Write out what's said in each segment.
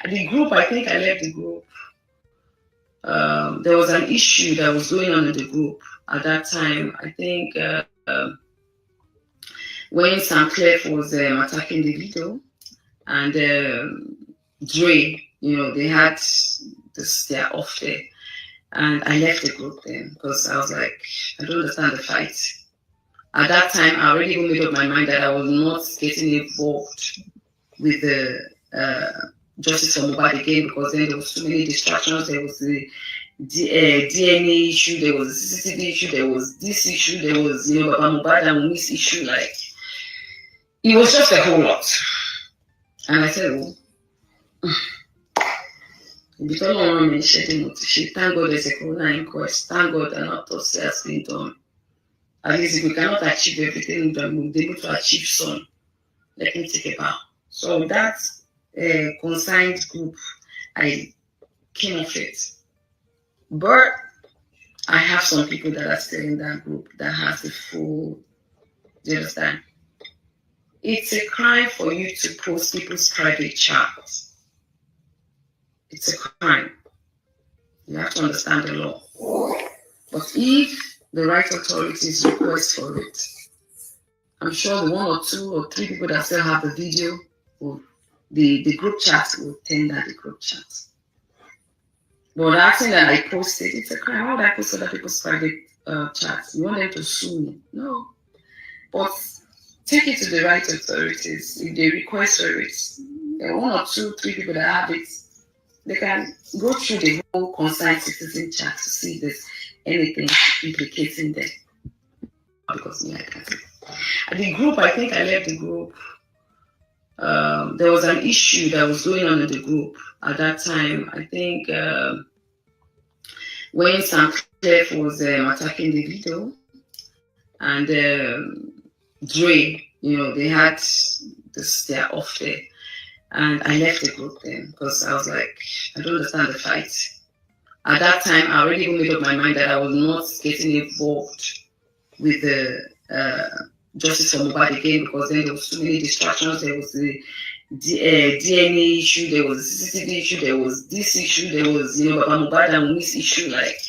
The group, I think I left the group. There was an issue that was going on in the group at that time. I think when Sam Clef was attacking the video, and Dre, they had this, they're off there. And I left the group then because I was like, I don't understand the fight. At that time, I already made up my mind that I was not getting involved with the Justice for Mohbad again, because then there was too many distractions. There was the DNA issue, there was the CCTV issue, there was this issue, there was Baba Mohbad and Wumi's issue. Like, it was just a whole lot. And I said, oh, because no one mentioned thank God there's a corona inquest. Thank God an autopsy has been done. At least if we cannot achieve everything, then we'll be able to achieve some. Let me take a bow. So that consigned group, I came off it. But I have some people that are still in that group that has the full, do you understand? It's a crime for you to post people's private chats. It's a crime. You have to understand the law. But if the right authorities request for it, I'm sure the 1 or 2 or 3 people that still have the video, the group chat will tender the group chat. But asking that I posted, it's a crime. Why would I post other people's private chats? You want them to sue me? No. But take it to the right authorities. If they request for it, there are 1 or 2, 3 people that have it. They can go through the whole concerned citizen chat to see if there's anything implicating them. Because me, I can't. The group, I think I left the group. There was an issue that was going on in the group at that time. I think when Sam Clef was attacking the video, and Dre, they had this, they're off there. And I left the group then because I was like, I don't understand the fight. At that time, I already made up my mind that I was not getting involved with the Justice for Mohbad again, because then there was too many distractions. There was the DNA issue, there was the CCTV issue, there was this issue, there was Baba Mohbad and Wumi's issue. Like,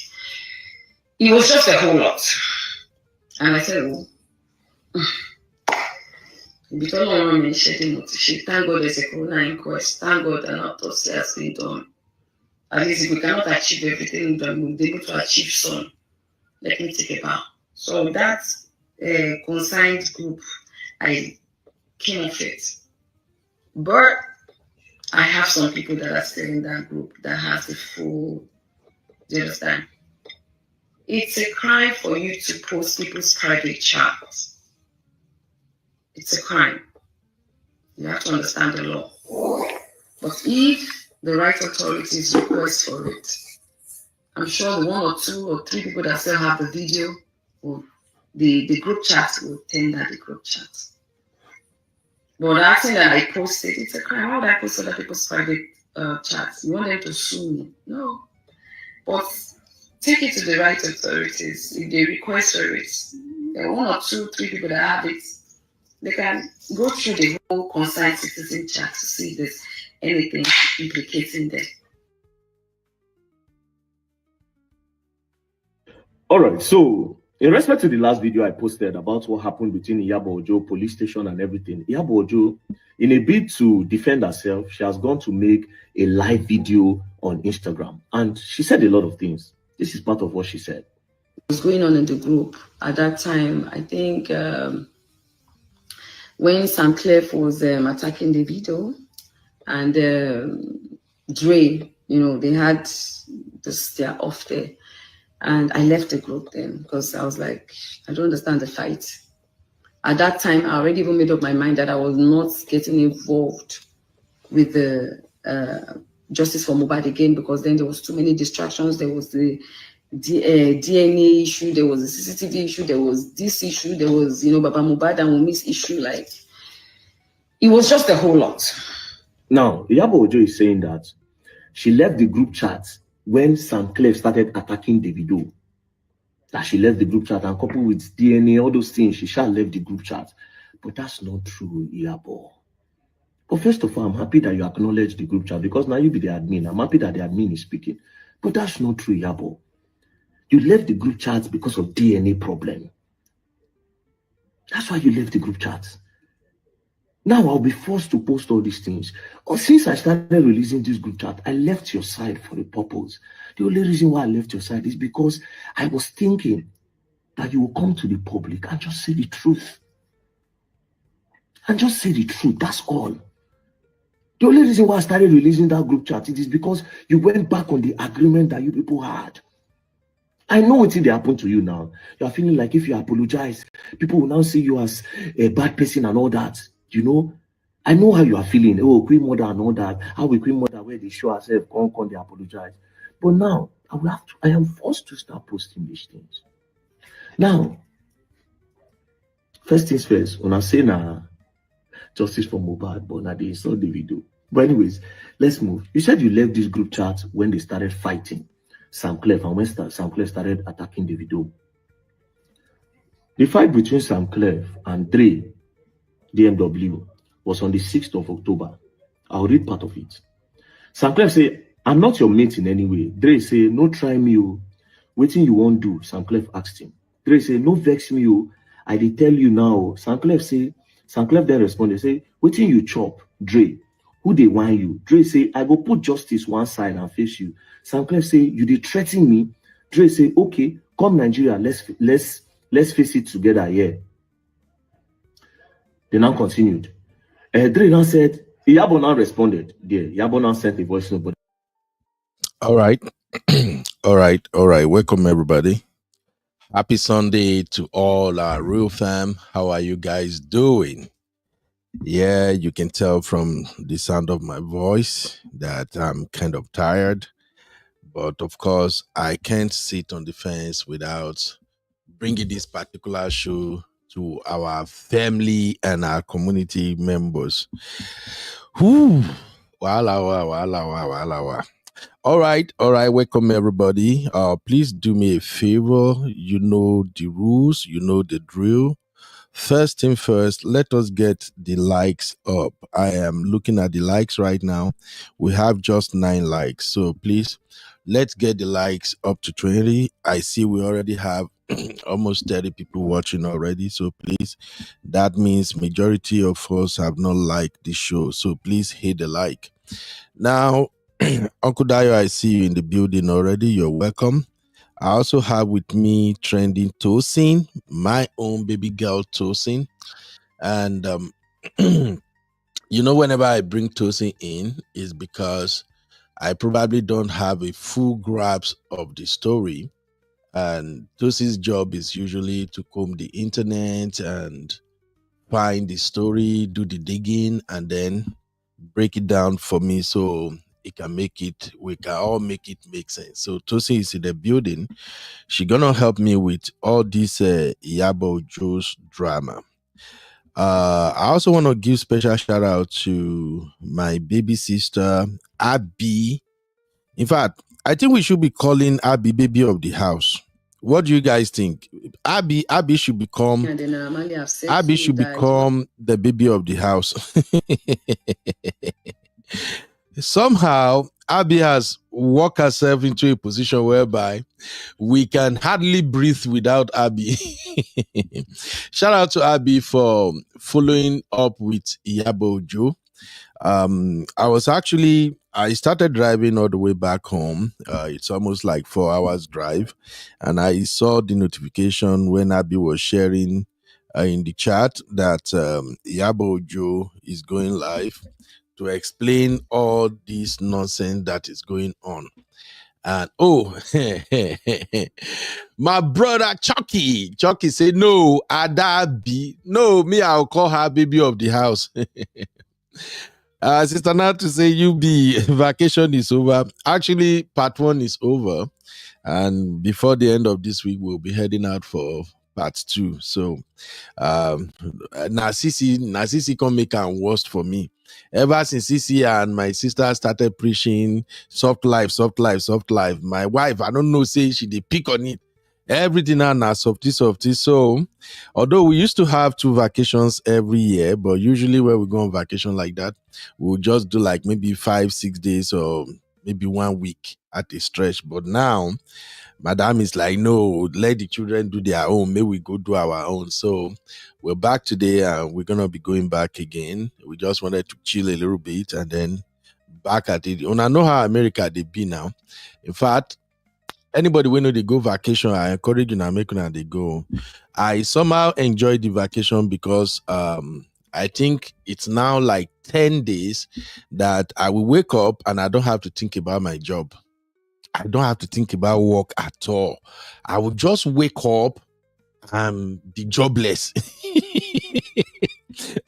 it was just a whole lot. And I said, oh. Because no one mentioned thank God there's a corona inquest. Thank God an autopsy has been done. At least if we cannot achieve everything, then we'll be able to achieve some. Let me take a bow. So that consigned group, I came off it. But I have some people that are still in that group that has the full, do you understand? It's a crime for you to post people's private chats. It's a crime. You have to understand the law. But if the right authorities request for it, I'm sure the 1 or 2 or 3 people that still have the video, the group chat will tender the group chat. But asking that I posted, it's a crime. Why would I post other people's private chats? You want them to sue me? No. But take it to the right authorities. If they request for it, there are 1 or 2, 3 people that have it. They can go through the whole concerned citizen chat to see if there's anything implicating them. All right. So In respect to the last video I posted about what happened between Iyabo Ojo, police station and everything, Iyabo Ojo, in a bid to defend herself, she has gone to make a live video on Instagram. And she said a lot of things. This is part of what she said. What's going on in the group at that time? I think when Sam Clef was attacking the video and Dre, they had this, they're off there. And I left the group then because I was like, I don't understand the fight. At that time, I already even made up my mind that I was not getting involved with the Justice for Mohbad again, because then there was too many distractions. There was the DNA issue, there was the CCTV issue, there was this issue, there was, Baba Mohbad and Wumi's issue. Like, it was just a whole lot. Now, Iyabo Ojo is saying that she left the group chat when Sam Clef started attacking Davido. That she left the group chat, and coupled with DNA, all those things, she shall left the group chat. But that's not true, Iyabo. But first of all, I'm happy that you acknowledge the group chat, because now you be the admin. I'm happy that the admin is speaking. But that's not true, Iyabo. You left the group chat because of DNA problem. That's why you left the group chat. Now I'll be forced to post all these things. Or since I started releasing this group chat, I left your side for a purpose. The only reason why I left your side is because I was thinking that you will come to the public and just say the truth. And just say the truth, that's all. The only reason why I started releasing that group chat is because you went back on the agreement that you people had. I know what they happened to you now. You are feeling like if you apologize, people will now see you as a bad person and all that. I know how you are feeling. Oh, Queen Mother and all that. How we Queen Mother where they show herself, come, they apologize. But now I am forced to start posting these things. Now, first things first, when I say now justice for Mohbad, but now they saw the video. But anyways, let's move. You said you left this group chat when they started fighting Sam Clef, and when Sam Clef started attacking the video. The fight between Sam Clef and Dre DMW was on the 6th of October. I'll read part of it. Sam Clef say, I'm not your mate in any way. Dre say, no try me, oh. Waiting you won't do, Sam Clef asked him. Dre say, no vex me, oh. I did tell you now. Sam Clef then responded, say, waiting you chop, Dre. Who they want you? Dre say, I go put justice one side and face you. Sam Clef say, you did threaten me. Dre say, okay, come Nigeria, let's face it together here. They now continued. Dre now said, Iyabo now responded. There, Iyabo now sent a voice note. All right. all right. Welcome, everybody. Happy Sunday to all our real fam. How are you guys doing? Yeah, you can tell from the sound of my voice that I'm kind of tired. But of course, I can't sit on the fence without bringing this particular show to our family and our community members. Whew. Wow. All right. Welcome, everybody. Please do me a favor. You know the rules. You know the drill. First thing first, let us get the likes up. I am looking at the likes right now. We have just 9 likes. So please, let's get the likes up to 20. I see we already have almost 30 people watching already. So please, that means majority of us have not liked the show. So please hit the like. Now, Uncle Dayo, I see you in the building already. You're welcome. I also have with me trending Tosin, my own baby girl Tosin. And, whenever I bring Tosin in is because I probably don't have a full grasp of the story. And Tosin's job is usually to comb the internet and find the story, do the digging, and then break it down for me so we can all make it make sense. So Tosin is in the building. She's gonna help me with all this Iyabo Ojo's drama. I also want to give special shout out to my baby sister Abby. In fact, I think we should be calling Abby baby of the house. What do you guys think? Abby should become the baby of the house. Somehow, Abby has worked herself into a position whereby we can hardly breathe without Abby. Shout out to Abby for following up with Iyabo Ojo. I started driving all the way back home. It's almost like 4 hours drive. And I saw the notification when Abby was sharing in the chat that Iyabo Ojo is going live to explain all this nonsense that is going on. And my brother Chucky said, no, Adabi. No, me, I'll call her baby of the house. Sister Nat to say vacation is over. Actually, part 1 is over. And before the end of this week, we'll be heading out for part 2. So Sisi come make am worst for me. Ever since Sisi and my sister started preaching soft life, my wife, I don't know, say she dey pick on it. Everything now softy. So although we used to have 2 vacations every year, but usually when we go on vacation like that, we'll just do like maybe 5-6 days or maybe 1 week at a stretch. But now Madam is like, no, let the children do their own. Maybe we go do our own. So we're back today and we're going to be going back again. We just wanted to chill a little bit and then back at it. And I know how America they be now. In fact, anybody when they go vacation, I encourage you now, make they go. I somehow enjoy the vacation because I think it's now like 10 days that I will wake up and I don't have to think about my job. I don't have to think about work at all. I will just wake up and be jobless.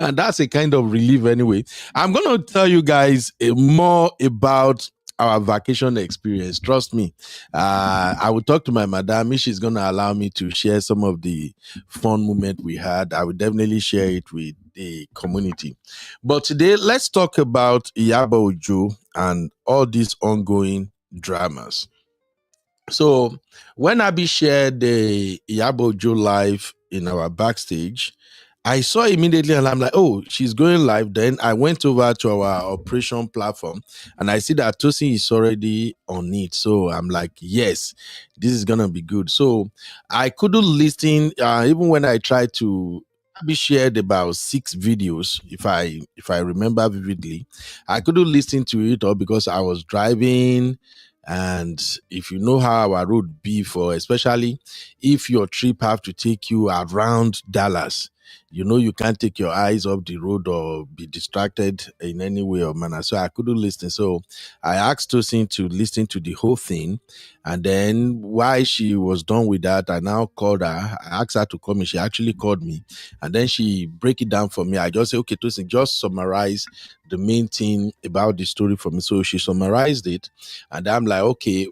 And that's a kind of relief anyway. I'm going to tell you guys more about our vacation experience. Trust me. I will talk to my madam. If she's going to allow me to share some of the fun moment we had, I will definitely share it with the community. But today, let's talk about Iyabo Ojo and all these ongoing dramas. So when Abby shared the Iyabo Ojo live in our backstage, I saw immediately and I'm like, oh, she's going live. Then I went over to our operation platform and I see that Tosin is already on it. So I'm like, yes, this is going to be good. So I couldn't listen, even when I tried to. Abby shared about 6 videos, if I remember vividly. I couldn't listen to it all because I was driving. And if you know how our road be for, especially if your trip have to take you around Dallas, you know you can't take your eyes off the road or be distracted in any way or manner. So I couldn't listen. So I asked Tosin to listen to the whole thing. And then while she was done with that, I now called her. I asked her to call me. She actually called me. And then she break it down for me. I just said, okay, Tosin, just summarize the main thing about the story for me. So she summarized it. And I'm like, okay,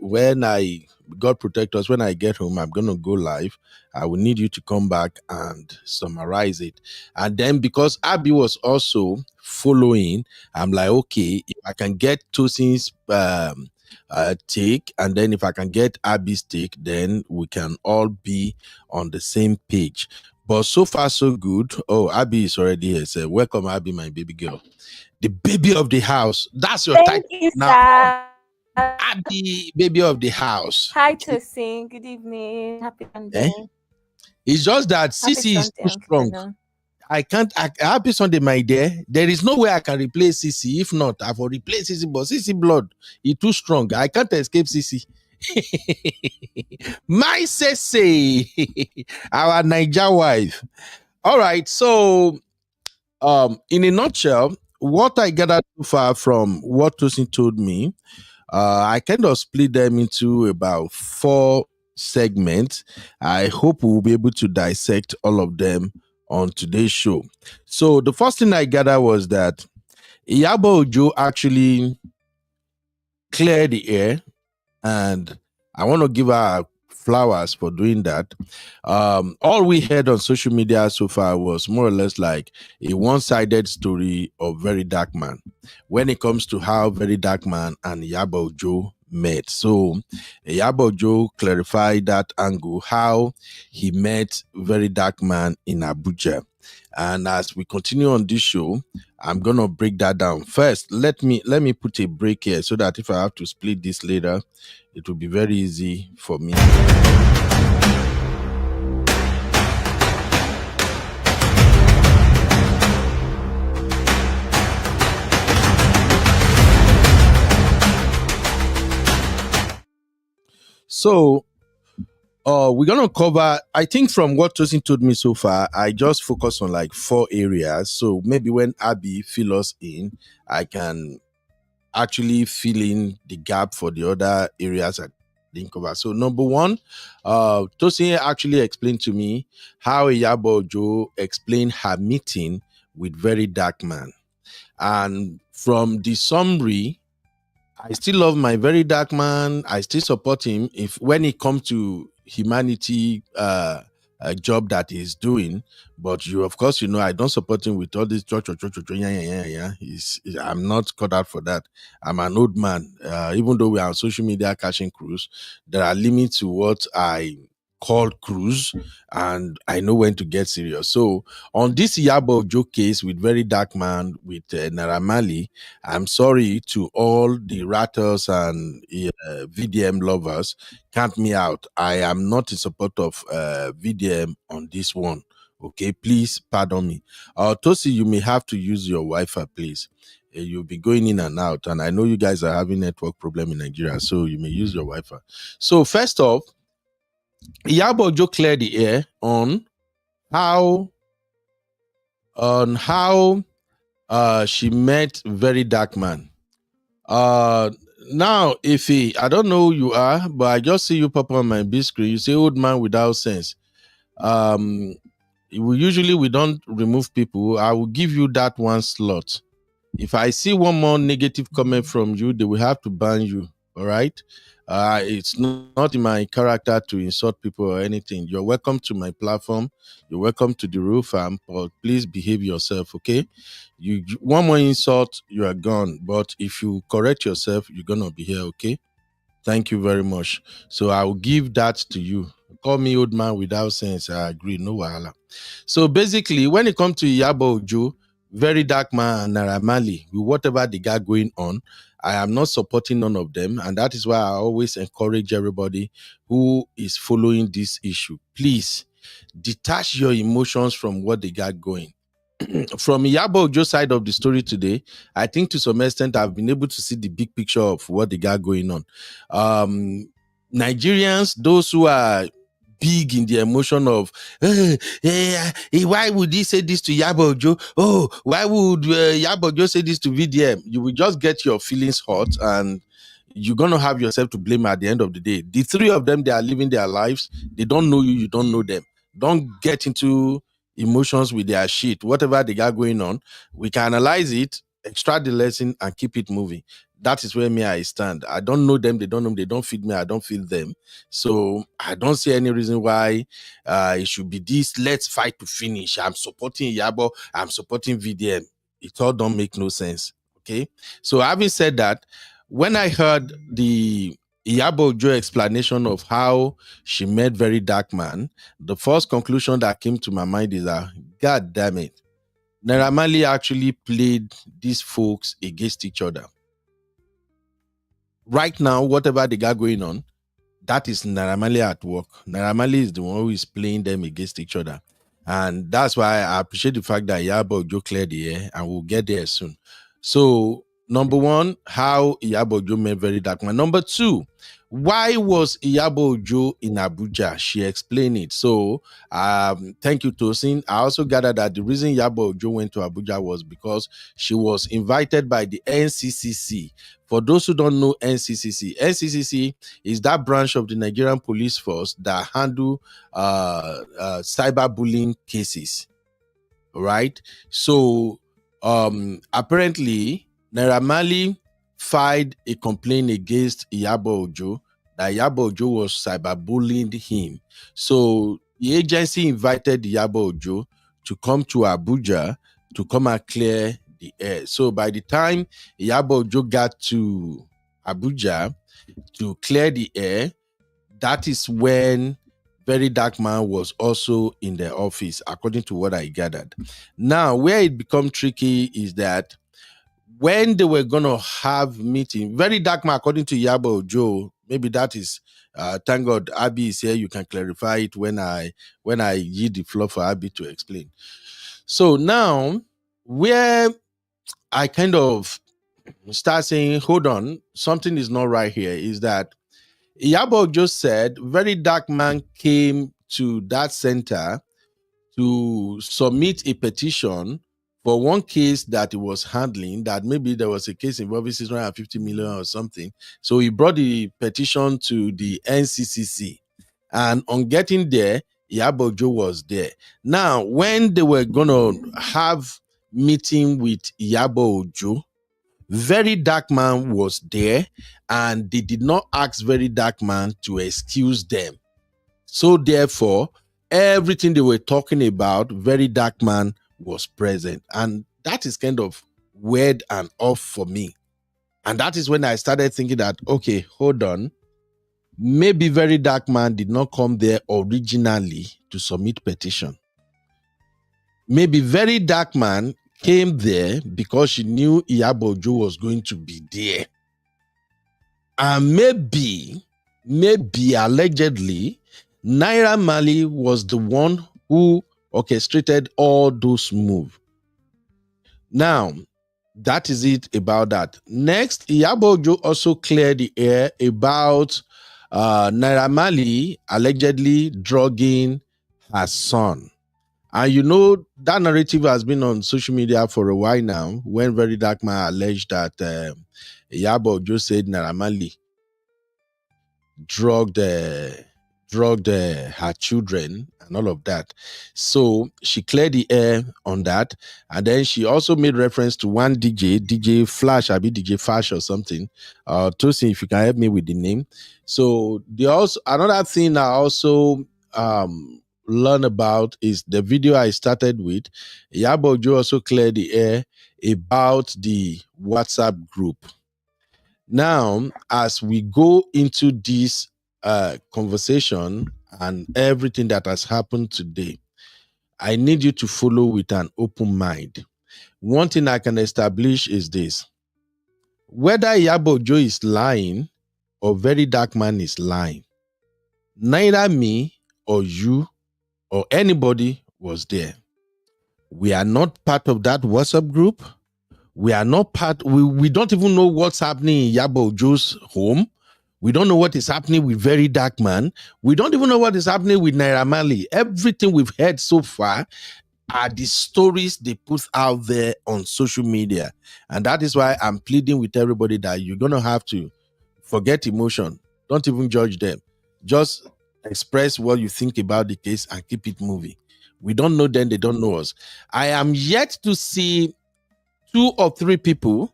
God protect us, when I get home, I'm going to go live. I will need you to come back and summarize it. And then because Abby was also following, I'm like, okay, if I can get Tosin's take, and then if I can get Abby's take, then we can all be on the same page. But so far, so good. Oh, Abby is already here. So welcome, Abby, my baby girl. The baby of the house. That's your title now. Abby, baby of the house. Hi, Tosin. Good evening. Happy Sunday. It's just that Sisi is too strong. Happy Sunday, my dear. There is no way I can replace Sisi. If not, I will replace Sisi, but Sisi blood is too strong. I can't escape Sisi. My Sisi, our Niger wife. All right, so in a nutshell, what I gathered so far from what Tosin told me, I kind of split them into about 4 segments. I hope we'll be able to dissect all of them on today's show. So the first thing I gathered was that Iyabo Ojo actually cleared the air, and I want to give her flowers for doing that. All we heard on social media so far was more or less like a one-sided story of Very Dark Man when it comes to how Very Dark Man and Iyabo Ojo met. So Iyabo Ojo clarified that angle, how he met Very Dark Man in Abuja. And as we continue on this show, I'm gonna break that down. First, let me put a break here so that if I have to split this later, it will be very easy for me. So we're gonna cover, I think from what Tosin told me so far, I just focus on like 4 areas. So maybe when Abby fill us in, I can actually fill in the gap for the other areas I didn't cover. So number 1, Tosin actually explained to me how Iyabo Ojo explained her meeting with Very Dark Man. And from the summary, I still love my Very Dark Man. I still support him if when it comes to humanity a job that he's doing. But you, of course, I don't support him with all this yeah. I'm not cut out for that. I'm an old man. Even though we are on social media catching cruise, there are limits to what I call cruise, and I know when to get serious. So on this Iyabo Ojo case with Very Dark Man with Naira Marley, I'm sorry to all the rattles and VDM lovers. Count me out. I am not in support of VDM on this one. Okay, please pardon me. Tosi, you may have to use your Wi-Fi, please. You'll be going in and out, and I know you guys are having network problem in Nigeria, so you may use your Wi-Fi. So first off, Iyabo Ojo cleared the air on how she met Very Dark Man. Now, Ife, I don't know who you are, but I just see you pop on my big screen. You say old man without sense. We don't remove people. I will give you that one slot. If I see one more negative comment from you, they will have to ban you. All right. It's not in my character to insult people or anything. You're welcome to my platform. You're welcome to the roof farm, but please behave yourself, okay? You one more insult, you are gone. But if you correct yourself, you're gonna be here, okay? Thank you very much. So I will give that to you. Call me old man without sense. I agree. No wahala. So basically, when it comes to Iyabo Ojo, Very Dark Man and Naira Marley, with whatever they got going on, I am not supporting none of them. And that is why I always encourage everybody who is following this issue. Please detach your emotions from what they got going. From Iyabo Ojo's side of the story today, I think to some extent I've been able to see the big picture of what they got going on. Nigerians, those who are big in the emotion of why would he say this to Iyabo Ojo? Oh, why would Iyabo Ojo say this to VDM? You will just get your feelings hot and you're going to have yourself to blame at the end of the day. The 3 of them, they are living their lives. They don't know you, you don't know them. Don't get into emotions with their shit. Whatever they got going on, we can analyze it, extract the lesson, and keep it moving. That is where I stand. I don't know them, they don't know me, they don't feed me, I don't feed them. So I don't see any reason why it should be this, let's fight to finish. I'm supporting Iyabo, I'm supporting VDM. It all don't make no sense. Okay. So having said that, when I heard the Iyabo Ojo explanation of how she met Very Dark Man, the first conclusion that came to my mind is that, God damn it, Naira Marley actually played these folks against each other. Right now, whatever they got going on, that is Naira Marley at work. Naira Marley is the one who is playing them against each other. And that's why I appreciate the fact that Iyabo Ojo cleared the air, and we'll get there soon. So, number 1, how Iyabo Ojo met Very Dark Man. Number 2, why was Iyabo Ojo in Abuja? She explained it. So, thank you, Tosin. I also gathered that the reason Iyabo Ojo went to Abuja was because she was invited by the NCCC. For those who don't know NCCC is that branch of the Nigerian police force that handle cyberbullying cases. Right? So, apparently, Naira Marley filed a complaint against Iyabo Ojo that Iyabo Ojo was cyberbullying him. So the agency invited Iyabo Ojo to come to Abuja to come and clear the air. So by the time Iyabo Ojo got to Abuja to clear the air. That is when Very Dark Man was also in the office, according to what I gathered. Now, where it become tricky is that when they were going to have meeting, Very Dark Man, according to Iyabo Ojo, maybe that is, thank God Abby is here, you can clarify it when I yield the floor for Abby to explain. So now, where I kind of start saying, hold on, something is not right here, is that Iyabo just said Very Dark Man came to that center to submit a petition for one case that he was handling, that maybe there was a case involving 650 million or something. So he brought the petition to the NCCC. And on getting there, Iyabo Ojo was there. Now, when they were going to have meeting with Iyabo Ojo, Very Dark Man was there, and they did not ask Very Dark Man to excuse them. So therefore, everything they were talking about, Very Dark Man was present. And that is kind of weird and off for me. And that is when I started thinking that, okay, hold on. Maybe Very Dark Man did not come there originally to submit petition. Maybe Very Dark Man came there because she knew Iyabo Ojo was going to be there. And maybe allegedly, Naira Marley was the one who orchestrated all those moves. Now, that is it about that. Next, Iyabo Ojo also cleared the air about Naira Marley allegedly drugging her son. And you know, that narrative has been on social media for a while now, when Very Dark Man alleged that Iyabo Ojo said Naira Marley drugged her children and all of that. So she cleared the air on that. And then she also made reference to one DJ Flash, I mean DJ Flash or something. Tosin, if you can help me with the name. So another thing I also learn about is the video I started with. Iyabo Ojo also cleared the air about the WhatsApp group. Now, as we go into this conversation and everything that has happened today, I need you to follow with an open mind. One thing I can establish is this: whether Iyabo Ojo is lying or Very Dark Man is lying, neither me or you or anybody was there. We are not part of that WhatsApp group. We are not part, we don't even know what's happening in Iyabo Ojo's home. We don't know what is happening with Very Dark Man. We don't even know what is happening with Naira Marley. Everything we've heard so far are the stories they put out there on social media. And that is why I'm pleading with everybody that you're going to have to forget emotion. Don't even judge them. Just express what you think about the case and keep it moving. We don't know them, they don't know us. I am yet to see 2 or 3 people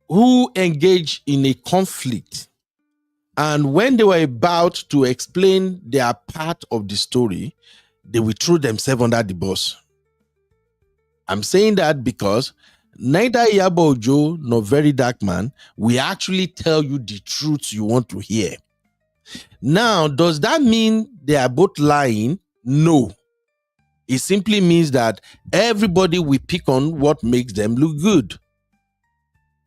who engage in a conflict, and when they were about to explain their part of the story, they will throw themselves under the bus. I'm saying that because neither Iyabo Ojo nor Very Dark Man will actually tell you the truth you want to hear. Now, does that mean they are both lying? No. It simply means that everybody will pick on what makes them look good.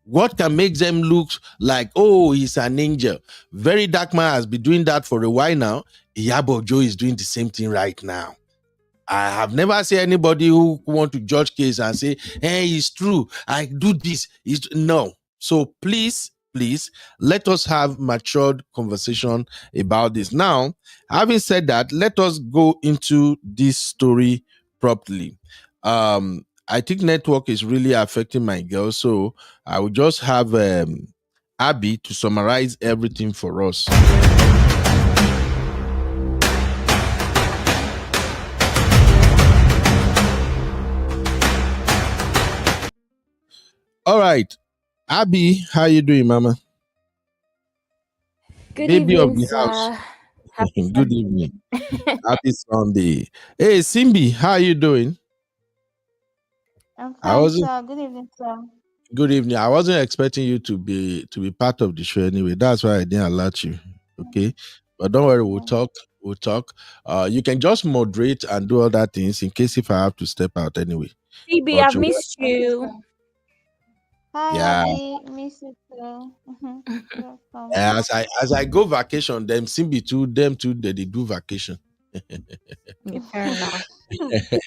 What can make them look like, oh, he's an angel. Very Dark Man has been doing that for a while now. Iyabo Ojo is doing the same thing right now. I have never seen anybody who want to judge case and say, hey, it's true, I do this. No. So please, let us have matured conversation about this. Now, having said that, let us go into this story properly. I think network is really affecting my girl, so I will just have Abby to summarize everything for us. All right, Abby, how you doing, Mama? Good Baby evening, of the sir. house. Happy Good evening. Happy Sunday. Hey, Simbi, how you doing? I'm How fine, was it? sir. Good evening, sir. Good evening. I wasn't expecting you to be part of the show anyway. That's why I didn't alert you. Okay, but don't worry. We'll talk. We'll talk. You can just moderate and do other things in case if I have to step out anyway. CB, But I've you, missed you. Hi, yeah. Abby. Miss you too. Welcome. As I go vacation, them Simbi too. Them too. They do vacation. Yeah, fair enough.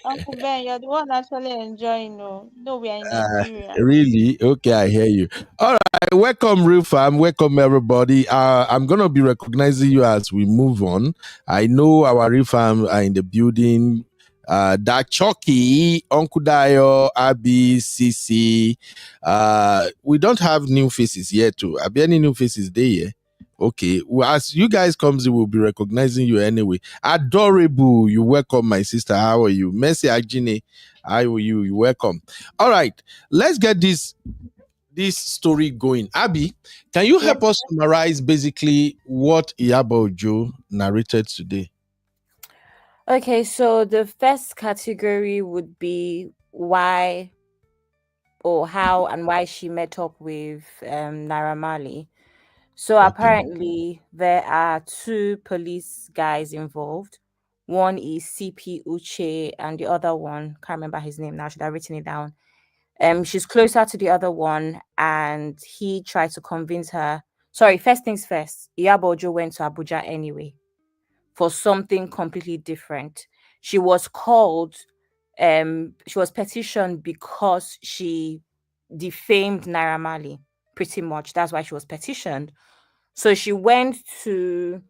Uncle Ben, you're the one actually enjoying. No, no, we are in Uh, Nigeria. really? Okay, I hear you. All right, welcome, real fam. Welcome, everybody. I'm gonna be recognizing you as we move on. I know our real fam are in the building. That Chucky, Uncle Dayo, Abby, CC. We don't have new faces yet. Too. Are there any new faces there? Yeah? Okay. Well, as you guys comes in, we'll be recognizing you anyway. Adorable. You welcome, my sister. How are you? Mercy Ajine. How are you? You welcome. All right, let's get this story going. Abby, can you Yes. help us summarize basically what Iyabo Ojo narrated today? Okay, so the first category would be why or how and why she met up with Naira Marley. So Okay. apparently there are two police guys involved. One is CP Uche and the other one, can't remember his name now, should have written it down. She's closer to the other one, and he tried to convince her. Sorry, first things first. Iyabo Ojo went to Abuja anyway for something completely different. She was called. She was petitioned because she defamed Naira Marley. Pretty much, that's why she was petitioned. So she went to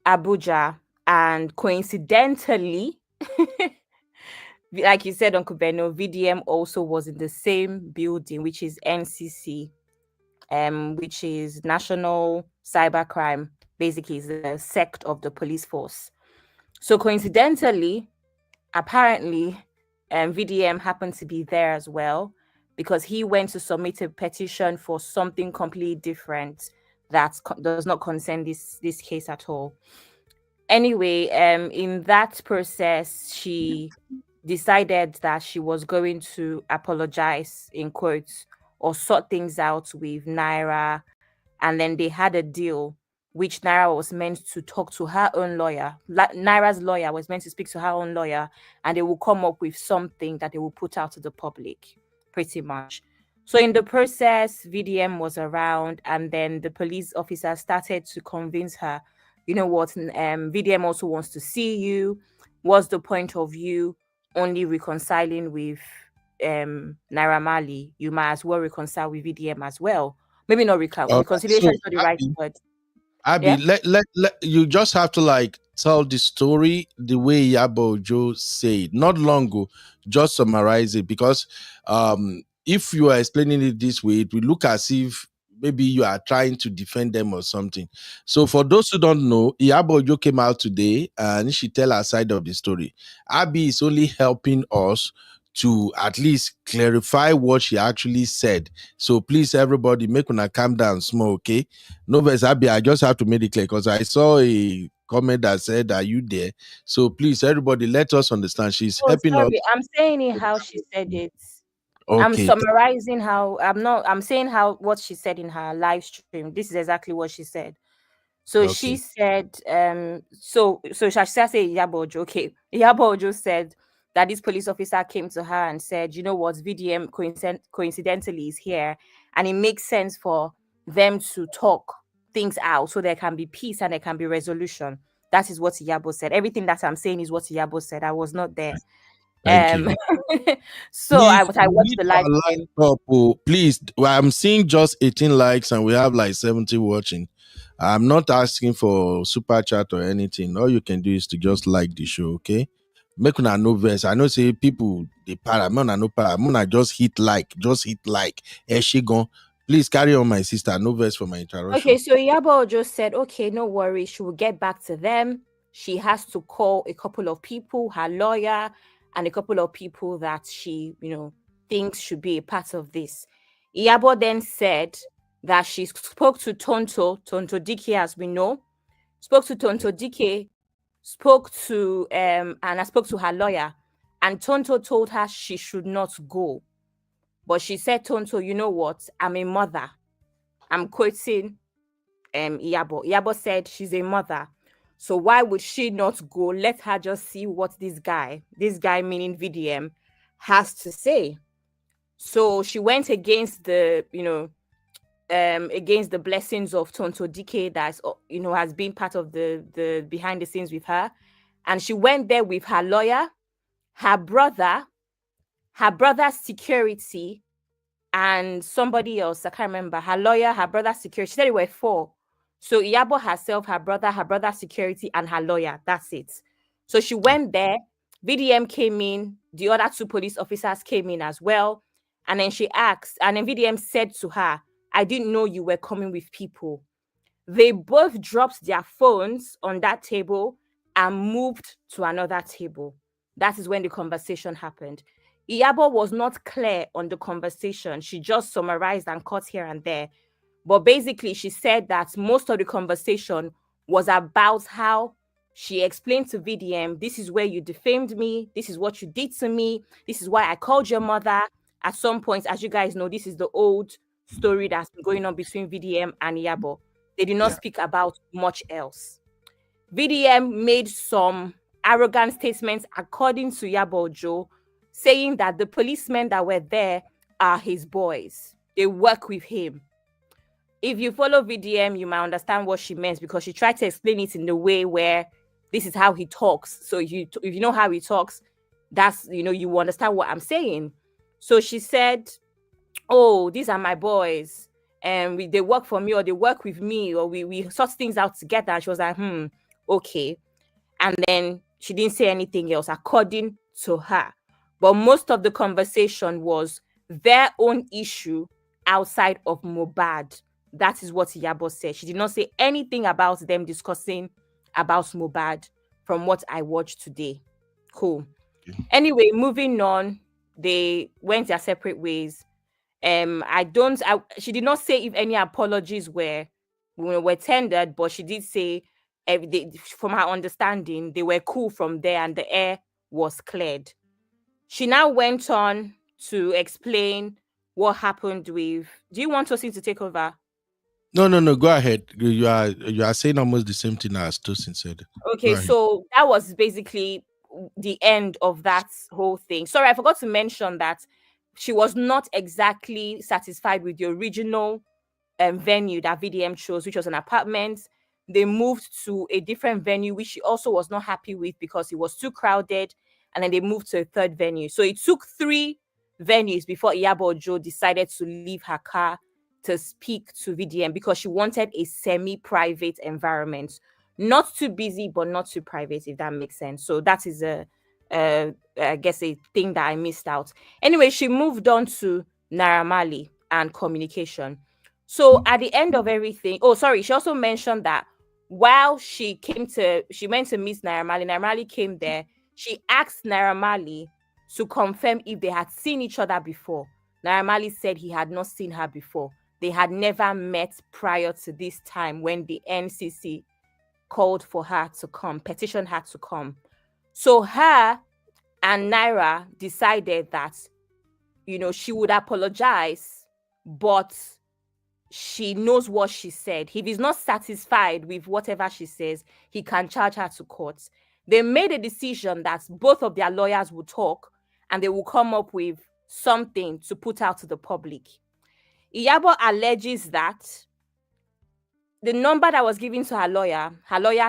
Abuja, and coincidentally, like you said, Uncle Beno, VDM also was in the same building, which is NCC, which is National Cybercrime. Basically, is a sect of the police force. So coincidentally, apparently, VDM happened to be there as well because he went to submit a petition for something completely different that does not concern this case at all. Anyway, in that process, she decided that she was going to apologize in quotes or sort things out with Naira, and then they had a deal which Naira was meant to talk to her own lawyer. Naira's lawyer was meant to speak to her own lawyer, and they will come up with something that they will put out to the public, pretty much. So in the process, VDM was around, and then the police officer started to convince her, you know what, VDM also wants to see you. What's the point of you only reconciling with Naira Marley? You might as well reconcile with VDM as well. Maybe not All right. reconciliation So is not the right word. Abby, Yeah. let you just have to like tell the story the way Iyabo Ojo said, not long ago. Just summarize it because if you are explaining it this way, it will look as if maybe you are trying to defend them or something. So for those who don't know, Iyabo Ojo came out today and she tell her side of the story. Abby is only helping us to at least clarify what she actually said. So please, everybody, make una calm down small, okay? No, verse Abby, I just have to make it clear because I saw a comment that said, "Are you there?" So please, everybody, let us understand. She's Oh, helping us. sorry. I'm saying it how she said it. I'm Okay, summarizing how I'm saying how what she said in her live stream. This is exactly what she said. So she okay, said, so Shashia say Iyabo Ojo. Okay. Iyabo Ojo said that this police officer came to her and said, you know what, VDM coincidentally is here, and it makes sense for them to talk things out so there can be peace and there can be resolution. That is what Iyabo said. Everything that I'm saying is what Iyabo said. I was not there. thank you. Um so Please, I we watched need the live our stream. light up. Oh, please, well, I'm seeing just 18 likes and we have like 70 watching. I'm not asking for super chat or anything. All you can do is to just like the show, okay? Make una no verse. I know say people they para, mona no para, mona just hit like, just hit like. She gone. Please carry on, my sister. No verse for my Okay, interruption. so Iyabo just said, okay, no worries, she will get back to them. She has to call a couple of people, her lawyer, and a couple of people that she, thinks should be a part of this. Iyabo then said that she spoke to Tonto Dike, as we know, spoke to Tonto Dike, spoke to and I spoke to her lawyer, and Tonto told her she should not go. But she said, Tonto, you know what? I'm a mother. I'm quoting Iyabo. Iyabo said she's a mother. So why would she not go? Let her just see what this guy meaning VDM, has to say. So she went against the, against the blessings of Tonto DK that has been part of the behind the scenes with her. And she went there with her lawyer, her brother's security, and somebody else. I can't remember. Her lawyer, her brother's security. She said it were 4. So Iyabo herself, her brother's security, and her lawyer. That's it. So she went there. VDM came in. The other 2 police officers came in as well. And then she asked, and then VDM said to her, I didn't know you were coming with people. They both dropped their phones on that table and moved to another table. That is when the conversation happened. Iyabo was not clear on the conversation. She just summarized and cut here and there. But basically, she said that most of the conversation was about how she explained to VDM, this is where you defamed me. This is what you did to me. This is why I called your mother. At some point, as you guys know, this is the old story that's been going on between VDM and Iyabo. They did not speak about much else. VDM made some arrogant statements according to Iyabo Ojo, saying that the policemen that were there are his boys. They work with him. If you follow VDM, you might understand what she meant, because she tried to explain it in the way where this is how he talks. So if you know how he talks, that's, you understand what I'm saying. So she said, oh, these are my boys, and they work for me, or they work with me, or we sort things out together. And she was like, okay. And then she didn't say anything else, according to her. But most of the conversation was their own issue outside of Mohbad. That is what Iyabo said. She did not say anything about them discussing about Mohbad from what I watched today. Cool. Okay. Anyway, moving on, they went their separate ways. She did not say if any apologies were tendered, but she did say from her understanding, they were cool from there and the air was cleared. She now went on to explain what happened with. Do you want Tosin to take over? No. Go ahead. You are saying almost the same thing as Tosin said. Okay, so that was basically the end of that whole thing. Sorry, I forgot to mention that she was not exactly satisfied with the original venue that VDM chose, which was an apartment. They moved to a different venue, which she also was not happy with because it was too crowded. And then they moved to a third venue. So it took 3 venues before Iyabo Ojo decided to leave her car to speak to VDM, because she wanted a semi-private environment. Not too busy, but not too private, if that makes sense. So that is I guess a thing that I missed out. Anyway, she moved on to Naira Marley and communication. So at the end of everything, she also mentioned that while she went to meet Naira Marley came there. She asked Naira Marley to confirm if they had seen each other before. Naira Marley said he had not seen her before. They had never met prior to this time when the NCC called for her to come, petitioned her to come. So her and Naira decided that, she would apologize, but she knows what she said. If he's not satisfied with whatever she says, he can charge her to court. They made a decision that both of their lawyers would talk and they will come up with something to put out to the public. Iyabo alleges that the number that was given to her lawyer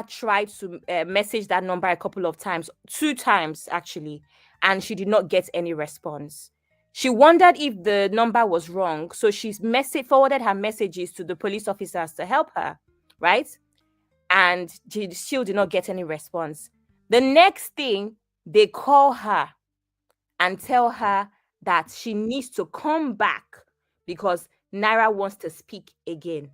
tried to message that number a couple of times, 2 times actually, and she did not get any response. She wondered if the number was wrong, so she forwarded her messages to the police officers to help her, right? And she still did not get any response. The next thing, they call her and tell her that she needs to come back because Naira wants to speak again.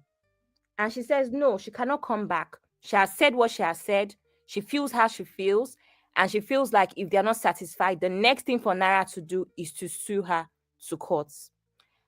And she says, no, she cannot come back. She has said what she has said. She feels how she feels. And she feels like if they're not satisfied, the next thing for Naira to do is to sue her to courts.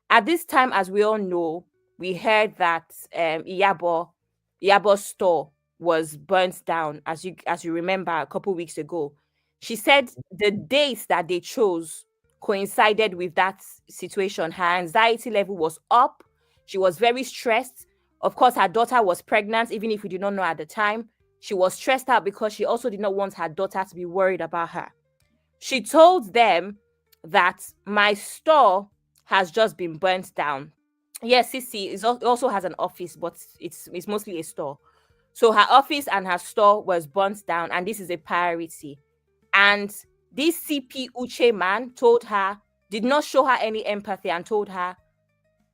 At this time, as we all know, we heard that Iyabo's store was burnt down, as you remember a couple weeks ago. She said the dates that they chose coincided with that situation. Her anxiety level was up. She was very stressed. Of course, her daughter was pregnant, even if we did not know at the time. She was stressed out because she also did not want her daughter to be worried about her. She told them that my store has just been burnt down. Yes, Sissy also has an office, but it's mostly a store. So her office and her store was burnt down, and this is a priority. And this CP Uche man told her, did not show her any empathy, and told her,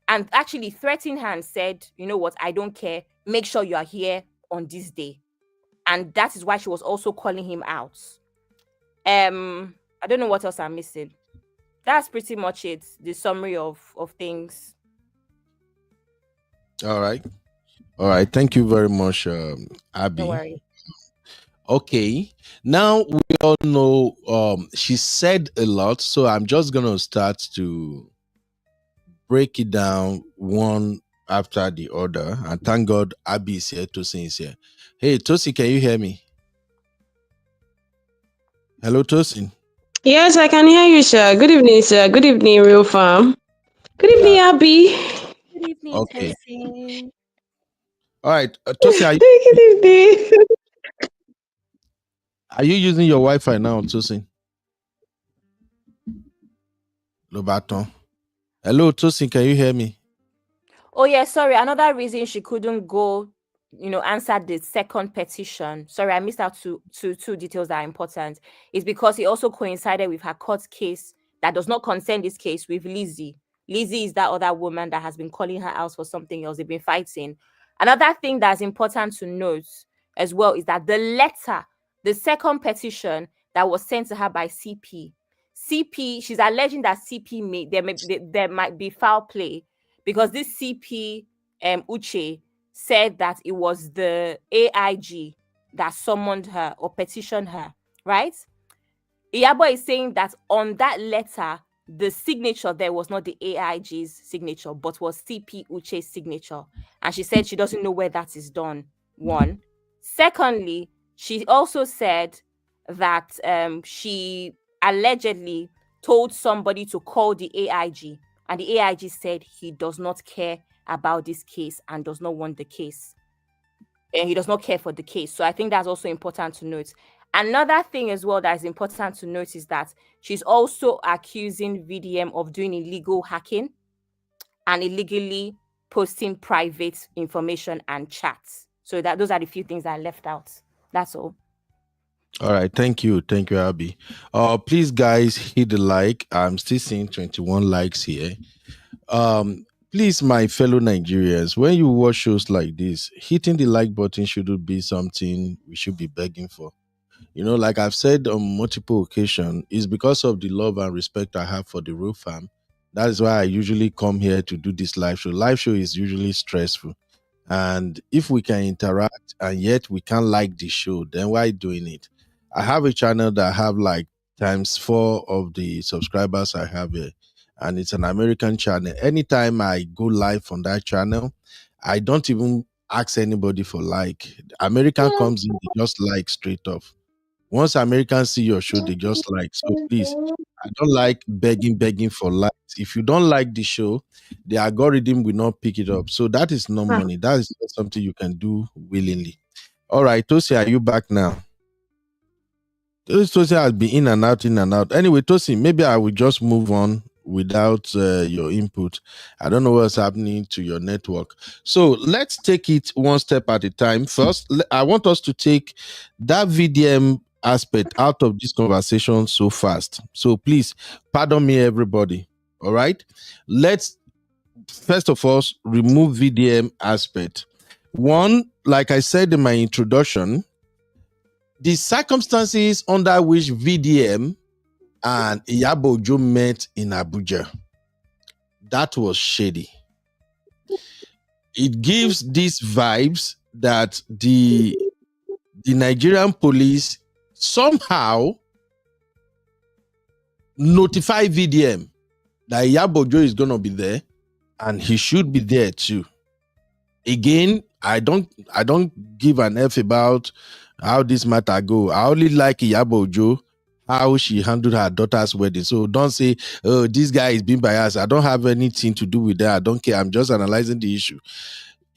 and actually threatened her and said, you know what, I don't care. Make sure you are here on this day. And that is why she was also calling him out. I don't know what else I'm missing. That's pretty much it. The summary of things. All right. Thank you very much, Abby. Don't worry. Okay. Now we all know she said a lot, so I'm just gonna start to break it down one after the other. And thank God Abby is here, Tosin is here. Hey Tosin, can you hear me? Hello, Tosin. Yes, I can hear you, sir. Good evening, sir. Good evening, Real Farm. Good evening, Abby. Good evening, Okay. Tosin. All right, Tosin, Good evening. are you using your Wi-Fi now, Tosin? Lobaton. Hello, Tosin, can you hear me? Oh yeah, sorry. Another reason she couldn't go, answer the second petition. Sorry, I missed out two details that are important. Is because it also coincided with her court case that does not concern this case with Lizzie. Lizzie is that other woman that has been calling her out for something else. They've been fighting. Another thing that's important to note as well is that the letter, the second petition that was sent to her by CP, she's alleging that CP there might be foul play, because this CP Uche said that it was the AIG that summoned her or petitioned her, right? Iyabo is saying that on that letter, the signature there was not the AIG's signature, but was CP Uche's signature. And she said she doesn't know where that is done, one. Secondly, she also said that she allegedly told somebody to call the AIG, and the AIG said he does not care about this case and does not want the case. And he does not care for the case. So I think that's also important to note. Another thing as well that is important to note is that she's also accusing VDM of doing illegal hacking and illegally posting private information and chats. So those are the few things that I left out. That's all. All right, thank you, Abby. Please, guys, hit the like. I'm still seeing 21 likes here. Please, my fellow Nigerians, when you watch shows like this, hitting the like button shouldn't be something we should be begging for. Like I've said on multiple occasions, it's because of the love and respect I have for the Real Fam. That is why I usually come here to do this live show. Live show is usually stressful. And if we can interact and yet we can't like the show, then why doing it? I have a channel that have like ×4 of the subscribers I have here. And it's an American channel. Anytime I go live on that channel, I don't even ask anybody for like. American comes in, they just like straight off. Once Americans see your show, they just like. So please, I don't like begging for likes. If you don't like the show, the algorithm will not pick it up. So that is no money. That is not something you can do willingly. All right, Tosi, are you back now? Tosi has been in and out. Anyway, Tosi, maybe I will just move on without your input. I don't know what's happening to your network. So let's take it one step at a time. First, I want us to take that VDM aspect out of this conversation so fast. So please, pardon me, everybody. All right? Let's, first of all, remove VDM aspect. One, like I said in my introduction, the circumstances under which VDM and Iyabo Ojo met in Abuja, that was shady. It gives these vibes that the Nigerian police somehow notify VDM that Iyabo Ojo is going to be there and he should be there too. Again, I don't give an F about how this matter go. I only like Iyabo Ojo how she handled her daughter's wedding. So don't say, oh, this guy is being biased. I don't have anything to do with that. I don't care. I'm just analyzing the issue.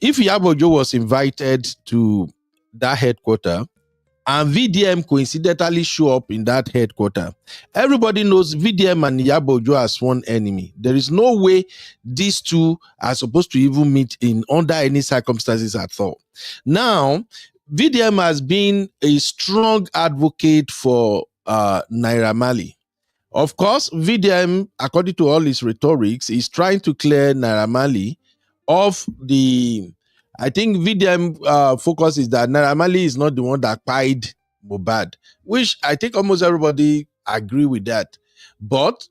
If Iyabo Ojo was invited to that headquarters and VDM coincidentally show up in that headquarters, everybody knows VDM and Iyabo Ojo are sworn enemy. There is no way these two are supposed to even meet in under any circumstances at all. Now, VDM has been a strong advocate for Naira Marley. Of course, VDM, according to all his rhetorics, is trying to clear Naira Marley of the. I think VDM focus is that Naira Marley is not the one that pied Mohbad, which I think almost everybody agree with that. But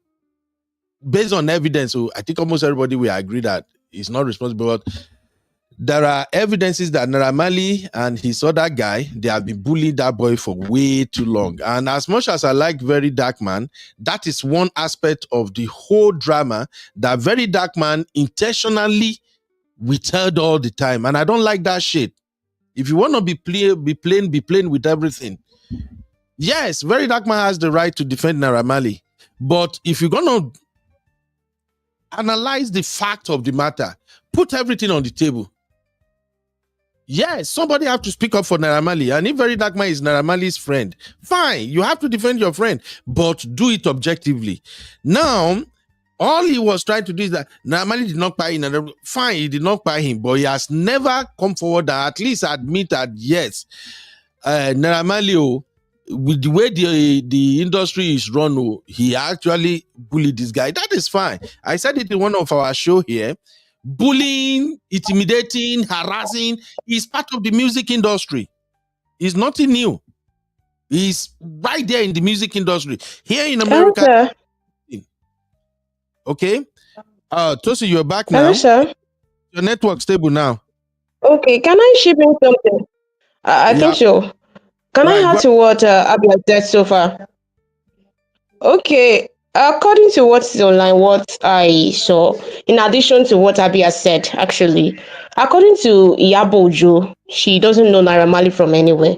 based on evidence, so I think almost everybody will agree that he's not responsible. But there are evidences that Naira Marley and his other guy, they have been bullying that boy for way too long. And as much as I like Very Dark Man, that is one aspect of the whole drama that Very Dark Man intentionally withheld all the time. And I don't like that shit. If you want to be plain with everything. Yes, Very Dark Man has the right to defend Naira Marley. But if you're going to analyze the fact of the matter, put everything on the table. Yes, somebody have to speak up for Naira Marley. And if Very Dark Man is Naira Marley's friend, fine, you have to defend your friend, but do it objectively. Now, all he was trying to do is that Naira Marley did not buy him. Fine, he did not buy him, but he has never come forward and at least admit that, yes, Naira Marley, with the way the industry is run, he actually bullied this guy. That is fine. I said it in one of our show here. Bullying, intimidating, harassing is part of the music industry. It's nothing new. It's right there in the music industry. Here in America. Okay. Tosin, you're back now. Hello, sir. Your network stable now. Okay, can I ship in something? I think so. Can I add to what Abby has said so far? Okay. According to what's online, what I saw, in addition to what Abby has said, actually, according to Iyabo Ojo, she doesn't know Naira Marley from anywhere.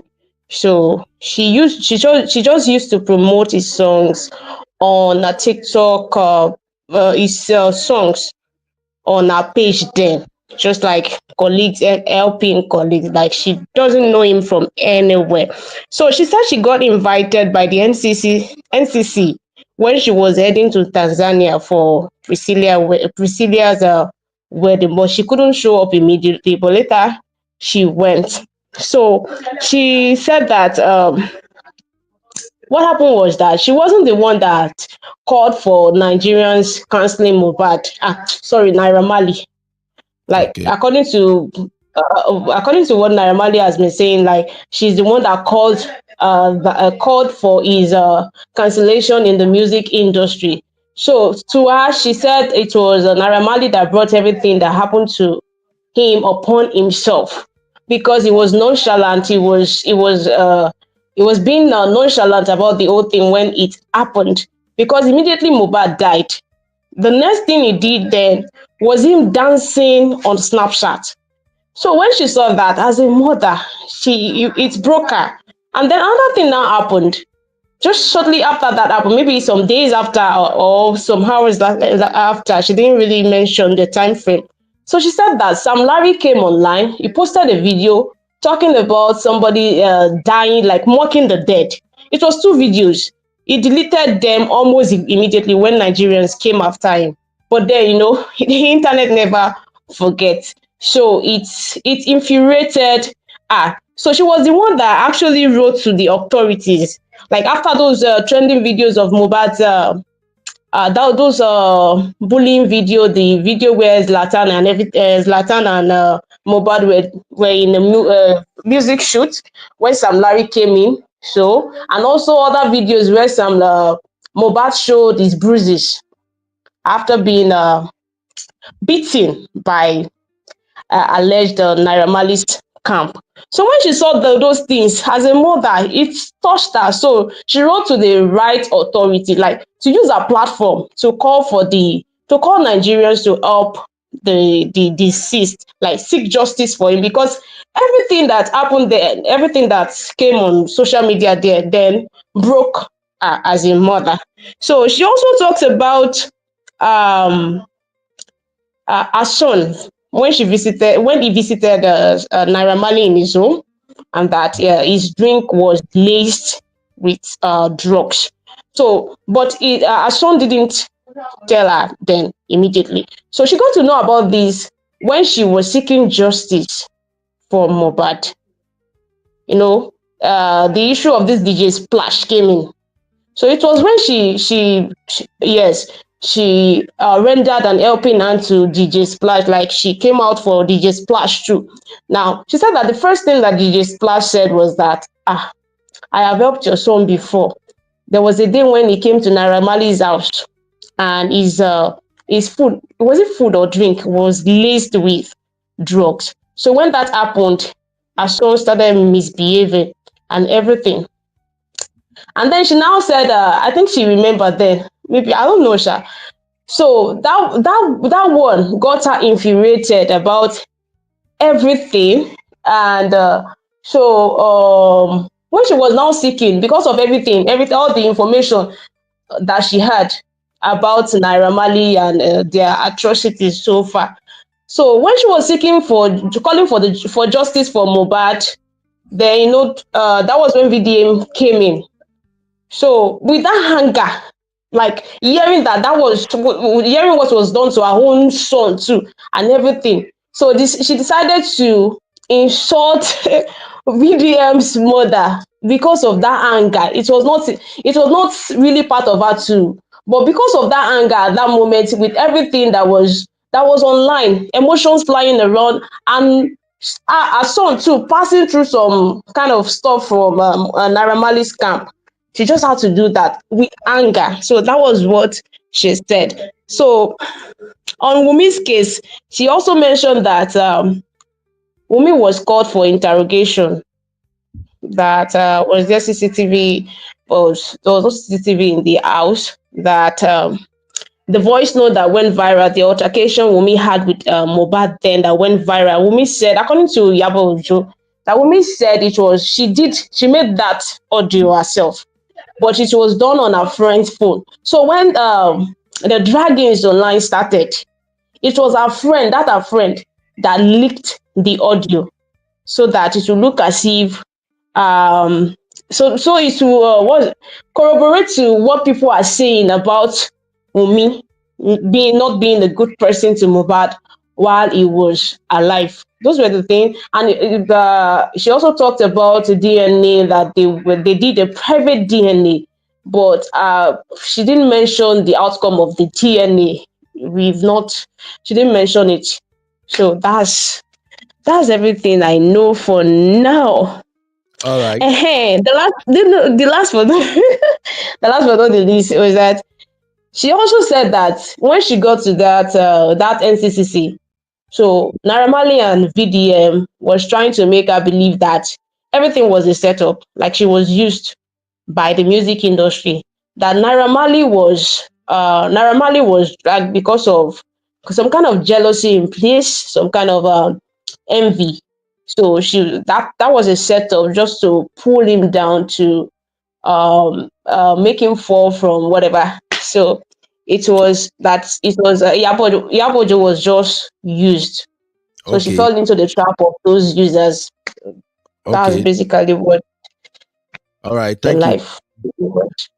So she just used to promote his songs on a TikTok, his songs on her page then, just like colleagues helping colleagues. Like she doesn't know him from anywhere. So she said she got invited by the NCC when she was heading to Tanzania for Priscilla's wedding, but she couldn't show up immediately. But later she went. So she said that what happened was that she wasn't the one that called for Nigerians canceling Mohbad. Naira Marley. Like according to what Naira Marley has been saying, like she's the one that called for his cancellation in the music industry. So to her, she said it was Naira Marley that brought everything that happened to him upon himself because he was nonchalant. He was being nonchalant about the whole thing when it happened because immediately Mohbad died. The next thing he did then was him dancing on Snapchat. So when she saw that as a mother, it broke her. And then another thing now happened. Just shortly after that happened, maybe some days after or some hours after, she didn't really mention the time frame. So she said that Sam Larry came online. He posted a video talking about somebody dying, like mocking the dead. It was 2 videos. He deleted them almost immediately when Nigerians came after him. But then, the internet never forgets. So it infuriated her. So she was the one that actually wrote to the authorities. Like after those trending videos of Mohbad's those bullying video, the video where Zlatan and Mohbad were in a music shoot when Sam Larry came in. So, and also other videos where Mohbad showed his bruises after being beaten by alleged Naira Marley's camp. So when she saw those things as a mother, it touched her. So she wrote to the right authority, like to use her platform to call Nigerians to help the deceased, like seek justice for him, because everything that happened there, everything that came on social media there, then broke as a mother. So she also talks about um her son when he visited Naira Marley in his home, and that his drink was laced with drugs. So, but her son didn't tell her then immediately. So she got to know about this when she was seeking justice for Mohbad. The issue of this DJ Splash came in. So it was when she rendered an helping hand to DJ Splash, like she came out for DJ Splash too. Now, she said that the first thing that DJ Splash said was that, I have helped your son before. There was a day when he came to Naira Marley's house and his food, was it food or drink, was laced with drugs. So when that happened, her son started misbehaving and everything. And then she now said, I think she remembered then, maybe, I don't know, Sha. So that one got her infuriated about everything. And when she was now seeking, because of everything, all the information that she had about Naira Marley and their atrocities so far. So when she was calling for justice for Mohbad, then that was when VDM came in. So with that anger, like hearing hearing what was done to her own son too, and everything. So she decided to insult VDM's mother because of that anger. It was not really part of her too, but because of that anger at that moment, with everything that was online, emotions flying around, and her son too passing through some kind of stuff from Naira Marley's camp. She just had to do that with anger. So that was what she said. So on Wumi's case, she also mentioned that Wumi was called for interrogation. That was there CCTV, there was no CCTV in the house. That the voice note that went viral, the altercation Wumi had with Mohbad then that went viral. Wumi said, according to Iyabo Ojo, that Wumi said she made that audio herself, but it was done on her friend's phone. So when the draggings online started, it was her friend that leaked the audio so that it will look as if so it will corroborate to what people are saying about Wumi not being a good person to Mohbad while he was alive. Those were the things. And she also talked about the DNA, that they did a private DNA, but she didn't mention the outcome of the DNA. She didn't mention it. So that's everything I know for now. All right. The last but not the least was that she also said that when she got to that NCCC, so Naira Marley and VDM was trying to make her believe that everything was a setup, like she was used by the music industry. That Naira Marley was dragged because of some kind of jealousy in place, some kind of envy. So that was a setup just to pull him down, to make him fall from whatever. So Iyabo Ojo was just used. So she Okay. fell into the trap of those users. That's Okay. basically what All right. the Thank you. life.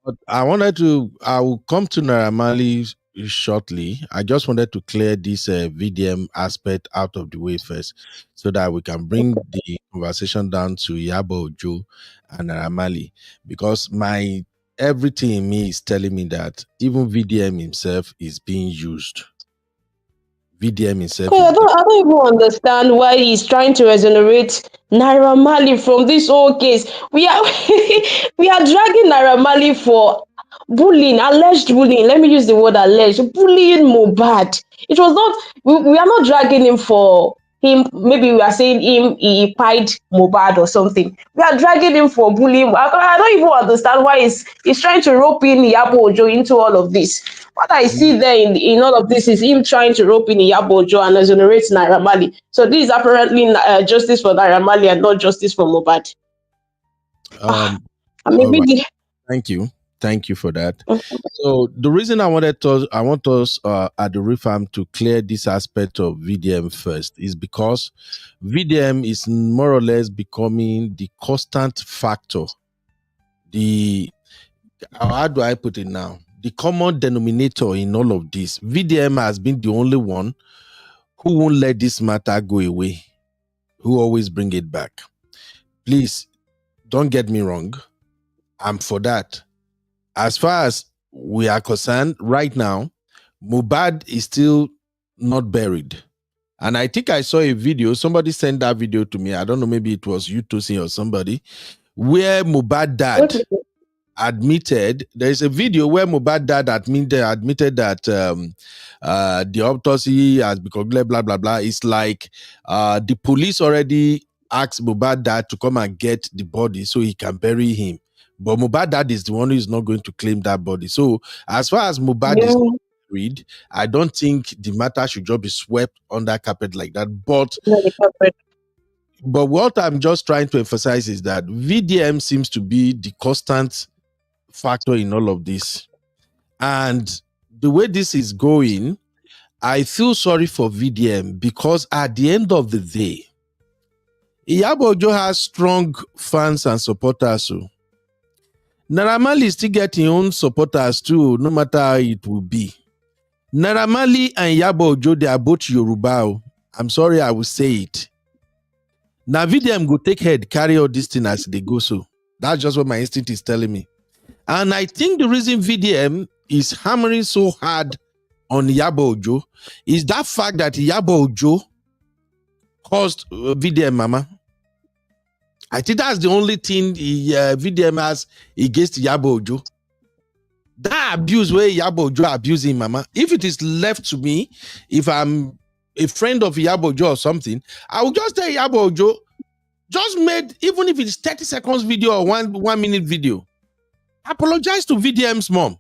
But I will come to Naira Marley shortly. I just wanted to clear this VDM aspect out of the way first, so that we can bring the conversation down to Iyabo Ojo and Naira Marley, because everything in me is telling me that even VDM himself is being used. VDM himself I don't even understand why he's trying to exonerate Naira Marley from this whole case. We are we are dragging Naira Marley for alleged bullying. Let me use the word alleged, bullying Mohbad. It was not. We are not dragging him for him. Maybe we are saying he pied Mohbad or something. We are dragging him for bullying. I don't even understand why he's trying to rope in Iyabo Ojo into all of this. What I see there in all of this is him trying to rope in Iyabo Ojo and exonerate Naira Marley. So this is apparently justice for Naira Marley and not justice for Mohbad. All Maybe right. Thank you. Thank you for that. So the reason I want us at the Refam to clear this aspect of VDM first is because VDM is more or less becoming the constant factor. How do I put it now? The common denominator in all of this. VDM has been the only one who won't let this matter go away, who always bring it back. Please, don't get me wrong. I'm for that. As far as we are concerned, right now, Mohbad is still not buried. And I think I saw a video, somebody sent that video to me. I don't know, maybe it was you, Tosin, or somebody, where Mohbad dad admitted, there's a video where Mohbad dad admitted that the autopsy has become blah, blah, blah, blah. It's like the police already asked Mohbad dad to come and get the body so he can bury him. But Mohbad dad is the one who is not going to claim that body. So as far as Mohbad is buried, I don't think the matter should just be swept under carpet like that. But what I'm just trying to emphasize is that VDM seems to be the constant factor in all of this. And the way this is going, I feel sorry for VDM because at the end of the day, Iyabo Ojo has strong fans and supporters. So Naira Marley is still getting own supporters too, no matter how it will be. Naira Marley and Iyabo Ojo, they are both Yoruba. I'm sorry, I will say it. Now VDM go take head, carry all this thing as they go. So that's just what my instinct is telling me. And I think the reason VDM is hammering so hard on Iyabo Ojo is that fact that Iyabo Ojo caused VDM, mama. I think that's the only thing VDM has against Iyabo Ojo. That abuse where Iyabo Ojo abusing mama. If it is left to me, if I'm a friend of Iyabo Ojo or something, I will just tell Iyabo Ojo, just made, even if it's 30 seconds video or one minute video, apologize to VDM's mom.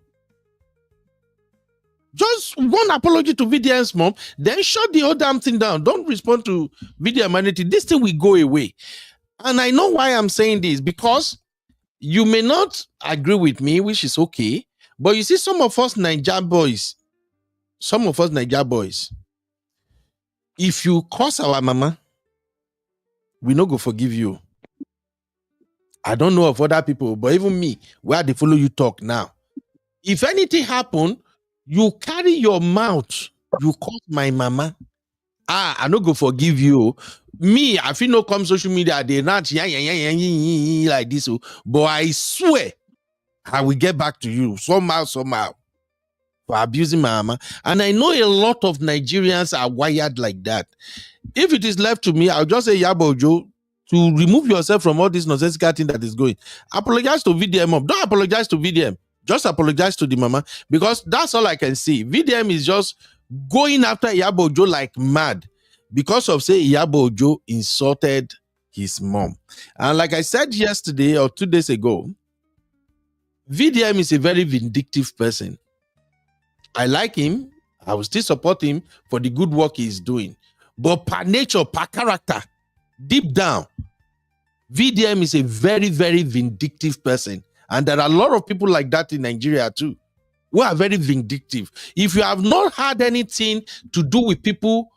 Just one apology to VDM's mom, then shut the whole damn thing down. Don't respond to VDM anything. This thing will go away. And I know why I'm saying this, because you may not agree with me, which is okay, but you see some of us Naija boys, if you curse our mama, we no go forgive you. I don't know of other people, but even me, where they follow you talk now. If anything happen, you carry your mouth, you curse my mama. I no go forgive you. Me, I feel no come social media, they not like this, but I swear I will get back to you somehow for abusing my mama. And I know a lot of Nigerians are wired like that. If it is left to me, I'll just say, Iyabo Ojo, to remove yourself from all this nonsensical thing that is going. Apologize to VDM. Don't apologize to VDM. Just apologize to the mama, because that's all I can see. VDM is just going after Iyabo Ojo like mad because of, say, Iyabo Ojo insulted his mom. And like I said yesterday or 2 days ago, VDM is a very vindictive person. I like him. I will still support him for the good work he's doing. But per nature, per character, deep down, VDM is a very, very vindictive person. And there are a lot of people like that in Nigeria too, who are very vindictive. If you have not had anything to do with people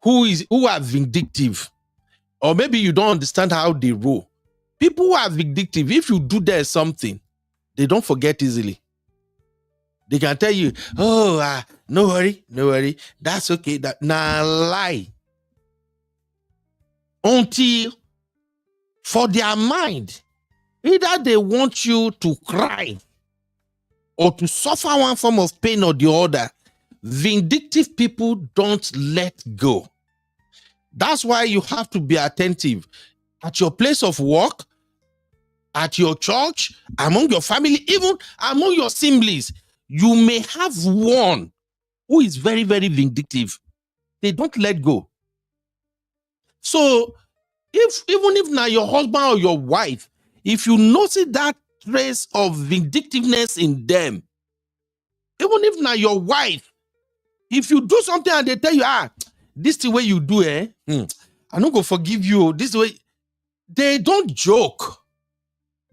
who are vindictive, or maybe you don't understand how they roll, people who are vindictive, if you do there something, they don't forget easily. They can tell you, oh, no worry, that's okay. Nah, lie. Until for their mind, either they want you to cry or to suffer one form of pain or the other. Vindictive people don't let go. That's why you have to be attentive at your place of work, at your church, among your family, even among your siblings. You may have one who is very, very vindictive. They don't let go. So, even if now your husband or your wife, if you notice that trace of vindictiveness in them, even if now your wife, if you do something and they tell you, this is the way you do it, I'm not going to forgive you. This way, they don't joke.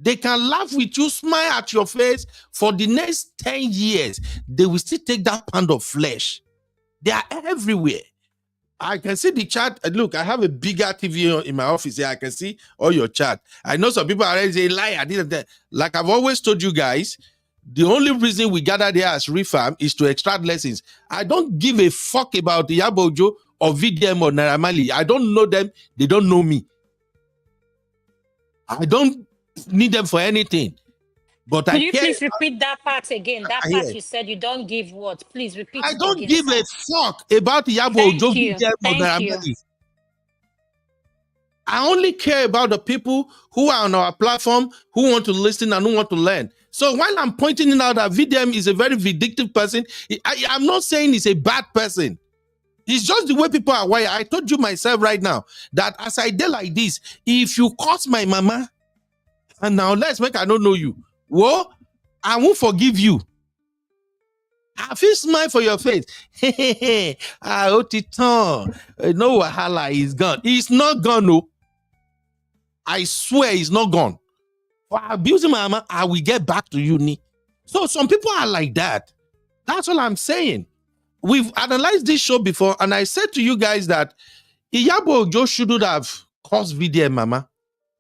They can laugh with you, smile at your face for the next 10 years. They will still take that pound of flesh. They are everywhere. I can see the chat. Look, I have a bigger TV in my office here. I can see all your chat. I know some people are already saying, lie, I didn't. Like I've always told you guys, the only reason we gather here as Refam is to extract lessons. I don't give a fuck about Iyabo Ojo or VDM or Naira Marley. I don't know them. They don't know me. I don't need them for anything. But Could you please repeat that part again? That part you said you don't give what? Please repeat it again. I don't give a fuck about Iyabo Ojo, VDM or Naira Marley. I only care about the people who are on our platform, who want to listen and who want to learn. So while I'm pointing out that VDM is a very vindictive person, I'm not saying he's a bad person. It's just the way people are wired. I told you myself right now that as I did like this, if you curse my mama, and now let's make I don't know you, well, I won't forgive you. I feel smile for your face. I no wahala is gone. It's not gone, no. I swear it's not gone. For abusing my mama, I will get back to you. So some people are like that. That's all I'm saying. We've analyzed this show before, and I said to you guys that Iyabo Ojo shouldn't have caused VDM mama.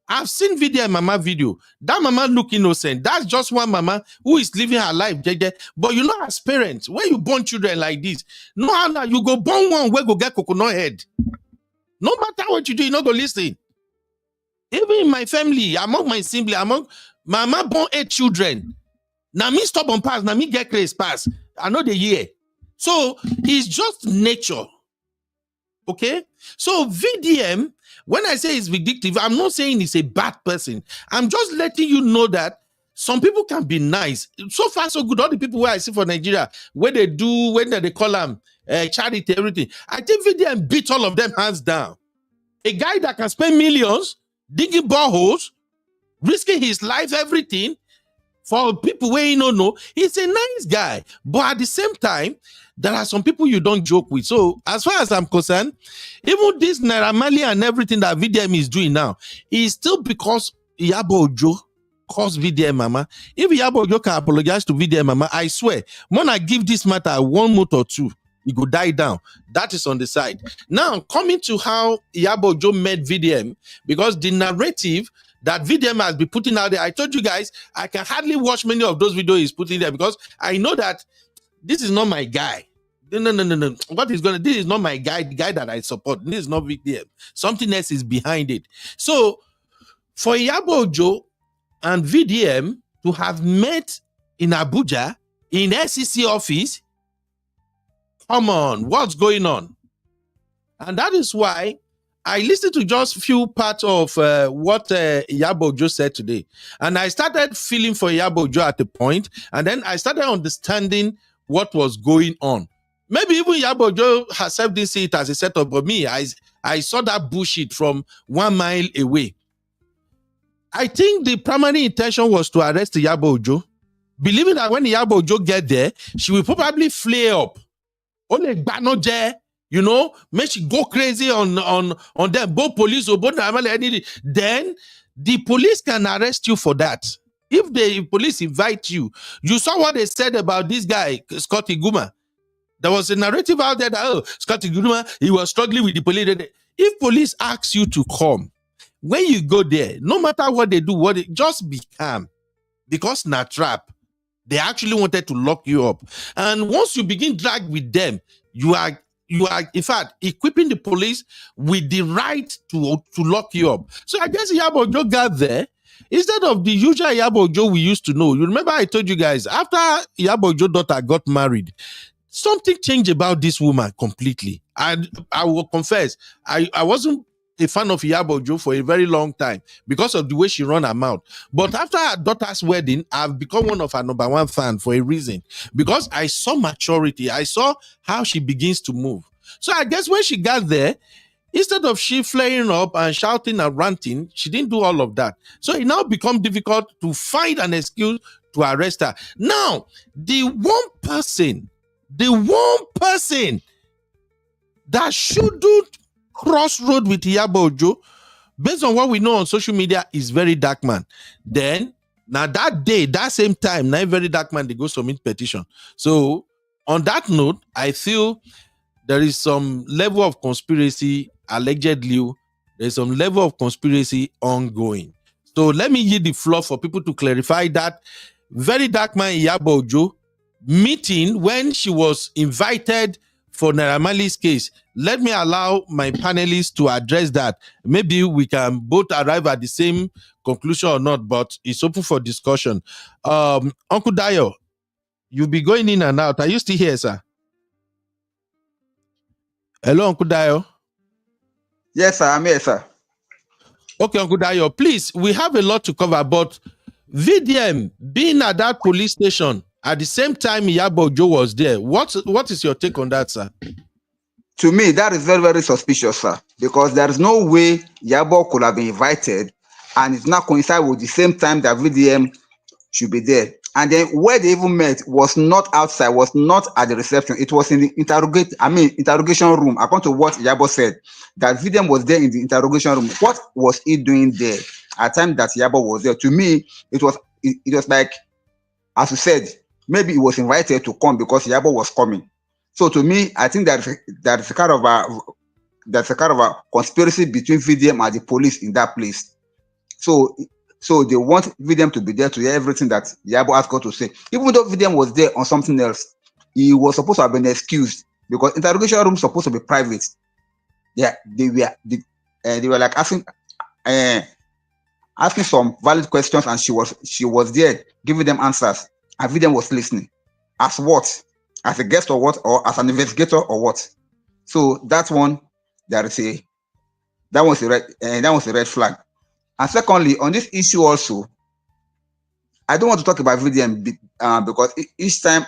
I've seen VDM mama video. That mama look innocent. That's just one mama who is living her life, JJ. But you know, as parents, when you born children like this, no how you go born one where go get coconut head. No matter what you do, you not go listen. Even in my family, among my siblings, among mama born 8 children. Now me stop on pass, now me get crazy pass. I know the year. So it's just nature. Okay? So VDM, when I say it's vindictive, I'm not saying it's a bad person. I'm just letting you know that some people can be nice. So far, so good. All the people where I see for Nigeria, when they call them charity, everything. I think VDM beat all of them hands down. A guy that can spend millions digging boreholes, risking his life, everything, for people where you don't know, he's a nice guy. But at the same time, there are some people you don't joke with. So as far as I'm concerned, even this Naira Marley and everything that VDM is doing now is still because Iyabo Ojo caused VDM mama. If Iyabo Ojo can apologize to VDM mama, I swear, when I give this matter 1 month or 2, it go die down. That is on the side. Now, coming to how Iyabo Ojo met VDM, because the narrative that VDM has been putting out there, I told you guys, I can hardly watch many of those videos he's putting there because I know that this is not my guy. No. What is this is not my guy, the guy that I support. This is not VDM. Something else is behind it. So, for Iyabo Ojo and VDM to have met in Abuja, in SEC office, come on, what's going on? And that is why I listened to just a few parts of what Iyabo Ojo said today. And I started feeling for Iyabo Ojo at the point, and then I started understanding what was going on. Maybe even Iyabo Ojo herself didn't see it as a setup, but me, I saw that bullshit from 1 mile away. I think the primary intention was to arrest Iyabo Ojo, believing that when Iyabo Ojo get there, she will probably flare up. Only Banoje, you know, make she go crazy on them, both police or both anything. Then the police can arrest you for that. If the police invite you, you saw what they said about this guy, Scotty Guma. There was a narrative out there that, Scotty Guma, he was struggling with the police. If police ask you to come, when you go there, no matter what they do, just be calm. Because na trap. They actually wanted to lock you up. And once you begin drag with them, you are in fact equipping the police with the right to lock you up. So I guess Iyabo Ojo got there. Instead of the usual Iyabo Ojo we used to know. You remember I told you guys, after Iyabo Ojo's daughter got married, something changed about this woman completely. And I will confess, I wasn't a fan of Iyabo Ojo for a very long time because of the way she run her mouth. But after her daughter's wedding, I've become one of her #1 fan for a reason. Because I saw maturity. I saw how she begins to move. So I guess when she got there, instead of she flaring up and shouting and ranting, she didn't do all of that. So it now becomes difficult to find an excuse to arrest her. Now, the one person that shouldn't cross road with Iyabo Ojo based on what we know on social media, is very dark man. Then now that day, that same time, now very dark man, they go submit petition. So on that note, I feel there is some level of conspiracy, allegedly, there's some level of conspiracy ongoing. So let me yield the floor for people to clarify that very dark man Iyabo Ojo meeting when she was invited for Naira Marley's case. Let me allow my panelists to address that. Maybe we can both arrive at the same conclusion or not, but it's open for discussion. Uncle Dayo, you'll be going in and out. Are you still here, sir? Hello, Uncle Dayo. Yes, sir. I'm here, sir. Okay, Uncle Dayo, please, we have a lot to cover, but VDM being at that police station at the same time Iyabo Ojo was there, what is your take on that, sir? To me, that is very, very suspicious, sir, because there is no way Iyabo could have been invited and it's not coincide with the same time that VDM should be there. And then where they even met was not outside, was not at the reception. It was in the interrogation room. According to what Iyabo said, that VDM was there in the interrogation room. What was he doing there at the time that Iyabo was there? To me, it was like, as you said, maybe he was invited to come because Iyabo was coming. So to me, I think that's a kind of a conspiracy between VDM and the police in that place. So they want VDM to be there to hear everything that Iyabo has got to say. Even though VDM was there on something else, he was supposed to have been excused because interrogation room is supposed to be private. Yeah, they were like asking some valid questions, and she was there giving them answers, and VDM was listening. As what? As a guest or what? Or as an investigator or what? So that one, that was a red flag. And secondly, on this issue also, I don't want to talk about VDM because each time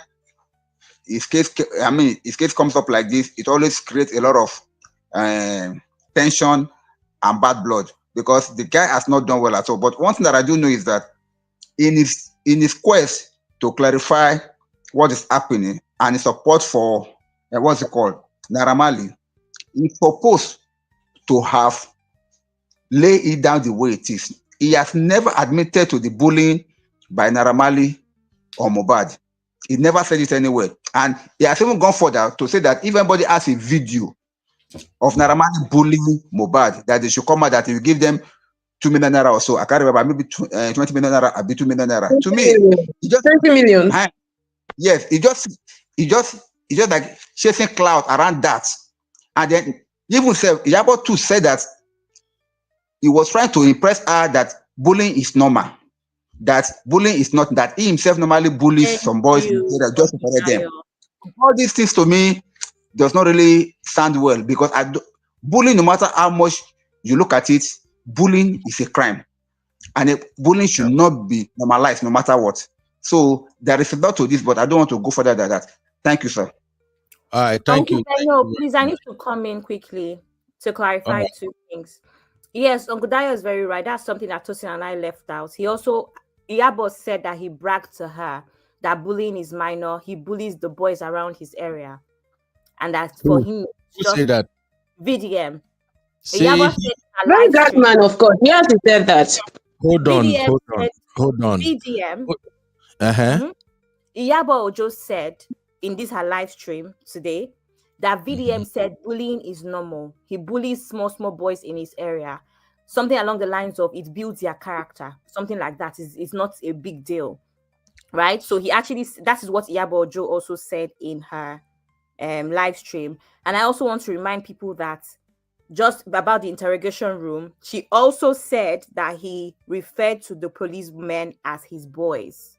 his case comes up like this, it always creates a lot of tension and bad blood because the guy has not done well at all. But one thing that I do know is that in his quest to clarify what is happening and his support for Naira Marley, he's supposed to have lay it down the way it is. He has never admitted to the bullying by Naira Marley or Mohbad. He never said it anywhere. And he has even gone further to say that if anybody has a video of Naira Marley bullying Mohbad, that they should come out, that he will give them 2 million naira or so. I can't remember, maybe 20 million naira, or 2 million naira. To me, he just 20 million. Yes, he just like chasing cloud around that. And then even Iyabo too said that he was trying to impress her that bullying is normal, that bullying is not, that he himself normally bullies some boys just to correct them. All these things to me does not really sound well because bullying, no matter how much you look at it, bullying is a crime, and bullying should not be normalized no matter what. So there is a lot to this, but I don't want to go further than that. Thank you, sir. All right, thank you. No, please, I need to come in quickly to clarify two things. Yes, Uncle Dayo is very right. That's something that Tosin and I left out. Iyabo said that he bragged to her that bullying is minor. He bullies the boys around his area. And that for him, just say that? VDM. Iyabo said very dark man, of course. Yes, he said that. Hold on. VDM. Iyabo Ojo said in this her live stream today that VDM said bullying is normal. He bullies small boys in his area. Something along the lines of it builds their character. Something like that is not a big deal, right? So that is what Iyabo Ojo also said in her live stream. And I also want to remind people that just about the interrogation room, she also said that he referred to the policemen as his boys.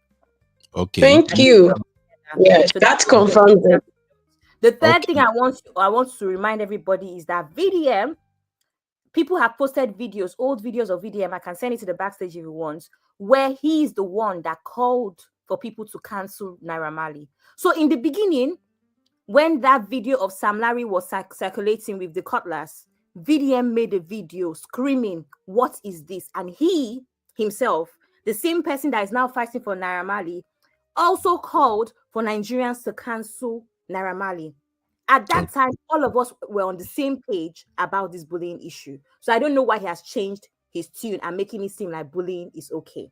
Okay. Thank you. Yes, so that confirms it. The third thing I want to remind everybody is that VDM, people have posted videos, old videos of VDM. I can send it to the backstage if you want, where he is the one that called for people to cancel Naira Marley. So in the beginning, when that video of Sam Larry was circulating with the cutlass, VDM made a video screaming, "What is this?" And he himself, the same person that is now fighting for Naira Marley, also called for Nigerians to cancel Naira Marley. At that time, all of us were on the same page about this bullying issue. So I don't know why he has changed his tune and making it seem like bullying is okay.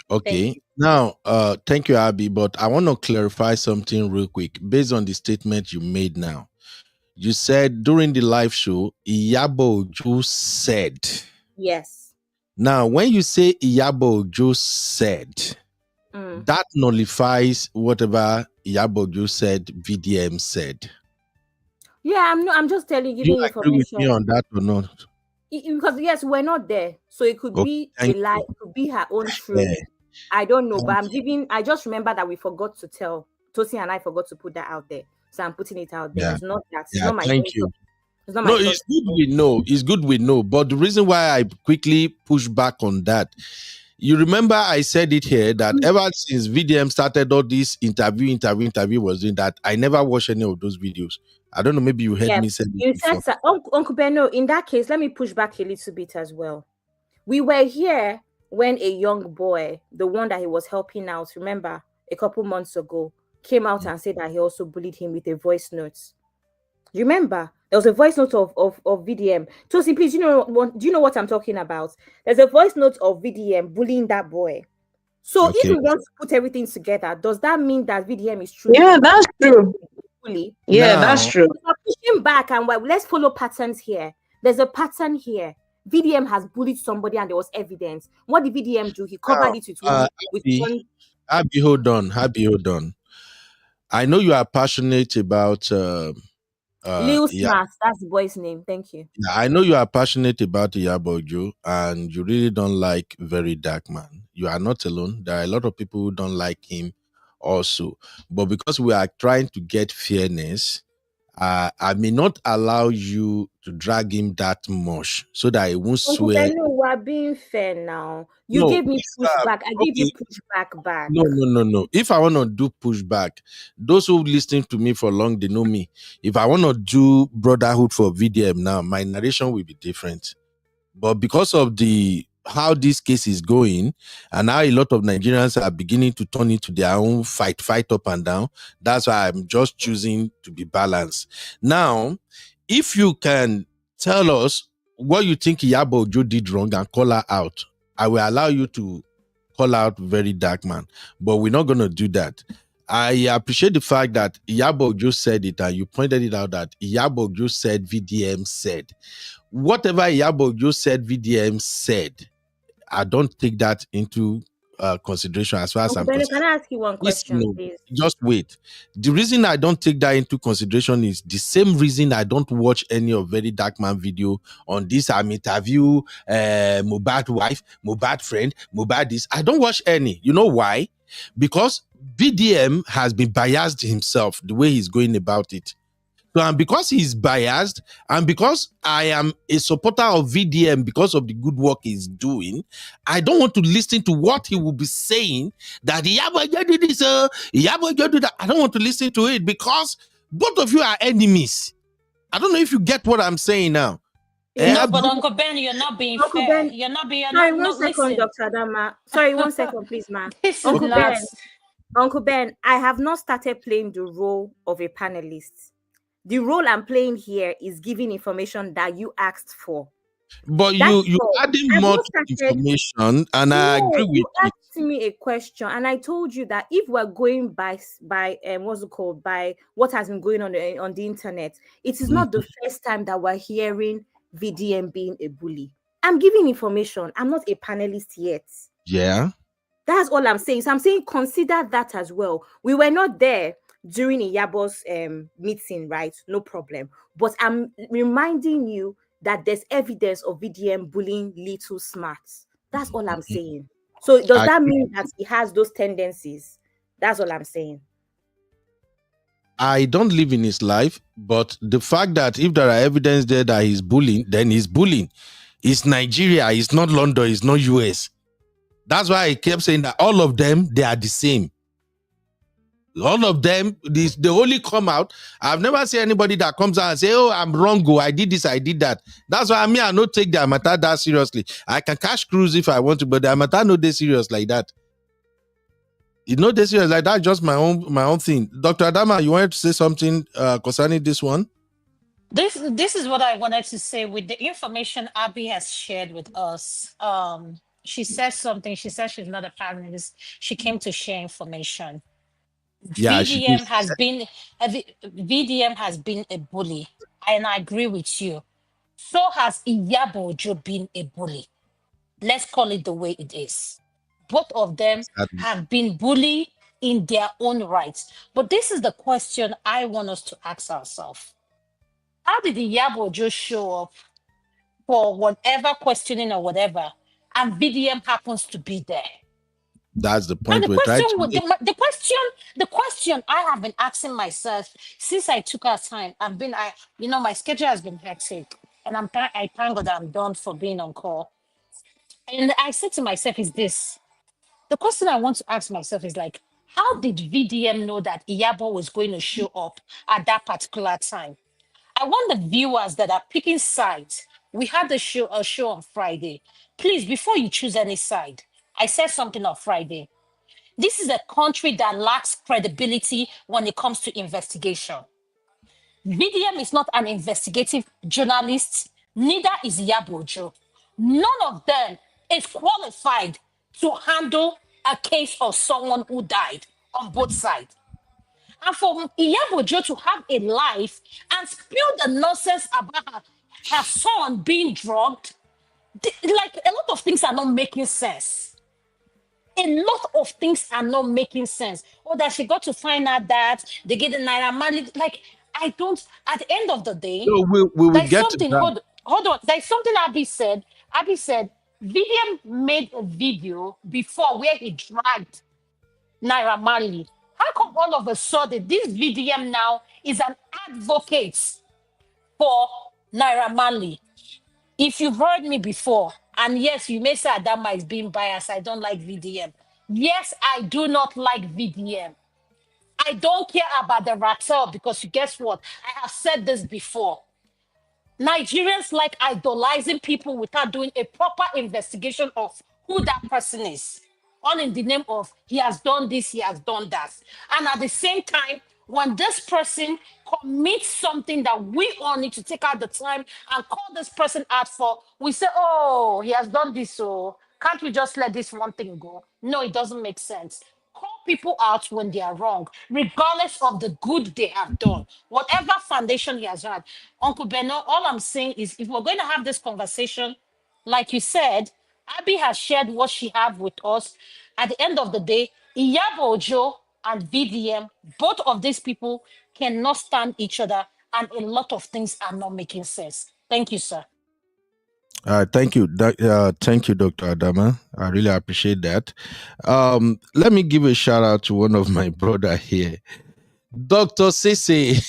Okay. Now, thank you, Abby. But I want to clarify something real quick based on the statement you made now. You said during the live show, Iyabo Ojo said. Yes. Now, when you say Iyabo Ojo said, that nullifies whatever Iyabo Ojo said, VDM said. Yeah, I'm just telling you. Do you agree with me on that or not? Because yes, we're not there, so it could be a lie, it could be her own truth. Yeah. I don't know, but I just remember that we forgot to tell Tosin and I forgot to put that out there, so I'm putting it out there. Yeah. It's not that. It's not my thank you. It's not my it's good we know. It's good we know. But the reason why I quickly push back on that, you remember I said it here that ever since VDM started all this interview was doing that, I never watched any of those videos. I don't know, maybe you heard me say it you before. Said so. Uncle Benno, in that case, let me push back a little bit as well. We were here when a young boy, the one that he was helping out, remember, a couple months ago, came out and said that he also bullied him with a voice note. You remember? There was a voice note of VDM. Tosin, please, do you know what I'm talking about? There's a voice note of VDM bullying that boy. So if we want to put everything together, does that mean that VDM is true? Yeah, that's true. Yeah, now, that's true. We're pushing back and let's follow patterns here. There's a pattern here. VDM has bullied somebody and there was evidence. What did VDM do? He covered it with one. Abby, hold on. I know you are passionate about Lil Smart, that's the boy's name. Thank you. I know you are passionate about Iyabo Ojo and you really don't like Very Dark Man. You are not alone. There are a lot of people who don't like him also. But because we are trying to get fairness, I may not allow you to drag him that much so that he won't swear. No, we're being fair now. You gave me pushback. I gave you pushback back. No. If I want to do pushback, those who listen to me for long, they know me. If I want to do brotherhood for VDM now, my narration will be different. But because of how this case is going, and now a lot of Nigerians are beginning to turn into their own fight up and down, that's why I'm just choosing to be balanced. Now, if you can tell us what you think Iyabo Ojo did wrong and call her out, I will allow you to call out Very Dark Man, but we're not going to do that. I appreciate the fact that Iyabo Ojo said it, and you pointed it out that Iyabo Ojo said VDM said. Whatever Iyabo Ojo said, VDM said, I don't take that into consideration as far as I'm concerned. Can I ask you one question, please? Just wait. The reason I don't take that into consideration is the same reason I don't watch any of Very Dark Man video on this. I'm interview Mohbad wife, Mohbad friend, Mohbad this. I don't watch any. You know why? Because VDM has been biased himself the way he's going about it. So, and because he's biased, and because I am a supporter of VDM because of the good work he's doing, I don't want to listen to what he will be saying that Iyabo Ojo did this, Iyabo Ojo did that. I don't want to listen to it because both of you are enemies. I don't know if you get what I'm saying now. No, but Uncle Ben, you're not being fair. Ben, you're not being. Sorry, one second, Dr. Adama. Sorry, 1 second, please, ma'am. Uncle Ben, I have not started playing the role of a panelist. The role I'm playing here is giving information that you asked for. But you're adding more information, and I agree with you. You asked me a question, and I told you that if we're going by what's it called, by what has been going on the internet, it is not the first time that we're hearing VDM being a bully. I'm giving information. I'm not a panelist yet. Yeah. That's all I'm saying. So I'm saying consider that as well. We were not there during Iyabo's meeting, right? No problem. But I'm reminding you that there's evidence of VDM bullying Little Smart. That's all I'm saying. So does that mean that he has those tendencies? That's all I'm saying. I don't live in his life, but the fact that if there are evidence there that he's bullying, then he's bullying. It's Nigeria, it's not London, it's not US. That's why I kept saying that all of them, they are the same. All of them, they only come out. I've never seen anybody that comes out and say, oh, I'm wrong, I did this, I did that. That's why I don't take the matter that seriously. I can cash cruise if I want to, but the matter no dey serious like that. You know, this year like that. Just my own thing. Dr. Adama, you wanted to say something concerning this one? This is what I wanted to say with the information Abby has shared with us. She says something. She says she's not a panelist. She came to share information. Yeah, she did. VDM has been a bully, and I agree with you. So has Iyabo Ojo been a bully. Let's call it the way it is. Both of them have been bullied in their own rights. But this is the question I want us to ask ourselves. How did Iyabo Ojo show up for whatever questioning or whatever, and VDM happens to be there? That's the point And we're trying to make. The question I have been asking myself since I took our time. My schedule has been hectic, and I thank God I'm done for being on call. And I said to myself, is this the question I want to ask myself is like, how did VDM know that Iyabo was going to show up at that particular time? I want the viewers that are picking sides. We had a show on Friday. Please, before you choose any side, I said something on Friday. This is a country that lacks credibility when it comes to investigation. VDM is not an investigative journalist, neither is Iyabo Ojo. None of them is qualified to handle a case of someone who died on both sides. And for Iyabo Ojo to have a life and spill the nonsense about her son being drugged, like a lot of things are not making sense. A lot of things are not making sense. Or that she got to find out that they get the Naira Marley. Like, I don't, at the end of the day, so we will there's get something, to that. hold on. There's something Abby said. Abby said, William made a video before where he dragged Naira Marley. How come all of a sudden this VDM now is an advocate for Naira Marley? If you've heard me before, and yes, you may say Adama is being biased, I don't like VDM. Yes, I do not like VDM. I don't care about the rattle because guess what? I have said this before. Nigerians like idolizing people without doing a proper investigation of who that person is. All in the name of he has done this, he has done that. And at the same time, when this person commits something that we all need to take out the time and call this person out for, we say, oh, he has done this, so can't we just let this one thing go? No, it doesn't make sense. Call people out when they are wrong, regardless of the good they have done, whatever foundation he has had. Uncle Beno, all I'm saying is if we're going to have this conversation, like you said, Abby has shared what she have with us. At the end of the day, Iyabo Ojo and VDM, both of these people cannot stand each other, and a lot of things are not making sense. Thank you, sir. Thank you, thank you, Dr. Adama. I really appreciate that. Let me give a shout out to one of my brother here, Dr. Sisi.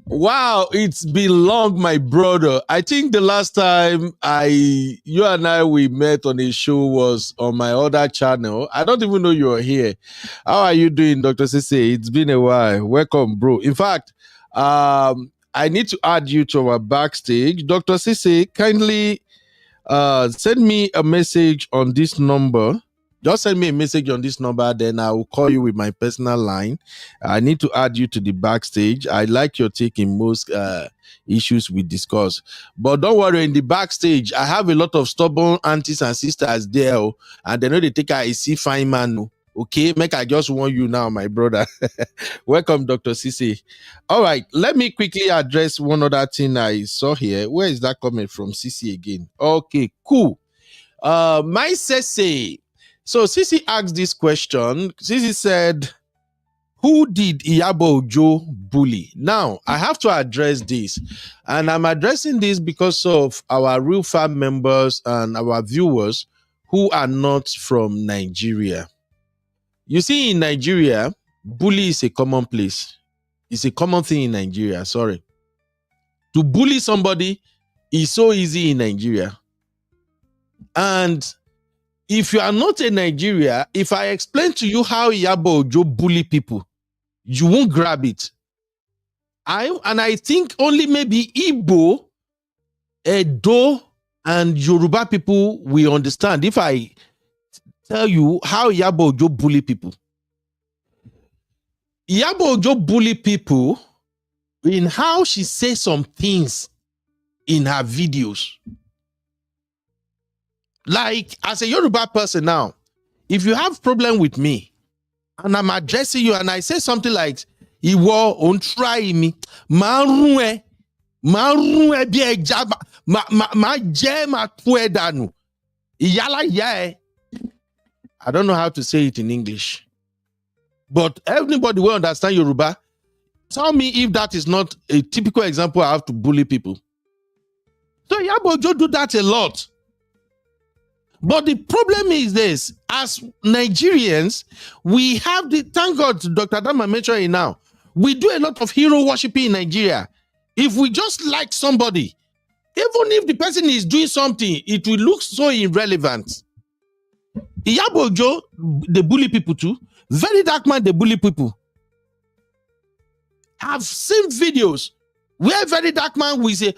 Wow, it's been long, my brother. I think the last time you and I we met on a show was on my other channel. I don't even know you are here. How are you doing, Dr. Sisi? It's been a while. Welcome, bro. In fact, I need to add you to our backstage. Dr. Sisi, kindly send me a message on this number. Just send me a message on this number, then I will call you with my personal line. I need to add you to the backstage. I like your take in most issues we discuss. But don't worry, in the backstage, I have a lot of stubborn aunties and sisters there, and they know they take a see fine man. Okay, make I just warn you now, my brother. Welcome, Dr. Sisi. All right, let me quickly address one other thing I saw here. Where is that coming from, Sisi again? Okay, cool. My Sisi. So Sisi asked this question. Sisi said, who did Iyabo Ojo bully? Now, I have to address this. And I'm addressing this because of our real fan members and our viewers who are not from Nigeria. You see, in Nigeria, bully is a commonplace. It's a common thing in Nigeria, sorry. To bully somebody is so easy in Nigeria. And if you are not in Nigeria, if I explain to you how Iyabo Ojo bully people, you won't grab it. I think only maybe Igbo, Edo, and Yoruba people will understand if I tell you how Iyabo Ojo bully people. Iyabo Ojo bully people in how she says some things in her videos. Like, as a Yoruba person now, if you have problem with me, and I'm addressing you, and I say something like, Iwo on try me, marue bi eja ma je ma tue danu. Iyala ya. I don't know how to say it in English, but everybody will understand Yoruba. Tell me if that is not a typical example I have to bully people. So Iyabo Ojo do that a lot. But the problem is this: as Nigerians, we have the, thank God, Dr. Dama mentioned it now, we do a lot of hero worshiping in Nigeria. If we just like somebody, even if the person is doing something, it will look so irrelevant. Iyabo Ojo, they bully people too. Very Dark Man, they bully people. I've seen videos where Very Dark Man we say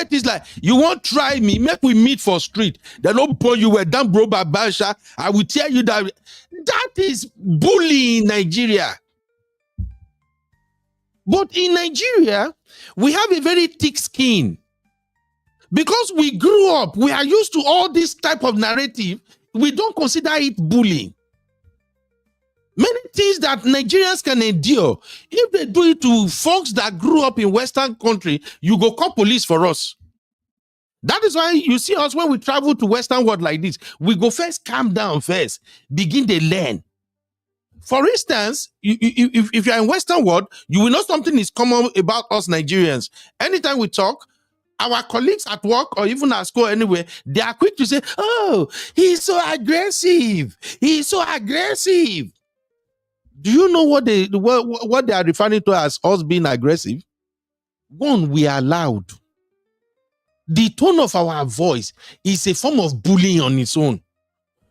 things like, you won't try me, make we meet for street. They don't pull you were done, bro, Babasha. I will tell you that is bullying in Nigeria. But in Nigeria, we have a very thick skin. Because we grew up, we are used to all this type of narrative, we don't consider it bullying. Many things that Nigerians can endure, if they do it to folks that grew up in Western country, you go call police for us. That is why you see us when we travel to Western world like this, we go first calm down first, begin to learn. For instance, if you're in Western world, you will know something is common about us Nigerians. Anytime we talk, our colleagues at work or even at school anywhere, they are quick to say, oh, he's so aggressive. He's so aggressive. Do you know what they are referring to as us being aggressive? One, we are loud. The tone of our voice is a form of bullying on its own.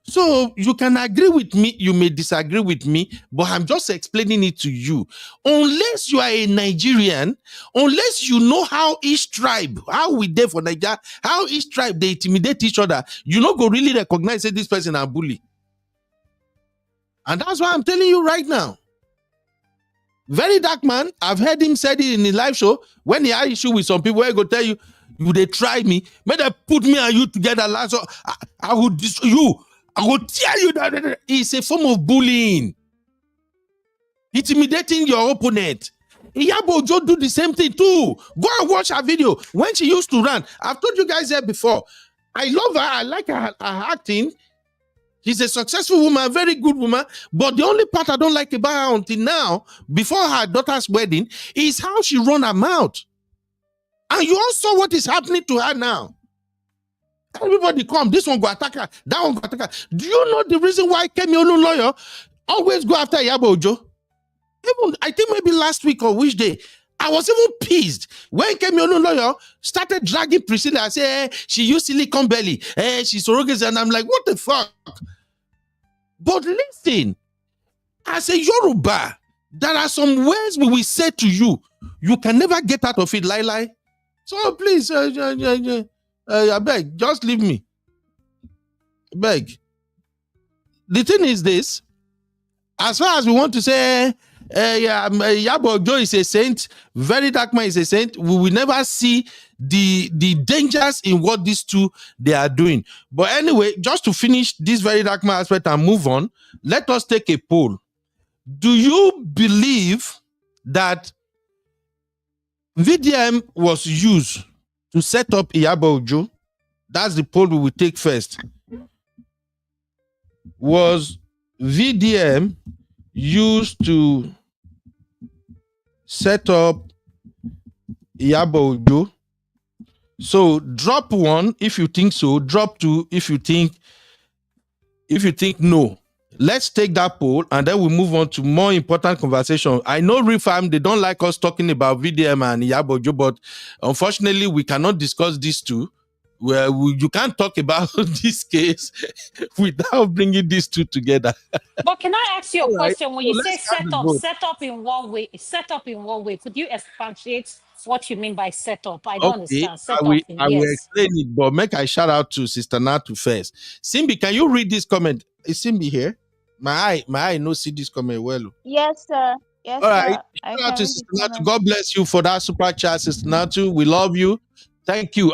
So you can agree with me, you may disagree with me, but I'm just explaining it to you. Unless you are a Nigerian, unless you know how each tribe, how we there for Nigeria, how each tribe, they intimidate each other, you not go really recognize that this person a bully. And that's why I'm telling you right now. Very Dark Man, I've heard him say it in the live show, when he had issue with some people, I go tell you, they try me, may they put me and you together, so I would destroy you. I will tell you that it's a form of bullying. Intimidating your opponent. Iyabo Ojo do the same thing too. Go and watch her video. When she used to run, I've told you guys there before. I love her. I like her acting. She's a successful woman, very good woman. But the only part I don't like about her until now, before her daughter's wedding, is how she run her mouth. And you all saw what is happening to her now. Everybody come, this one go attack her, that one go attack her. Do you know the reason why Kemi Onu lawyer always go after Iyabo Ojo? Even, I think maybe last week or which day, I was even pissed when Kemi Onu lawyer started dragging Priscilla and say, she used Silicon Belly, she's surrogacy, and I'm like, what the fuck? But listen, as a Yoruba, there are some words we will say to you, you can never get out of it, lie. So please, I beg, just leave me. Beg. The thing is this, as far as we want to say, Iyabo Ojo is a saint, Very Dark Man is a saint, we will never see the dangers in what these two they are doing. But anyway, just to finish this Very Dark Man aspect and move on, let us take a poll. Do you believe that VDM was used to set up Iyabo Ojo? That's the poll we will take first. Was VDM used to set up Iyabo Ojo? So drop 1 if you think so, drop 2 if you think no. Let's take that poll and then we'll move on to more important conversation. I know Refam, they don't like us talking about VDM and Iyabo Ojo, but unfortunately we cannot discuss these two. Where you can't talk about this case without bringing these two together. But can I ask you a question? When you So say set up in one way, could you expatiate what you mean by set up? I don't understand. I will explain it, but make I shout out to Sister Natu first. Simbi, can you read this comment? Is Simbi here? My eye no see this coming well. Yes, sir. Yes, All right. sir. I Shout out can to read the Sister Natu. comment. God bless you for that super chat, Sister Natu. We love you. Thank you.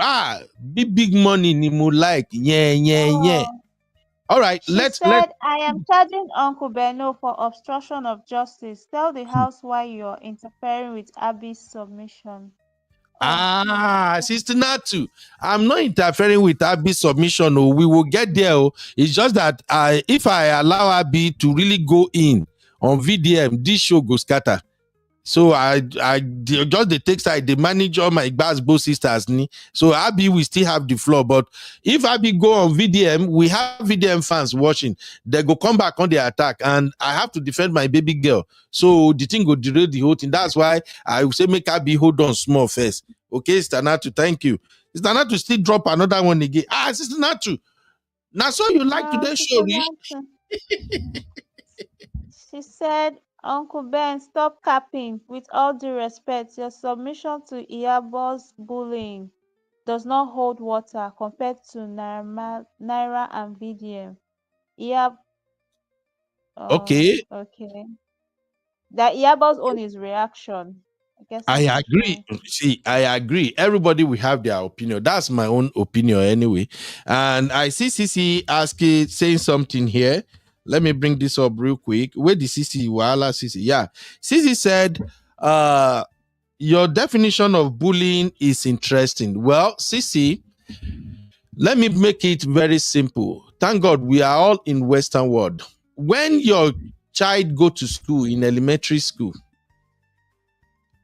Big money ni mo like. Yeah. Oh. All right. She Let's said, I am charging Uncle Beno for obstruction of justice. Tell the house why you're interfering with Abby's submission. Sister Natu, I'm not interfering with Abby's submission. Oh, we will get there. Oh. It's just that if I allow Abby to really go in on VDM, this show goes scatter. So I just the text I they manage all my both sisters. So Abby will still have the floor. But if Abby go on VDM, we have VDM fans watching. They go come back on the attack, and I have to defend my baby girl. So the thing go derail the whole thing. That's why I will say make Abby hold on small first. Okay, Sister Natu, thank you. Sister Natu still drop another one again. Sister Natu. Now so you like today's show, She said, Uncle Ben, stop capping. With all due respect, your submission to Iyabo's bullying does not hold water compared to Naira and VDM. Okay. Okay. That Iyabo's own is reaction. I guess I agree. See, I agree. Everybody will have their opinion. That's my own opinion anyway. And I see CC asking, saying something here. Let me bring this up real quick. Where did CC? Wala CC. Yeah. CC said, your definition of bullying is interesting. Well, CC, let me make it very simple. Thank God we are all in Western world. When your child go to school in elementary school,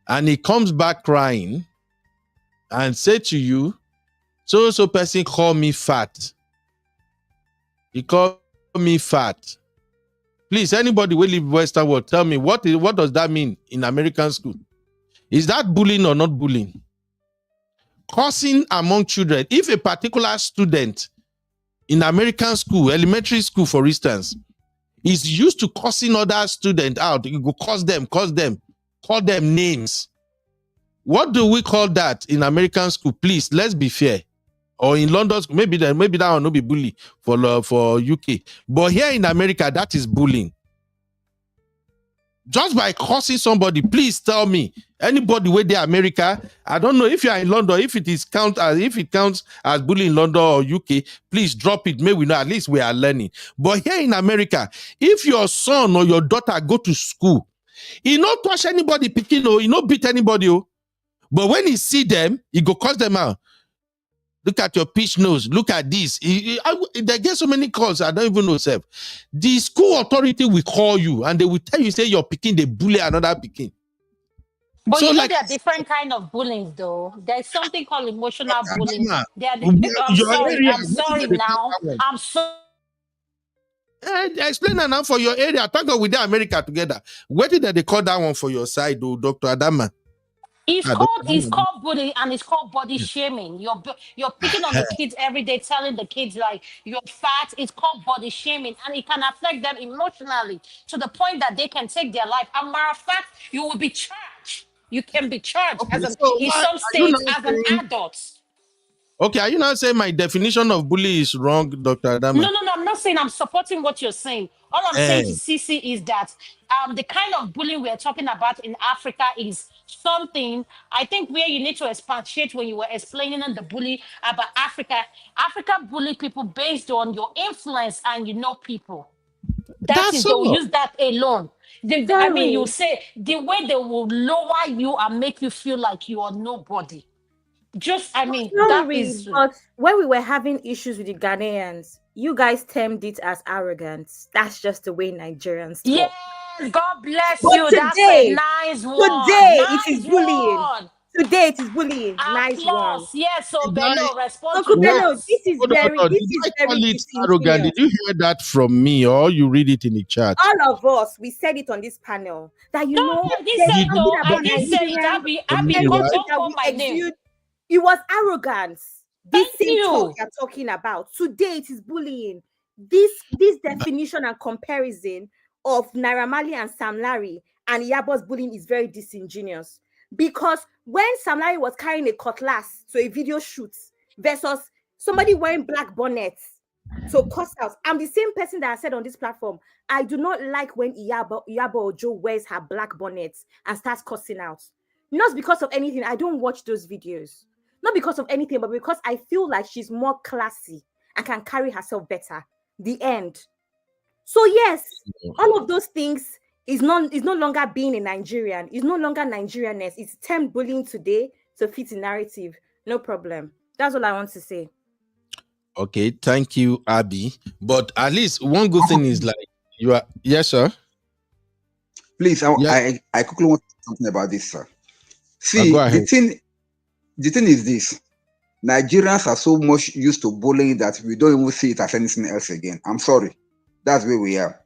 and he comes back crying and say to you, so person call me fat. He called me fat. Please, anybody who live Western world, tell me what does that mean in American school? Is that bullying or not bullying? Cursing among children. If a particular student in American school, elementary school, for instance, is used to cursing other students out, you go curse them, call them names. What do we call that in American school? Please, let's be fair. Or in London, maybe that will not be bully for UK. But here in America, that is bullying. Just by cursing somebody, please tell me. Anybody with the America, I don't know if you are in London, if it counts as bullying in London or UK, please drop it. Maybe we know, at least we are learning. But here in America, if your son or your daughter go to school, he not touch anybody picking or he not beat anybody. But when he see them, he go curse them out. Look at your pitch nose. Look at this. They get so many calls. I don't even know, self. The school authority will call you and they will tell you, say you're picking, they bully another picking. But so, you know, there are different kind of bullying, though. There's something called emotional bullying. I'm sorry now. I'm sorry. Explain that now for your area. Talk with the America together. Where did they call that one for your side, though, Dr. Adama? It's called bullying and it's called body shaming. You're picking on the kids every day, telling the kids like you're fat. It's called body shaming, and it can affect them emotionally to the point that they can take their life. As a matter of fact, you will be charged. You can be charged in some states as an adult. Okay, are you not saying my definition of bully is wrong, Dr. Adama? No, I'm not saying I'm supporting what you're saying. All I'm saying to CC is that the kind of bullying we're talking about in Africa is something, I think, where you need to expatiate when you were explaining the bully about Africa. Africa bully people based on your influence and people. That's they'll use that alone. I mean, you say the way they will lower you and make you feel like you are nobody. That is. But when we were having issues with the Ghanaians, you guys termed it as arrogance. That's just the way Nigerians talk. Yes, God bless you. That's a nice one. Today it is bullying. Today it is bullying. Nice one. Yes, so Beno, respond Uncle to Beno, that. this is very arrogant. Did you hear that from me or you read it in the chat? All of us, we said it on this panel that I didn't say it. Abby, don't call my name. It was arrogance. This same talk you're talking about. Today it is bullying. This definition and comparison of Naira Marley and Sam Larry and Iyabo's bullying is very disingenuous. Because when Sam Larry was carrying a cutlass to a video shoot versus somebody wearing black bonnets, to cuss out. I'm the same person that I said on this platform, I do not like when Iyabo Ojo wears her black bonnet and starts cussing out. Not because of anything. I don't watch those videos. Not because of anything, but because I feel like she's more classy and can carry herself better. The end. So yes, all of those things is no longer being a Nigerian. It's no longer Nigerianness. It's termed bullying today to fit the narrative. No problem. That's all I want to say. Okay, thank you, Abby. But at least one good thing is like you are. Yes, sir. Please, I quickly want to say something about this, sir. See, go ahead. the thing is this. Nigerians are so much used to bullying that we don't even see it as anything else again. I'm sorry. That's where we are.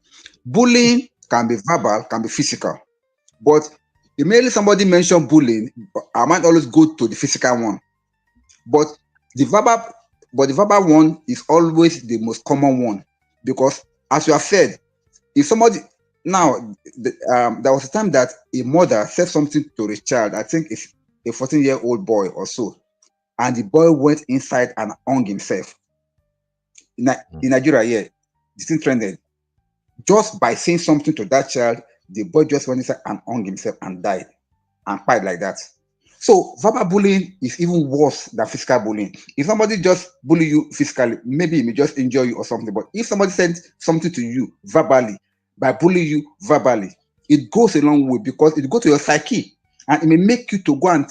Bullying can be verbal, can be physical. But immediately somebody mentioned bullying, I might always go to the physical one. But the verbal one is always the most common one. Because as you have said, if somebody now there was a time that a mother said something to a child, I think it's a 14-year-old boy or so, and the boy went inside and hung himself. In Nigeria, yeah, this thing trended. Just by saying something to that child, the boy just went inside and hung himself and died, and cried like that. So verbal bullying is even worse than physical bullying. If somebody just bully you physically, maybe he may just injure you or something. But if somebody said something to you verbally, by bullying you verbally, it goes a long way because it goes to your psyche and it may make you to go and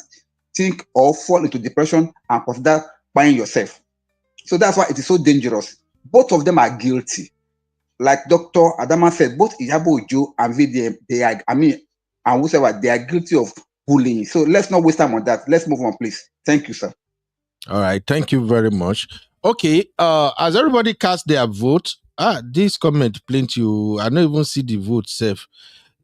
think or fall into depression and consider buying yourself. So that's why it is so dangerous. Both of them are guilty. Like Dr. Adama said, both Iyabo Ojo and VDM, and whoever, they are guilty of bullying. So let's not waste time on that. Let's move on, please. Thank you, sir. All right. Thank you very much. Okay. As everybody cast their vote, this comment plenty. I don't even see the vote safe.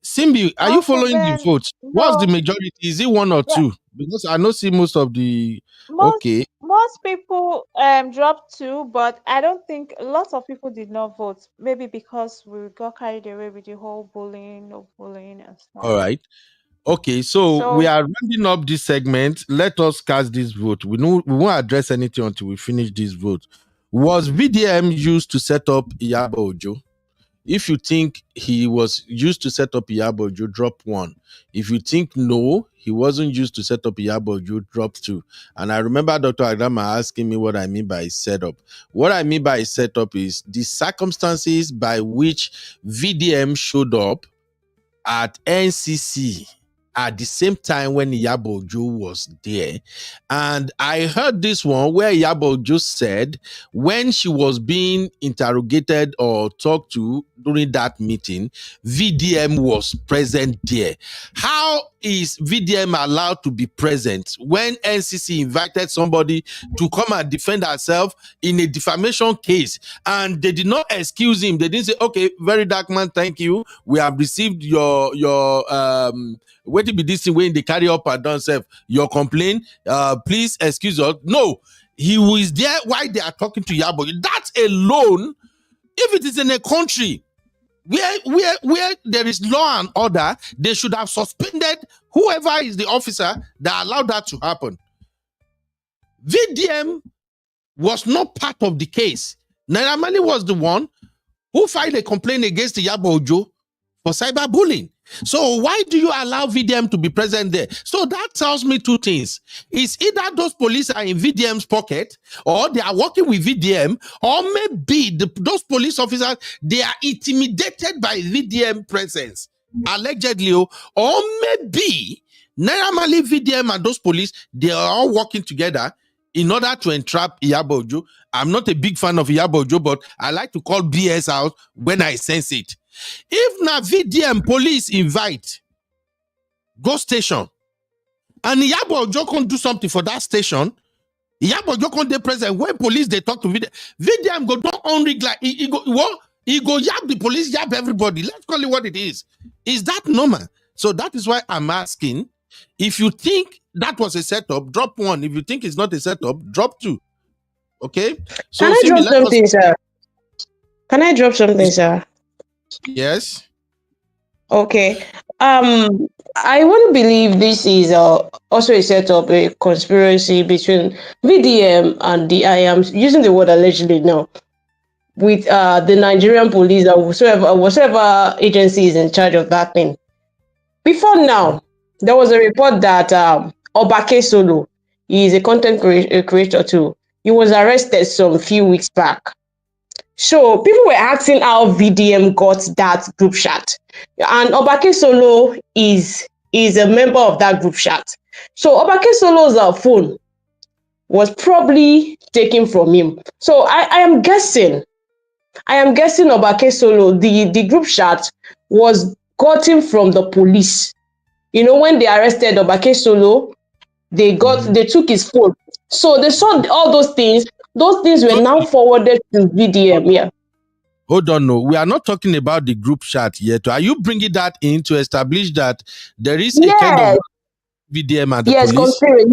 Simbi, are you following the vote? No. What's the majority? Is it one or two? Because I don't see most of the. Most people dropped 2, but I don't think a lot of people did not vote. Maybe because we got carried away with the whole bullying, no bullying, and stuff. All right. Okay, so we are rounding up this segment. Let us cast this vote. We won't address anything until we finish this vote. Was VDM used to set up Iyabo Ojo? If you think he was used to set up Iyabo Ojo, drop 1. If you think no, he wasn't used to set up Iyabo Ojo, drop 2. And I remember Dr. Adama asking me what I mean by setup. What I mean by setup is the circumstances by which VDM showed up at NCC at the same time when Iyabo Ojo was there. And I heard this one where Iyabo Ojo said when she was being interrogated or talked to during that meeting, VDM was present there. How is VDM allowed to be present when NCC invited somebody to come and defend herself in a defamation case and they did not excuse him? They didn't say, okay, very dark man, thank you. We have received your what be this thing when they carry up and down self your complaint, please excuse us. No, he was there while they are talking to Iyabo. That alone, if it is in a country where there is law and order, they should have suspended whoever is the officer that allowed that to happen. VDM was not part of the case. Naira Marley was the one who filed a complaint against Iyabo Ojo for cyberbullying. So why do you allow VDM to be present there? So that tells me 2 things. It's either those police are in VDM's pocket, or they are working with VDM, or maybe those police officers, they are intimidated by VDM presence, allegedly, or maybe Naira Marley, VDM, and those police, they are all working together in order to entrap Iyabo Ojo. I'm not a big fan of Iyabo Ojo, but I like to call BS out when I sense it. If na VDM police invite, go station, and Iyabo Ojo can't do something for that station, Iyabo Ojo can't dey present when police they talk to VDM. VDM go don't unrig like he go yab the police, yab everybody. Let's call it what it is. Is that normal? So that is why I'm asking. If you think that was a setup, drop 1. If you think it's not a setup, drop 2. Okay? So Can I drop something, sir? Can I drop something, sir? Yes. Okay. I want to believe this is also a setup, a conspiracy between VDM and the I am using the word allegedly now. with the Nigerian police or whatever agency is in charge of that thing. Before now, there was a report that Obake Solo, he is a content creator too. He was arrested some few weeks back. So people were asking how VDM got that group chat, and Obake Solo is a member of that group chat. So Obake Solo's phone was probably taken from him. So I am guessing Obake Solo, the group chat was gotten from the police. You know, when they arrested Obake Solo, they took his phone. So they saw all those things. Those things were now forwarded to VDM. Yeah. Hold on, no. We are not talking about the group chat yet. Are you bringing that in to establish that there is a kind of VDM and the police? Conspiracy.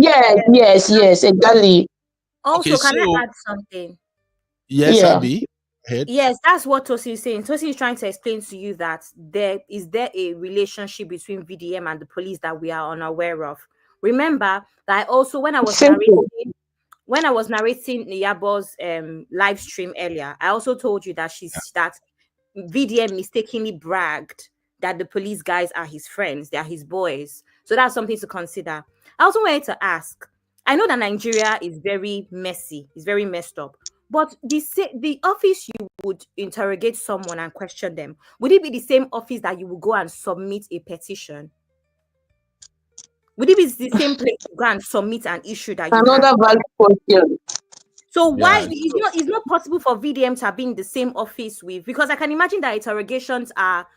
Yes, exactly. Also, can I add something? Yes, yeah. Abby. Yes, that's what Tosin is saying. Tosin is trying to explain to you that there is a relationship between VDM and the police that we are unaware of. Remember that also when I was narrating Iyabo's live stream earlier, I also told you that that VDM mistakenly bragged that the police guys are his friends, they are his boys. So that's something to consider. I also wanted to ask, I know that Nigeria is very messy, it's very messed up. But the office you would interrogate someone and question them, would it be the same office that you would go and submit a petition? Would it be the same place to go and submit an issue that you another valid question? So why it's not possible for VDM to have been in the same office with, because I can imagine that interrogations are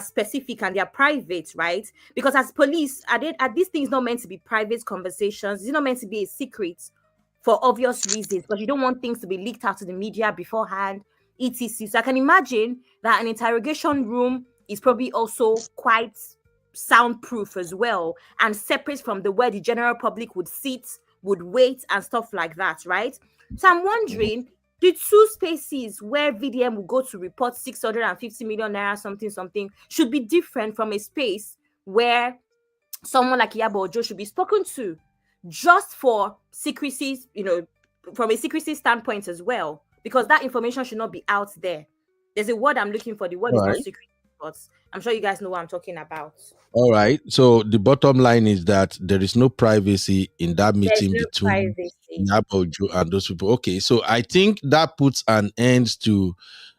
specific and they are private, right? Because as police, are these things not meant to be private conversations? It's not meant to be a secret for obvious reasons, but you don't want things to be leaked out to the media beforehand, etc. So I can imagine that an interrogation room is probably also quite soundproof as well, and separate from where the general public would sit, would wait, and stuff like that, right? So I'm wondering, the two spaces where VDM will go to report 650 million naira something should be different from a space where someone like Iyabo Ojo should be spoken to, just for secrecy, from a secrecy standpoint as well, because that information should not be out there. There's a word I'm looking for. The word is not secret, but I'm sure you guys know what I'm talking about. All right. So the bottom line is that there is no privacy in that meeting between Iyabo Ojo and those people. Okay. So I think that puts an end to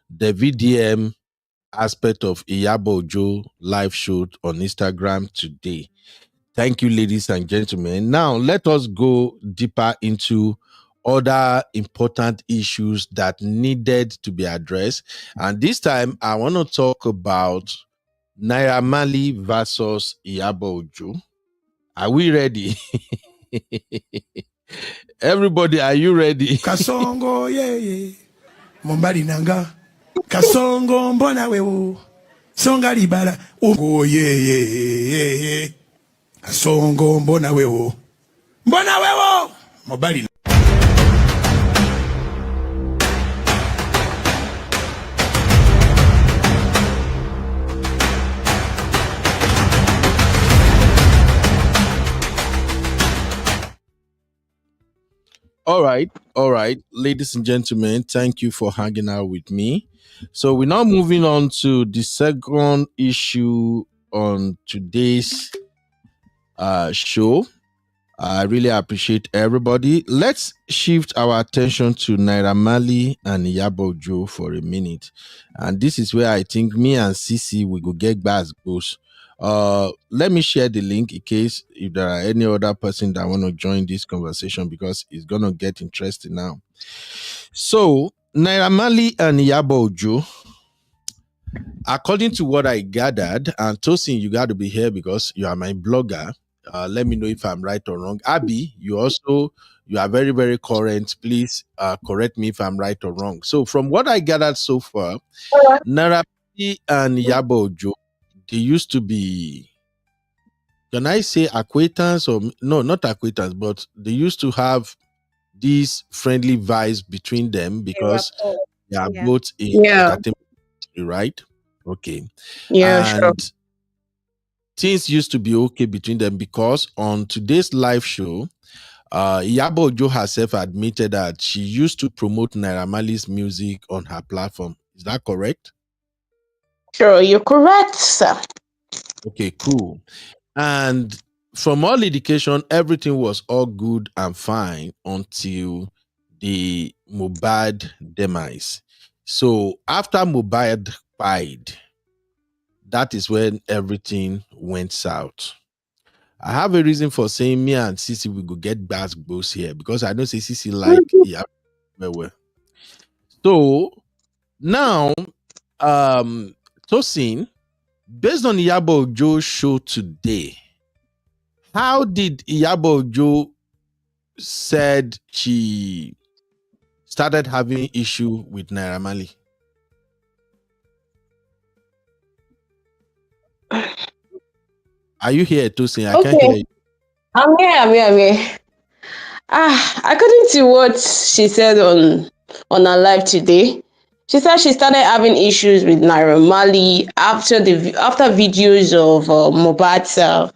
the VDM aspect of Iyabo Ojo live show on Instagram today. Thank you, ladies and gentlemen. Now, let us go deeper into other important issues that needed to be addressed. And this time, I want to talk about Naira Marley versus Iyabo Ojo. Are we ready? Everybody, are you ready? Kasongo, yeah. Mombari nanga. Kasongo, mbona wewo. Songa libala. Oh, yeah. Kasongo, mbona wewo. Mbona wewo. Mombari. All right, ladies and gentlemen, thank you for hanging out with me. So we're now moving on to the second issue on today's show. I really appreciate everybody. Let's shift our attention to Naira Marley and Iyabo Ojo for a minute. And this is where I think me and Sisi we go get bass goes. Let me share the link in case if there are any other person that want to join this conversation, because it's gonna get interesting now. So Naira Marley and Iyabo Ojo, according to what I gathered, and Tosin, you got to be here because you are my blogger. Let me know if I'm right or wrong. Abby, you are very, very current. Please correct me if I'm right or wrong. So from what I gathered so far, Naira Marley and Iyabo Ojo, they used to be, can I say acquaintance, or no, not acquaintance, but they used to have these friendly vibes between them because they are both in entertainment, right? Okay. Yeah, and sure. Things used to be okay between them because on today's live show, Iyabo Ojo herself admitted that she used to promote Naira Marley's music on her platform. Is that correct? Sure, you're correct, sir. Okay, cool. And from all indication, everything was all good and fine until the Mohbad demise. So after Mohbad died, that is when everything went south. I have a reason for saying me and Sisi we go get both here because I know Sisi like well. So now, Tosin, based on Iyabo Ojo's show today, how did Iyabo Ojo said she started having issue with Naira Marley? Are you here, Tosin? I can't hear Okay, you. I'm here. According to what she said on her live today, she said she started having issues with Naira Marley after videos of Mohbad's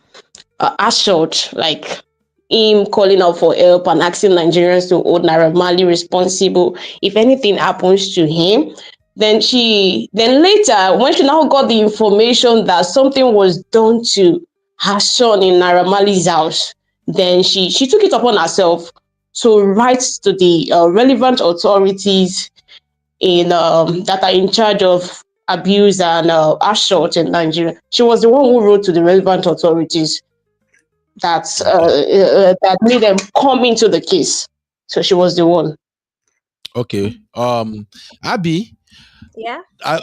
assault, like him calling out for help and asking Nigerians to hold Naira Marley responsible if anything happens to him. Then later, when she now got the information that something was done to her son in Naira Marley's house, then she took it upon herself to write to the relevant authorities in that are in charge of abuse and assault in Nigeria. She was the one who wrote to the relevant authorities that made them come into the case. So she was the one. Okay. Abby. Yeah. I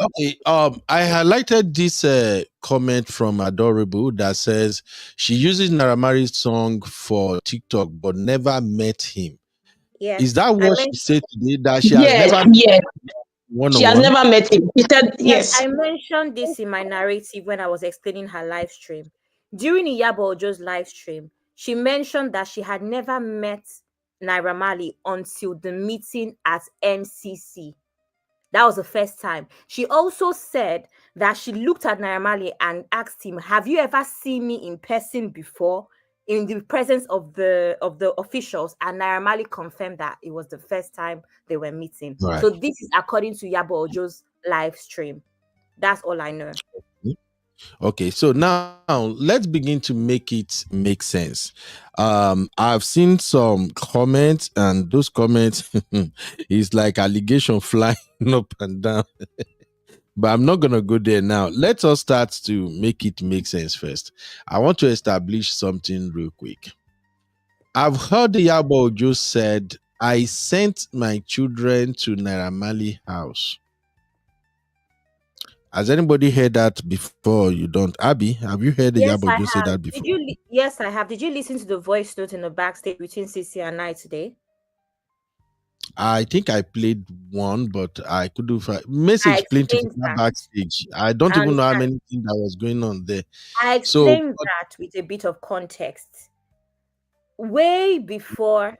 highlighted this comment from Adorable that says she uses Naira Marley's song for TikTok but never met him. Yes. Is that what she said today? That she has Yes, never yes. one She on has one? never met him. She said Yes, yes. I mentioned this in my narrative when I was explaining her live stream. During Iyabo Ojo's live stream, she mentioned that she had never met Naira Marley until the meeting at MCC. That was the first time. She also said that she looked at Naira Marley and asked him, "Have you ever seen me in person before?" In the presence of the officials, and Naira Marley confirmed that it was the first time they were meeting. Right. So this is according to Iyabo Ojo's live stream. That's all I know. Okay, so now let's begin to make it make sense. I've seen some comments, and those comments is like allegation flying up and down. But I'm not gonna go there now. Let us start to make it make sense first. I want to establish something real quick. I've heard Iyabo Ojo said, "I sent my children to Naira Marley house." Has anybody heard that before? You don't, Abby? Have you heard Yes, Iyabo I Ojo say have. that before? Yes, I have. Did you listen to the voice note in the backstage between Sisi and I today? I think I played one, but I couldn't find message playing to the backstage. I don't even know how many things that was going on there. I explained that with a bit of context. Way before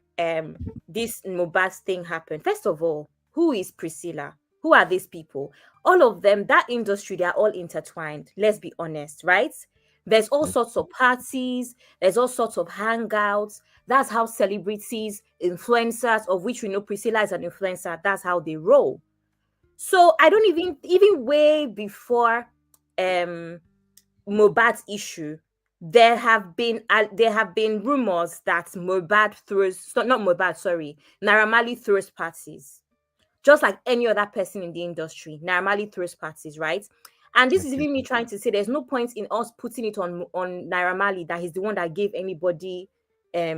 this Mohbad thing happened. First of all, who is Priscilla? Who are these people? All of them, that industry, they are all intertwined. Let's be honest, right? There's all sorts of parties, there's all sorts of hangouts. That's how celebrities, influencers, of which we know Priscilla is an influencer, that's how they roll. So I don't even way before Mohbad's issue, there have been rumors that Naira Marley throws parties, just like any other person in the industry. Naira Marley throws parties, right? And this is even me trying to say there's no point in us putting it on Naira Marley that he's the one that gave anybody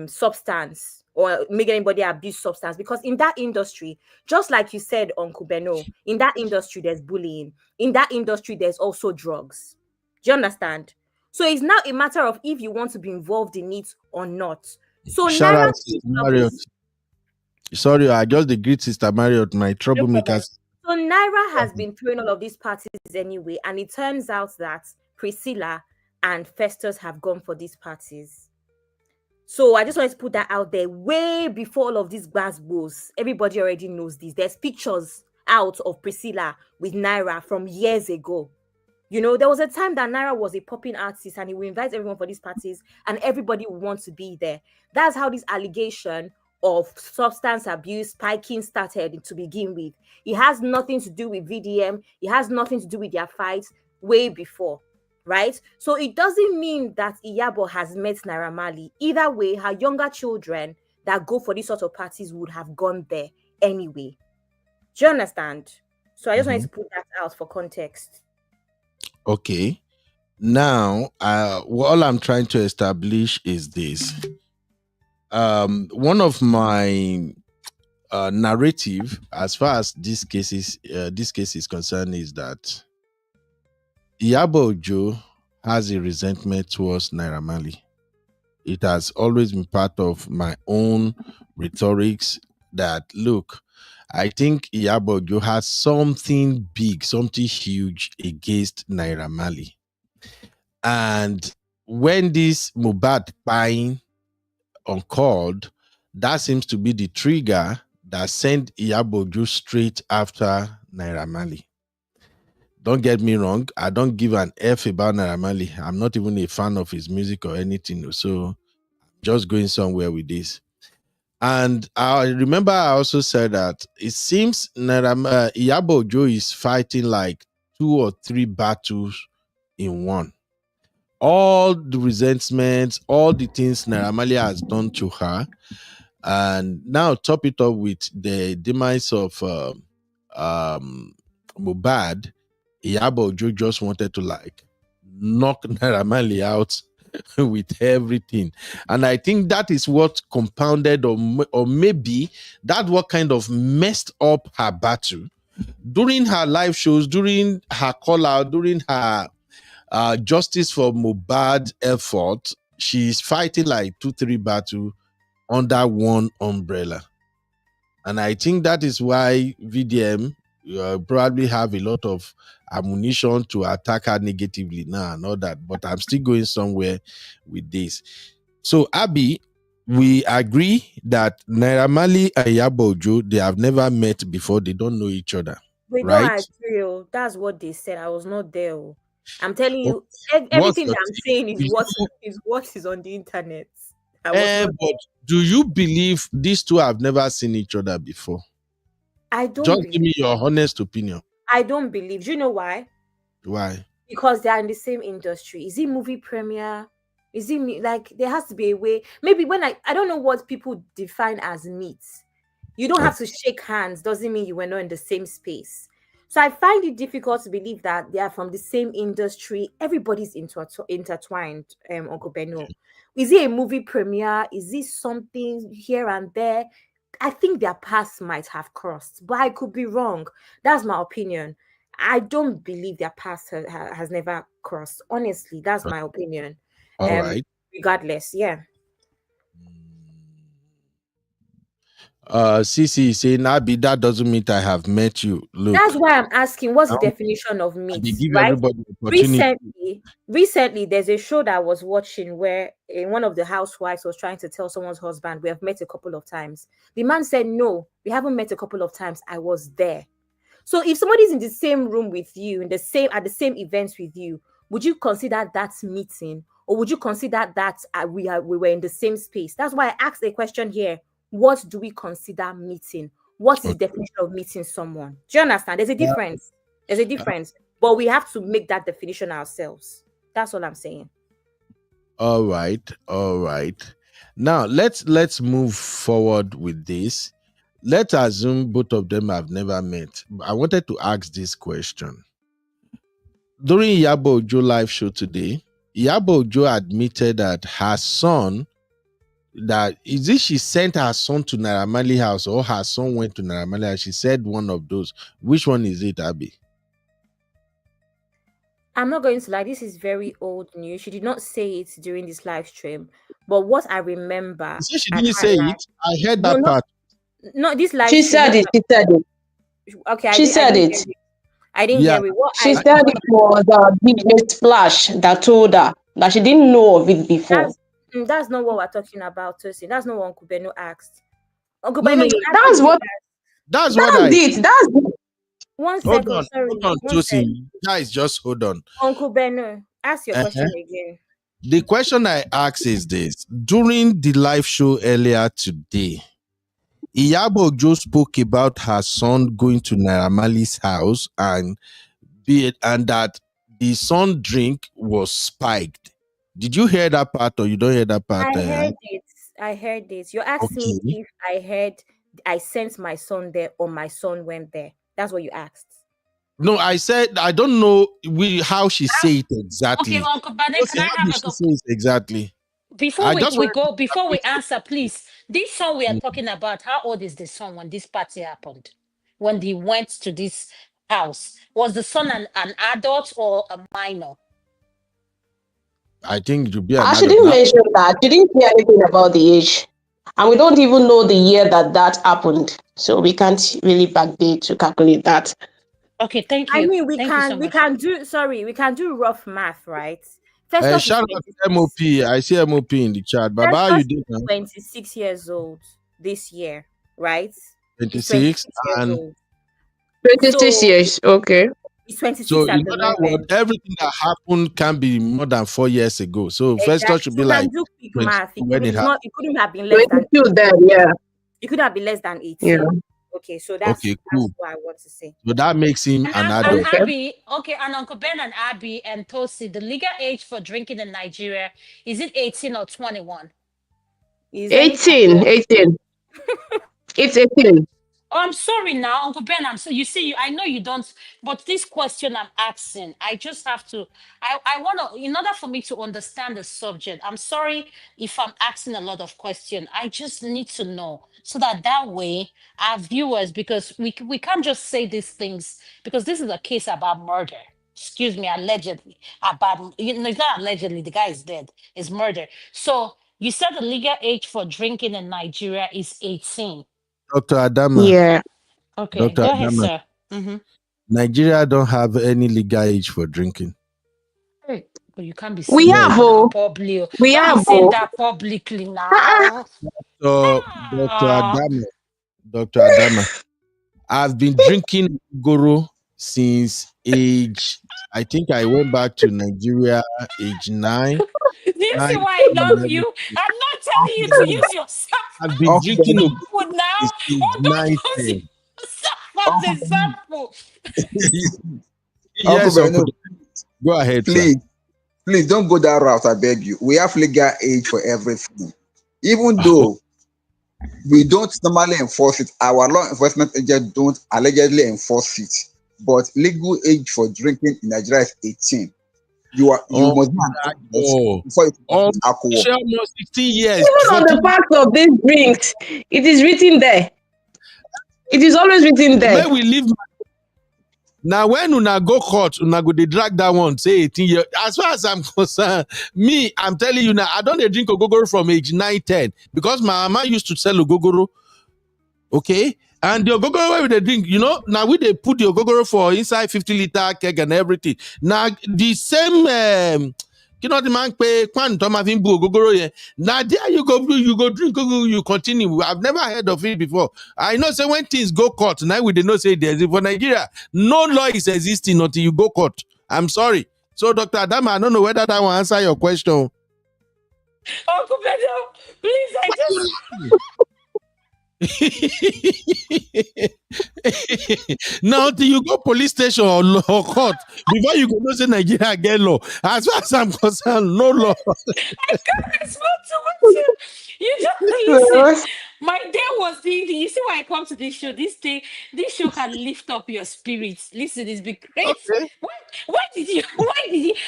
substance or make anybody abuse substance, because in that industry, just like you said, Uncle Beno, in that industry there's bullying, in that industry there's also drugs. Do you understand? So it's now a matter of if you want to be involved in it or not. So Shout out Naira, Sister Marriott. Sorry, I just the greet Sister Marriott, my troublemakers. So Naira has been throwing all of these parties anyway, and it turns out that Priscilla and Festus have gone for these parties. So I just wanted to put that out there way before all of these goes. Everybody already knows this. There's pictures out of Priscilla with Naira from years ago. You know, there was a time that Naira was a popping artist and he would invite everyone for these parties and everybody would want to be there. That's how this allegation of substance abuse spiking started to begin with. It has nothing to do with VDM. It has nothing to do with their fights way before, right? So it doesn't mean that Iyabo has met Naira Marley. Either way, her younger children that go for these sort of parties would have gone there anyway. Do you understand? So I just wanted to put that out for context. Okay. Now, all I'm trying to establish is this. One of my narrative, as far as this case is concerned, is that Iyabo Ojo has a resentment towards Naira Marley. It has always been part of my own rhetorics that, look, I think Iyabo Ojo has something big, something huge against Naira Marley. And when this Mohbad buying occurred, that seems to be the trigger that sent Iyabo Ojo straight after Naira Marley. Don't get me wrong, I don't give an F about Naira Marley. I'm not even a fan of his music or anything, so just going somewhere with this. And I remember I also said that it seems Iyabo Ojo is fighting like 2 or 3 battles in one. All the resentments, all the things Naira Marley has done to her, and now top it up with the demise of Mohbad. Iyabo Ojo just wanted to like knock Naira Marley out with everything, and I think that is what compounded, or maybe that what kind of messed up her battle during her live shows, during her call out, during her justice for Mohbad effort. She's fighting like 2-3 battles under one umbrella, and I think that is why VDM probably have a lot of ammunition to attack her negatively now and all that. But I'm still going somewhere with this. So Abby, we agree that Naira Marley and Iyabo Ojo, they have never met before. They don't know each other. We right? don't agree. That's what they said. I was not there. I'm telling you, everything that I'm saying is what is on the internet. But do you believe these two have never seen each other before? I don't. Just give me your honest opinion. I don't believe. Do you know why? Why? Because they are in the same industry. Is it movie premiere? Is it like there has to be a way? Maybe when I don't know what people define as meet. You don't have to shake hands. Doesn't mean you were not in the same space. So I find it difficult to believe that they are from the same industry. Everybody's intertwined. Uncle Beno. Is it a movie premiere? Is this something here and there? I think their paths might have crossed, but I could be wrong. That's my opinion. I don't believe their paths has never crossed. Honestly, that's my opinion. All right. Regardless, yeah. CC is saying, Nabi, that doesn't mean I have met you. Look, that's why I'm asking, what's the definition of meet? Give right? everybody opportunity. Recently, there's a show that I was watching where one of the housewives was trying to tell someone's husband, we have met a couple of times. The man said, no, we haven't met a couple of times. I was there. So if somebody's in the same room with you, at the same events with you, would you consider that meeting, or would you consider that we were in the same space? That's why I asked a question here. What do we consider meeting? What is the definition of meeting someone? Do you understand? There's a difference. There's a difference. But we have to make that definition ourselves. That's all I'm saying. All right. Now let's move forward with this. Let's assume both of them have never met. I wanted to ask this question. During Iyabo Ojo live show today, Iyabo Ojo admitted that her son, she sent her son to Naira Marley house, or her son went to Naira Marley house. She said one of those. Which one is it, Abby? I'm not going to lie, this is very old news. She did not say it during this live stream, but what I remember, she didn't say it. I heard that part. No, this live. She said it. She said it. Okay, she said it. I didn't hear it. What she said it was DJ Splash that told her that she didn't know of it before. That's not what we're talking about, Tosin. That's not what Uncle Beno asked. Uncle Beno, Beno, that's what. That's what. That's it. One Hold second, on, sorry. hold on, One sec. Tosin. Guys, just hold on. Uncle Beno, ask your question again. The question I ask is this. During the live show earlier today, Iyabo Ojo spoke about her son going to Naira Marley's house and that the son drink was spiked. Did you hear that part or you don't hear that part? I heard it. You asked me if I sent my son there or my son went there. That's what you asked. No, I said I don't know how she say it exactly. Okay, Uncle Bade, can I have a go? Exactly. Before we answer, please. This son we are talking about, how old is the son when this party happened? When he went to this house, was the son an adult or a minor? I think it would be an she adult. didn't mention that. She didn't say anything about the age. And we don't even know the year that happened. So we can't really backdate to calculate that. Okay, thank you. I mean, we we can do rough math, right? Shout out to MOP. I see MOP in the chat. Baba, how you doing? 26 years old this year, right? 26 and 26 years. Okay. It's 26 so at in the other moment. words, everything that happened can be more than 4 years ago. So first thought should be like do quick math. It couldn't have been less than 18. Yeah. It could have been less than 18. Yeah. Okay, so that's cool. what I want to say. So that makes him an adult. And Uncle Ben and Abby and Tosi, the legal age for drinking in Nigeria, is it 18 or 21? 18. It's 18. Oh, I'm sorry now, Uncle Ben. I know you don't, but this question I'm asking, I just have to, I want to, in order for me to understand the subject, I'm sorry if I'm asking a lot of questions. I just need to know so that way our viewers, because we can't just say these things, because this is a case about murder. Excuse me, allegedly. It's not allegedly, the guy is dead. It's murder. So you said the legal age for drinking in Nigeria is 18. Dr. Adama. Yeah. Okay, Dr. go ahead, Adama. sir. Mm-hmm. Nigeria don't have any legal age for drinking. Hey, but you can't be saying that publicly. We have saying that publicly now. So, Dr. Adama, I've been drinking Goro since I think I went back to Nigeria age 9. Do you see why I love you? I'm not telling you to use yourself. I've been drinking Goro now. Don't use yourself as example. Yes, Uncle. Go ahead, please don't go that route. I beg you. We have legal age for everything, even though we don't normally enforce it. Our law enforcement agents don't allegedly enforce it. But legal age for drinking in Nigeria is 18. You must be an adult before you can alcohol. Almost 16 years. Even on the back of these drinks, it is written there. It is always written there. Where we live now, when una go court, una go they drag that one, say 18 years. As far as I'm concerned, I'm telling you now, I don't drink ogogoro from age 9, 10 because my mama used to sell ogogoro. Okay. And the ogogoro where they drink, now they put the ogogoro for inside 50-liter keg and everything. Now the same, the man pay quantum of ogogoro here. Now there you go drink, you continue. I've never heard of it before. I know, say when things go court, now we did not say there's for Nigeria, no law is existing until you go court. I'm sorry. So Dr. Adama, I don't know whether that will answer your question. Uncle Pedro, please, I just. Now till you go police station or law court before you go know say Nigeria get law. As far as I'm concerned, no law. I can't respond to what you just listen. My day was thinking. You see why I come to this show? This show can lift up your spirits. Listen, it's been great. Okay. Why did you?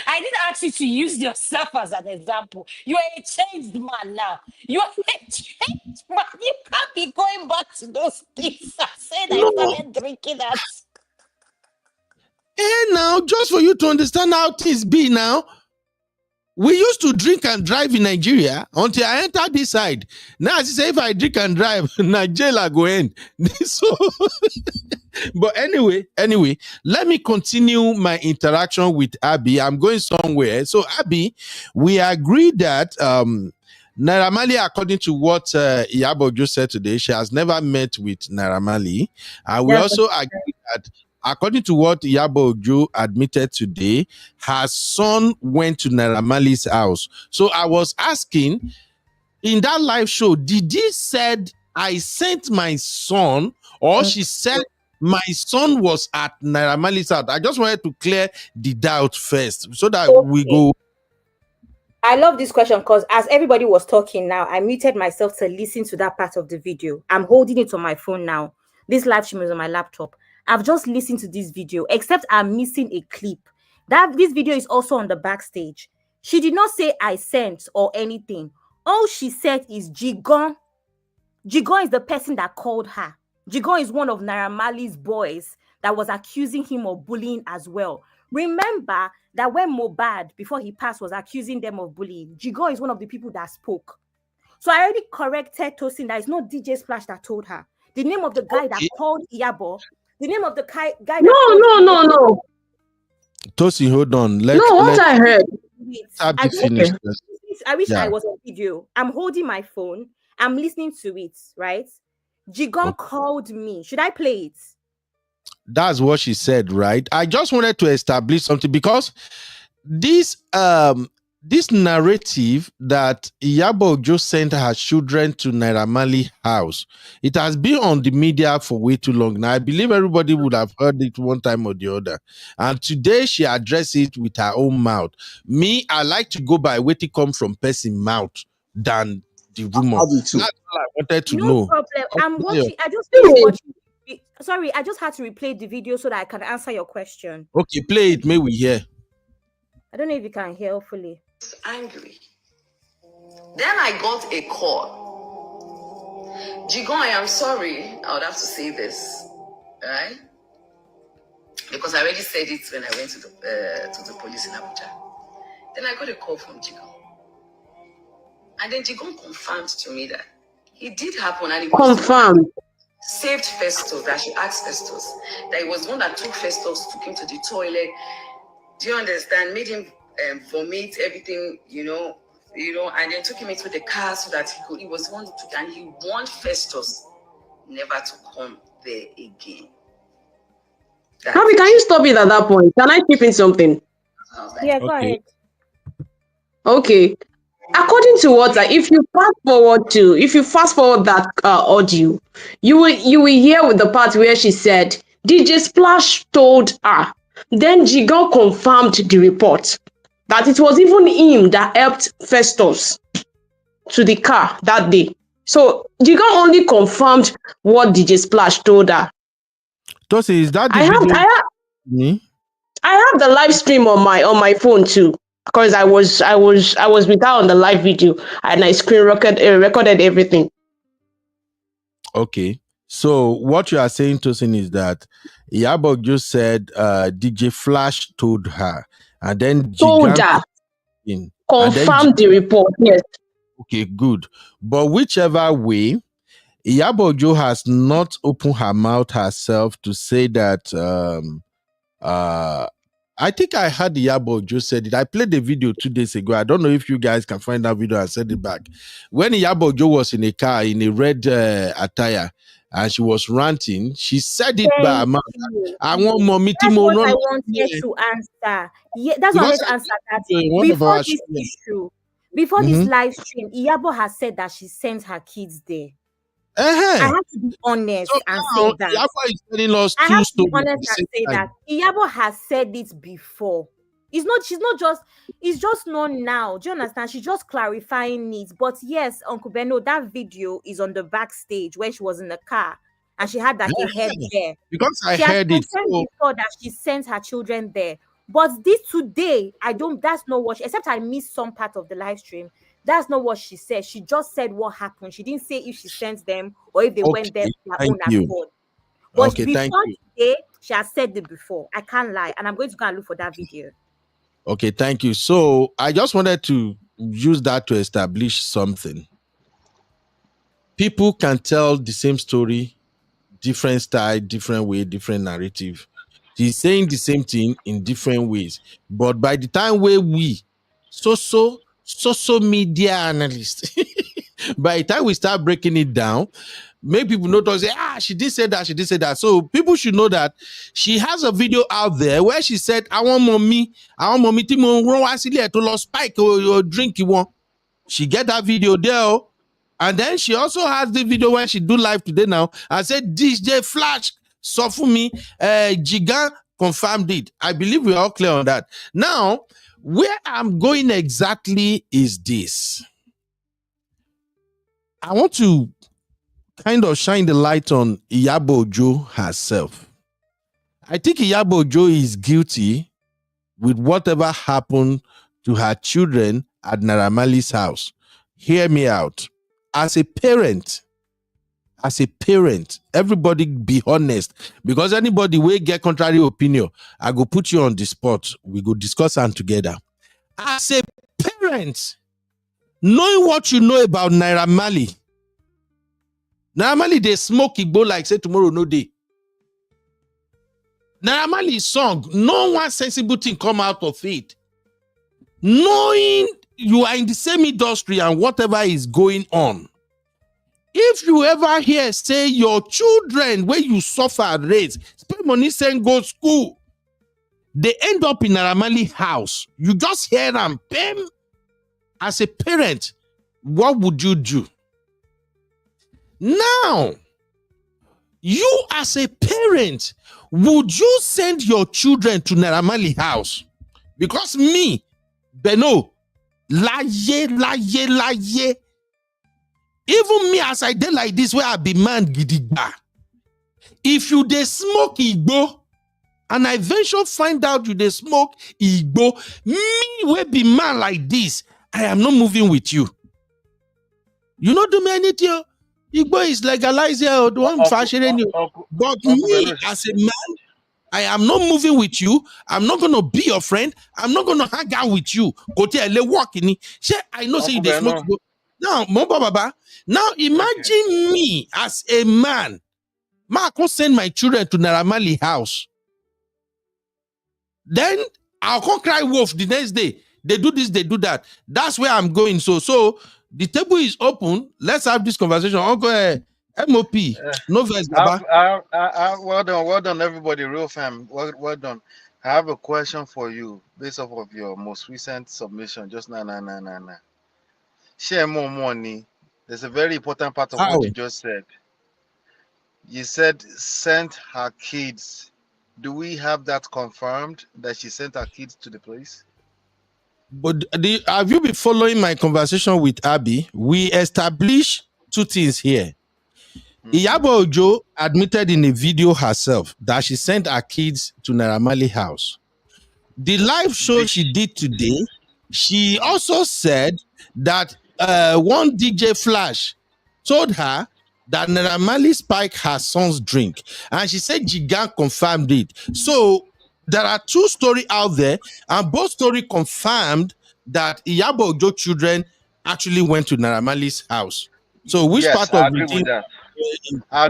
I didn't ask you to use yourself as an example. You are a changed man now. You are a changed man. You can't be going back to those things I said. I started drinking that. Now, just for you to understand how things be now. We used to drink and drive in Nigeria until I entered this side. Now, as I say, if I drink and drive, Nigeria go end. So, but anyway, let me continue my interaction with Abby. I'm going somewhere. So, Abby, we agreed that Naira Marley, according to what Iyabo just said today, she has never met with Naira Marley. And we also agreed that according to what Iyabo Ojo admitted today, her son went to Naira Marley's house. So I was asking, in that live show, did he said, I sent my son, or she said my son was at Naira Marley's house? I just wanted to clear the doubt first so that we go. I love this question because as everybody was talking now, I muted myself to listen to that part of the video. I'm holding it on my phone now. This live stream is on my laptop. I've just listened to this video, except I'm missing a clip. This video is also on the backstage. She did not say I sent or anything. All she said is Jigon. Jigon is the person that called her. Jigon is one of Naira Marley's boys that was accusing him of bullying as well. Remember that when Mohbad, before he passed, was accusing them of bullying, Jigon is one of the people that spoke. So I already corrected Tosin that it's not DJ Splash that told her. The name of the guy that called Iyabo, the name of the guy that No. Tosin, hold on. What I heard. I wish I was on video. I'm holding my phone. I'm listening to it, right? Jigon called me. Should I play it? That's what she said, right? I just wanted to establish something because this narrative that Iyabo Ojo sent her children to Naira Marley house, it has been on the media for way too long now. I believe everybody would have heard it one time or the other. And today she addressed it with her own mouth. Me, I like to go by what it come from person mouth than the rumor. That's all I wanted to know. No problem. I'm watching. I just finished watching. Sorry, I just had to replay the video so that I can answer your question. Okay, play it. May we hear? I don't know if you can hear fully. Angry. Then I got a call. Jigon, I am sorry. I would have to say this, right? Because I already said it when I went to the police in Abuja. Then I got a call from Jigon. And then Jigon confirmed to me that it did happen and it was confirmed. Saved Festus, that she asked Festus, that it was one that took Festus, took him to the toilet. Do you understand? Made him vomit everything, you know, and then took him into the car so that he was one who took, and he warned Festus never to come there again. Harvey, can you stop it at that point? Can I chip in something? Yeah, go ahead. Okay. According to what, if you fast forward that audio, you will hear with the part where she said DJ Splash told her. Then Jigon confirmed the report that it was even him that helped Festus to the car that day. So Jigon only confirmed what DJ Splash told her. Tosin, is that the video? I have the live stream on my phone too. Because I was with her on the live video and I screen recorded everything. Okay. So what you are saying, Tosin, is that Iyabo just said DJ Flash told her, and then told her confirmed the report. Yes. Okay, good. But whichever way, Iyabo Ojo has not opened her mouth herself to say that I think I heard Iyabo Ojo said it. I played the video 2 days ago. I don't know if you guys can find that video and send it back. When Iyabo Ojo was in a car in a red attire and she was ranting, she said it by her mouth. I want more meeting. That's what I wanted to answer. Yeah, that's what I wanted to answer. That before this issue, before this live stream, Iyabo has said that she sent her kids there. I have to be honest and say that. Iyabo is telling us I have to be honest and say that Iyabo has said it before. It's just not now. Do you understand? She's just clarifying it. But yes, Uncle Benno, that video is on the backstage when she was in the car and she had a head there. Because I heard it before that she sent her children there. But this today, that's not what except I missed some part of the live stream. That's not what she said. She just said what happened. She didn't say if she sent them or if they went there to their own accord. But before today, she has said it before. I can't lie. And I'm going to go and look for that video. Okay, thank you. So I just wanted to use that to establish something. People can tell the same story, different style, different way, different narrative. She's saying the same thing in different ways. But by the time we social media analysts, by the time we start breaking it down, make people know to say, she did say that, she did say that. So people should know that she has a video out there where she said, I want mommy to lost spike or drink you want. She get that video there. And then she also has the video where she do live today now and said, DJ Flash, so for me, Jigan confirmed it. I believe we're all clear on that. Now, where I'm going exactly is this. I want to kind of shine the light on Iyabo Ojo herself. I think Iyabo Ojo is guilty with whatever happened to her children at Naira Marley's house. Hear me out. As a parent, everybody be honest, because anybody will get contrary opinion, I go put you on the spot. We go discuss them together. As a parent, knowing what you know about Naira Marley, they smoke Igbo like say tomorrow no day. Naira Marley's song, no one sensible thing come out of it. Knowing you are in the same industry and whatever is going on, if you ever hear say your children where you suffer raise, spend money send go school, they end up in Naira Marley house, you just hear them, bam. As a parent, what would you do? Now, you as a parent, would you send your children to Naira Marley house? Because me, Beno, laye. Even me as I did like this, where I be man gidigba. If you dey smoke Igbo, and I eventually find out you dey smoke Igbo, me will be man like this, I am not moving with you. You not do me anything. Igbo is legalized here. But me as a man, I am not moving with you. I'm not going to be your friend. I'm not going to hang out with you. Go tell le walk in. I know say you dey smoke Igbo. Now imagine me as a man. I can send my children to Naira Marley house. Then I'll come cry wolf the next day. They do this, they do that. That's where I'm going. So the table is open. Let's have this conversation. Uncle MOP. No verse, Baba. Well done, everybody. Real fam. Well done. I have a question for you based off of your most recent submission. Just now. Share more money. There's a very important part of what you just said. You said sent her kids. Do we have that confirmed that she sent her kids to the place? But have you been following my conversation with Abby? We established two things here. Iyabo Ojo admitted in a video herself that she sent her kids to Naira Marley house. The live show she did today, she also said that one DJ Flash told her that Naira Marley spiked her son's drink. And she said Jigan confirmed it. So there are two stories out there, and both stories confirmed that Iyabo Ojo children actually went to Naira Marley's house. So which part of I agree with that? I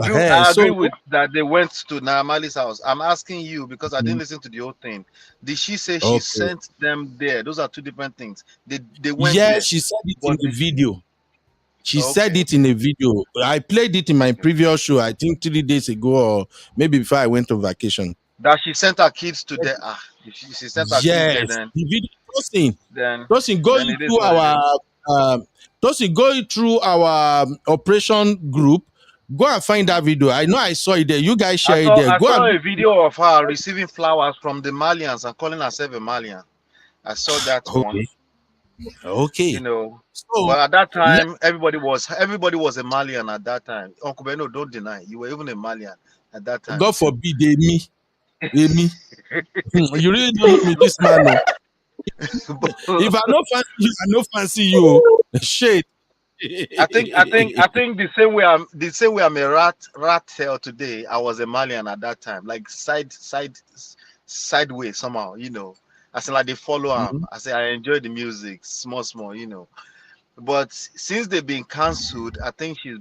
agree with that they went to Naira Marley's house. I'm asking you because I didn't listen to the whole thing. Did she say she sent them there? Those are two different things. They went there. She said it in the video. She said it in a video. I played it in my previous show, I think 3 days ago, or maybe before I went on vacation. That she sent her kids to there. She sent her kids there then. The video, Tosin, going through our operation group. Go and find that video. I know I saw it there. You guys share it there. I saw a video of her receiving flowers from the Malians and calling herself a Malian. I saw that one. Okay. You know, but at that time, everybody was a Malian at that time. Uncle Beno, don't deny you were even a Malian at that time. God forbid, me. You really don't know me, this man. If I don't fancy you, I don't fancy you. Shit. I think the same way I'm a rat tail today. I was a Malian at that time, like sideways somehow, you know. I said like they follow him. I say I enjoy the music, small, you know. But since they've been cancelled, I think she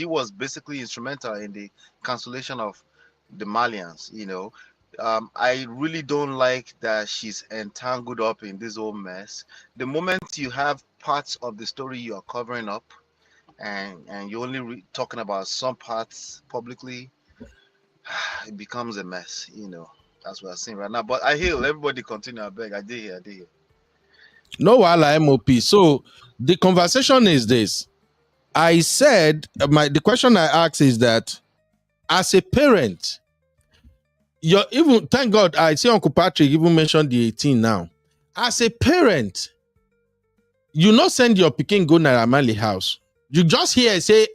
was basically instrumental in the cancellation of the Malians, you know. I really don't like that she's entangled up in this whole mess. The moment you have parts of the story you are covering up, and you're only talking about some parts publicly, it becomes a mess. That's what I'm saying right now. But I hear everybody continue. I beg. I did hear. No, while MOP. So the conversation is this. I said the question I asked is that as a parent, even thank God I see Uncle Patrick even mentioned the 18 now. As a parent, you not send your pikin go Naira Marley house. You just hear say,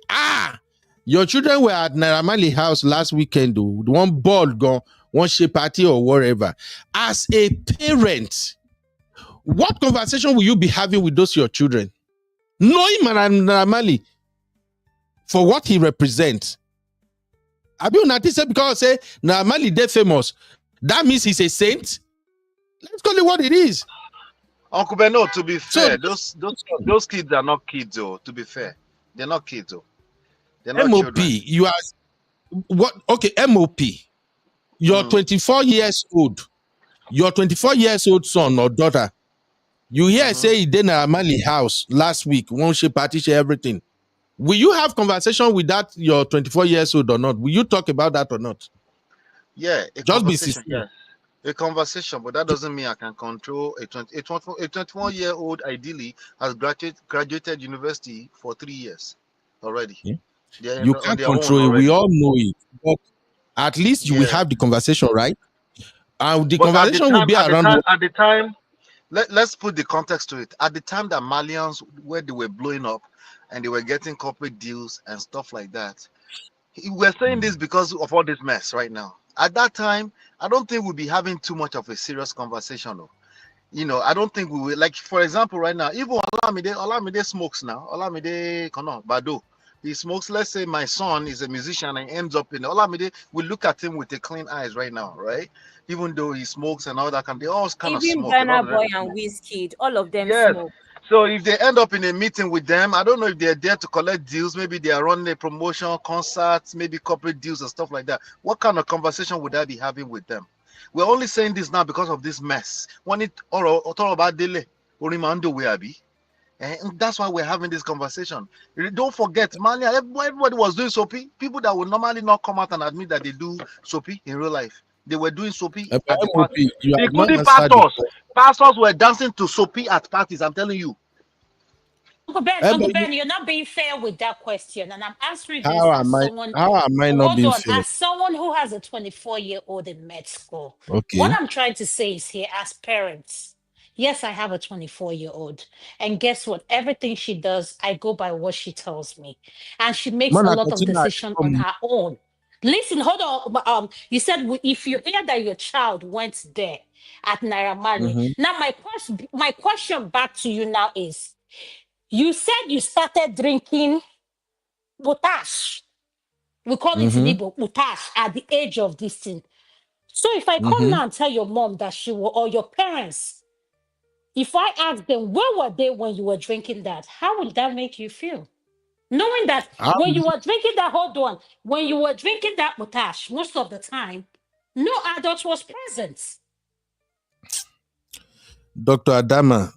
your children were at Naira Marley house last weekend, though. One ball gone, one shape party or whatever. As a parent, what conversation will you be having with those your children? Knowing Naira Marley for what he represents. Abi Unati said because say Naira Marley they famous, that means he's a saint. Let's call it what it is. Uncle Beno, to be fair, those kids are not kids, though. To be fair, they're not kids, though. They're not MOP, children. you are what? Okay, MOP. You're 24 years old. Your 24 years old son or daughter. You hear say he did Naira Marley house last week. One share party, share everything. Will you have conversation with that your 24 years old or not? Will you talk about that or not? Yeah, just be sincere. Yes. A conversation, but that doesn't mean I can control a 21-year-old. Ideally, has graduated university for 3 years already. Yeah. You can't control it. We all know it, but at least you will have the conversation, right? The conversation will be around. At the time, let's put the context to it. At the time that Malians, where they were blowing up, and they were getting corporate deals and stuff like that, we're saying this because of all this mess right now. At that time, I don't think we'll be having too much of a serious conversation. Though. I don't think we will. Like, for example, right now, even Olamide smokes now. Olamide, Bado, he smokes. Let's say my son is a musician and ends up in Olamide. We look at him with a clean eyes right now, right? Even though he smokes and all that, they all kind of smoke. Even Burna Boy and Wizkid, all of them smoke. So if they end up in a meeting with them, I don't know if they're there to collect deals. Maybe they are running a promotion, concerts, maybe corporate deals and stuff like that. What kind of conversation would I be having with them? We're only saying this now because of this mess. When it all about Dele, and that's why we're having this conversation. Don't forget, man, everybody was doing soapy. People that would normally not come out and admit that they do soapy in real life. They were doing soapy at the party. Including pastors. Pastors were dancing to soapy at parties, I'm telling you. Uncle Ben, you're not being fair with that question. And I'm answering this How am I not being fair? As someone who has a 24-year-old in med school. Okay. What I'm trying to say is here, as parents, yes, I have a 24-year-old. And guess what? Everything she does, I go by what she tells me. And she makes a lot of decisions on her own. Listen, hold on. You said if you hear that your child went there at Naira Marley. Now, my question back to you now is, you said you started drinking potash. We call it in Igbo, potash, at the age of this thing. So if I come now and tell your mom that or your parents, if I ask them, where were they when you were drinking that? How would that make you feel? Knowing that when you were drinking that, when you were drinking that potash, most of the time, no adult was present. Dr. Adama,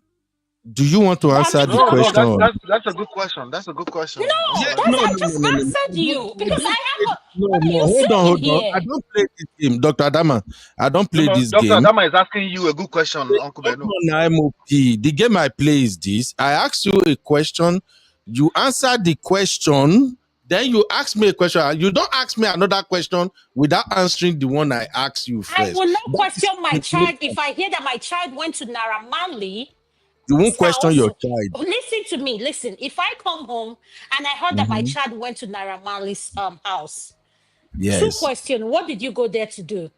do you want to answer the question? No, that's a good question. That's a good question. I just answered you because I have hold on. I don't play this game, Dr. Adama. I don't play this game. Dr. Adama is asking you a good question, Uncle Beno. MOP. The game I play is this. I ask you a question, you answer the question, then you ask me a question. You don't ask me another question without answering the one I asked you first. I will not question my child if I hear that my child went to Naira Marley. You won't question your child. Listen to me. Listen, if I come home and I heard that my child went to Naira Marley's house, two questions. What did you go there to do?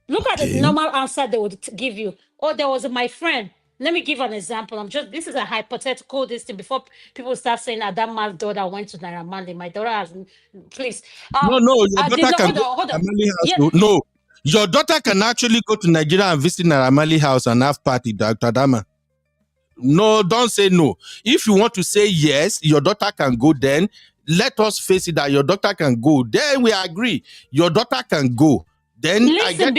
Look at the normal answer they would give you. Oh, there was my friend. Let me give an example. This is a hypothetical thing before people start saying that my daughter went to Naira Marley. My daughter has, please. No, your daughter can go to Naira Marley house. No, your daughter can actually go to Nigeria and visit Naira Marley house and have party, Dr. Adama. No, don't say no. If you want to say yes, your daughter can go, then let us face it that your daughter can go. Then we agree. Your daughter can go. Then listen,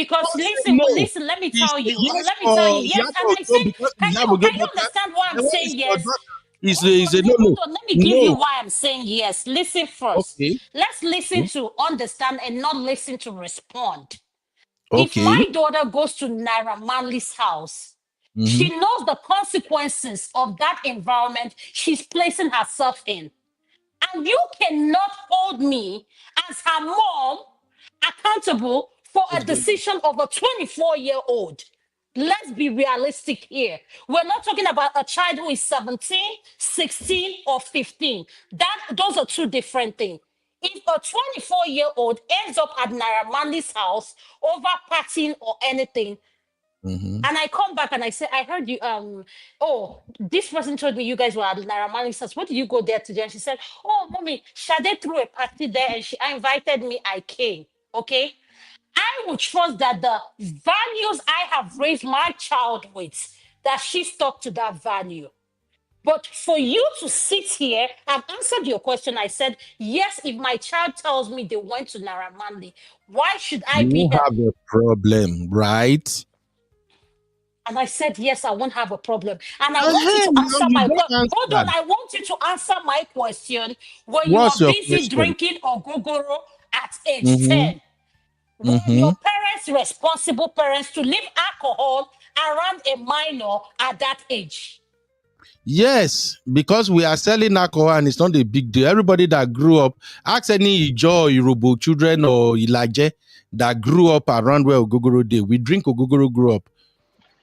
let me tell you. Yes, can you understand why I'm saying It's a no, Hold no, on, let me give you no. why I'm saying yes. Listen first. Okay, Let's listen to understand and not listen to respond. If okay. my daughter goes to Naira Marley's house, Mm-hmm. she knows the consequences of that environment she's placing herself in. And you cannot hold me as her mom accountable for a decision of a 24-year-old. Let's be realistic here. We're not talking about a child who is 17, 16, or 15. Those are two different things. If a 24-year-old ends up at Naira Marley's house over partying or anything, Mm-hmm. and I come back and I say, I heard you, oh, this person told me you guys were at Naira Marley's house. What did you go there today? And she said, oh, mommy, Shade threw a party there and she invited me. I came. Okay. I would trust that the values I have raised my child with, that she stuck to that value. But for you to sit here, I've answered your question. I said, yes, if my child tells me they went to Naira Marley, why should I You be won't her? have a problem, right? And I said, yes, I won't have a problem. And I want you Uh-huh. to Now answer you my question. don't Hold on, answer. I want you to answer my question. When you What's are your busy question? drinking or gogoro at age Mm-hmm. 10, were Mm-hmm. your parents responsible parents to leave alcohol around a minor at that age? Yes, because we are selling alcohol and it's not a big deal. Everybody that grew up, ask any Ijo or Yoruba children or Ilaje that grew up around where Ogogoro did. We drink Ogogoro grew up.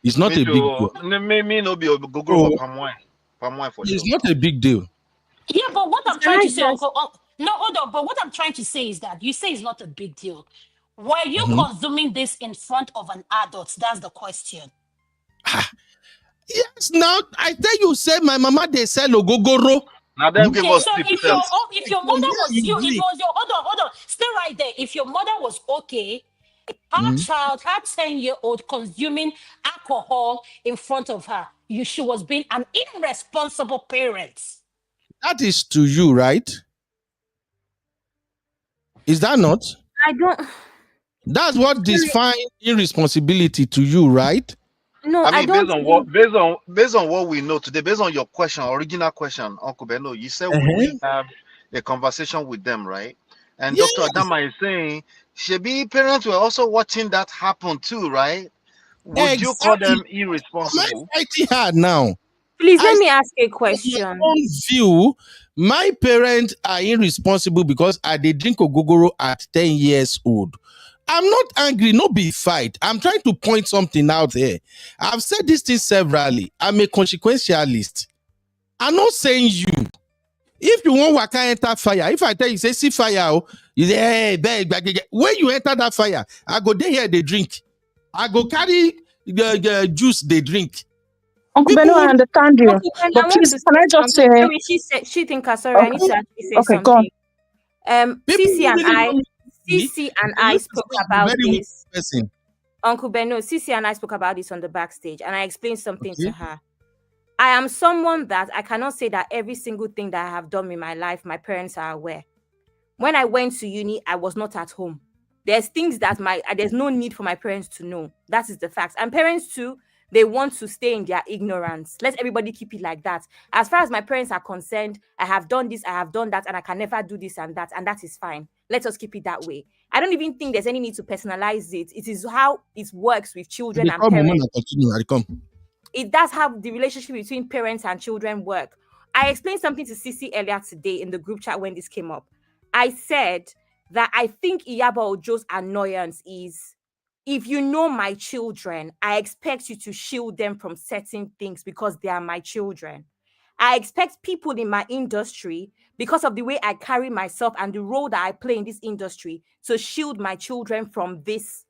It's not Me a big too. deal. Me no be go grow So for palm wine. Palm wine for it's sure. not a big deal. Yeah, but what I'm Can trying I to say, just Uncle, no, hold on. But what I'm trying to say is that you say it's not a big deal. Were you Mhm. consuming this in front of an adult? That's the question. Yes, now I tell you, say my mama they sell Ogogoro. Now them give Okay, us so tip if self. your From mother here was you you, if it drink. was your hold on, stay right there. If your mother was okay, Mhm. her 10-year-old consuming alcohol in front of her, she was being an irresponsible parent. That is to you, right? Is that not? I don't. That's what defines irresponsibility to you, right? No, I I mean, don't think. based on what we know today, based on your question, original question, Uncle Beno, you said would Uh-huh. we have a conversation with them, right? And Dr. Yes, Adama is saying, Shebi parents were also watching that happen too, right? Would you call exactly. them Am I irresponsible? fighting hard now? Please I let said, me ask a from my question. own view, my parents are irresponsible because I did drink Ogogoro at 10 years old. I'm not angry, no be fight. I'm trying to point something out here. I've said this thing severally. I'm a consequentialist. I'm not saying you. If you want waka enter fire, if I tell you say see fire, oh, you say hey, beg, beg, beg. When you enter that fire, I go there here they drink. I go carry the juice they drink. Uncle People Beno, I who understand you, Okay, and I but want please, to can say I just say, something. Sorry, she said she think sorry, I need okay, to actually say okay, go on. something. people who really know me, Cece and they I used to spoke say I'm a about very wicked this. person. Uncle Beno, Cece and I spoke about this on the backstage, and I explained something to Okay. her. I am someone that I cannot say that every single thing that I have done in my life, my parents are aware. When I went to uni, I was not at home. There's things that there's no need for my parents to know. That is the fact. And parents too, they want to stay in their ignorance. Let everybody keep it like that. As far as my parents are concerned, I have done this, I have done that, and I can never do this and that is fine. Let us keep it that way. I don't even think there's any need to personalize it. It is how it works with children They and come moment parents. and continue. I come. That's how the relationship between parents and children work. I explained something to Sissy earlier today in the group chat when this came up. I said that I think Iyabo Ojo's annoyance is, if you know my children, I expect you to shield them from certain things because they are my children. I expect people in my industry, because of the way I carry myself and the role that I play in this industry, to shield my children from this,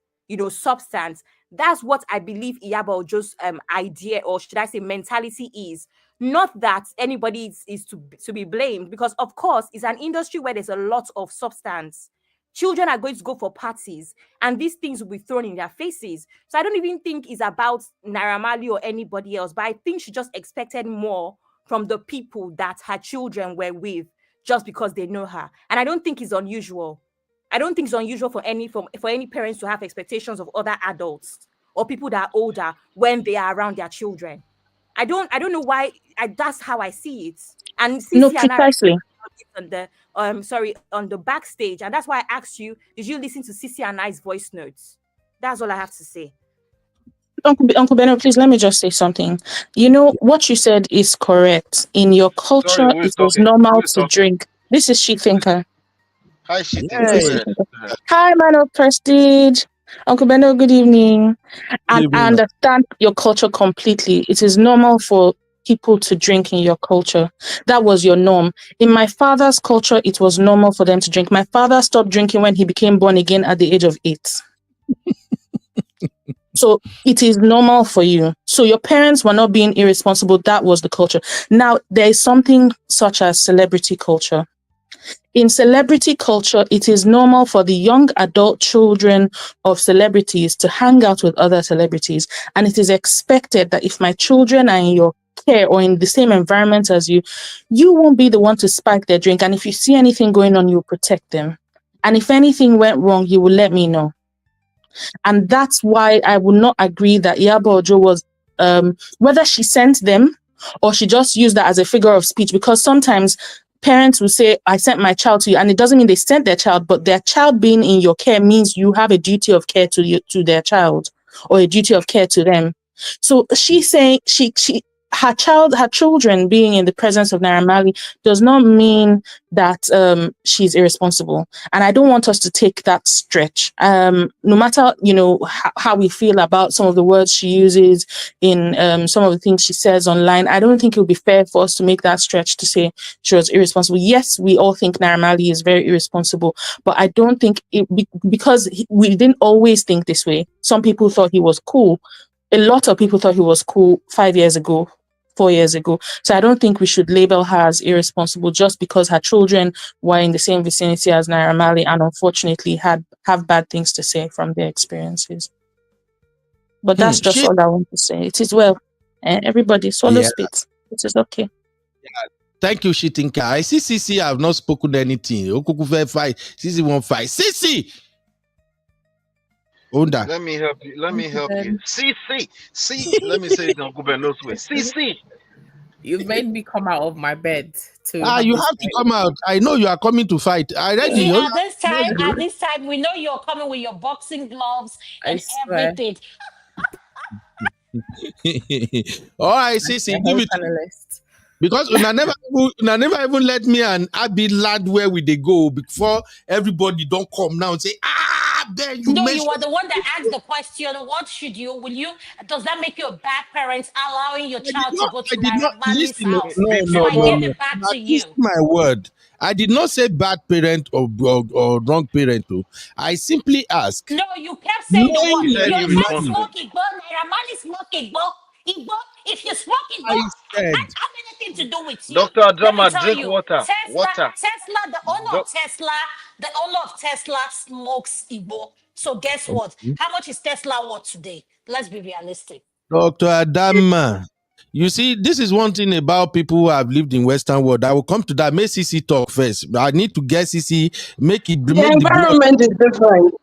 substance. That's what I believe Iyabo Ojo's idea, or should I say mentality, is. Not that anybody is to be blamed, because of course it's an industry where there's a lot of substance. Children are going to go for parties and these things will be thrown in their faces. So I don't even think it's about Naira Marley or anybody else, but I think she just expected more from the people that her children were with, just because they know her. And I don't think it's unusual. I don't think it's unusual for any parents to have expectations of other adults or people that are older when they are around their children. I don't know why. That's how I see it. And No, CC and I precisely. on the on the backstage, and that's why I asked you, did you listen to CC and I's voice notes? That's all I have to say. Uncle Beno, please let me just say something. You know, what you said is correct. In your Sorry, culture, who is it was talking? normal Who is to talking? drink. This is She Thinker. Hi, she This thinker. is Go She ahead. Thinker. Go ahead. Hi, man of prestige. Uncle Beno, good evening. And I understand your culture completely. It is normal for people to drink in your culture. That was your norm. In my father's culture, it was normal for them to drink. My father stopped drinking when he became born again at the age of 8. So it is normal for you. So your parents were not being irresponsible. That was the culture. Now, there is something such as celebrity culture. In celebrity culture, it is normal for the young adult children of celebrities to hang out with other celebrities. And it is expected that if my children are in your care or in the same environment as you, you won't be the one to spike their drink. And if you see anything going on, you'll protect them. And if anything went wrong, you will let me know. And that's why I would not agree that Iyabo Ojo was, whether she sent them or she just used that as a figure of speech, because sometimes parents will say, I sent my child to you, and it doesn't mean they sent their child, but their child being in your care means you have a duty of care to their child, or a duty of care to them. So she's saying her children being in the presence of Naira Marley does not mean that she's irresponsible. And I don't want us to take that stretch. No matter, how we feel about some of the words she uses in some of the things she says online, I don't think it would be fair for us to make that stretch to say she was irresponsible. Yes, we all think Naira Marley is very irresponsible, but I don't think because we didn't always think this way. Some people thought he was cool. A lot of people thought he was cool 5 years ago, 4 years ago. So I don't think we should label her as irresponsible just because her children were in the same vicinity as Naira Marley and unfortunately have bad things to say from their experiences. But that's just all I want to say. It is well. Everybody, swallow spit. It is okay. Thank you, Shitinka. I see CC have not spoken anything. Okukufe fight. CC won't fight. CC! Onda. Let me help you. Let me help you. See. Let me say it in Uncle Beno's way. See. You've made me come out of my bed to. You have to come out. I know you are coming to fight. I ready. See, at this time, we know you're coming with your boxing gloves and everything. All right, CC, give it. Panelist. Because una never even let me and Abby land where we they go before everybody don't come now and say, then you No, you are the one that asked the question. What should you? Does that make you a bad parent allowing your child to go to Naira Marley's house? So I give it back to you. My word. I did not say bad parent or wrong parent. I simply ask. No, you kept saying the word. Your child smoke Igbo, Naira Marley smoke Igbo. If you smoke Igbo, it can't have anything to do with you. Dr. Adama, drink you, water. Tesla, the owner of Tesla smokes Igbo. So guess what? How much is Tesla worth today? Let's be realistic. Dr. Adama. You see, this is one thing about people who have lived in Western world. I will come to that. Make CC talk first. I need to get CC, make it. The environment is different.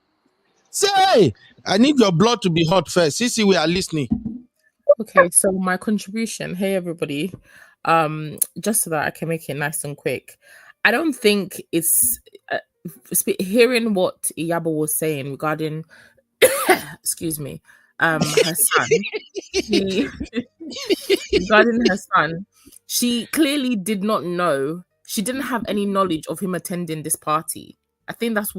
Say, I need your blood to be hot first. CC, we are listening. Okay, so my contribution. Hey, everybody. Just so that I can make it nice and quick. I don't think it's hearing what Iyabo was saying regarding, excuse me, her son. Regarding her son, she clearly did not know. She didn't have any knowledge of him attending this party. I think that's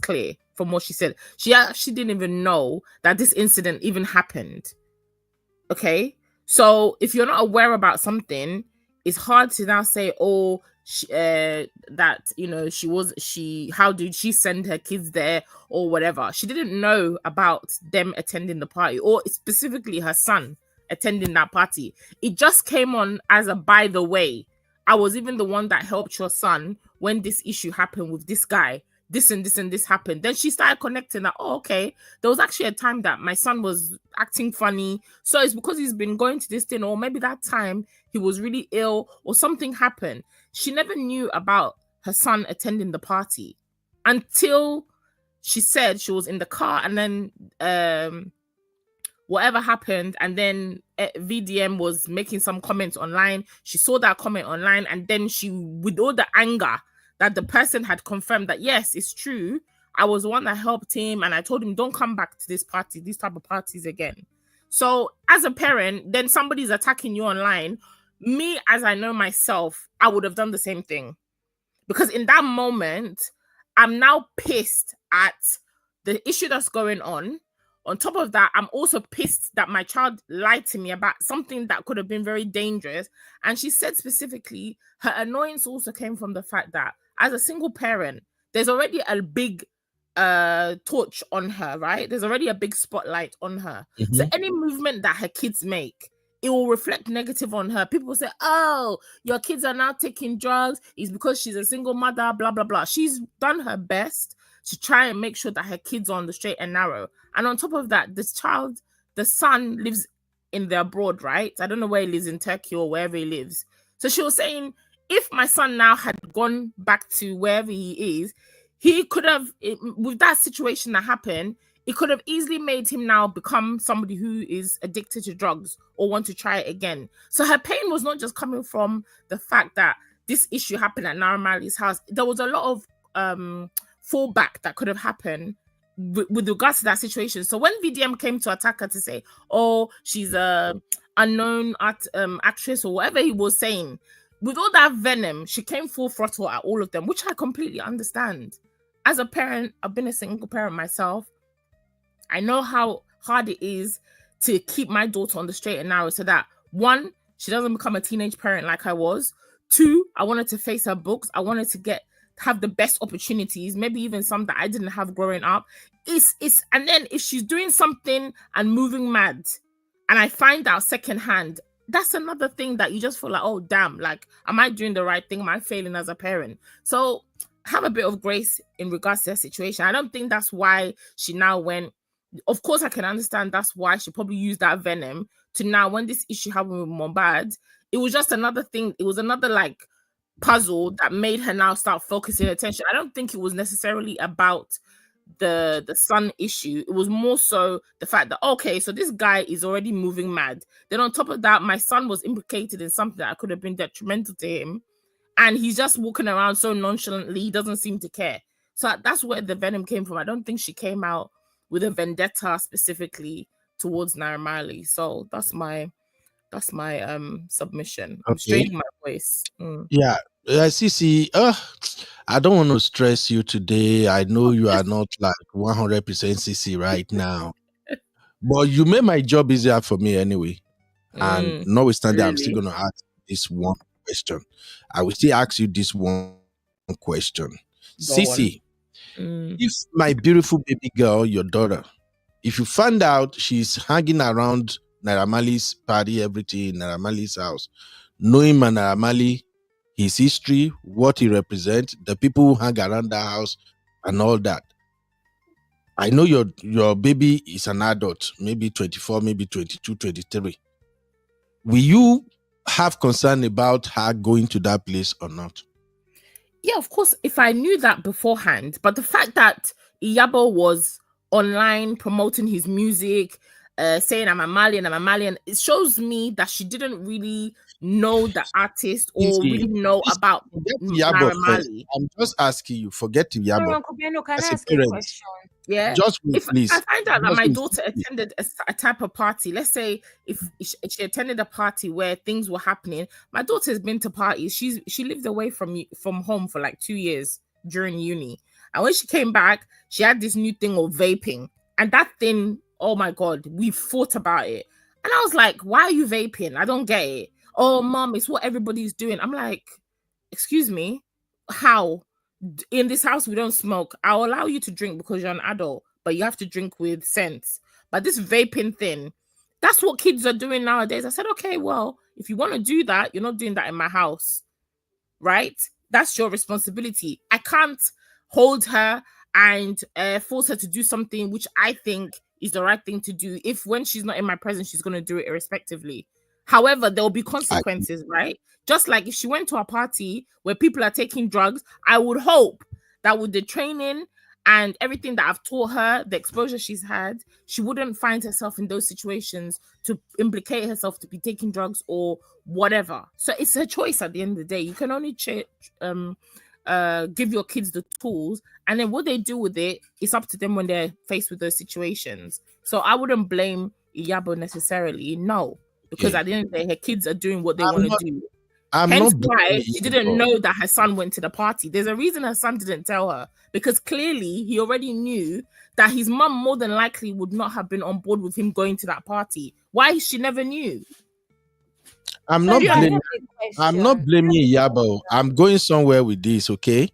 clear from what she said. She actually didn't even know that this incident even happened. Okay, so if you're not aware about something, it's hard to now say, how did she send her kids there or whatever. She didn't know about them attending the party, or specifically her son attending that party. It just came on as a by the way. I was even the one that helped your son when this issue happened with this guy. This and this and this happened. Then she started connecting that, okay, there was actually a time that my son was acting funny. So it's because he's been going to this thing, or maybe that time he was really ill or something happened. She never knew about her son attending the party until she said she was in the car, and then whatever happened, and then VDM was making some comments online. She saw that comment online, and then she, with all the anger that the person had confirmed that yes, it's true, I was the one that helped him, and I told him don't come back to this party, these type of parties again. So as a parent, then somebody's attacking you online. Me, as I know myself, I would have done the same thing, because in that moment, I'm now pissed at the issue that's going on. On top of that, I'm also pissed that my child lied to me about something that could have been very dangerous. And she said specifically, her annoyance also came from the fact that as a single parent, there's already a big torch on her, right? There's already a big spotlight on her. So any movement that her kids make, it will reflect negative on her. People will say, oh, your kids are now taking drugs. It's because she's a single mother, blah, blah, blah. She's done her best to try and make sure that her kids are on the straight and narrow. And on top of that, this child, the son, lives in the abroad, right? I don't know where he lives, in Turkey or wherever he lives. So she was saying, if my son now had gone back to wherever he is, he could have, with that situation that happened, it could have easily made him now become somebody who is addicted to drugs or want to try it again. So her pain was not just coming from the fact that this issue happened at Naira Marley's house. There was a lot of fallback that could have happened with regards to that situation. So when VDM came to attack her to say, oh, she's a unknown actress or whatever he was saying, with all that venom, she came full throttle at all of them, which I completely understand. As a parent, I've been a single parent myself. I know how hard it is to keep my daughter on the straight and narrow so that, one, she doesn't become a teenage parent like I was. Two, I wanted to face her books. I wanted to have the best opportunities, maybe even some that I didn't have growing up. And then if she's doing something and moving mad, and I find out secondhand, that's another thing that you just feel like, oh damn, like, am I doing the right thing? Am I failing as a parent? So have a bit of grace in regards to her situation. I don't think that's why she now went. Of course, I can understand that's why she probably used that venom to now, when this issue happened with Mohbad, it was just another thing. It was another like puzzle that made her now start focusing attention. I don't think it was necessarily about the son issue. It was more so the fact that, okay, so this guy is already moving mad. Then on top of that, my son was implicated in something that could have been detrimental to him. And he's just walking around so nonchalantly, he doesn't seem to care. So that's where the venom came from. I don't think she came out with a vendetta specifically towards Naira Marley. So that's my submission. I'm straining my voice. Yeah. Sisi, I don't want to stress you today. I know you are not like 100% Sisi right now. But you made my job easier for me anyway. And notwithstanding, I'm still going to ask this one question. I will still ask you this one question. Sisi, if my beautiful baby girl, your daughter, if you find out she's hanging around Naira Marley's party, everything, Naira Marley's house, knowing Naira Marley, his history, what he represents, the people who hang around the house, and all that. I know your baby is an adult, maybe 24, maybe 22, 23. Will you have concern about her going to that place or not? Yeah, of course, if I knew that beforehand. But the fact that Iyabo was online promoting his music, saying I'm a Malian, it shows me that she didn't really know the artist or really know about Naira Marley. I'm just asking you, forget Iyabo. Uncle Beno, can I ask a question? Yeah, just wait, please. I find out that my daughter attended a type of party, let's say if she attended a party where things were happening, my daughter's been to parties. She lived away from home for like 2 years during uni, and when she came back, she had this new thing of vaping, and that thing, oh my god, we fought about it, and I was like, why are you vaping? I don't get it. Oh, mom, it's what everybody's doing. I'm like, excuse me, how? In this house we don't smoke. I'll allow you to drink because you're an adult, but you have to drink with sense. But this vaping thing, that's what kids are doing nowadays. I said, okay, well, if you want to do that, you're not doing that in my house, right? That's your responsibility. I can't hold her and force her to do something which I think is the right thing to do if when she's not in my presence she's going to do it irrespectively. However, there will be consequences, right? Just like if she went to a party where people are taking drugs, I would hope that with the training And everything that I've taught her, the exposure she's had, she wouldn't find herself in those situations to implicate herself to be taking drugs or whatever. So it's her choice at the end of the day. You can only give your kids the tools, and then what they do with it, it's up to them when they're faced with those situations. So I wouldn't blame Iyabo necessarily, no, because at the end of the day, her kids are doing what they want to do. Hence why she didn't know that her son went to the party. There's a reason her son didn't tell her, because clearly he already knew that his mum more than likely would not have been on board with him going to that party. Why? She never knew. I'm not blaming Iyabo. I'm going somewhere with this, okay?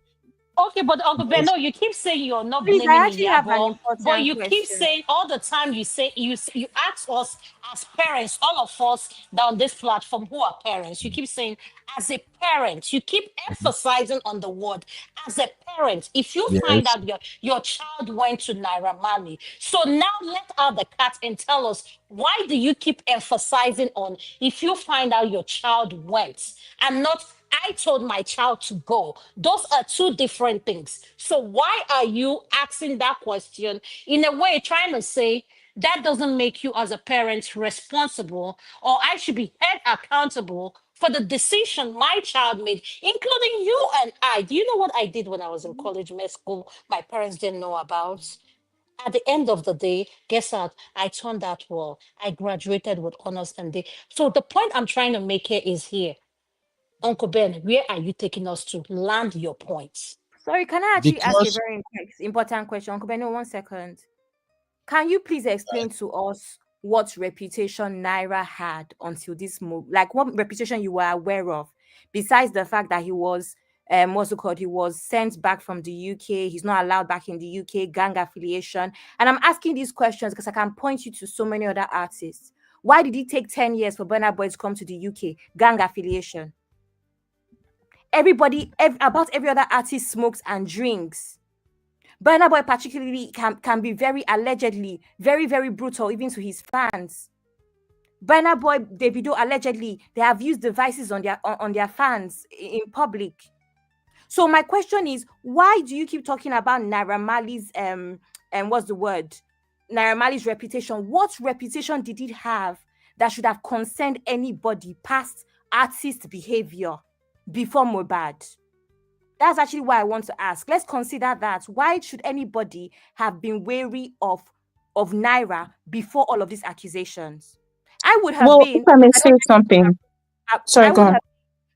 Okay, but Uncle Ben, no, you keep saying you're not blaming Iyabo, but you keep saying all the time. You ask us as parents, all of us down this platform who are parents. You keep saying as a parent. You keep emphasizing on the word as a parent. If you find out your child went to Naira Marley, so now let out the cat and tell us, why do you keep emphasizing on if you find out your child went and not I told my child to go? Those are two different things. So why are you asking that question in a way trying to say that doesn't make you as a parent responsible, or I should be held accountable for the decision my child made, including you and I? Do you know what I did when I was in college med school? My parents didn't know about. At the end of the day, guess what? I turned out well. I graduated with honors and day. So the point I'm trying to make here is here. Uncle Ben, where are you taking us to? Land your points. Sorry, can I actually ask a very important question? Uncle Ben, no, 1 second. Can you please explain to us what reputation Naira had until this move? Like, what reputation you were aware of, besides the fact that he was, what's it called? He was sent back from the UK. He's not allowed back in the UK, gang affiliation. And I'm asking these questions because I can point you to so many other artists. Why did it take 10 years for Burna Boy to come to the UK? Gang affiliation. About every other artist smokes and drinks. Burna Boy particularly can be very allegedly, very, very brutal, even to his fans. Burna Boy, Davido, allegedly, they have used devices on their fans in public. So my question is, why do you keep talking about Naira Marley's what's the word? Naira Marley's reputation? What reputation did it have that should have concerned anybody past artist behavior before Mohbad? That's actually why I want to ask. Let's consider that. Why should anybody have been wary of Naira before all of these accusations? I would have been. If I may say something. Sorry, go on.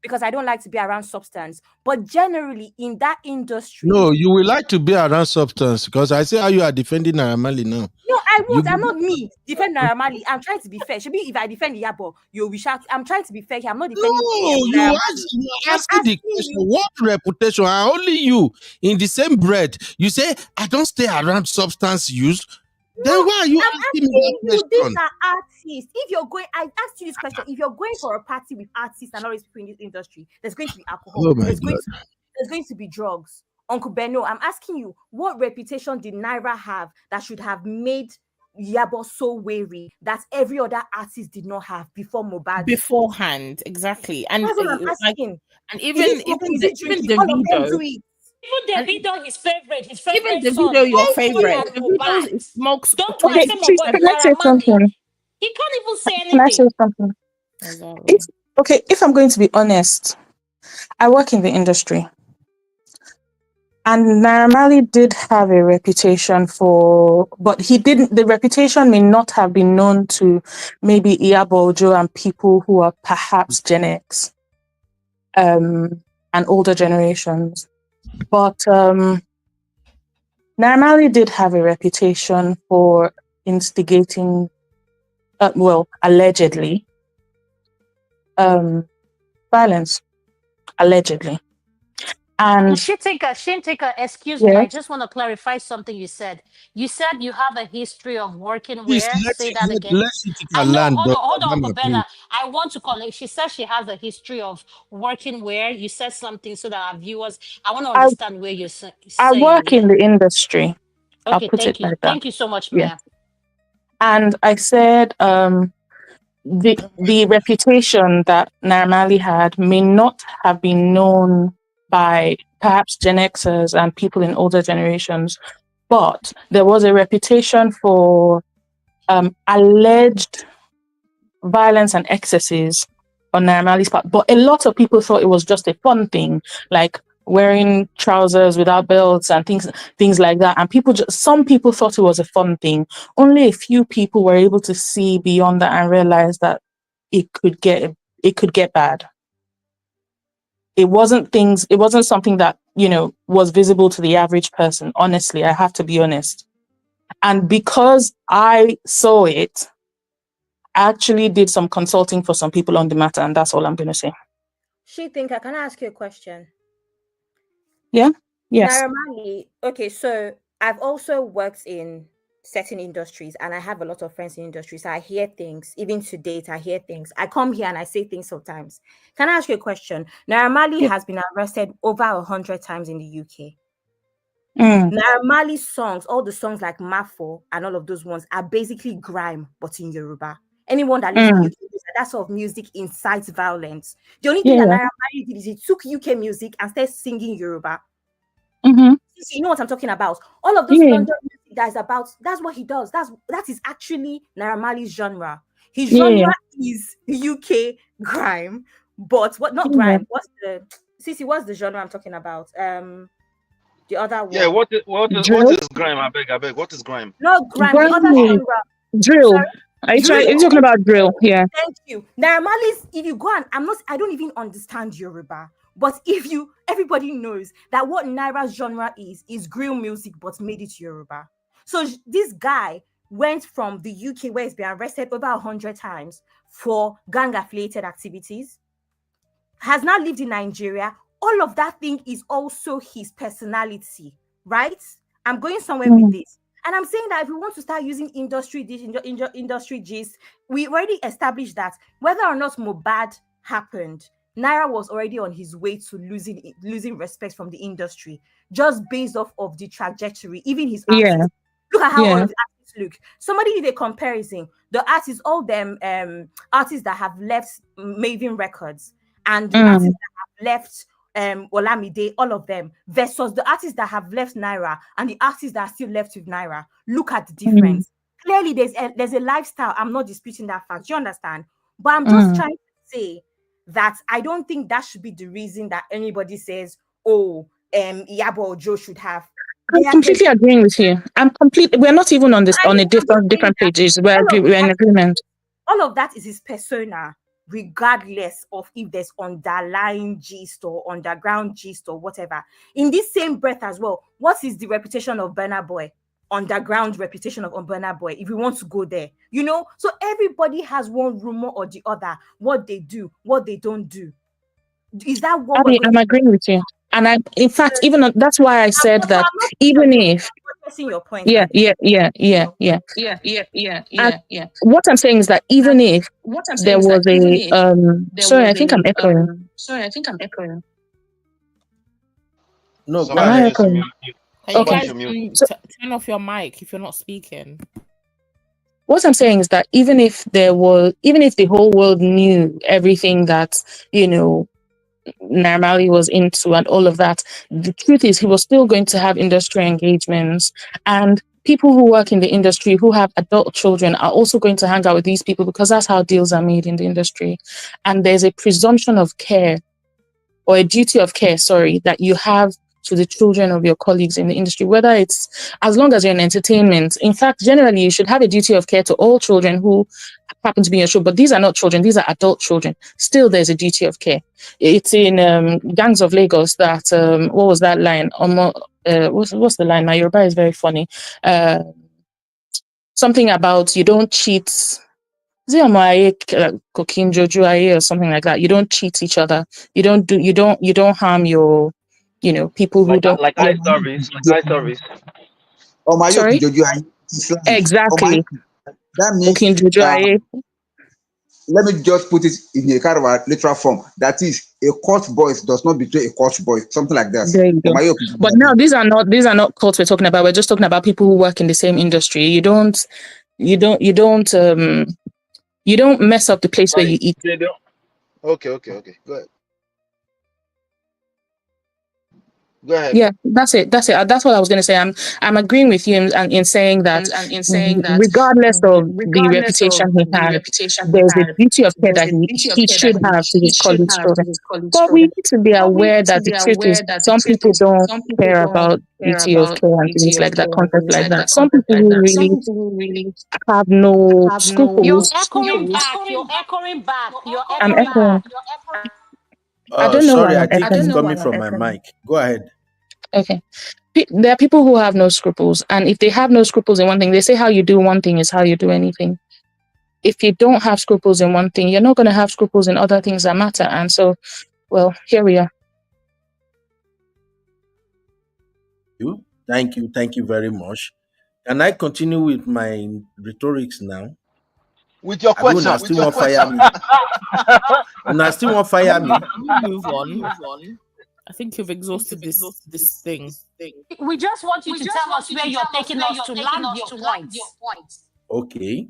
Because I don't like to be around substance. But generally, in that industry... No, you will like to be around substance, because I see how you are defending Naira Marley now. No, I won't. I'm not me defending Naira Marley. I'm trying to be fair. Maybe if I defend Iyabo, you'll be shocked. I'm trying to be fair here. I'm not defending... No, you asking the question, what reputation? And only you, in the same breath, you say, I don't stay around substance use. Then why are you asking me that question? These are artists. If you're going, I asked you this question. If you're going for a party with artists and all these people in this industry, there's going to be alcohol. There's going to be drugs. Uncle Benno, I'm asking you, what reputation did Naira have that should have made Iyabo so wary that every other artist did not have before Mohbad? Beforehand, exactly. And that's what I'm asking. And even Davido. Even Davido, his favorite even Davido, son, your favorite. Davido smokes. Don't talk him about Naira Marley. He can't even say anything. Can I say something? If I'm going to be honest, I work in the industry. And Naira Marley did have a reputation but the reputation may not have been known to maybe Iyabo Ojo and people who are perhaps Gen X, and older generations. But Naira Marley did have a reputation for instigating, allegedly, violence, allegedly. And Shintika, excuse me, I just want to clarify something you said. You said you have a history of working where? Say that again. Hold on, Bobella. I want to call it. She says she has a history of working where? You said something so that our viewers, I want to understand where you're saying. I work in the industry. Okay, thank you. Thank you so much, ma'am. And I said the reputation that Naira Marley had may not have been known by perhaps Gen Xers and people in older generations, but there was a reputation for alleged violence and excesses on Naira Marley's part. But a lot of people thought it was just a fun thing, like wearing trousers without belts and things like that. And some people thought it was a fun thing. Only a few people were able to see beyond that and realize that it could get bad. It wasn't something that, was visible to the average person. Honestly, I have to be honest. And because I saw it, I actually did some consulting for some people on the matter, and that's all I'm going to say. Can I ask you a question? Yeah? Yes. Naira Marley, okay, so I've also worked in certain industries and I have a lot of friends in industries. So I hear things, even to date, I hear things. I come here and I say things sometimes. Can I ask you a question? Naira Marley has been arrested over 100 times in the UK. Naira Marley's songs, all the songs like Mafo and all of those ones are basically grime, but in Yoruba. Anyone that lives in UK, that sort of music incites violence. The only thing that Naira Marley did is he took UK music and started singing Yoruba. You know what I'm talking about? All of those London music that's what he does. That is actually Naira Marley's genre. His genre is UK grime, but grime? What's the genre I'm talking about? The other one. Yeah, what is grime? I beg. What is grime? No, grime. The other genre. Drill. Sorry? Are you talking about drill? Yeah. Thank you. Naira Marley's, if you go and I don't even understand Yoruba. But everybody knows that what Naira's genre is grill music, but made it Yoruba. So this guy went from the UK, where he's been arrested over 100 times for gang-affiliated activities, has now lived in Nigeria. All of that thing is also his personality, right? I'm going somewhere with this. And I'm saying that if we want to start using industry gist, we already established that whether or not Mohbad happened, Naira was already on his way to losing respect from the industry, just based off of the trajectory, even his artists. Look at how all of the artists look. Somebody did a comparison. The artists, all them artists that have left Maven Records and the artists that have left Olamide, all of them, versus the artists that have left Naira and the artists that are still left with Naira. Look at the difference. Clearly, there's a lifestyle. I'm not disputing that fact. You understand? But I'm just trying to say that I don't think that should be the reason that anybody says, Iyabo Ojo should have. I'm completely agreeing with you. We're not even on a different pages. We're in agreement. All of that is his persona, regardless of if there's underlying gist or underground gist or whatever. In this same breath as well, what is the reputation of Burna Boy? Underground reputation of Burna Boy, if we want to go there, so everybody has one rumor or the other, what they do, what they don't do. Is that what I'm agreeing with you? And in fact, even that's why I said that even if your point, yeah. What I'm saying is that even if there was sorry, I think I'm echoing. No, am I echoing? Okay, turn off your mic if you're not speaking. What I'm saying is that even if the whole world knew everything that Naira Marley was into and all of that, the truth is he was still going to have industry engagements, and people who work in the industry who have adult children are also going to hang out with these people because that's how deals are made in the industry. And there's a presumption of care, or a duty of care, that you have to the children of your colleagues in the industry, whether it's as long as you're in entertainment. In fact, generally, you should have a duty of care to all children who happen to be in your show, but these are not children, these are adult children. Still, there's a duty of care. It's in Gangs of Lagos that, what was that line? What's the line? My Yoruba is very funny. Something about you don't cheat. Cooking Jojo or something like that. You don't cheat each other. You don't harm your people who don't like eye service. Oh my Sorry? Exactly. That means let me just put it in a kind of a literal form. That is, a court voice does not betray a court voice, something like that. There you go. But now these are not courts we're talking about. We're just talking about people who work in the same industry. You don't mess up the place where you eat. Okay. Go ahead. Go ahead. Yeah, that's it. That's it. That's what I was going to say. I'm agreeing with you in saying that regardless of the reputation he had, there's a duty of care that he should have to his colleagues' children. But we need to be aware that the truth is some people don't care about duty of care and things like that, concepts like that. Some people who really have no You're scruples. echoing back. You're echoing back. You're I'm echoing echoing. back. I don't know why Sorry, I I'm think it's echoing. coming from my mic. Go ahead. Okay. There are people who have no scruples, and if they have no scruples in one thing, they say how you do one thing is how you do anything. If you don't have scruples in one thing, you're not going to have scruples in other things that matter. And so, well, here we are. Thank you very much. Can I continue with my rhetorics now? With your question. Una still won't fire me. Una still won't fire me. Move on. I think you've exhausted this thing. We just want you to tell us where you're taking us to land your points. Okay.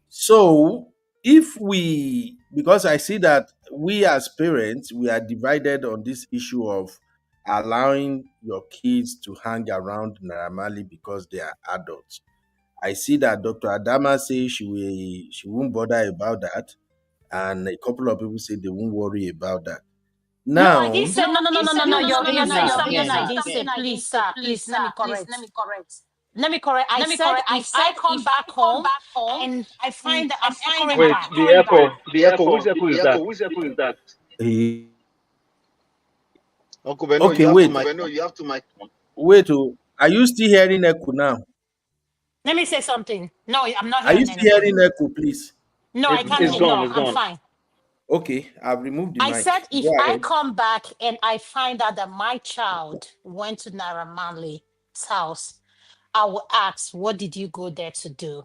So because I see that we as parents, we are divided on this issue of allowing your kids to hang around Naira Marley because they are adults. I see that Dr. Adama says she won't bother about that, and a couple of people say they won't worry about that. No, Now, I didn't say no. You're saying something I again. didn't say. Please, sir. Please, let me correct. Let me correct. I said if I come back home and I find that I'm echoing Wait, back. the echo, which echo is that? Uncle Beno, okay, you have to mic. wait. Are you still hearing echo now? Let me say something. No, I'm not Are you hearing still anything. hearing echo, please? No, I can't It's hear. gone, No, it's I'm gone. fine. Okay, I've removed the I mic. said if Go I ahead. come back and I find out that my child went to Naira Marley's house, I will ask, what did you go there to do?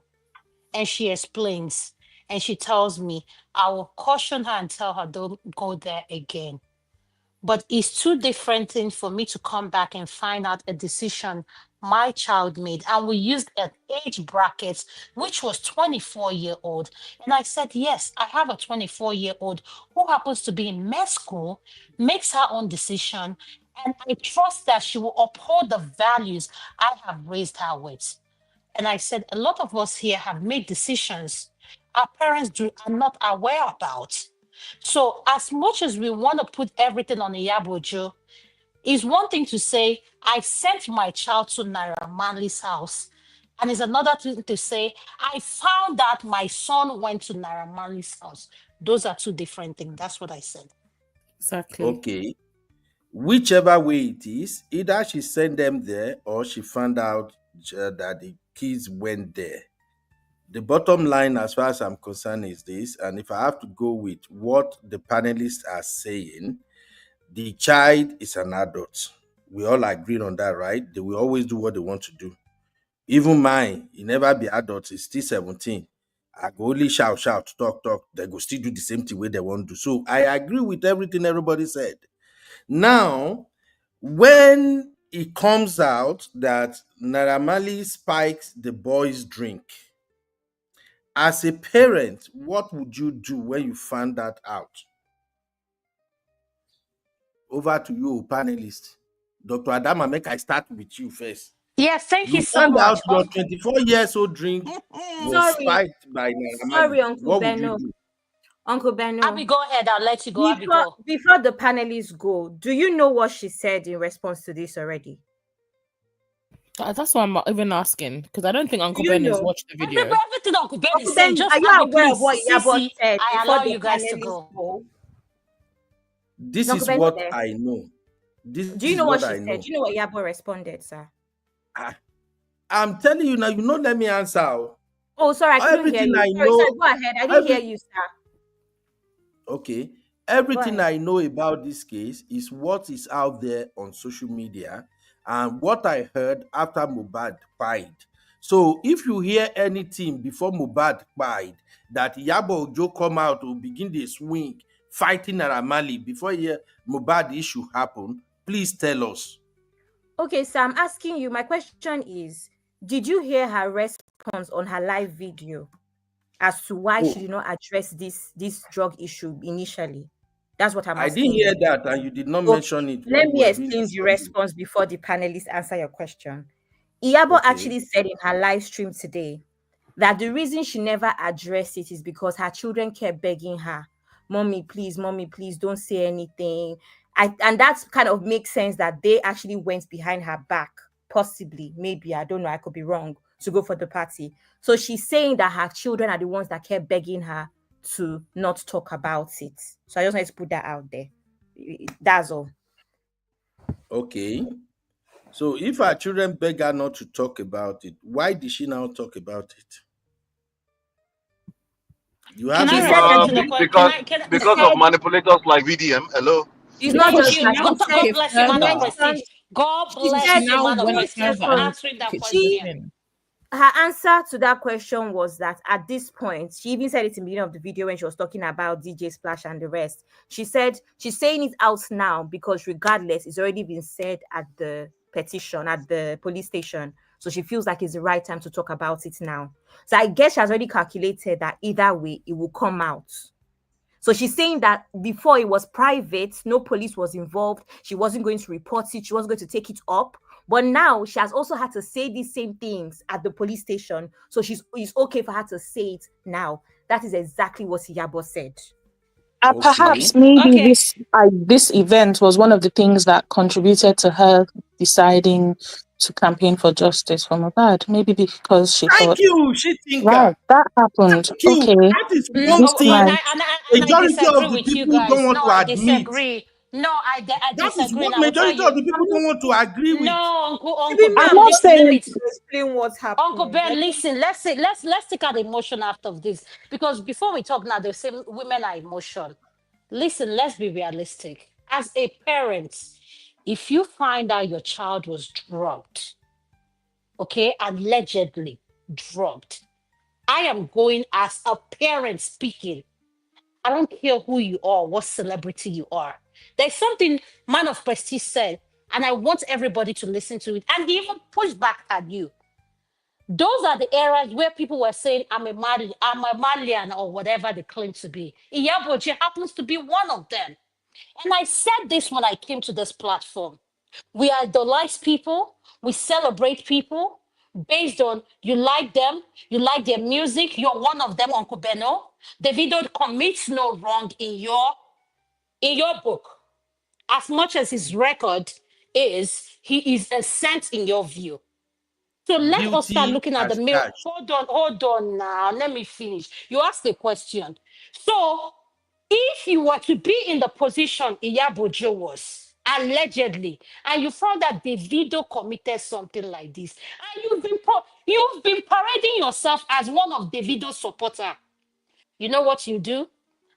And she explains, and she tells me, I will caution her and tell her, don't go there again. But it's two different things for me to come back and find out a decision my child made. And we used an age bracket, which was 24-year-old. And I said, yes, I have a 24-year-old who happens to be in med school, makes her own decision. And I trust that she will uphold the values I have raised her with. And I said, a lot of us here have made decisions our parents are not aware about. So, as much as we want to put everything on Iyabo Ojo, it's one thing to say, I sent my child to Naira Marley's house. And it's another thing to say, I found out my son went to Naira Marley's house. Those are two different things. That's what I said. Exactly. Okay. Whichever way it is, either she sent them there or she found out that the kids went there. The bottom line, as far as I'm concerned, is this, and if I have to go with what the panelists are saying, the child is an adult. We all agree on that, right? They will always do what they want to do. Even mine, he never be adult, he's still 17. I go only shout, talk. They go still do the same thing way they want to do. So I agree with everything everybody said. Now, when it comes out that Naira Marley spikes the boys' drink, as a parent, what would you do when you found that out? Over to you, panelists. Dr. Adama, make I start with you first. Yes, thank you You so found out much. your 24 years old drink was Sorry, spiked by Naira sorry, Marley. Uncle What would Beno. you do? Uncle Beno. Abby, go ahead. I'll let you go. Abby, go. Before the panelists go, do you know what she said in response to this already? That's why I'm even asking, because I don't think Uncle You Ben has know. watched the video. Everything Uncle Ben is Uncle saying, Ben, just are you Abby, aware of please. what Iyabo Sissy, said I before allow the you guys to panelists go. go? This Uncle is Ben what there. I know. This Do you is know what what she I said? know. Do you know what Iyabo responded, sir? I'm telling you now, you not let me answer. Oh, sorry, I couldn't hear Everything you. I Sorry, know. go ahead. I didn't hear you, sir. Okay. Everything ahead. I know about this case is what is out there on social media and what I heard after Mohbad died. So if you hear anything before Mohbad died that Iyabo Ojo come out to begin the swing fighting Naira Marley before Mohbad issue happen, please tell us. Okay, so I'm asking you, my question is, did you hear her response on her live video as to why she did not address this drug issue initially? That's what I'm I asking didn't hear you. that, and you did not Okay, mention it let when we me were doing explain the the summary. response before the panelists answer your question. Iyabo Okay. actually said in her live stream today that the reason she never addressed it is because her children kept begging her, mommy, please, don't say anything. And that kind of makes sense that they actually went behind her back, possibly, maybe, I don't know, I could be wrong, to go for the party. So she's saying that her children are the ones that kept begging her to not talk about it. So I just wanted to put that out there. That's all. Okay. So if our children beg her not to talk about it, why did she now talk about it? You Can have She the I said respond response. to the question? Because she because said of manipulators like VDM. Hello. it's not Thank just Because you. she that. now No, She took said God it bless you, she man of further. Prestige. mentioned God she bless She said you, now man of went Prestige, for further. question. answering that She question. her answer to that question was that at this point, she even said it in the beginning of the video when she was talking about DJ Splash and the rest. She said she's saying it out now because regardless, it's already been said at the petition at the police station. So she feels like it's the right time to talk about it now. So I guess she has already calculated that either way it will come out. So she's saying that before it was private, no police was involved. She wasn't going to report it. She wasn't going to take it up. But now she has also had to say these same things at the police station. So it's okay for her to say it now. That is exactly what Iyabo said. Okay. Perhaps maybe Okay. this event was one of the things that contributed to her deciding to campaign for justice for Mohbad. Maybe because she Thank thought, you, she thinker. right, that happened. Thank you. Okay, That is No, one this oh, and thing might. I majority disagree of the with you people don't guys. want No, to I admit. disagree. No, I That is disagree, what and I will tell majority of you. the people don't want to agree with. No, Uncle Even I'm Ben, now, not let saying me To explain what Uncle happened. Ben, listen, let's take out emotion out of this. Because before we talk now, they say women are emotion. Listen, let's be realistic. As a parent, if you find out your child was drugged, okay, allegedly drugged, I am going as a parent speaking. I don't care who you are, what celebrity you are. There's something Man of Prestige said, and I want everybody to listen to it and even push back at you. Those are the areas where people were saying, I'm a Malian, or whatever they claim to be. Iyabo Ojo happens to be one of them. And I said this when I came to this platform. We idolize people, we celebrate people based on you like them, you like their music, you're one of them, Uncle Beno. Davido commits no wrong in your book. As much as his record is, he is a saint in your view. So let us start guilty looking at the as mail. charged. Hold on now. Let me finish. You asked a question. So if you were to be in the position Iyabo Ojo was, allegedly, and you found that Davido committed something like this, and you've been parading yourself as one of Davido's supporter, you know what you do?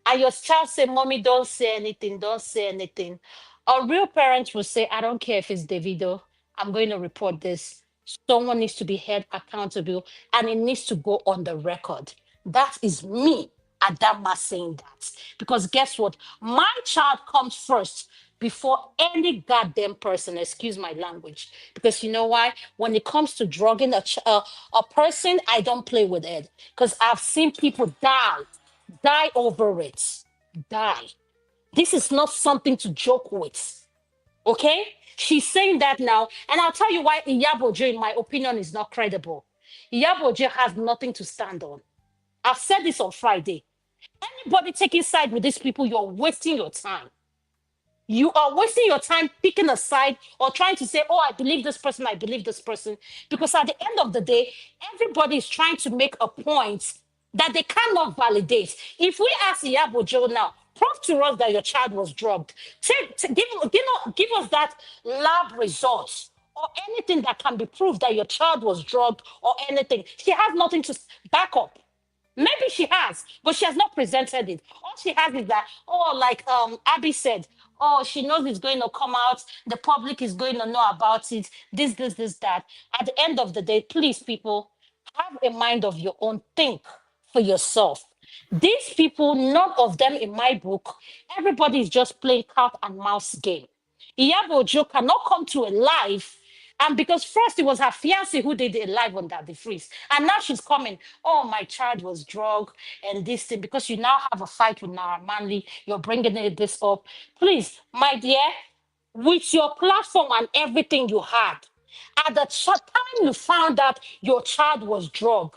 And your child say, Mommy, don't say anything, don't say anything. A real parent will say, I don't care if it's Davido, I'm going to report this. Someone needs to be held accountable and it needs to go on the record. That is me, Adama, saying that. Because guess what? My child comes first before any goddamn person, excuse my language. Because you know why? When it comes to drugging a person, I don't play with it. Because I've seen people die over it. Die. This is not something to joke with. Okay? She's saying that now. And I'll tell you why Iyabo Ojo, in my opinion, is not credible. Iyabo Ojo has nothing to stand on. I've said this on Friday. Anybody taking side with these people, you're wasting your time. You are wasting your time picking a side or trying to say, oh, I believe this person, I believe this person. Because at the end of the day, everybody is trying to make a point that they cannot validate. If we ask Iyabo Ojo now, prove to us that your child was drugged, give us that lab results or anything that can be proved that your child was drugged or anything. She has nothing to back up. Maybe she has, but she has not presented it. All she has is that, oh, like Abby said, oh, she knows it's going to come out. The public is going to know about it. This, that. At the end of the day, please, people, have a mind of your own. Think for yourself. These people, none of them in my book, everybody is just playing cat and mouse game. Iyabo Ojo cannot come to a life And because first it was her fiancé who did it live on that, the freeze. And now she's coming, oh, my child was drugged and this thing, because you now have a fight with Naira Marley, you're bringing this up. Please, my dear, with your platform and everything you had, at the time you found out your child was drugged,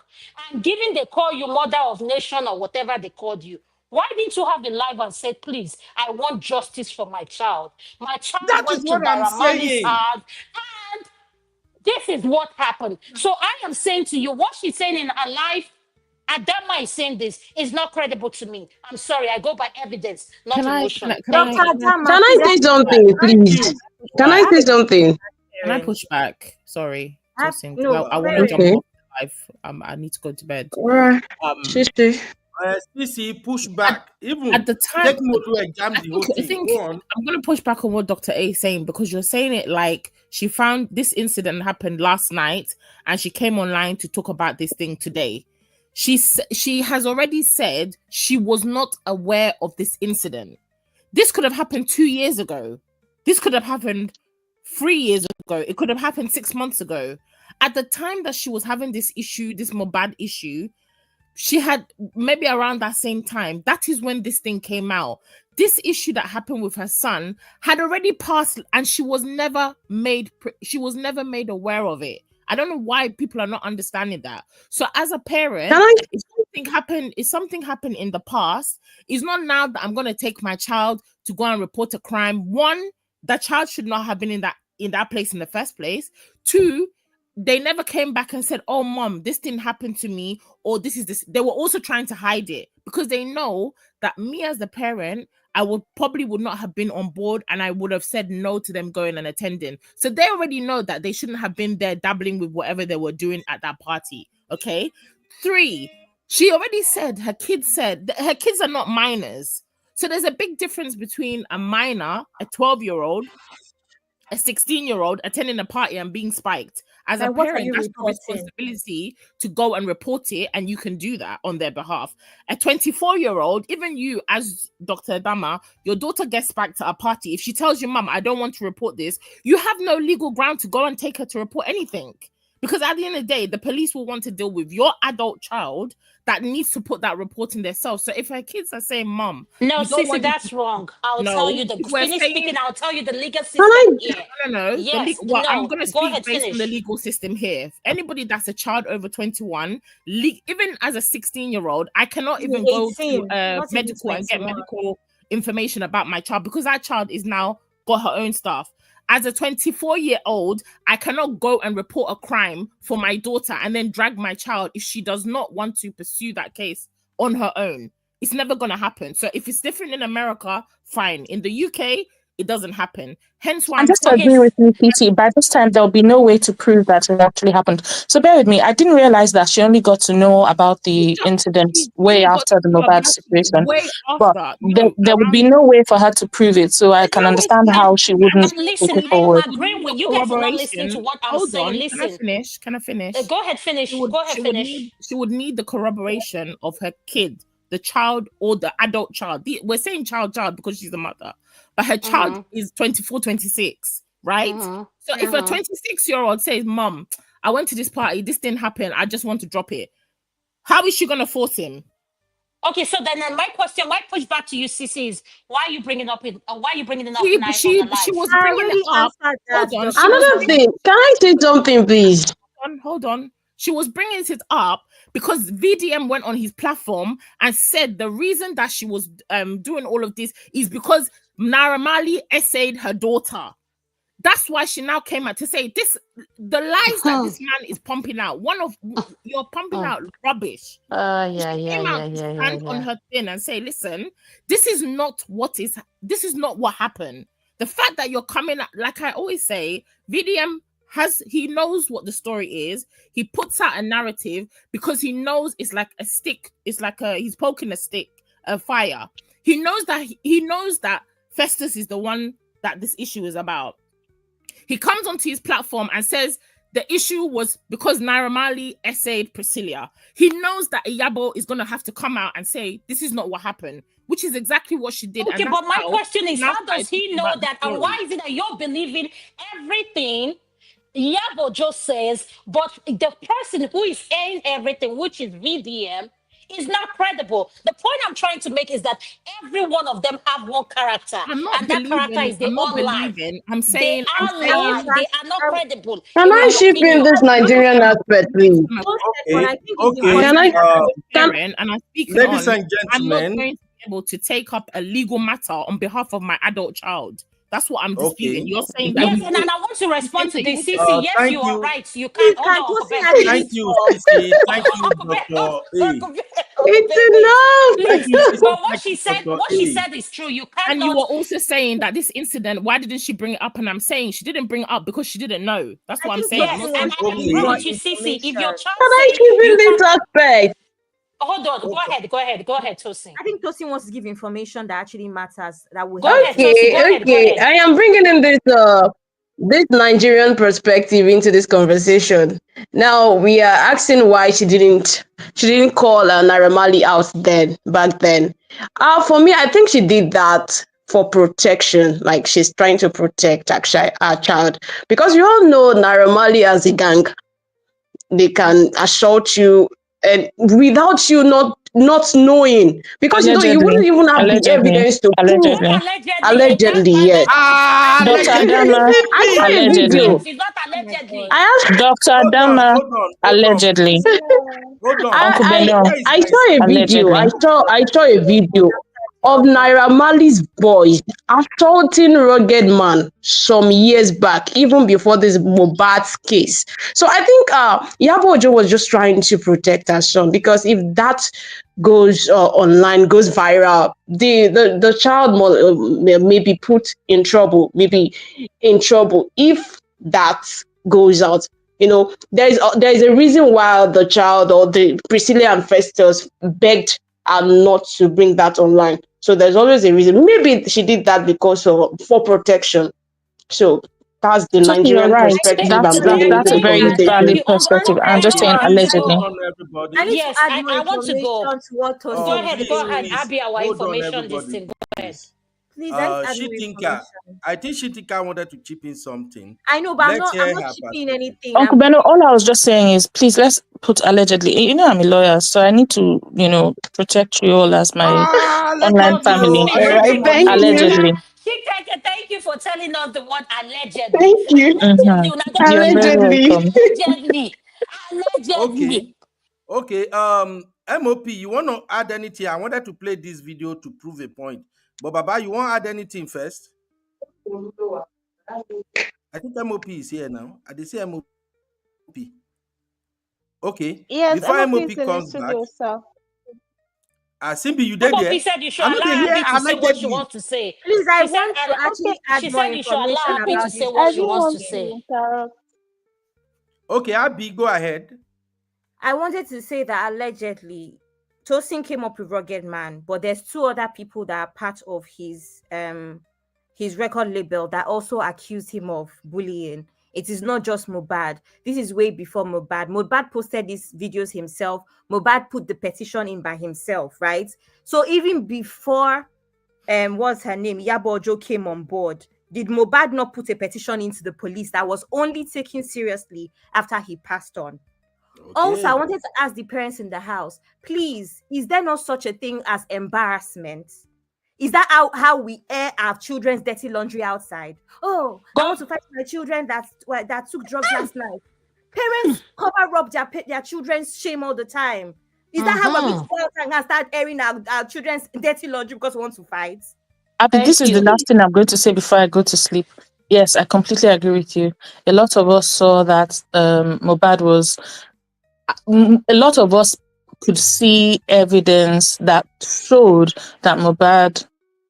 and given they call you mother of nation or whatever they called you, why didn't you have a live and say, please, I want justice for my child? My child That is went to what I'm Naira Marley's saying. house, and this is what happened. So I am saying to you, what she's saying in her life, Adama is saying this is not credible to me. I'm sorry, I go by evidence, not emotion. Thank you. Can I say something, Thank please? you. Can I say something? Can I push back? Sorry, Tosin. No, I want to jump Okay. off the live. I need to go to bed. Alright. Shishi. CC, push back. Even At the time, take note to jam the whole I thing. think Go on. I'm going to push back on what Dr. A is saying, because you're saying it like she found this incident happened last night and she came online to talk about this thing today. She has already said she was not aware of this incident. This could have happened 2 years ago. This could have happened 3 years ago. It could have happened 6 months ago. At the time that she was having this issue, this Mohbad issue, she had maybe around that same time. That is when this thing came out. This issue that happened with her son had already passed, and she was never made aware of it. I don't know why people are not understanding that. So as a parent, if something happened in the past, it's not now that I'm going to take my child to go and report a crime. One, that child should not have been in that place in the first place. Two, they never came back and said, oh, mom, this didn't happen to me, or this is this. They were also trying to hide it because they know that me as the parent, I would not have been on board, and I would have said no to them going and attending. So they already know that they shouldn't have been there dabbling with whatever they were doing at that party. Okay. 3, she already said her kids are not minors. So there's a big difference between a minor, a 12-year-old, a 16-year-old attending a party and being spiked. As a parent, that's your responsibility to go and report it, and you can do that on their behalf. A 24-year-old, even you as Dr. Adama, your daughter gets spiked at a party. If she tells you, Mom, I don't want to report this, you have no legal ground to go and take her to report anything. Because at the end of the day, the police will want to deal with your adult child that needs to put that report in themselves. So if her kids are saying, Mom, no, Sissy, that's wrong. I'll tell you I'll tell you the legal system here. No. Yes, I'm going to speak based on the finish. legal system here. Anybody that's a child over 21, even as a 16-year-old, I cannot even go to medical and get medical information about my child, because that child is now got her own stuff. As a 24-year-old, I cannot go and report a crime for my daughter and then drag my child if she does not want to pursue that case on her own. It's never going to happen. So if it's different in America, fine. In the UK, it doesn't happen. Hence why I just agree with me, PT. By this time, there'll be no way to prove that it actually happened. So bear with me. I didn't realize that she only got to know about the incident way after the Mohbad situation. But there would be no way for her to prove it. So I can understand how she wouldn't take it forward. I'm agreeing with you guys are not listening to what I'm saying. Listen. Can I finish? Go ahead, finish. She would need the corroboration of her kid, the child or the adult child. We're saying child because she's the mother. But her child is 24, 26, right? So if a 26-year-old says, Mom, I went to this party, this didn't happen, I just want to drop it, how is she going to force him? Okay, so then my pushback to you, Sissy, is why are you bringing it up? Why are you bringing it up? She was bringing it up. Hold on. Another thing. Can I say something, please? Hold on. She was bringing it up because VDM went on his platform and said the reason that she was doing all of this is because Naira Marley essayed her daughter. That's why she now came out to say this. The lies that this man is pumping out. You're pumping out rubbish. On her thing and say, listen, this is not what happened. The fact that you're coming out, like I always say, VDM he knows what the story is. He puts out a narrative because he knows it's like a stick. It's like he's poking a fire. He knows that Festus is the one that this issue is about. He comes onto his platform and says the issue was because Naira Marley essayed Priscilla. He knows that Iyabo is going to have to come out and say this is not what happened, which is exactly what she did. Okay, but my question is, how does he know that? And why is it that you're believing everything Iyabo Ojo says, but the person who is saying everything, which is VDM, is not credible. The point I'm trying to make is that every one of them have one character, I'm not and that character believing. is they I'm not all lie. believing. I'm They saying. I'm are I want saying. lie. to They ask, are not credible, Can in I my ship in opinion. this Nigerian aspect, please? one second. Okay, I think it's okay. Can I? important. As a Can parent and I'm speaking Ladies on, and I'm not gentlemen. going to be able to take up a legal matter on behalf of my adult child. That's what I'm disputing. Okay, You're saying that Yes, we and okay. should. I want to You're respond saying to that this. you should. Sisi, yes, Thank you are you, right. You Please, can't. Hold can on, Uncle Tosin Ben, actually thank please. you, talk? Sissy. Thank you, Uncle Ben, Doctor A. Uncle it's Ben, wait, Thank enough? please. you, Sissy. But Thank you, Doctor what she A. said is true. You And you cannot. were also saying that this incident, why didn't she bring it up? And I'm saying she didn't bring it up because she didn't know. That's I what I'm think saying. I'm Yes, not Tosin and saying wants she to I didn't give agree know. more with Okay, you, Sisi. If your information. child Can I say ship in you this can, aspect? hold on, okay. go ahead, Tosin. I think Tosin wants to give information that actually matters, that will Go help ahead, him. Tosin. Okay, Go okay. ahead. I am bringing in this Nigerian perspective into this conversation. Now we are asking why she didn't call Naira Marley out then back then. For me, I think she did that for protection. Like she's trying to protect her child because we all know Naira Marley as a gang. They can assault you and without you not knowing because you Allegedly. wouldn't even have the Allegedly. evidence to prove. Not Allegedly. allegedly. Allegedly, yes. Dr. Allegedly. Adama. I saw a Allegedly. video. Yes, it's not Oh my God. allegedly. I asked, Dr. Hold on, Adama. hold on, hold on, Allegedly. hold on. Uncle Beno. Where is I my saw a video. Allegedly. I saw a video of Naira Marley's boys assaulting rugged man some years back, even before this Mobat's case. So I think Iyabo Ojo was just trying to protect her son because if that goes online, goes viral, the child may be put in trouble, maybe in trouble if that goes out. There is a reason why the child or the Priscilla and Festus begged her not to bring that online. So there's always a reason. Maybe she did that because of for protection. So that's the So you're Nigerian right. perspective That's I'm bringing into that's a the very Thank conversation. valid you, perspective. I'm just Uncle saying Ben. One please, hold allegedly. on, I everybody. need to Yes, add more I want to information go. to what Go Tosin is ahead, Please, and saying. please, Abi, our hold on, information this everybody. thing. Go ahead. Please. Please, let's add more Shitinka. information. I think Shitinka wanted to chip in something. I know, but I'm Let's not. I'm hear not her chipping perspective. anything. Uncle Beno, all I was just saying is please let's put allegedly. You know I'm a lawyer, so I need to, protect you all as my online No, Allegedly, no, oh, family. All right, allegedly, thank oh. you. Allegedly. Thank you for telling us the word allegedly. Thank you. Mm-hmm. Allegedly, una get You're it very now. Allegedly. welcome. Allegedly. Okay, Allegedly. okay. MOP, you want to add anything? I wanted to play this video to prove a point. But Baba, you want to add anything first? I think MOP is here now. I did say MOP. Okay. Yes, Before MOP MOP is in the comes back, studio, sir. Simbi, you did MOP there? said you should I know they allow hear Abby to say what she allegedly. wants to say. Please, I She said, want to actually add she more said you should information allow Abby to about say this what whole she she is wants saying. to say. Interrupt. Okay, Abby, go ahead. I wanted to say that allegedly Tosin came up with Rugged Man, but there's two other people that are part of his record label that also accused him of bullying. It is not just Mohbad. This is way before Mohbad. Mohbad posted these videos himself. Mohbad put the petition in by himself, right? So even before what's her name, Iyabo Ojo came on board, did Mohbad not put a petition into the police that was only taken seriously after he passed on? Also, I Okay. wanted to ask the parents in the house, please, is there not such a thing as embarrassment? Is that how we air our children's dirty laundry outside? Oh, I Go. want to fight my children that took drugs last night. Parents cover up their children's shame all the time. Is that how we're going to go out and start airing our children's dirty laundry because we want to fight? Abby, this Thank is the you. last thing I'm going to say before I go to sleep. Yes, I completely agree with you. A lot of us saw that Mohbad was. A lot of us could see evidence that showed that Mohbad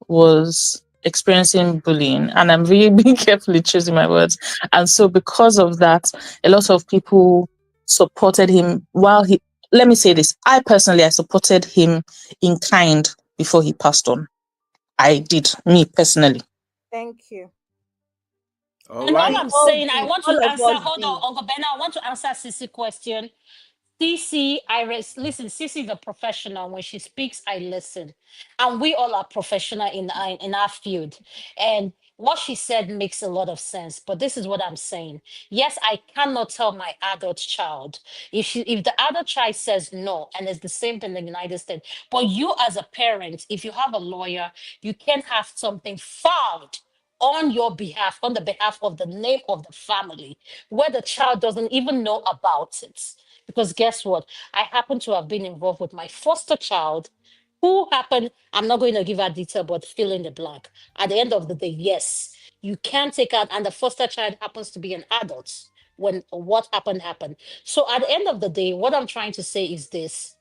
was experiencing bullying, and I'm really being carefully choosing my words. And so, because of that, a lot of people supported him. Let me say this: I personally, I supported him in kind before he passed on. I did, me personally. Thank you. All And all right. We I'm all saying, I did. want to All of answer. us Hold did. on, Uncle Ben. I want to answer Sissy's question. Listen, Sissy is a professional. When she speaks, I listen. And we all are professional in our field. And what she said makes a lot of sense, but this is what I'm saying. Yes, I cannot tell my adult child if the adult child says no, and it's the same thing in the United States. But you as a parent, if you have a lawyer, you can have something filed on your behalf, on the behalf of the name of the family, where the child doesn't even know about it. Because guess what? I happen to have been involved with my foster child who happened, I'm not going to give her detail, but fill in the blank. At the end of the day, yes, you can take out, and the foster child happens to be an adult when what happened. So at the end of the day, what I'm trying to say is this.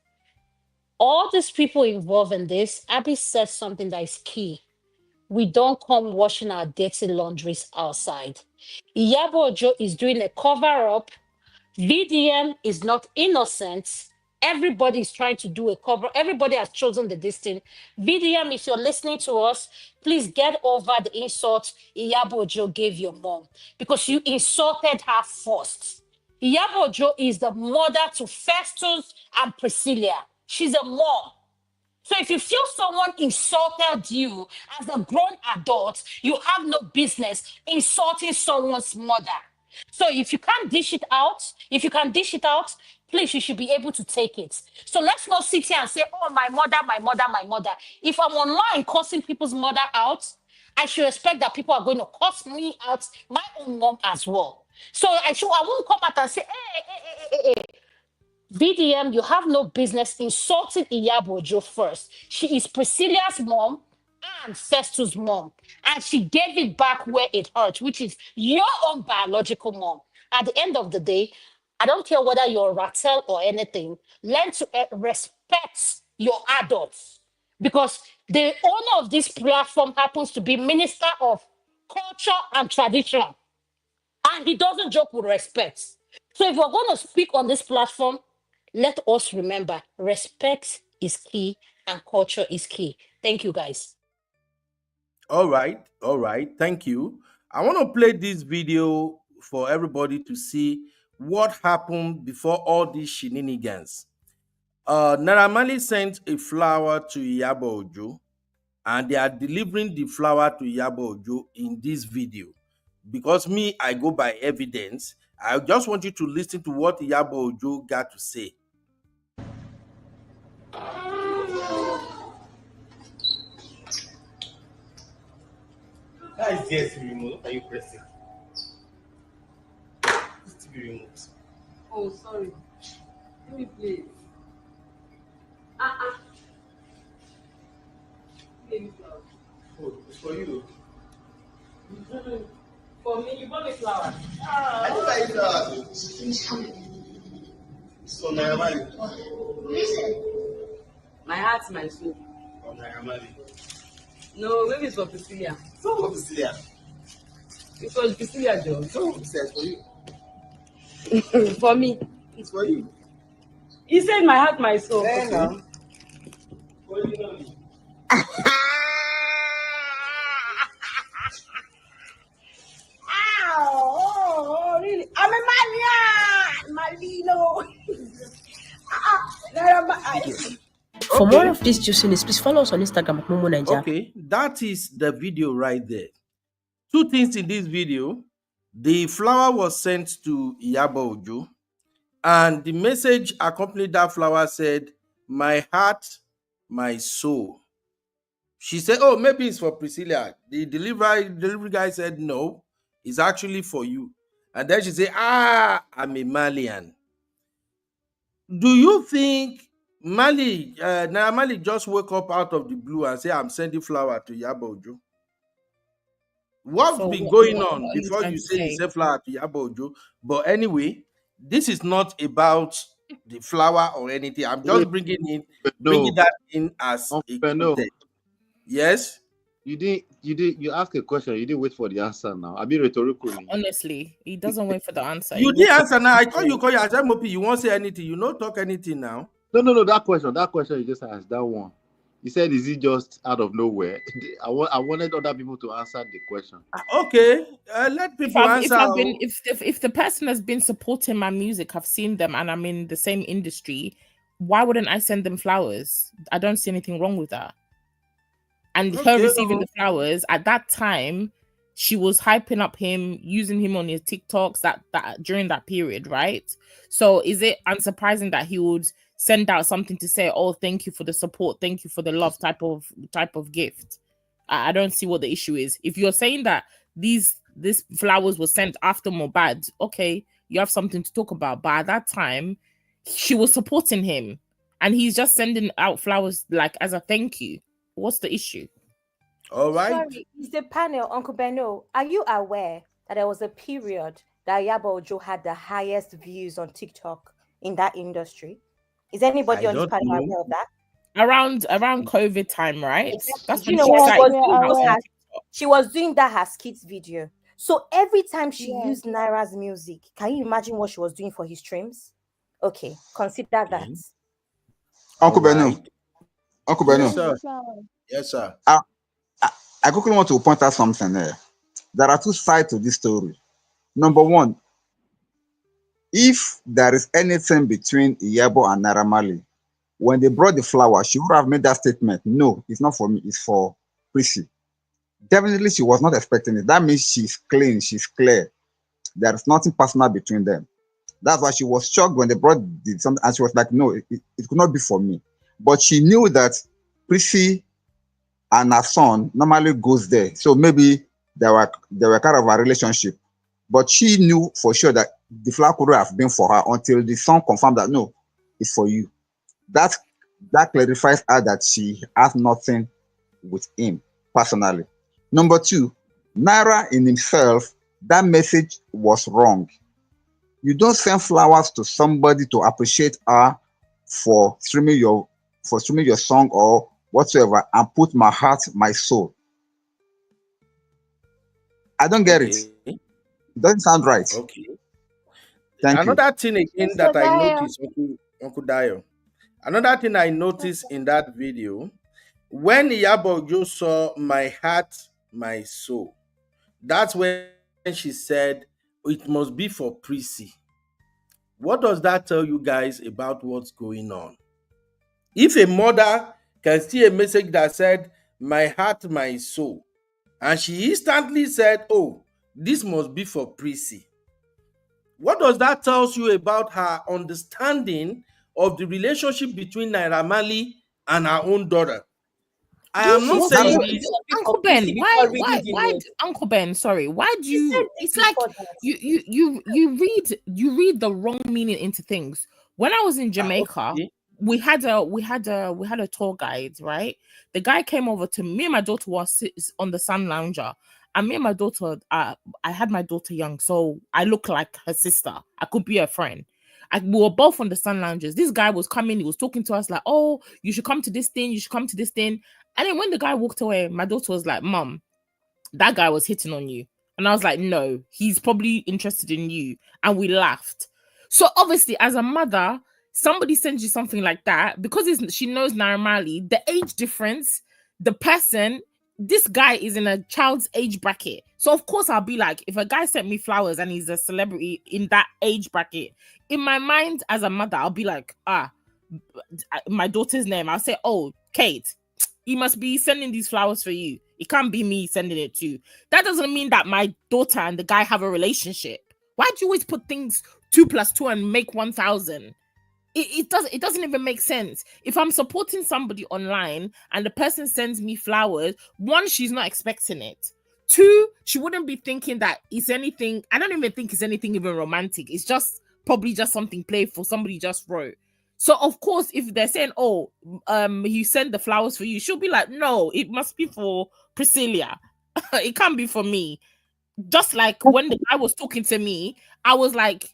All these people involved in this, Abby said something that is key. We don't come washing our dirty laundries outside. Iyabo Ojo is doing a cover-up. VDM is not innocent. Everybody is trying to do a cover. Everybody has chosen the destiny. VDM, if you're listening to us, please get over the insult Iyabo Ojo gave your mom because you insulted her first. Iyabo Ojo is the mother to Festus and Priscilla. She's a mom. So if you feel someone insulted you as a grown adult, you have no business insulting someone's mother. So if you can't dish it out, please, you should be able to take it. So let's not sit here and say, oh, my mother, my mother, my mother. If I'm online cursing people's mother out, I should expect that people are going to curse me out, my own mom as well. So I won't come out and say, hey. VDM, you have no business insulting Iyabo Ojo first. She is Priscilla's mom and Festus' mom. And she gave it back where it hurt, which is your own biological mom. At the end of the day, I don't care whether you're a rattle or anything, learn to respect your adults. Because the owner of this platform happens to be Minister of Culture and Tradition. And he doesn't joke with respect. So if we're going to speak on this platform, let us remember respect is key and culture is key. Thank you, guys. All right. Thank you. I want to play this video for everybody to see what happened before all these shenanigans. Naira Marley sent a flower to Iyabo Ojo, and they are delivering the flower to Iyabo Ojo in this video. Because me, I go by evidence. I just want you to listen to what Iyabo Ojo got to say. That is yes remote. What are you pressing? It's TV remote. Oh, sorry. Let me play. Oh, it's for you. For me, you bought me flowers. I don't like flowers. He's coming. So Naira Marley. Listen. My heart, my soul. Oh, Naira Marley. No, maybe it's for Priscilla. It's not for Priscilla. It was Priscilla, Joe. No, it's for you. For me. It's for you. He said my heart, my soul. No. For you, no. Oh, really? I'm a Malino. For more of this juiciness, please follow us on Instagram at Momo Nigeria. Okay, that is the video right there. Two things in this video. The flower was sent to Iyabo Ojo, and the message accompanied that flower said, my heart, my soul. She said, oh, maybe it's for Priscilla. The delivery guy said, no, it's actually for you. And then she said, I'm a Malian. Do you think Naira Marley just woke up out of the blue and say, I'm sending flower to Iyabo Ojo? What's been going on before you say you send flower to Iyabo Ojo? But anyway, this is not about the flower or anything. I'm just bringing that in as a context. Yes? You ask a question, you didn't wait for the answer now. I'll be rhetorical. Honestly, he doesn't wait for the answer. You did answer now. I call you as MOP. You won't say anything. You don't talk anything now. No. That question you just asked, that one. You said, is it just out of nowhere? I wanted other people to answer the question. Okay, let people answer. If the person has been supporting my music, I've seen them, and I'm in the same industry, why wouldn't I send them flowers? I don't see anything wrong with that. And her receiving the flowers at that time, she was hyping up him, using him on his TikToks that during that period, right? So is it unsurprising that he would send out something to say, oh, thank you for the support, thank you for the love type of gift? I don't see what the issue is. If you're saying that these flowers were sent after Mohbad, okay, you have something to talk about. But at that time, she was supporting him, and he's just sending out flowers like as a thank you. What's the issue? All right. Sorry, is the panel, Uncle Beno, are you aware that there was a period that Iyabo Ojo had the highest views on TikTok in that industry? Is anybody on this panel aware of that? Around COVID time, right? Exactly. That's You when know, she she started. she was doing that her skits video. So every time she used Naira's music, can you imagine what she was doing for his streams? Okay, consider that. Uncle Benu. Uncle Benu. Yes, sir. Yes, sir. I quickly want to point out something there. There are two sides to this story. Number one, if there is anything between Iyabo and Naira Marley, when they brought the flower, she would have made that statement. No, it's not for me, it's for Prissy. Definitely, she was not expecting it. That means she's clean, she's clear. There is nothing personal between them. That's why she was shocked when they brought something, and she was like, no, it could not be for me. But she knew that Prissy and her son normally goes there. So maybe they were kind of a relationship. But she knew for sure that the flower could have been for her until the son confirmed that no, it's for you. That clarifies her that she has nothing with him personally. Number two, Naira in himself, that message was wrong. You don't send flowers to somebody to appreciate her for streaming your song or whatsoever and put my heart, my soul. I don't get it. It doesn't sound right. Okay. Thank you. Another thing again that I noticed, Uncle Dayo. Another thing I noticed in that video, when Iyabo Ojo saw my heart, my soul, that's when she said it must be for Prissy. What does that tell you guys about what's going on? If a mother can see a message that said, my heart, my soul, and she instantly said, oh, this must be for Prissy, what does that tell you about her understanding of the relationship between Naira Marley and her own daughter? I am not saying this. Uncle Ben, why Uncle Ben, sorry, why do you it's like you read the wrong meaning into things. When I was in Jamaica, we had a tour guide, right? The guy came over to me and my daughter was on the sun lounger. And me and my daughter, I had my daughter young, so I look like her sister. I could be her friend. We were both on the sun lounges. This guy was coming, he was talking to us like, oh, you should come to this thing, you should come to this thing. And then when the guy walked away, my daughter was like, Mom, that guy was hitting on you. And I was like, no, he's probably interested in you. And we laughed. So obviously, as a mother, somebody sends you something like that, because she knows Naira Marley, the age difference, the person, this guy is in a child's age bracket. So of course I'll be like, if a guy sent me flowers and he's a celebrity in that age bracket, in my mind as a mother, I'll be like, my daughter's name, I'll say, oh, Kate, he must be sending these flowers for you. It can't be me sending it to you. That doesn't mean that my daughter and the guy have a relationship. Why do you always put things 2 + 2 and make 1,000? It doesn't even make sense. If I'm supporting somebody online and the person sends me flowers, one, she's not expecting it. Two, she wouldn't be thinking that it's anything. I don't even think it's anything even romantic. It's just probably just something playful. Somebody just wrote. So of course, if they're saying, oh, he sent the flowers for you, she'll be like, no, it must be for Priscilla. It can't be for me. Just like when the guy was talking to me, I was like,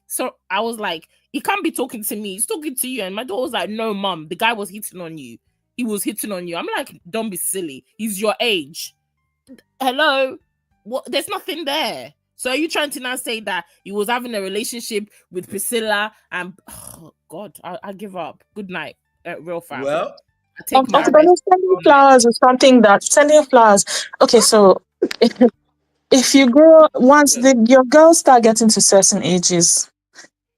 he can't be talking to me. He's talking to you. And my daughter was like, no, Mom, the guy was hitting on you. He was hitting on you. I'm like, don't be silly. He's your age. Hello? What? There's nothing there. So are you trying to now say that he was having a relationship with Priscilla and oh God, I give up. Good night, real fam. Well, I take sending flowers is something that sending flowers. Okay, so if you grow once your girls start getting to certain ages,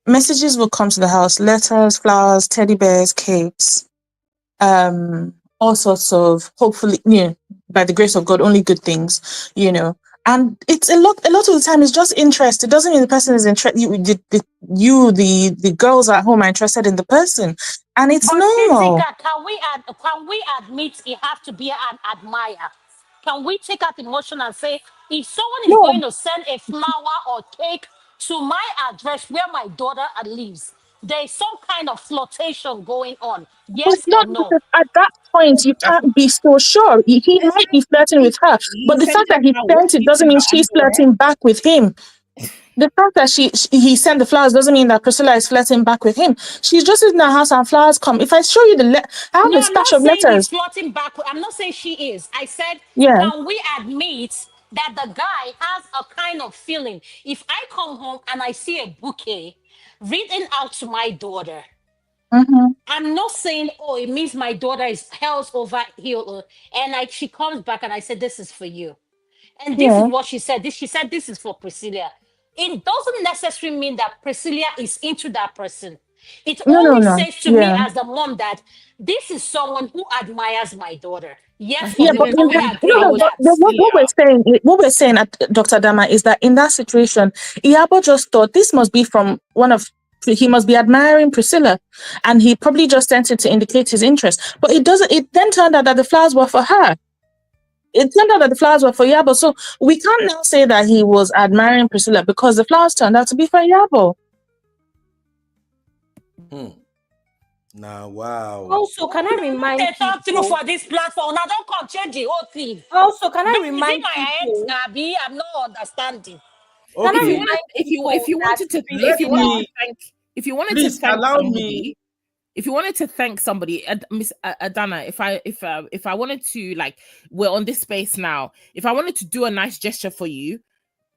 messages will come to the house: letters, flowers, teddy bears, cakes, all sorts of, hopefully, by the grace of God, only good things, And it's a lot of the time it's just interest. It doesn't mean the person is interested. The girls at home are interested in the person, and it's But normal. Chizika, can we admit it have to be an admire? Can we take out emotion and say if someone is No, going to send a flower or cake to my address where my daughter lives, there is some kind of flirtation going on? but Yes or not no? because at that point you can't be so sure. He might be flirting with her, He but the sent fact her that he flowers sent it into doesn't mean her she's underwear. flirting back with him. The fact that he sent the flowers doesn't mean that Priscilla is flirting back with him. She's just in the house and flowers come. If I show you I have No, a I'm stash not of saying he's letters. flirting back. I'm not saying she is. I said, Yeah. can we admit that the guy has a kind of feeling? If I come home and I see a bouquet written out to my daughter, Mm-hmm. I'm not saying, oh, it means my daughter is held over heel. And she comes back and I said, this is for you. And this is Yeah. what she said. She said, this is for Priscilla. It doesn't necessarily mean that Priscilla is into that person. It only No. says to me Yeah. as the mom that this is someone who admires my daughter. Yes or Yeah, He no? but didn't Can we send agree on flowers to that? Priscilla. what we're saying at Dr. Dama is that in that situation, Iyabo just thought this must be from he must be admiring Priscilla, and he probably just sent it to indicate his interest. But it doesn't. It then turned out that the flowers were for her. It turned out that the flowers were for Iyabo. So we can't now say that he was admiring Priscilla because the flowers turned out to be for Iyabo. Now, wow. Also, can I remind They talk through people? for this platform. Now don't come change the whole thing. Also, can I Is it remind my head, people? Abby? I'm not understanding. Can I If you Okay, wanted, remind people that let Priscilla? me, if you wanted to please thank allow me. somebody, if you wanted to thank somebody, Miss Adana, if I wanted to, like, we're on this space now. If I wanted to do a nice gesture for you,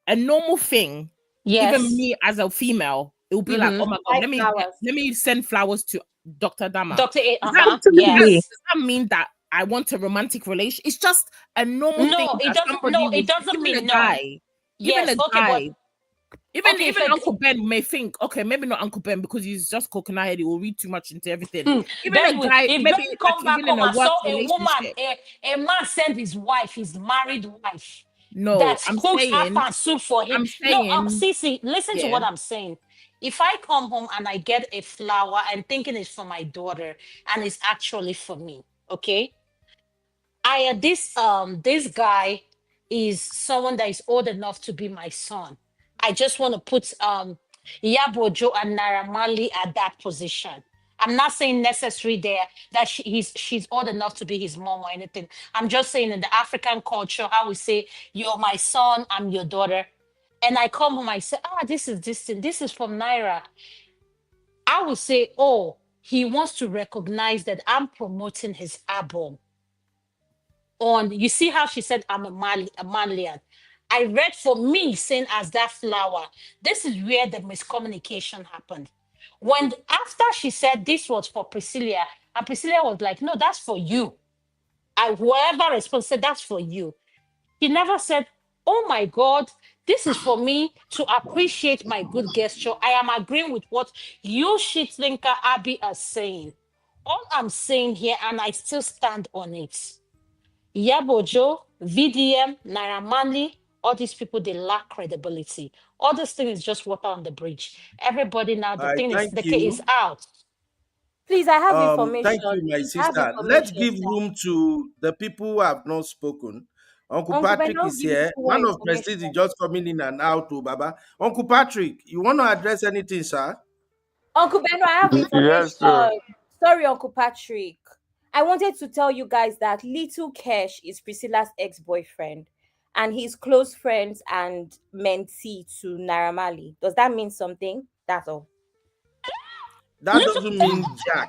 a normal thing, even Yes. me as a female, it will be like, oh Mm-hmm. my god, Buy flowers. let me send flowers to Dr. Dama. Dr. A, Absolutely. yes. Does that mean that I want a romantic relation? It's just a normal thing No, it that doesn't. somebody No, would, it doesn't even a mean no. guy, even Yes. a Okay, but guy. Even okay. Uncle Ben may think, okay, maybe not Uncle Ben because he's just coconut head. He will read too much into everything. Even Ben a will. guy, If maybe Ben like come back even in home a and work saw a woman, relationship. a man send his wife, his married wife, No, that cooks half and soup for him. I'm No, saying, Sisi, listen to yeah. what I'm saying. If I come home and I get a flower and thinking it's for my daughter and it's actually for me, okay? This guy is someone that is old enough to be my son. I just want to put Iyabo Ojo and Naira Marley at that position. I'm not saying necessary there that she's old enough to be his mom or anything. I'm just saying in the African culture, how we say, you're my son, I'm your daughter. And I come home, I say, this is this thing, this is from Naira. I will say, oh, he wants to recognize that I'm promoting his album on. You see how she said I'm a Malian. I read for me saying as that flower. This is where the miscommunication happened. When after she said this was for Priscilla, and Priscilla was like, no, that's for you. I whoever response said that's for you. He never said, oh my God, this is for me to appreciate my good gesture. I am agreeing with what you shitlinker Abby are saying. All I'm saying here, and I still stand on it. Iyabo Ojo, VDM, Naira Marley, all these people, they lack credibility. All this thing is just water on the bridge. Everybody now, the I thing is, thank the case is you. out. Please, I have information. Thank you, my I have sister. Let's information, give sir. room to the people who have not spoken. Uncle Uncle Ben, Patrick don't is give me here. more Man of information. Prestige is just coming in and out, oh, Baba. Uncle Patrick, you want to address anything, sir? Uncle Ben, I have Yes, sir. information. Sorry, Uncle Patrick. I wanted to tell you guys that Little Kesh is Priscilla's ex-boyfriend, and he's close friends and mentee to Naira Marley. Does that mean something? That's all. That doesn't mean Jack.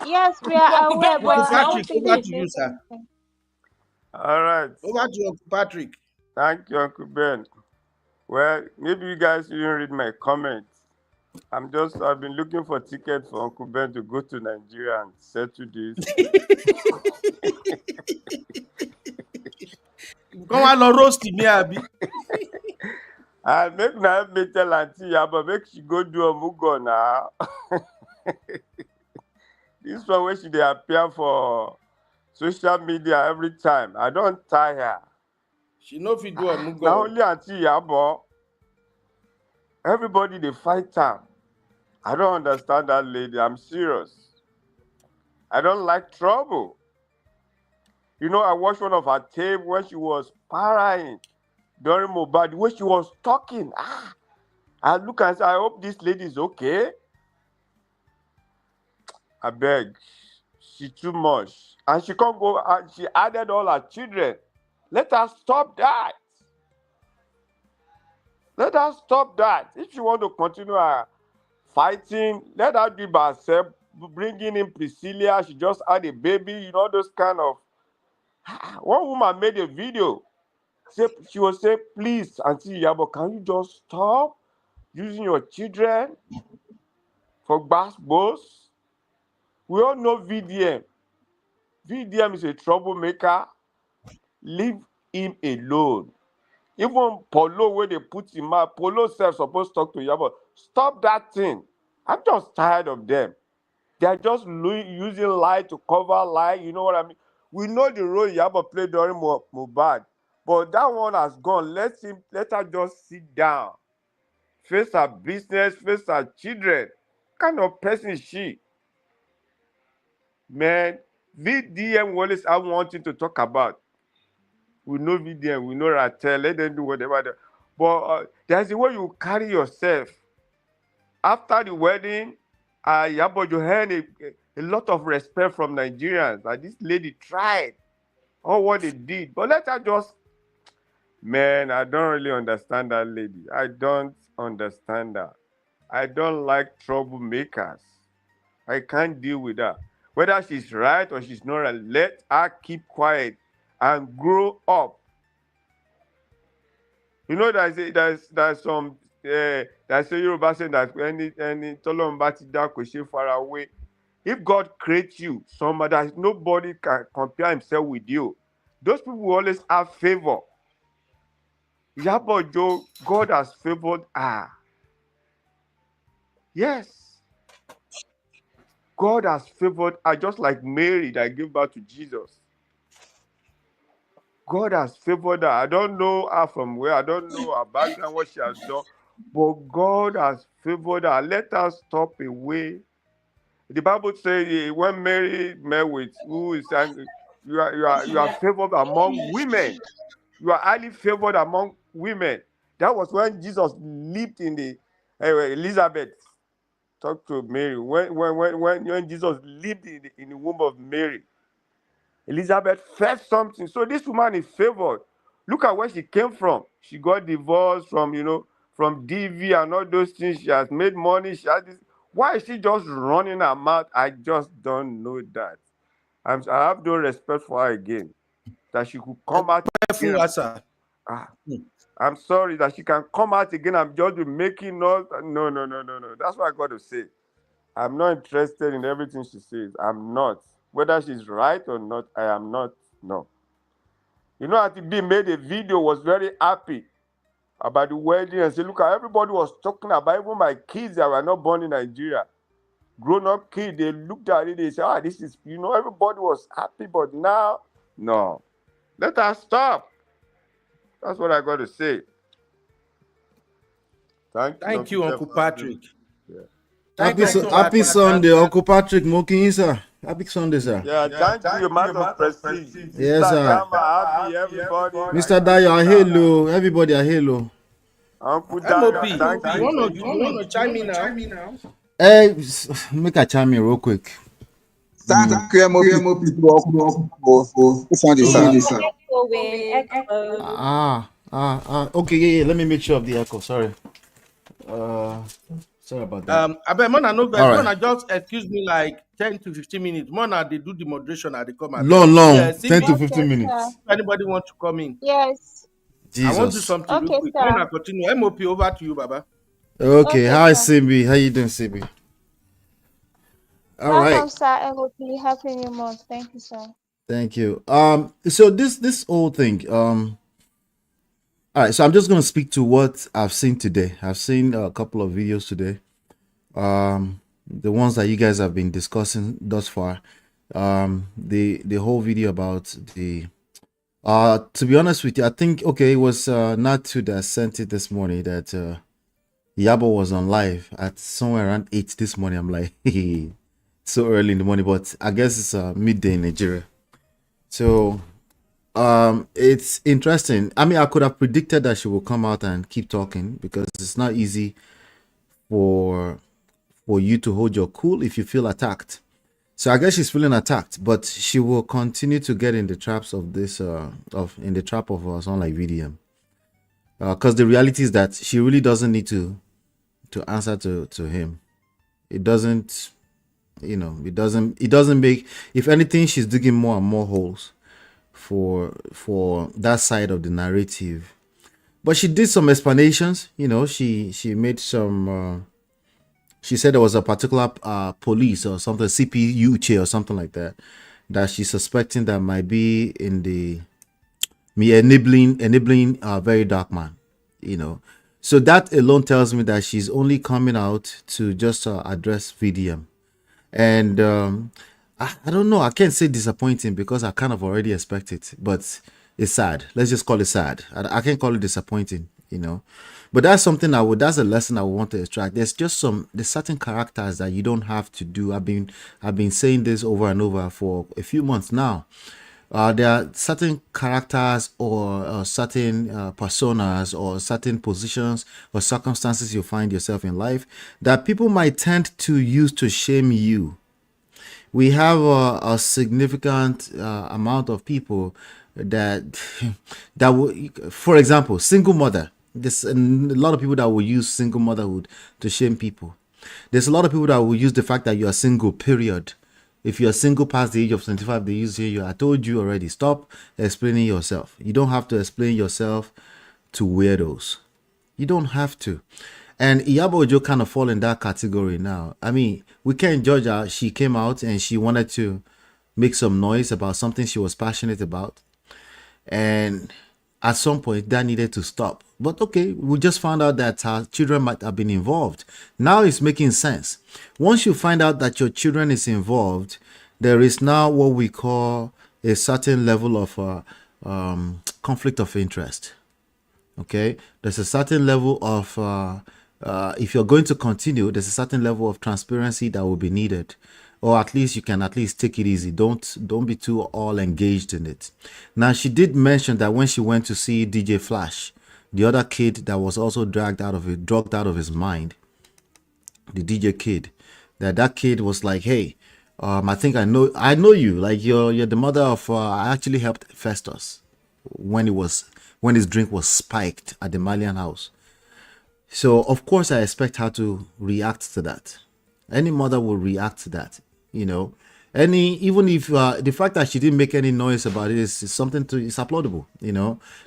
Yes, we are Uncle aware, Ben, but Uncle wait I now. don't Patrick, think over it to you, means sir. anything. All right. Over to you, Uncle Patrick. Thank you, Uncle Ben. Well, maybe you guys didn't read my comments. I've been looking for tickets for Uncle Ben to go to Nigeria and settle this. Come on, roast me, Abi. And make na me tell Auntie Iyabo, make she go do a mugo now. This one where she dey appear for social media every time. I don't tire. She know if you do a mugo. Now only Auntie Iyabo. Everybody they fight her. I don't understand that lady. I'm serious. I don't like trouble. You know, I watched one of her tape when she was parrying during Mohbad, when she was talking. I look and say, I hope this lady is okay. I beg. She too much. And she can't go, and she added all her children. Let her stop that. Let her stop that. If she want to continue her fighting, let her do it by herself. Bringing in Priscilla, she just had a baby, you know, those kind of. One woman made a video. She was saying, please, Auntie Iyabo, can you just stop using your children for basketballs? We all know VDM. VDM is a troublemaker. Leave him alone. Even Polo, where they put him out, Polo self supposed to talk to Iyabo. Stop that thing. I'm just tired of them. They are just using lie to cover lie. You know what I mean? We know the role Iyabo played during Mohbad, but that one has gone. Let her just sit down, face her business, face her children. What kind of person is she? Man, VDM always have one thing to talk about. We know VDM, we know Ratel, let them do whatever. But there's a way you carry yourself. After the wedding, Iyabo Ojo earned a lot of respect from Nigerians. That this lady tried all what they did. But let her just, man, I don't really understand that lady. I don't understand that. I don't like troublemakers. I can't deal with that. Whether she's right or she's not right, let her keep quiet and grow up. You know, there's some there's a Yoruba saying that any Tolomba da kò far away. If God creates you, there's nobody can compare himself with you. Those people will always have favor. Iyabo Ojo, God has favored her. Yes. God has favored her, just like Mary that gave birth to Jesus. God has favored her. I don't know her from where. I don't know her background, what she has done. But God has favored her. Let her stop away. The Bible says when Mary met with who is angry, you are favored among women. You are highly favored among women. That was when Jesus lived in the Elizabeth. Talk to Mary. When Jesus lived in the womb of Mary, Elizabeth felt something. So this woman is favored. Look at where she came from. She got divorced from, from DV and all those things. She has made money. She has this. Why is she just running her mouth? I just don't know that. I have no respect for her again. That she could come out again. I'm sorry that she can come out again and just be making noise. No. That's what I got to say. I'm not interested in everything she says. I'm not. Whether she's right or not, I am not. No. You know, Auntie B made a video, was very happy about the wedding and said, look, everybody was talking about, even my kids that were not born in Nigeria, grown-up kids, they looked at it, they said, this is, everybody was happy, but now, no. Let her stop. That's what I got to say. Thank you, Uncle Patrick. Yeah. Happy Sunday, Uncle Patrick Mokin, sir. Happy Sunday, sir. Yeah, thank you, man of prestige. Yes, sir. Happy, everybody. Mr. Dayo, hello. Everybody, hello. Uncle Dayo, MOP, you want to chime in now? Make a chime in real quick. Thank you, MOP. Okay, yeah. Let me make sure of the echo. Sorry. Sorry about that. I bet Mona no better. Mona just excuse me like 10 to 15 minutes. Mona they do the moderation at the comment. Long. Yeah, 10 to 15 minutes. If anybody want to come in? Yes. Jesus. I want to do something real quick. Mona continue. MOP over to you, Baba. Okay. Hi, Simbi. How you doing, Simbi? Welcome, sir. MOP. Happy New Month. Thank you, sir. Thank you. So this whole thing. All right. So I'm just gonna speak to what I've seen today. I've seen a couple of videos today. The ones that you guys have been discussing thus far. The whole video about the To be honest with you, I think okay, it was Natu that sent it this morning that Iyabo was on live at somewhere around 8 this morning. I'm like, so early in the morning, but I guess it's midday in Nigeria. So it's interesting. I mean, I could have predicted that she will come out and keep talking because it's not easy for you to hold your cool if you feel attacked. So I guess she's feeling attacked, but she will continue to get in the traps of this in the trap of someone like VDM. Because the reality is that she really doesn't need to answer to him. It doesn't, it doesn't make, if anything, she's digging more and more holes for that side of the narrative. But she did some explanations, she made some she said there was a particular police or something, CPUC or something like that she's suspecting that might be in the enabling a very dark man, So that alone tells me that she's only coming out to just address VDM. And I don't know. I can't say disappointing because I kind of already expect it, but it's sad. Let's just call it sad. I can't call it disappointing, But that's something that's a lesson I would want to extract. There's certain characters that you don't have to do. I've been saying this over and over for a few months now. There are certain characters or certain personas or certain positions or circumstances you find yourself in life that people might tend to use to shame you. We have a significant amount of people that will, for example, single mother. There's a lot of people that will use single motherhood to shame people. There's a lot of people that will use the fact that you are single, period. If you're single past the age of 25, they use you. I told you already, stop explaining yourself. You don't have to explain yourself to weirdos. You don't have to. And Iyabo Ojo kind of fall in that category now. I mean, we can't judge her. She came out and she wanted to make some noise about something she was passionate about. And at some point, that needed to stop. But okay, we just found out that her children might have been involved. Now it's making sense. Once you find out that your children is involved, there is now what we call a certain level of conflict of interest. Okay, there's a certain level of if you're going to continue, there's a certain level of transparency that will be needed, or at least you can at least take it easy. Don't be too all engaged in it. Now, she did mention that when she went to see DJ Flash, the other kid that was also drugged out of his mind, the DJ kid, that kid was like, hey, I think I know you, like you're the mother of I actually helped Festus when his drink was spiked at the Malian house. So of course I expect her to react to that. Any mother will react to that, even if the fact that she didn't make any noise about it is something it's applaudable,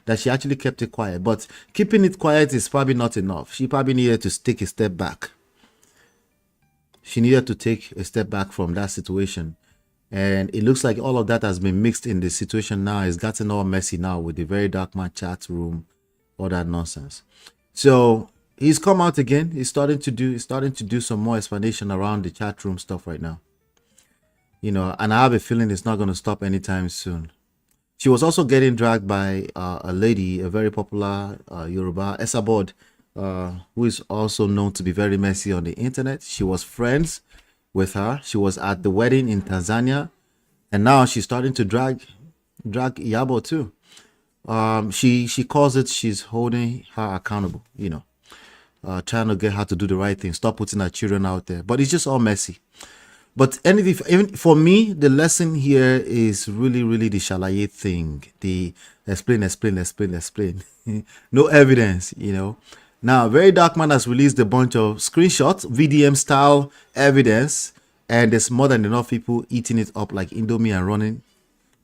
that she actually kept it quiet. But keeping it quiet is probably not enough. She probably needed to take a step back. She needed to take a step back from that situation. And it looks like all of that has been mixed in the situation now. It's gotten all messy now with the very dark man chat room, all that nonsense. So he's come out again. He's starting to do some more explanation around the chat room stuff right now. And I have a feeling it's not going to stop anytime soon. She was also getting dragged by a lady, a very popular Yoruba, Esabod, who is also known to be very messy on the internet. She was friends with her. She was at the wedding in Tanzania, and now she's starting to drag Iyabo too. She calls it she's holding her accountable, trying to get her to do the right thing, stop putting her children out there. But it's just all messy. But even for me, the lesson here is really, really the shalaye thing. The explain. No evidence, Now, Very Dark Man has released a bunch of screenshots, VDM style evidence, and there's more than enough people eating it up like Indomie and running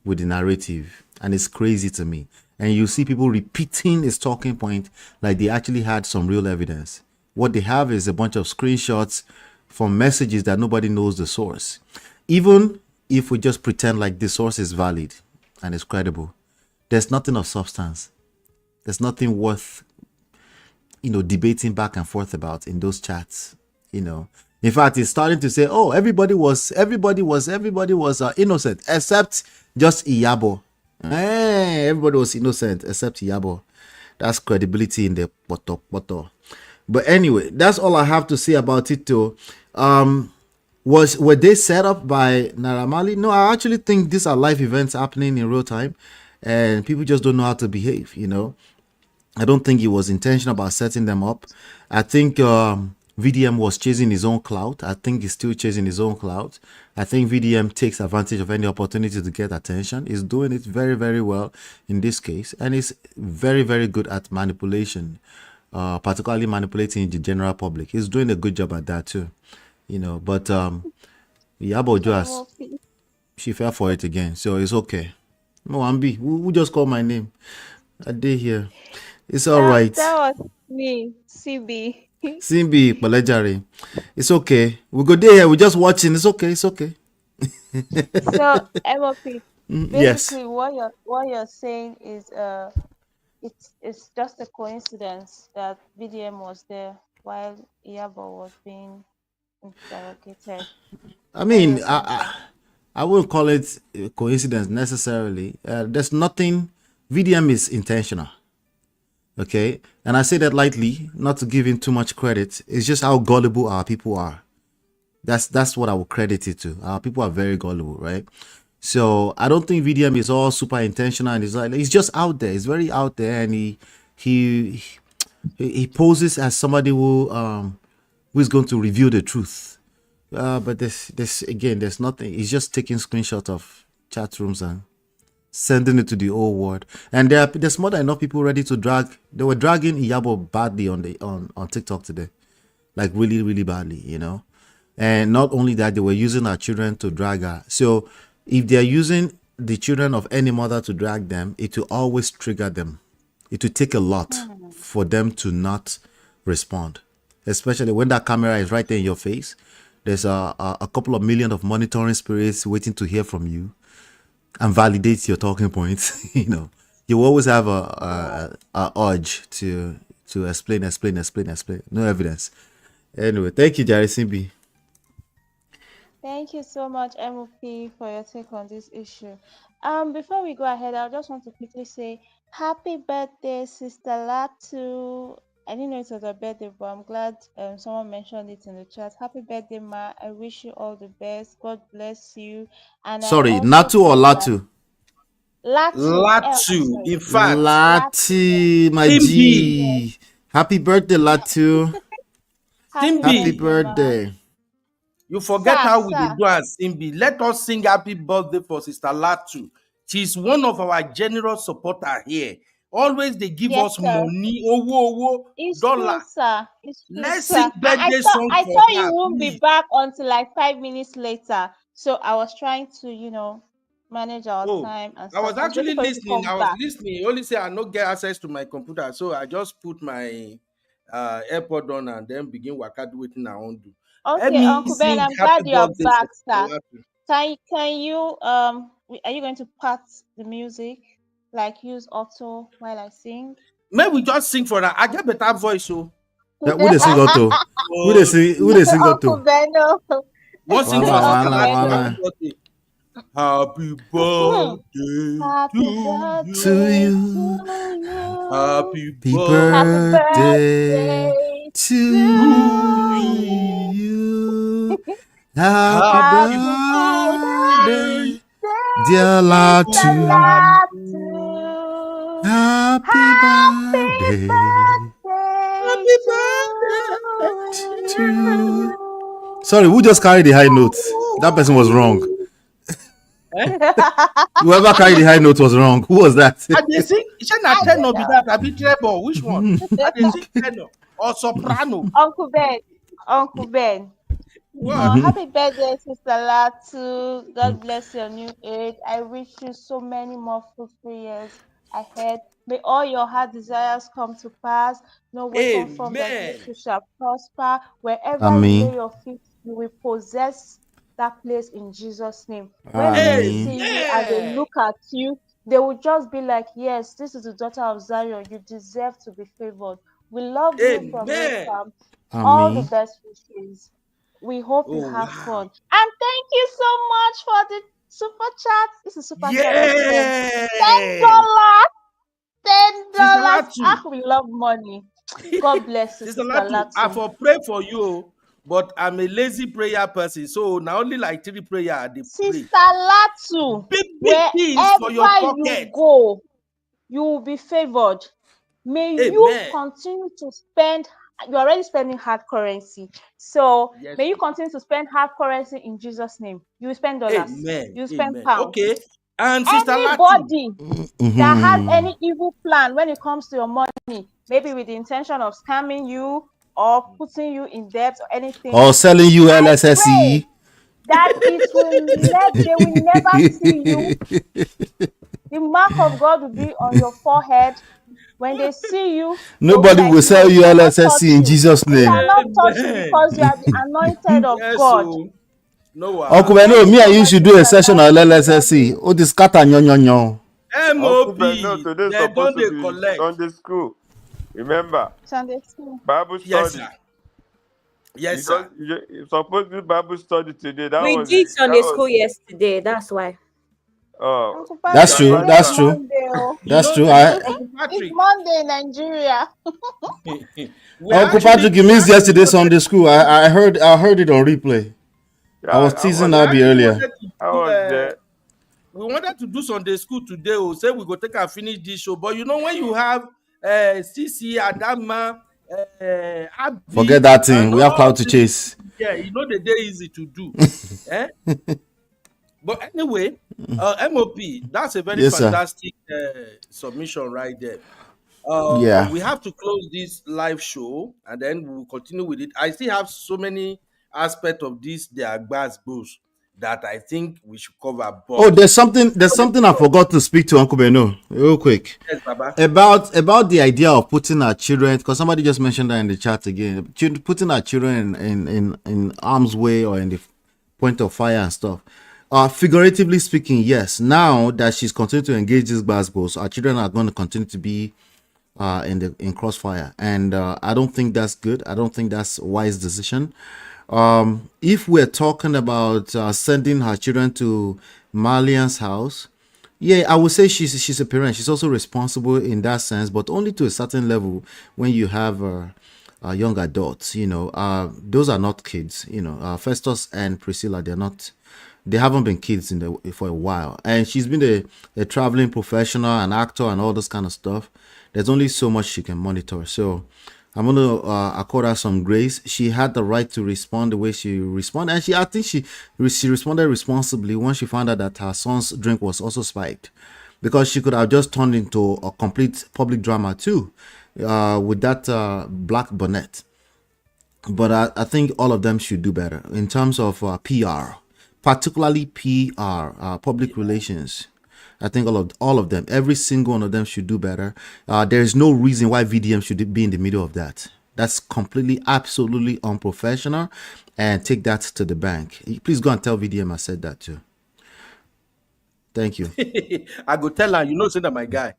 with the narrative. And it's crazy to me. And you see people repeating his talking point like they actually had some real evidence. What they have is a bunch of screenshots from messages that nobody knows the source. Even if we just pretend like the source is valid and is credible, there's nothing of substance. There's nothing worth, debating back and forth about in those chats. In fact, it's starting to say, oh, everybody was innocent except just Iyabo. Everybody was innocent except Iyabo. That's credibility in the poto. But anyway, that's all I have to say about it too. Were they set up by Naira Marley? No, I actually think these are live events happening in real time, and people just don't know how to behave. I don't think he was intentional about setting them up. I think VDM was chasing his own clout. I think he's still chasing his own clout. I think VDM takes advantage of any opportunity to get attention. He's doing it very, very well in this case, and he's very, very good at manipulation, particularly manipulating the general public. He's doing a good job at that too, But Iyabo Ojo, she fell for it again, so it's okay. No, Ambi, who just called my name? I did here. It's all right. That was me, CB. Simbi, Palejari. It's okay. We go there. We're just watching. It's okay. It's okay. So MOP, Yes. basically what you're saying is it's just a coincidence that VDM was there while Iyabo was being interrogated. I mean, I wouldn't call it a coincidence necessarily. There's nothing. VDM is intentional. Okay, and I say that lightly, not to give him too much credit. It's just how gullible our people are. That's what I would credit it to. Our people are very gullible, right? So I don't think VDM is all super intentional, and he's just out there. He's very out there, and he poses as somebody who is going to reveal the truth. But there's nothing. He's just taking screenshots of chat rooms and sending it to the whole world. And there's more than enough people ready to drag. They were dragging Iyabo badly on TikTok today, like really, really badly, And not only that, they were using our children to drag her. So if they're using the children of any mother to drag them, it will always trigger them. It will take a lot for them to not respond, especially when that camera is right there in your face. There's a couple of million of monitoring spirits waiting to hear from you and validate your talking points. You always have a urge to explain. No evidence. Anyway, thank you, Jerry Simbi. Thank you so much, MOP, for your take on this issue. Before we go ahead, I just want to quickly say happy birthday, Sister Latu. I didn't know it was her birthday, but I'm glad someone mentioned it in the chat. Happy birthday, Ma. I wish you all the best. God bless you. And I Sorry, also Natu or pray that Latu? Latu. In fact, Latu, my G. Happy birthday, Latu. Happy birthday. You forget how we do as Simbi. Let us sing happy birthday for Sister Latu. She's one of our generous supporters here. Always they give us money, dollar. True, sir. It's true, Let's sir. sing birthday song I for thought her, you won't please. be back until like 5 minutes later. So I was trying to, manage our time and I stuff. was actually listening. Back. Only say I not get access to my computer, so I just put my AirPod on and then begin working with I want to do. Okay, Uncle Ben, I'm glad you are back, sir. Can you are you going to part the music, like use auto while I sing? May we just sing for her? I get better voice, so. Who they sing auto? Who they sing auto? Uncle Ben, no. What sing for happy birthday? Happy birthday to you. Happy birthday to you. Happy birthday, dear Latu. Happy birthday. Happy birthday to you. Sorry, who just carried the high notes? That person was wrong. Whoever carried the high note was wrong. Who was that? I did sing. It's not tenor, be that. I be treble. Which one? I did sing tenor or soprano. Uncle Ben. Happy birthday, Sister Latu. God bless your new age. I wish you so many more fruitful years ahead. May all your heart desires come to pass. No weapon formed against you shall prosper. Wherever you lay your feet, you will possess that place in Jesus' name. When they see you and they look at you, they will just be like, yes, this is the daughter of Zion. You deserve to be favored. We love you from West. All the best wishes. We hope you have fun. And thank you so much for the Super chat. This is super chat. Yeah. $10. Sister $10. Latu. Ah, we love money. God bless you, Sister Sister Latu, I Latu. for pray for you, but I'm a lazy prayer person. So now only like 3 prayer they pray. Sister Latu, Big things for your wherever you pocket. go, you will be favored. May you Amen. continue to spend. You're already spending hard currency. So Yes. may you continue to spend hard currency in Jesus' name. You spend dollars. Amen. You spend Amen. pounds. Okay. And Sister Latu. Anybody that has any evil plan when it comes to your money, maybe with the intention of scamming you or putting you in debt or anything, Or selling you I LSSE. pray that they will never see you. The mark of God will be on your forehead. When they see you, Nobody will sell you they cannot touch LSSE in you. Jesus' They name. cannot touch you Amen. because you are the anointed of Yes, God. so no Uncle Thank Beno, you me so and you much, should do a Sister session on Latu. We love LSSE. you. Oh, this scatter nyo. Uncle MOP. Beno, today They supposed don't to they be collect. Sunday school. Remember, Sunday school. Bible Yes, study. sir. Yes, sir. You supposed to do Bible study today. That We was did that Sunday was school yesterday. That's why. Uncle That's Patrick, true. today is That's Pastor. true. Monday. Oh. That's true. Uncle It's Patrick. Monday in Nigeria. Uncle Patrick, you missed yesterday Sunday school. I heard it on replay. I was teasing Abby earlier. We wanted to do Sunday school today. We say we go take and finish this show, but you know when you have CC, Adama, Abby, Forget that thing. We have cloud to chase. Yeah, you know the day easy to do. eh? But anyway, MOP, that's a very Yes, sir. fantastic submission right there. Yeah. We have to close this live show and then we'll continue with it. I still have so many aspects of this, their gbas goes that I think we should cover. But Oh, there's something I forgot to speak to Uncle Beno real quick. Yes, Baba. About the idea of putting our children, because somebody just mentioned that in the chat again, putting our children in harm's way or in the point of fire and stuff. Figuratively speaking, yes. Now that she's continuing to engage these goals, our children are going to continue to be in crossfire, and I don't think that's good. I don't think that's a wise decision. If we're talking about sending her children to Malian's house, yeah, I would say she's a parent. She's also responsible in that sense, but only to a certain level. When you have young adults, those are not kids. Festus and Priscilla, they haven't been kids for a while, and she's been a traveling professional, an actor, and all this kind of stuff. There's only so much she can monitor. So I'm going to accord her some grace. She had the right to respond the way she responded. And I think she responded responsibly when she found out that her son's drink was also spiked. Because she could have just turned into a complete public drama too with that black bonnet. But I think all of them should do better in terms of PR, particularly PR, public relations. I think all of them, every single one of them should do better. There is no reason why VDM should be in the middle of that. That's completely, absolutely unprofessional, and take that to the bank. Please go and tell VDM I said that too. Thank you. I go tell her, say that my guy.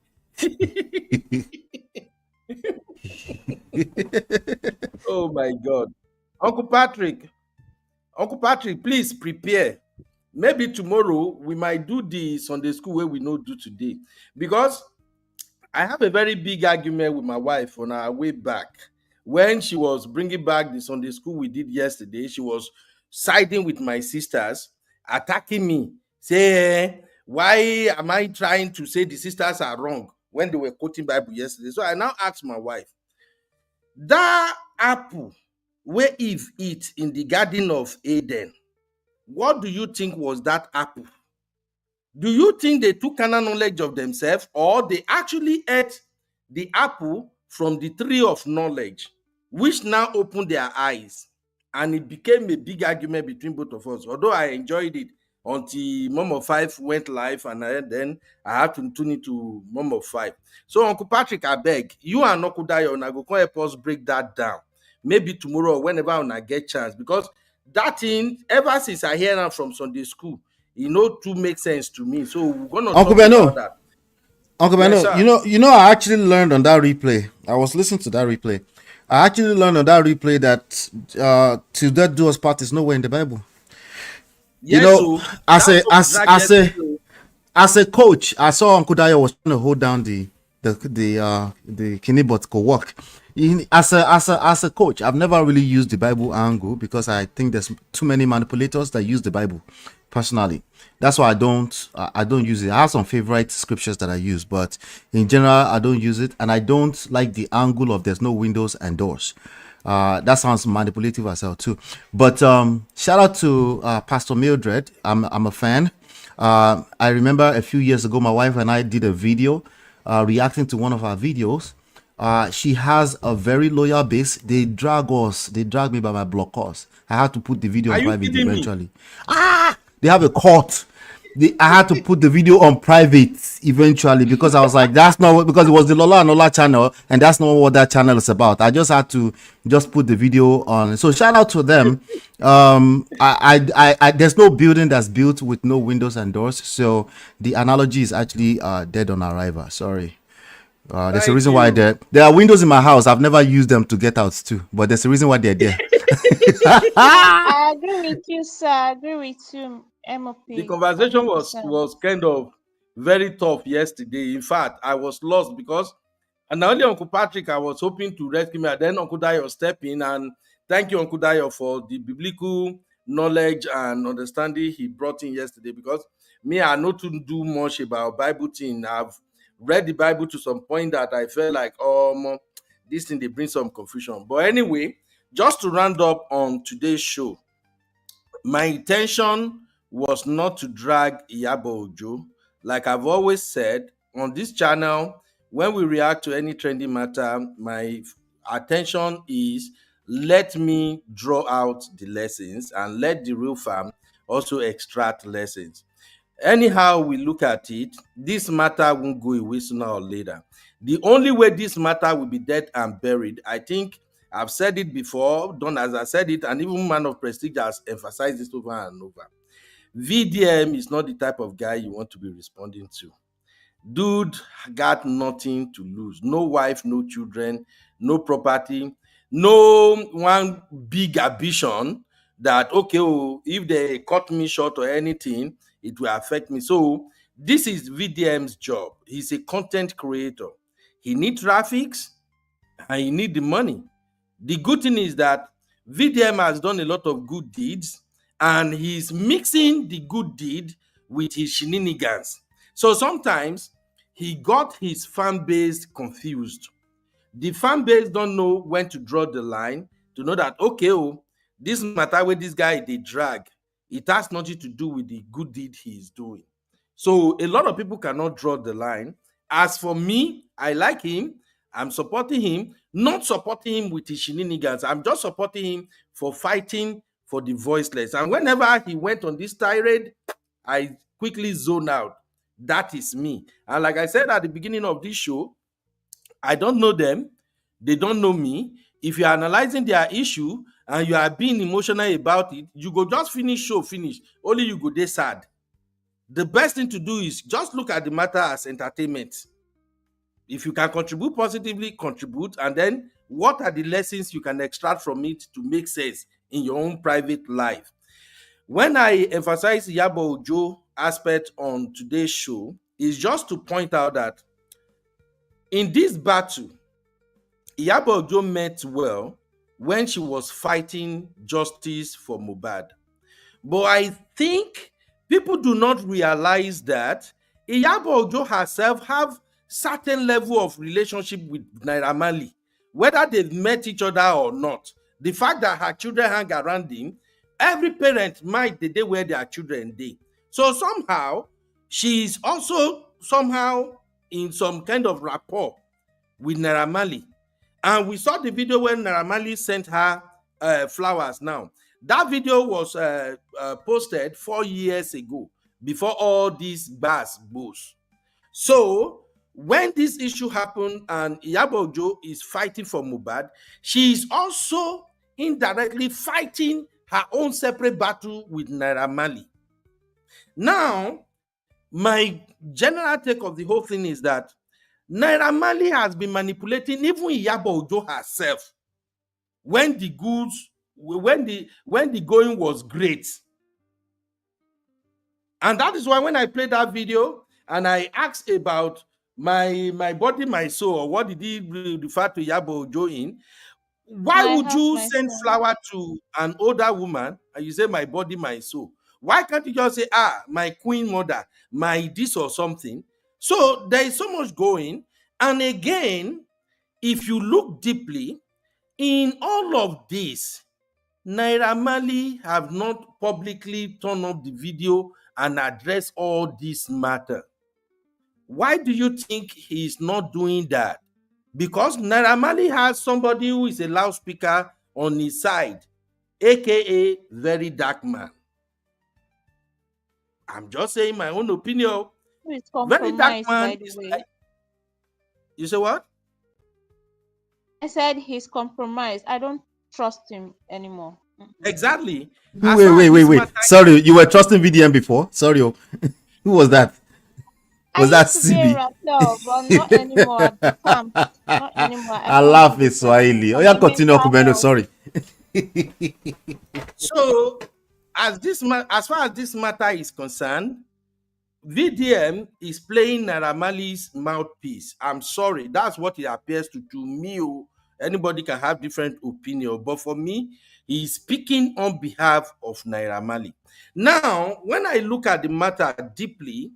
Oh my God. Uncle Patrick, please prepare. Maybe tomorrow we might do the Sunday school where we no do today, because I have a very big argument with my wife on our way back. When she was bringing back the Sunday school we did yesterday, she was siding with my sisters, attacking me, say, why am I trying to say the sisters are wrong when they were quoting Bible yesterday? So I now asked my wife, that apple where Eve eat in the Garden of Eden, what do you think was that apple? Do you think they took carnal knowledge of themselves, or they actually ate the apple from the tree of knowledge, which now opened their eyes? And it became a big argument between both of us. Although I enjoyed it until Mom of Five went live, and then I had to tune into Mom of Five. So Uncle Patrick, I beg, you and Uncle Dayo, and I go help us break that down. Maybe tomorrow or whenever I get chance, because that thing, ever since I hear that from Sunday school, to make sense to me. So we're gonna Uncle talk Beno, about that. Uncle Yes, Beno, sir. I actually learned on that replay. I was listening to that replay. I actually learned on that replay that "till death do us part" is nowhere in the Bible. You Yes, know, so as that's a what drag as a coach, I saw Uncle Dayo was trying to hold down the Kinibot could work. As a coach, I've never really used the Bible angle because I think there's too many manipulators that use the Bible. Personally, that's why I don't use it. I have some favorite scriptures that I use, but in general, I don't use it, and I don't like the angle of there's no windows and doors. That sounds manipulative as hell too. But shout out to Pastor Mildred. I'm a fan. I remember a few years ago, my wife and I did a video reacting to one of our videos. She has a very loyal base. They drag me by my blockers. I had to put the video Are on you private kidding me? eventually. They have a court. I had to put the video on private eventually because I was like, that's not what, because it was the Lola and Lola channel, and that's not what that channel is about. I just had to just put the video on. So shout out to them. There's no building that's built with no windows and doors. So the analogy is actually dead on arrival. Sorry. There's a reason why there are windows in my house. I've never used them to get out too, but there's a reason why they're there. I agree with you, sir. I agree with you, MOP. The conversation 100%. was kind of very tough yesterday. In fact, I was lost because, and not only Uncle Patrick, I was hoping to rescue me, and then Uncle Dayo step in. And thank you, Uncle Dayo, for the biblical knowledge and understanding he brought in yesterday. Because me, I know to do much about Bible thing. I've read the Bible to some point that I felt like, this thing they bring some confusion. But anyway, just to round up on today's show, my intention was not to drag Iyabo Ojo. Like I've always said on this channel, when we react to any trending matter, my attention is let me draw out the lessons and let the real farm also extract lessons. Anyhow we look at it, this matter won't go away sooner or later. The only way this matter will be dead and buried, I think I've said it before, done as I said it, and even Man of Prestige has emphasized this over and over. VDM is not the type of guy you want to be responding to. Dude got nothing to lose. No wife, no children, no property, no one big ambition that, okay, if they cut me short or anything, it will affect me. So this is VDM's job. He's a content creator. He needs traffics and he needs the money. The good thing is that VDM has done a lot of good deeds and he's mixing the good deed with his shenanigans. So sometimes he got his fan base confused. The fan base don't know when to draw the line to know that, okay, this matter where this guy they drag, it has nothing to do with the good deed he is doing. So a lot of people cannot draw the line. As for me, I like him. I'm supporting him, not supporting him with his shenanigans. I'm just supporting him for fighting for the voiceless. And whenever he went on this tirade, I quickly zone out. That is me. And like I said at the beginning of this show, I don't know them. They don't know me. If you're analyzing their issue and you are being emotional about it, you go just finish. Only you go dey sad. The best thing to do is just look at the matter as entertainment. If you can contribute positively, contribute. And then what are the lessons you can extract from it to make sense in your own private life? When I emphasize the Iyabo Ojo aspect on today's show, is just to point out that in this battle, Iyabo Ojo meant well when she was fighting justice for Mohbad. But I think people do not realize that Iyabo Ojo herself have certain level of relationship with Naira Marley, whether they've met each other or not. The fact that her children hang around him, every parent might the day where their children dey. So somehow she is also somehow in some kind of rapport with Naira Marley. And we saw the video when Naira Marley sent her flowers now. That video was posted 4 years ago, before all these bars boos. So when this issue happened and Iyabo Ojo is fighting for Mohbad, she is also indirectly fighting her own separate battle with Naira Marley. Now, my general take of the whole thing is that Naira Marley has been manipulating even Iyabo Ojo herself when the going was great. And that is why when I played that video and I asked about my body, my soul, or what did he refer to Iyabo Ojo in, why My would heart, you my send soul. flower to an older woman and you say my body, my soul? Why can't you just say, my queen mother, my this or something? So there is so much going. And again, if you look deeply in all of this, Naira Marley have not publicly turned up the video and address all this matter. Why do you think he's not doing that? Because Naira Marley has somebody who is a loudspeaker on his side, aka Very Dark Man. I'm just saying my own opinion. Who is Very Dark compromised, Man by the is way? like, you say what? I said he's compromised. I don't trust him anymore. Exactly. Wait. Sorry, you were trusting VDM before? Sorry. Who was that? Was that used to be a CB? rapper, but not anymore at the camp. Not anymore. I I can't laugh do in this anymore. Swahili. Oh, For yeah, my continue, mental Kumendo. health. Sorry. So, as far as this matter is concerned, VDM is playing Naira Marley's mouthpiece. I'm sorry, that's what it appears to me. Anybody can have different opinion, but for me, he's speaking on behalf of Naira Marley. Now, when I look at the matter deeply,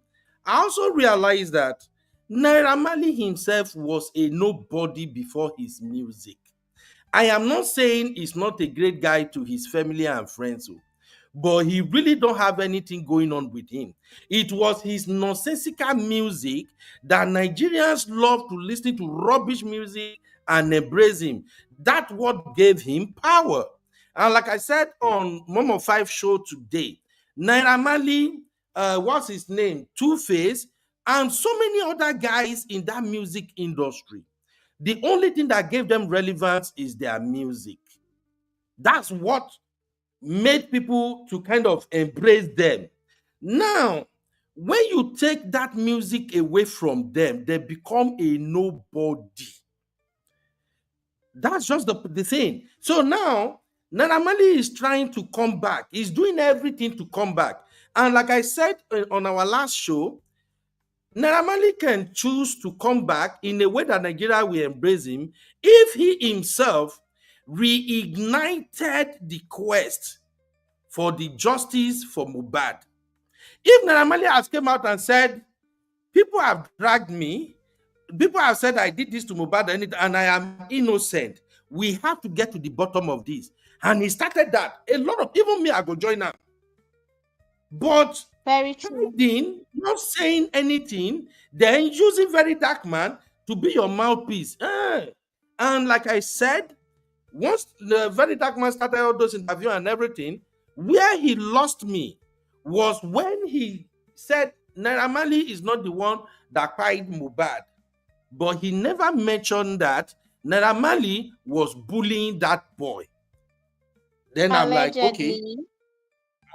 I also realize that Naira Marley himself was a nobody before his music. I am not saying he's not a great guy to his family and friends, but he really don't have anything going on with him. It was his nonsensical music that Nigerians love to listen to, rubbish music, and embrace him. That's what gave him power. And like I said on Momo 5 show today, Naira Marley, what's his name? Two-Face, and so many other guys in that music industry. The only thing that gave them relevance is their music. That's what made people to kind of embrace them. Now, when you take that music away from them, they become a nobody. That's just the thing. So now, Naira Marley is trying to come back. He's doing everything to come back. And like I said on our last show, Naira Marley can choose to come back in a way that Nigeria will embrace him if he himself reignited the quest for the justice for Mohbad. If Naira Marley has come out and said, people have dragged me, people have said I did this to Mohbad and I am innocent, we have to get to the bottom of this. And he started that. A lot of, even me, I go join now. But very true. Not saying anything, then using Very Dark Man to be your mouthpiece. And like I said, once the Very Dark Man started all those interviews and everything, where he lost me was when he said Naira Marley is not the one that cried Mohbad. But he never mentioned that Naira Marley was bullying that boy. Then allegedly. I'm like, okay,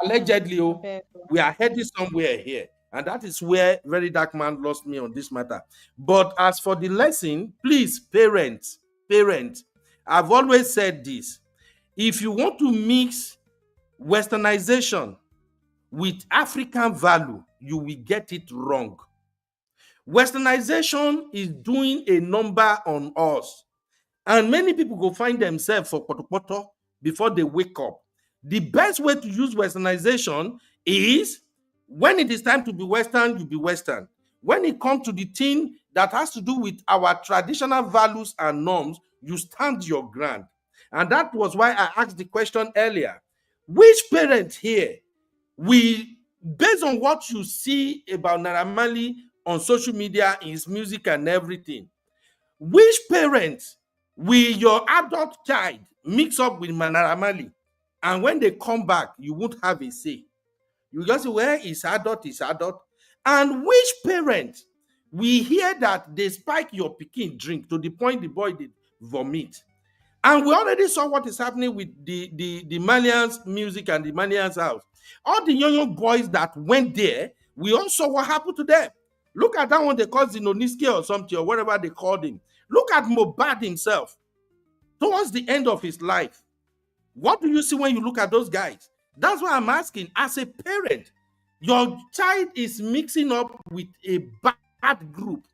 allegedly, we are heading somewhere here. And that is where Very Dark Man lost me on this matter. But as for the lesson, please, parents, I've always said this. If you want to mix Westernization with African value, you will get it wrong. Westernization is doing a number on us. And many people go find themselves for poto before they wake up. The best way to use Westernization is when it is time to be Western, you be Western. When it comes to the thing that has to do with our traditional values and norms, you stand your ground. And that was why I asked the question earlier. Which parent here based on what you see about Naira Marley on social media, in his music and everything, which parent will your adult child mix up with Naira Marley? And when they come back, you won't have a say. You just say, well, it's adult. And which parent we hear that they spike your pikin drink to the point the boy did vomit? And we already saw what is happening with the Malians music and the Malians house. All the young boys that went there, we all saw what happened to them. Look at that one they called Zinoniski or something, or whatever they called him. Look at Mohbad himself. Towards the end of his life, what do you see when you look at those guys? That's why I'm asking, as a parent, Your child is mixing up with a bad group,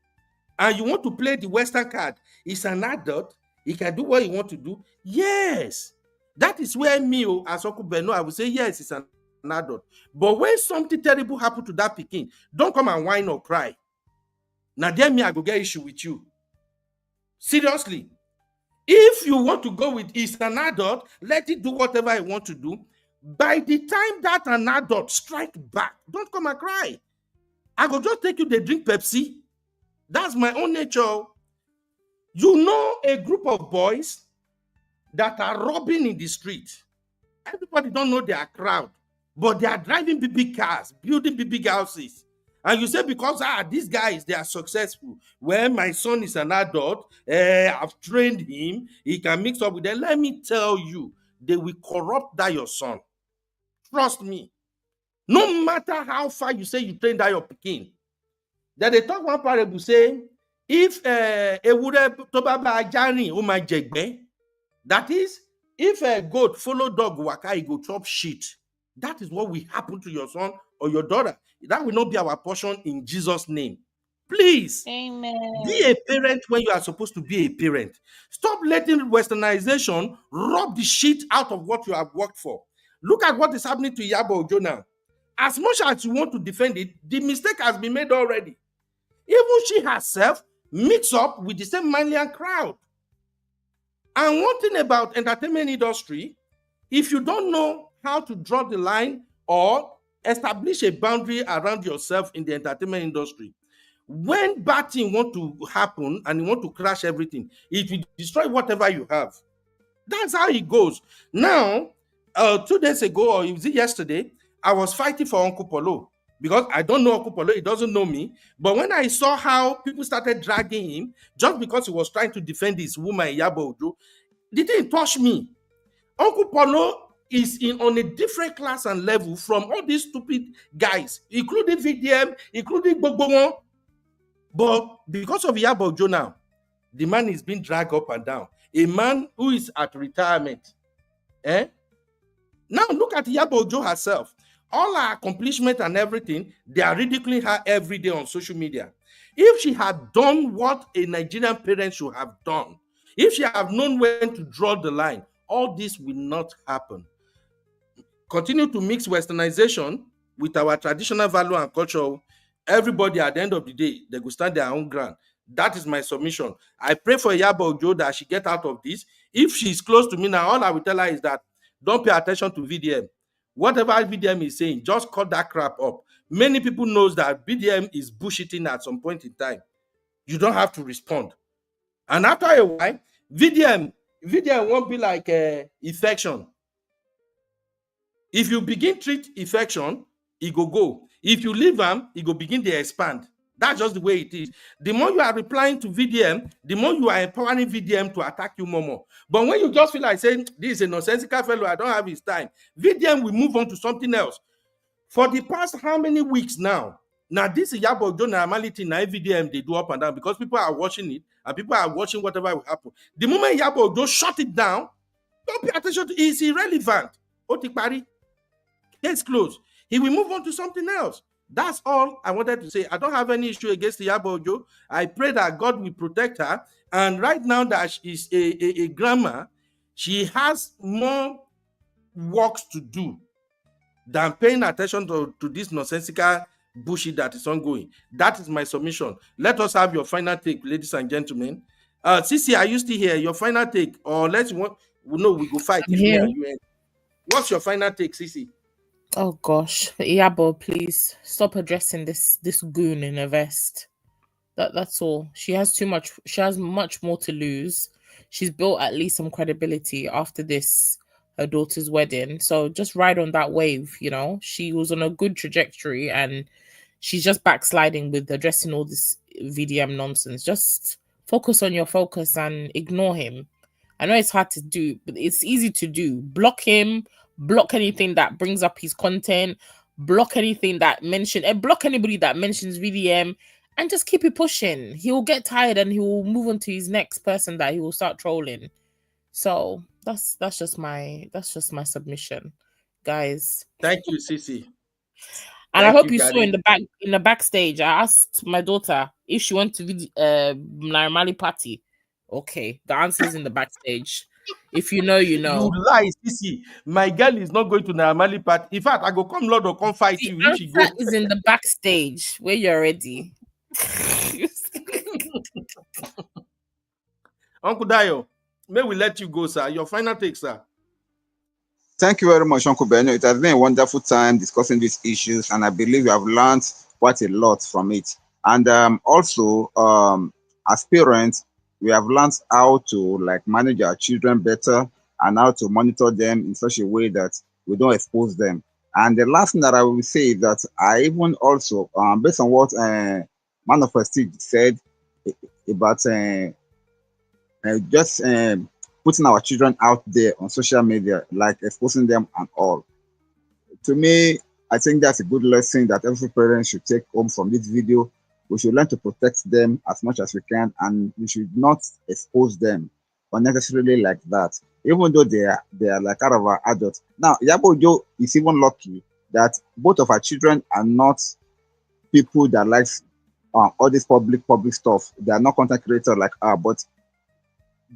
and you want to play the Western card. He's an adult. He can do what he wants to do. Yes. That is where me, as Uncle Beno, I would say, yes, it's an adult. But when something terrible happened to that Peking, don't come and whine or cry. Now, then me, I go get issue with you. Seriously. If you want to go with he's an adult, let it do whatever he want to do. By the time that an adult strike back, don't come and cry. I go just take you to drink Pepsi. That's my own nature. You know a group of boys that are robbing in the street. Everybody don't know their crowd, but they are driving big cars, building big houses. And you say, because these guys, they are successful. Well, my son is an adult. I've trained him. He can mix up with them. Let me tell you, they will corrupt that your son. Trust me. No matter how far you say you train that your pikin. That they talk one parable say, if that is, if a goat follow dog waka, he go chop shit. That is what will happen to your son or your daughter. That will not be our portion in Jesus' name. Please, Amen. Be a parent when you are supposed to be a parent. Stop letting westernization rob the shit out of what you have worked for. Look at what is happening to Iyabo Ojo now. As much as you want to defend it, the mistake has been made already. Even she herself mixed up with the same Malian crowd. And one thing about entertainment industry, if you don't know how to draw the line or establish a boundary around yourself in the entertainment industry, when bad thing want to happen and you want to crash everything, it will destroy whatever you have. That's how it goes. Now, 2 days ago, or was it yesterday, I was fighting for Uncle Polo because I don't know Uncle Polo, he doesn't know me. But when I saw how people started dragging him just because he was trying to defend his woman, Iyabo Ojo, the thing touched me. Uncle Polo is on a different class and level from all these stupid guys, including VDM, including Bogbongo. But because of Iyabo Ojo now, the man is being dragged up and down. A man who is at retirement. Now look at Iyabo Ojo herself. All her accomplishment and everything, they are ridiculing her every day on social media. If she had done what a Nigerian parent should have done, if she had known when to draw the line, all this will not happen. Continue to mix westernization with our traditional value and culture. Everybody at the end of the day, they will stand their own ground. That is my submission. I pray for Iyabo Ojo that she get out of this. If she's close to me now, all I will tell her is that don't pay attention to VDM. Whatever VDM is saying, just cut that crap up. Many people knows that VDM is bullshitting at some point in time. You don't have to respond. And after a while, VDM won't be like infection. If you begin treat infection, it go. If you leave them, it go begin to expand. That's just the way it is. The more you are replying to VDM, the more you are empowering VDM to attack you more. But when you just feel like saying, this is a nonsensical fellow, I don't have his time, VDM will move on to something else. For the past how many weeks now? Now, this is Iyabo Ojo normality, now VDM, they do up and down because people are watching it and people are watching whatever will happen. The moment Iyabo Ojo shut it down, don't pay attention to it, it's irrelevant. Otikpari. Case closed. He will move on to something else. That's all I wanted to say. I don't have any issue against Iyabo Ojo. I pray that God will protect her. And right now that she is a grandma, she has more works to do than paying attention to this nonsensical bullshit that is ongoing. That is my submission. Let us have your final take, ladies and gentlemen. Sisi, are you still here? Your final take, or let's want we go fight if me and you end. What's your final take, Sisi? Oh gosh, Iyabo, please stop addressing this goon in a vest. That's all. She has too much. She has much more to lose. She's built at least some credibility after this, her daughter's wedding. So just ride on that wave. You know, she was on a good trajectory, and she's just backsliding with addressing all this VDM nonsense. Just focus on your focus and ignore him. I know it's hard to do, but it's easy to do. Block him. Block anything that brings up his content, block anything that block anybody that mentions VDM, and just keep it pushing. He will get tired and he will move on to his next person that he will start trolling. So that's just my submission, guys. Thank you, Sisi. And I hope you saw in the backstage. I asked my daughter if she went to the Naira Marley party. Okay, the answer's in the backstage. If you know, you know. You lie, Sissy. My girl is not going to Naira Marley party. In fact, I go come Lord or come fight The you if she go. answer is in the backstage where you're ready. Uncle Dayo, may we let you go, sir. Your final take, sir. Thank you very much, Uncle Benno. It has been a wonderful time discussing these issues, and I believe you have learned quite a lot from it. And also, as parents, we have learned how to manage our children better and how to monitor them in such a way that we don't expose them. And the last thing that I will say is that I even also, based on what Man of Prestige said about just putting our children out there on social media, like exposing them and all. To me, I think that's a good lesson that every parent should take home from this video. We should learn to protect them as much as we can, and we should not expose them unnecessarily like that, even though they are like kind of our adults. Now, Iyabo Ojo is even lucky that both of our children are not people that likes all this public stuff. They are not content creators like her, but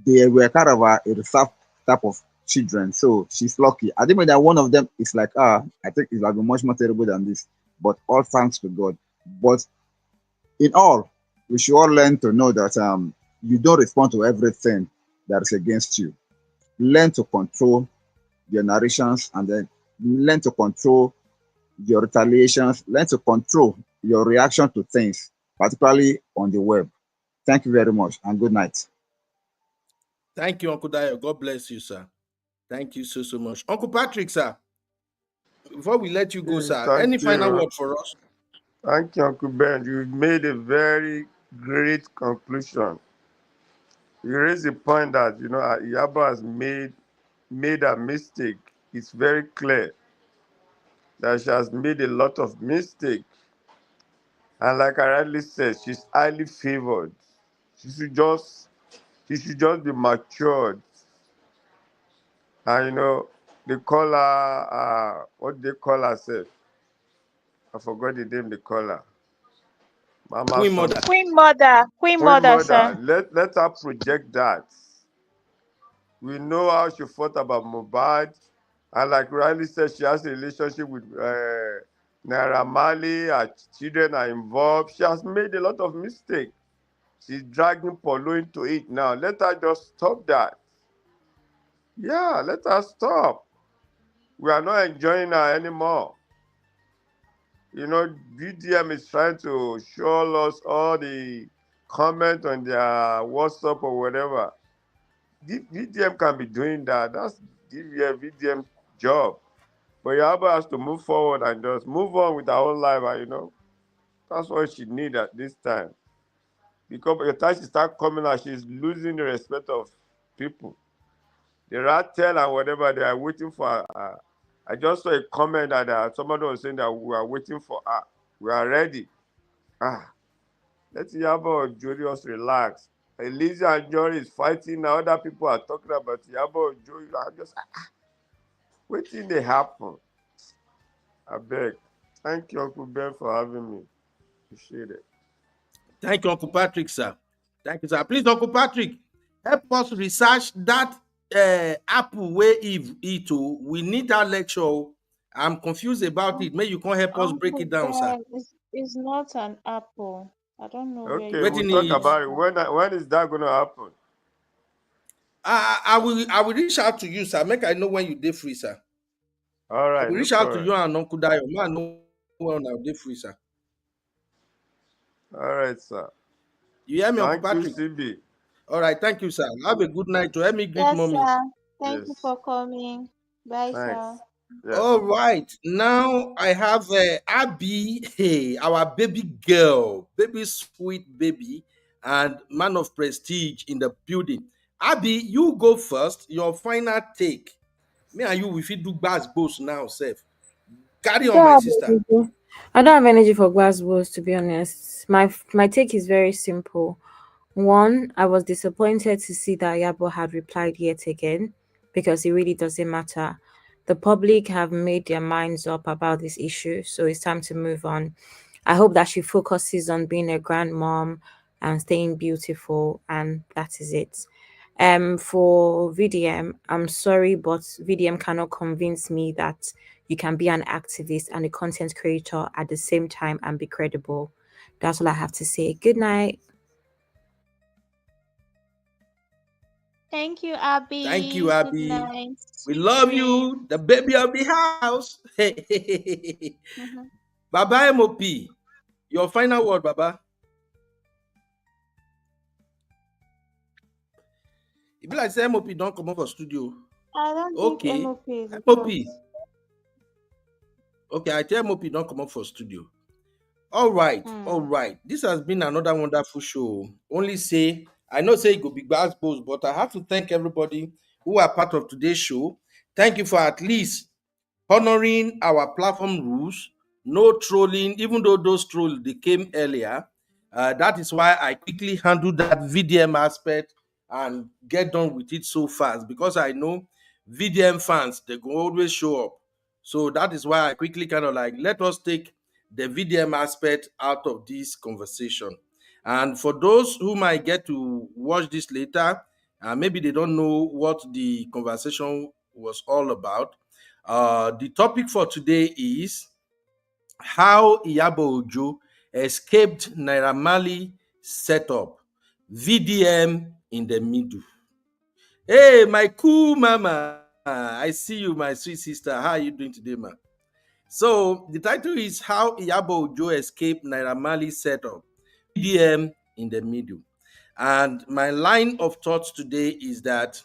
they were kind of a reserved type of children. So she's lucky. I think that one of them is like, I think it's like much more terrible than this. But all thanks to God. But in all, we should all learn to know that you don't respond to everything that is against you. Learn to control your narrations, and then learn to control your retaliations. Learn to control your reaction to things, particularly on the web. Thank you very much, and good night. Thank you, Uncle Dayo. God bless you, sir. Thank you so much. Uncle Patrick, sir. Before we let you go, sir, any final word for us? Thank you, Uncle Ben. You made a very great conclusion. You raised the point that Iyabo has made a mistake. It's very clear that she has made a lot of mistakes. And like I rightly said, she's highly favored. She should just be matured. And they call her what they call herself. I forgot the name they call her. Mama Queen Mother. Queen Mother, sir. Let her project that. We know how she fought about Mohbad, and like Riley said, she has a relationship with Naira Marley. Her children are involved. She has made a lot of mistakes. She's dragging Polo into it now. Let her just stop that. Yeah, let her stop. We are not enjoying her anymore. VDM is trying to show us all the comments on their WhatsApp or whatever. VDM can be doing that. That's VDM's job. But Iyabo has to move forward and just move on with her whole life. And, that's what she needs at this time. Because by the time she starts coming out, she's losing the respect of people. The Rattel and whatever, they are waiting for her. I just saw a comment that somebody was saying that we are waiting for her. We are ready. Let Iyabo Ojo just relax. Elisa and Jory is fighting now. Other people are talking about Iyabo Ojo. I'm just waiting they happen. I beg. Thank you, Uncle Ben, for having me. Appreciate it. Thank you, Uncle Patrick, sir. Thank you, sir. Please, Uncle Patrick, help us research that apple where Eve eat. We need that lecture. I'm confused about it. May you can help us break it down, sir. It's not an apple. I don't know where Okay, you we'll talk about it. When is that going to happen? I will reach out to you, sir. Make I know when you day free, sir. All right. I will reach out to you and Uncle Dayo. Man, know when I day free, sir. All right, sir. You hear me, Uncle Patrick? Thank you, CB. All right, thank you, sir. Have a good night. To help me greet mommy. Sir. Thank you for coming. Bye, sir. Yes. All right, now I have Abby, our baby girl, baby sweet baby, and man of prestige in the building. Abby, you go first. Your final take. Me and you, if you do bass boss now, Seth. Carry on, my sister. I don't have energy for glass balls, to be honest. My take is very simple. One, I was disappointed to see that Iyabo had replied yet again, because it really doesn't matter. The public have made their minds up about this issue, so it's time to move on. I hope that she focuses on being a grandmom and staying beautiful, and that is it. For VDM, I'm sorry, but VDM cannot convince me that you can be an activist and a content creator at the same time and be credible. That's all I have to say. Good night. Thank you, Abby. Thank you, Good Abby. night. We Sweet love you, dreams. the baby of the house. Mhm. Baba MOP, your final word, Baba. If you like say MOP, don't come up for studio. I don't Okay. think MOP is MOP. because... Okay, I tell MOP don't come up for studio. All right. This has been another wonderful show. Only say, I know say it could be goals, but I have to thank everybody who are part of today's show. Thank you for at least honoring our platform rules, no trolling, even though those trolls they came earlier. That is why I quickly handle that VDM aspect and get done with it so fast, because I know VDM fans, they go always show up. So that is why I quickly kind of like, let us take the VDM aspect out of this conversation. And for those who might get to watch this later, maybe they don't know what the conversation was all about. The topic for today is how Iyabo Ojo escaped Naira Marley setup, VDM in the middle. Hey, my cool mama, I see you, my sweet sister. How are you doing today, ma? So the title is how Iyabo Ojo escaped Naira Marley setup, VDM in the middle. And my line of thoughts today is that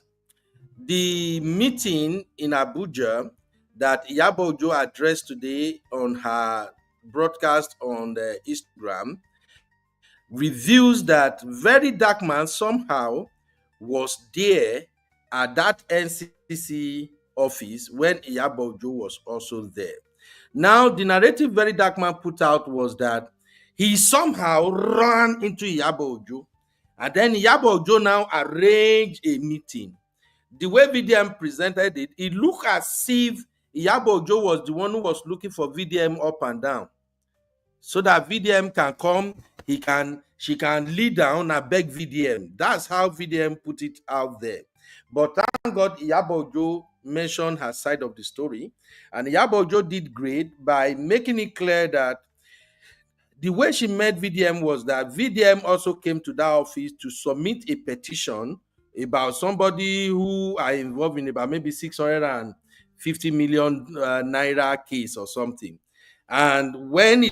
the meeting in Abuja that Iyabo Ojo addressed today on her broadcast on the Instagram reveals that Very Dark Man somehow was there at that NCC office when Iyabo Ojo was also there. Now, the narrative Very Dark Man put out was that he somehow ran into Iyabo Ojo, and then Iyabo Ojo now arranged a meeting. The way VDM presented it, it looked as if Iyabo Ojo was the one who was looking for VDM up and down, so that VDM can come, she can lead down and beg VDM. That's how VDM put it out there. But thank God Iyabo Ojo mentioned her side of the story, and Iyabo Ojo did great by making it clear that the way she met VDM was that VDM also came to that office to submit a petition about somebody who are involved in about maybe 650 million naira case or something. And when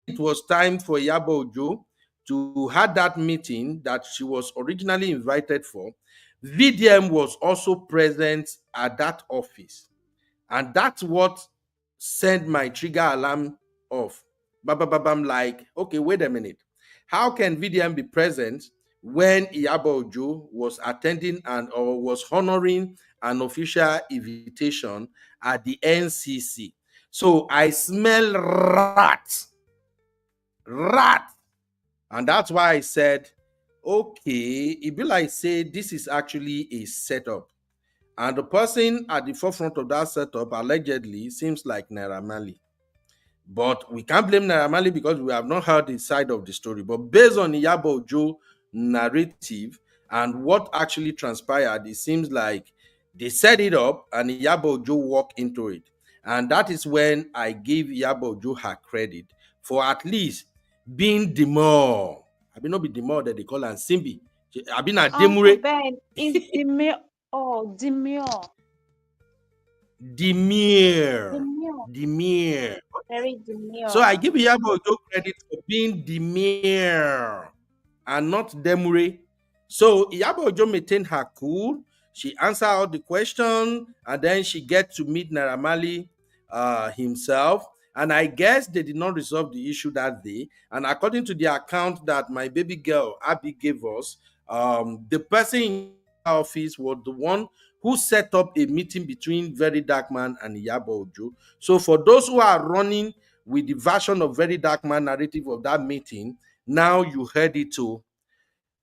it was time for Iyabo Ojo to have that meeting that she was originally invited for, VDM was also present at that office. And that's what sent my trigger alarm off. I'm like, okay, wait a minute. How can VDM be present when Iyabo Ojo was attending and or was honoring an official invitation at the NCC? So I smell rat. And that's why I said, okay, it be like say this is actually a setup. And the person at the forefront of that setup allegedly seems like Naira Marley. But we can't blame Naira Marley because we have not heard the side of the story. But based on Iyabo Ojo narrative and what actually transpired, it seems like they set it up and Iyabo Ojo walked into it. And that is when I gave Iyabo Ojo her credit for at least being demure. I mean, not be demure that they call her Simbi. I been a Uncle demure. Ben is demure. Oh, demure. Demure. Very demure. So I give Iyabo Ojo credit for being demure and not demure. So Iyabo Ojo maintained her cool. She answered all the questions, and then she get to meet Naira Marley himself. And I guess they did not resolve the issue that day. And according to the account that my baby girl Abby gave us, the person in the office was the one who set up a meeting between Very Dark Man and Iyabo Ojo. So for those who are running with the version of Very Dark Man narrative of that meeting, now you heard it too.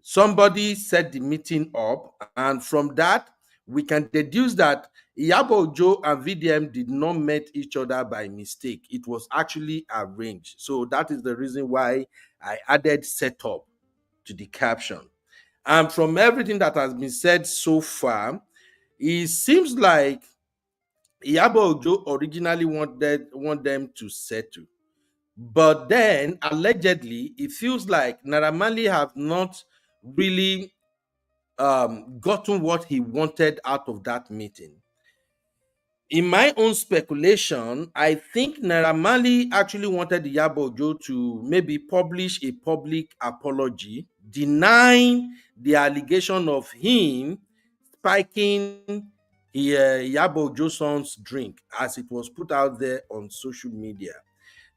Somebody set the meeting up, and from that, we can deduce that Iyabo Ojo and VDM did not meet each other by mistake. It was actually arranged. So that is the reason why I added setup to the caption. And from everything that has been said so far, it seems like Iyabo Ojo originally want them to settle. But then allegedly, it feels like Naira Marley have not really gotten what he wanted out of that meeting. In my own speculation, I think Naira Marley actually wanted Iyabo Ojo to maybe publish a public apology denying the allegation of him spiking Iyabo Ojo's son's drink as it was put out there on social media.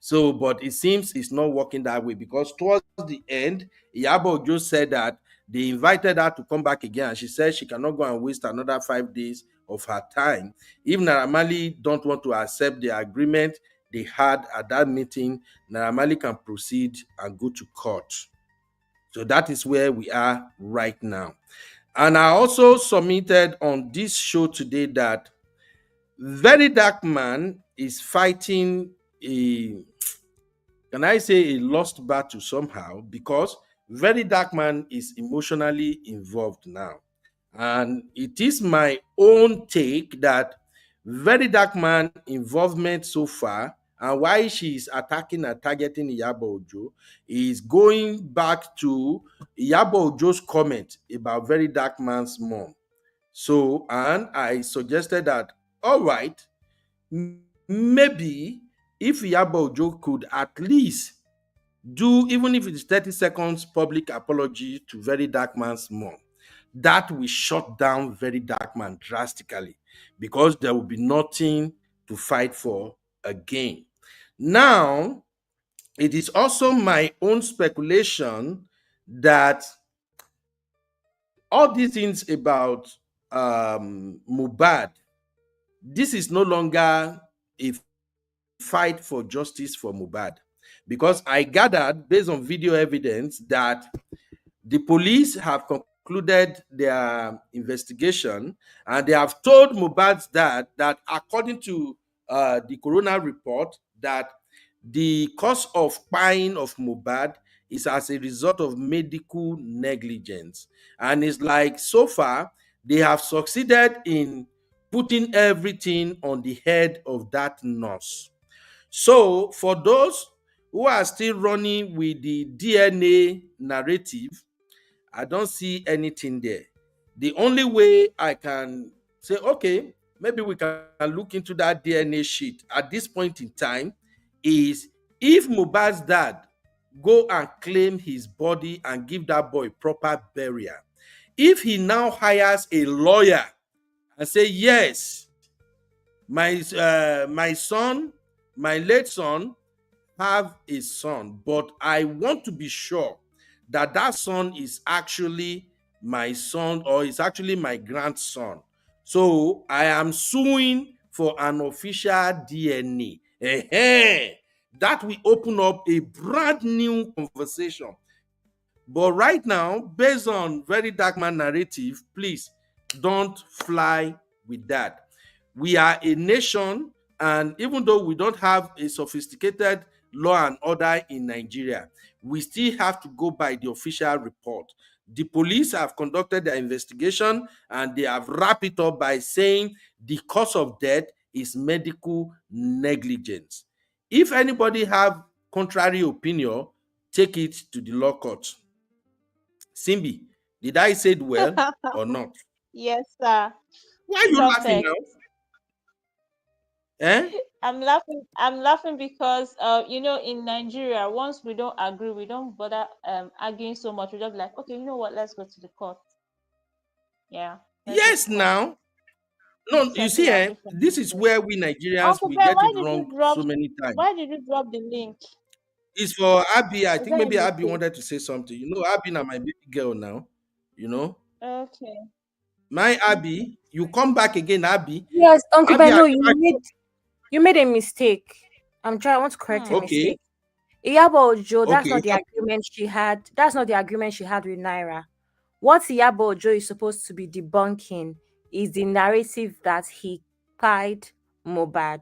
So, but it seems it's not working that way because towards the end, Iyabo Ojo said that they invited her to come back again, and she said she cannot go and waste another 5 days of her time. If Naira Marley don't want to accept the agreement they had at that meeting, Naira Marley can proceed and go to court. So that is where we are right now. And I also submitted on this show today that Very Dark Man is fighting a, can I say, a lost battle somehow, because Very Dark Man is emotionally involved now. And it is my own take that Very Dark Man involvement so far and why she is attacking and targeting Iyabo Ojo is going back to Iyabo Ojo's comment about Very Dark Man's mom. So, and I suggested that, all right, maybe if Iyabo Ojo could at least do, even if it's 30 seconds public apology to Very Dark Man's mom, that will shut down Very Dark Man drastically because there will be nothing to fight for again. Now, it is also my own speculation that all these things about Mohbad, this is no longer a fight for justice for Mohbad, because I gathered based on video evidence that the police have concluded their investigation and they have told Mohbad's dad that according to the coroner report that the cause of dying of Mohbad is as a result of medical negligence. And it's like so far they have succeeded in putting everything on the head of that nurse. So for those who are still running with the DNA narrative, I don't see anything there. The only way I can say, okay, maybe we can look into that DNA sheet at this point in time is if Mohbad's dad go and claim his body and give that boy proper burial. If he now hires a lawyer and say, yes, my son, my late son, have a son, but I want to be sure that that son is actually my son or is actually my grandson. So I am suing for an official DNA. That will open up a brand new conversation. But right now, based on Very Dark Man narrative, please don't fly with that. We are a nation, and even though we don't have a sophisticated law and order in Nigeria, we still have to go by the official report. The police have conducted their investigation and they have wrapped it up by saying the cause of death is medical negligence. If anybody have contrary opinion, take it to the law court. Simbi, did I say it well or not? Yes, sir. Why are you laughing now? Eh? I'm laughing because in Nigeria, once we don't agree, we don't bother arguing so much. We just be like, okay, you know what, let's go to the court. Yeah. Yes, now. No, you see, this is where we Nigerians Uncle we Ben, get why it did wrong you drop so many times. why did you drop the link? It's for Abby. I Is think that maybe a Abby mistake? wanted to say something. You know, Abby now my baby girl now. You know, Okay. my Abby, you come back again, Abby. Yes, Uncle Abby, Ben, no, you made a mistake. I want to correct a okay. mistake. Iyabo Ojo, that's Okay. not the agreement she had. That's not the agreement she had with Naira. What Iyabo Ojo is supposed to be debunking is the narrative that he pied Mohbad.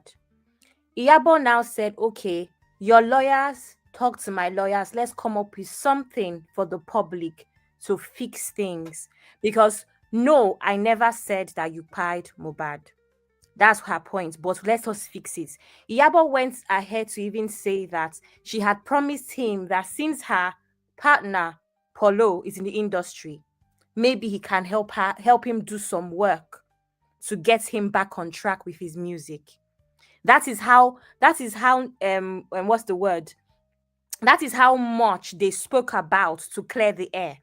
Iyabo now said, okay, your lawyers, talk to my lawyers. Let's come up with something for the public to fix things. Because no, I never said that you pied Mohbad. That's her point, but let us fix it. Iyabo went ahead to even say that she had promised him that since her partner, Polo, is in the industry, maybe he can help him do some work to get him back on track with his music. That is how what's the word? That is how much they spoke about to clear the air.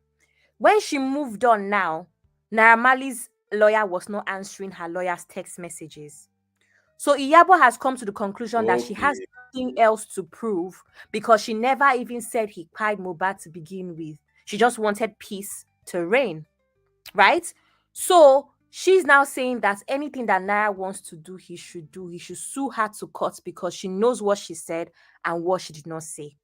When she moved on now, Naira Marley's lawyer was not answering her lawyer's text messages. So Iyabo has come to the conclusion that she has nothing else to prove because she never even said he pied Mohbad to begin with. She just wanted peace to reign, right? So she's now saying that anything that Naira wants to do, he should do. He should sue her to court because she knows what she said and what she did not say.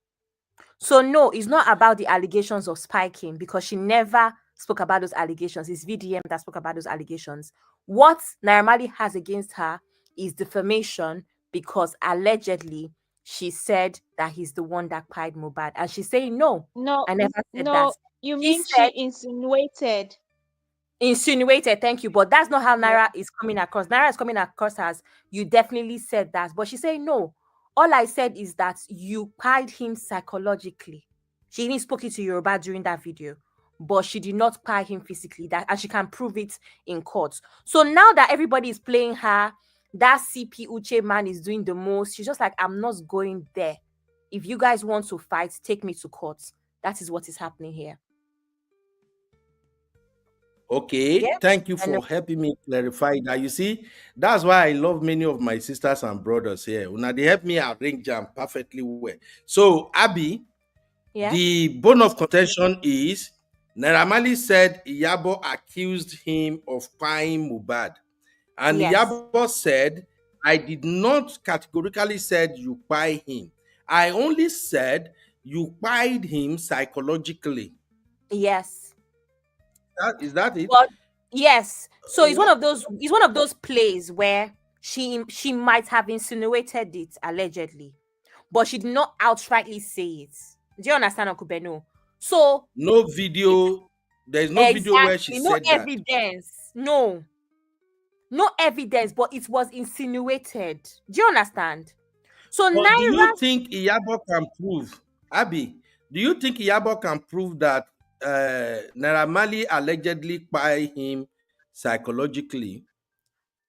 So no, it's not about the allegations of spiking because she never spoke about those allegations. It's VDM that spoke about those allegations. What Naira Marley has against her is defamation because allegedly she said that he's the one that pied Mohbad. And she's saying, no, I never said that. You She mean said, she insinuated? Insinuated, thank you. But that's not how Naira is coming across. Naira is coming across as you definitely said that. But she's saying, no, all I said is that you pied him psychologically. She even spoke it to Yoruba during that video, but she did not pie him physically. That, and she can prove it in court. So now that everybody is playing her, that CP Uche man is doing the most. She's just like, I'm not going there. If you guys want to fight, take me to court. That is what is happening here. Okay, thank you for helping me clarify that. You see, that's why I love many of my sisters and brothers here. Now they help me arrange them perfectly well. So, Abby, the bone of contention is Naira Marley said Iyabo accused him of pieing Mohbad. And Iyabo said, I did not categorically said you pie him. I only said you pied him psychologically. Yes. Is that it? But yes. So it's one of those plays where she might have insinuated it allegedly, but she did not outrightly say it. Do you understand, Uncle Beno? So no video. There's no video where she said that. Evidence. No evidence, but it was insinuated. Do you understand? So but Naira, do you think Iyabo can prove, Abby? Do you think Iyabo can prove that Naira Marley allegedly pie him psychologically?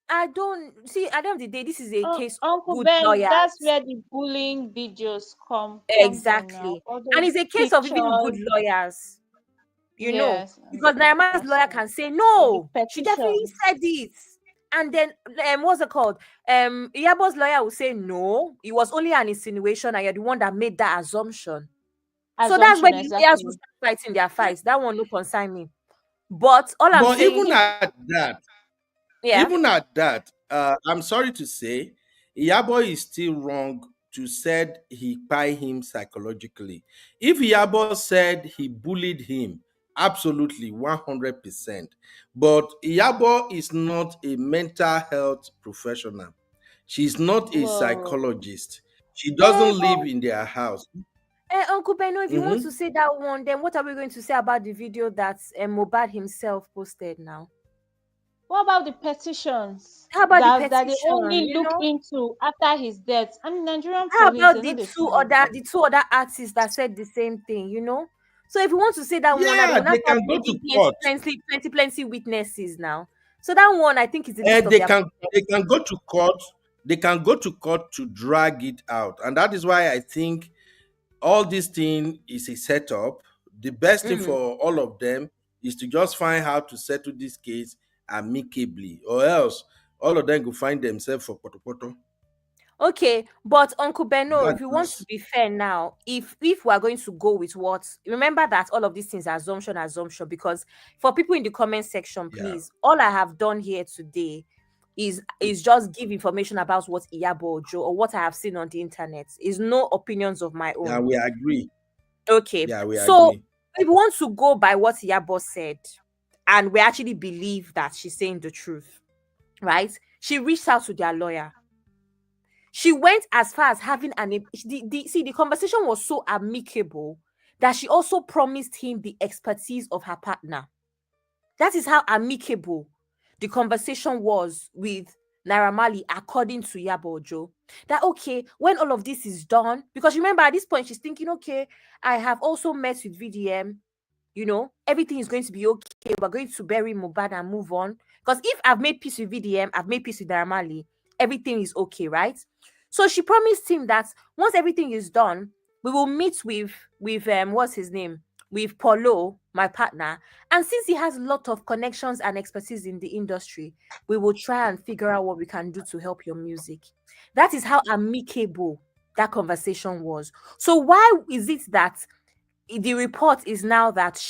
I don't see. At the end of the day, this is a case Uncle of good Ben, lawyers. that's where the bullying videos come Exactly. And it's a case of even good lawyers. You know, because Naira Marley's lawyer can say, no, she definitely said it. And then, what's it called? Iyabo's lawyer will say, no, it was only an insinuation and you're the one that made that assumption. So that's when the lawyers will start fighting their fights. That one no concern me. But all I'm saying even at that, I'm sorry to say, Iyabo is still wrong to said he pie him psychologically. If Iyabo said he bullied him, absolutely 100%. But Iyabo is not a mental health professional. She's not a psychologist. She doesn't live in their house. Uncle Beno, if you want to say that one, then what are we going to say about the video that Mohbad himself posted now? What about the petitions? How about the petition? That they only look into after his death? I mean, Nigerian How police. about the two other artists that said the same thing? You know. So if you want to say that one, they can go to court. Plenty witnesses now. So that one, I think, is the least of their problem. They can go to court. They can go to court to drag it out, and that is why I think all this thing is a setup. The best thing for all of them is to just find how to settle this case amicably, or else all of them will find themselves for poto. Okay, but Uncle Beno, if you want to be fair now, if we are going to go with what, remember that all of these things are assumption, because for people in the comment section, please, all I have done here today is just give information about what Iyabo Ojo or what I have seen on the internet. Is no opinions of my own. Yeah, we agree. Okay, so if we want to go by what Iyabo said, and we actually believe that she's saying the truth, right? she reached out to their lawyer. She went as far as having the conversation was so amicable that she also promised him the expertise of her partner. That is how amicable the conversation was with Naira Marley, according to Iyabo Ojo. That okay, when all of this is done, because remember at this point she's thinking, okay, I have also met with VDM, you know, everything is going to be okay. We're going to bury Mohbad and move on. Because if I've made peace with VDM, I've made peace with Naira Marley, everything is okay, right? So she promised him that once everything is done, we will meet with what's his name? With Paulo, my partner. And since he has a lot of connections and expertise in the industry, we will try and figure out what we can do to help your music. That is how amicable that conversation was. So why is it that the report is now that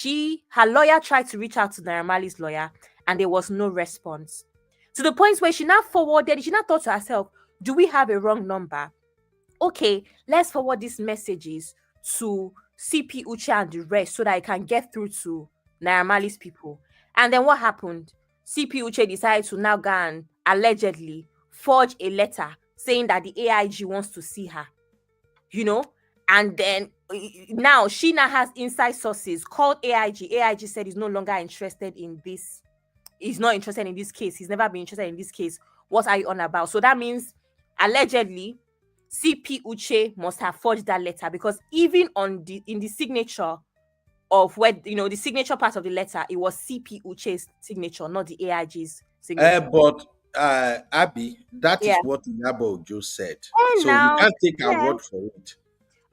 her lawyer tried to reach out to Naira Marley's lawyer and there was no response? To the point where she now thought to herself, do we have a wrong number? Okay, let's forward these messages to CP Uche and the rest so that I can get through to Naira Marley's people. And then what happened? CP Uche decided to now go and allegedly forge a letter saying that the AIG wants to see her, you know, and then now she now has inside sources called AIG. AIG said he's no longer interested in this. He's not interested in this case. He's never been interested in this case. What are you on about? So that means allegedly CP Uche must have forged that letter, because even in the signature of where, you know, the signature part of the letter, it was CP Uche's signature, not the AIG's signature. But Abby, that is Yeah. what Iyabo Ojo said. And So we now, can't take her yeah. word for it.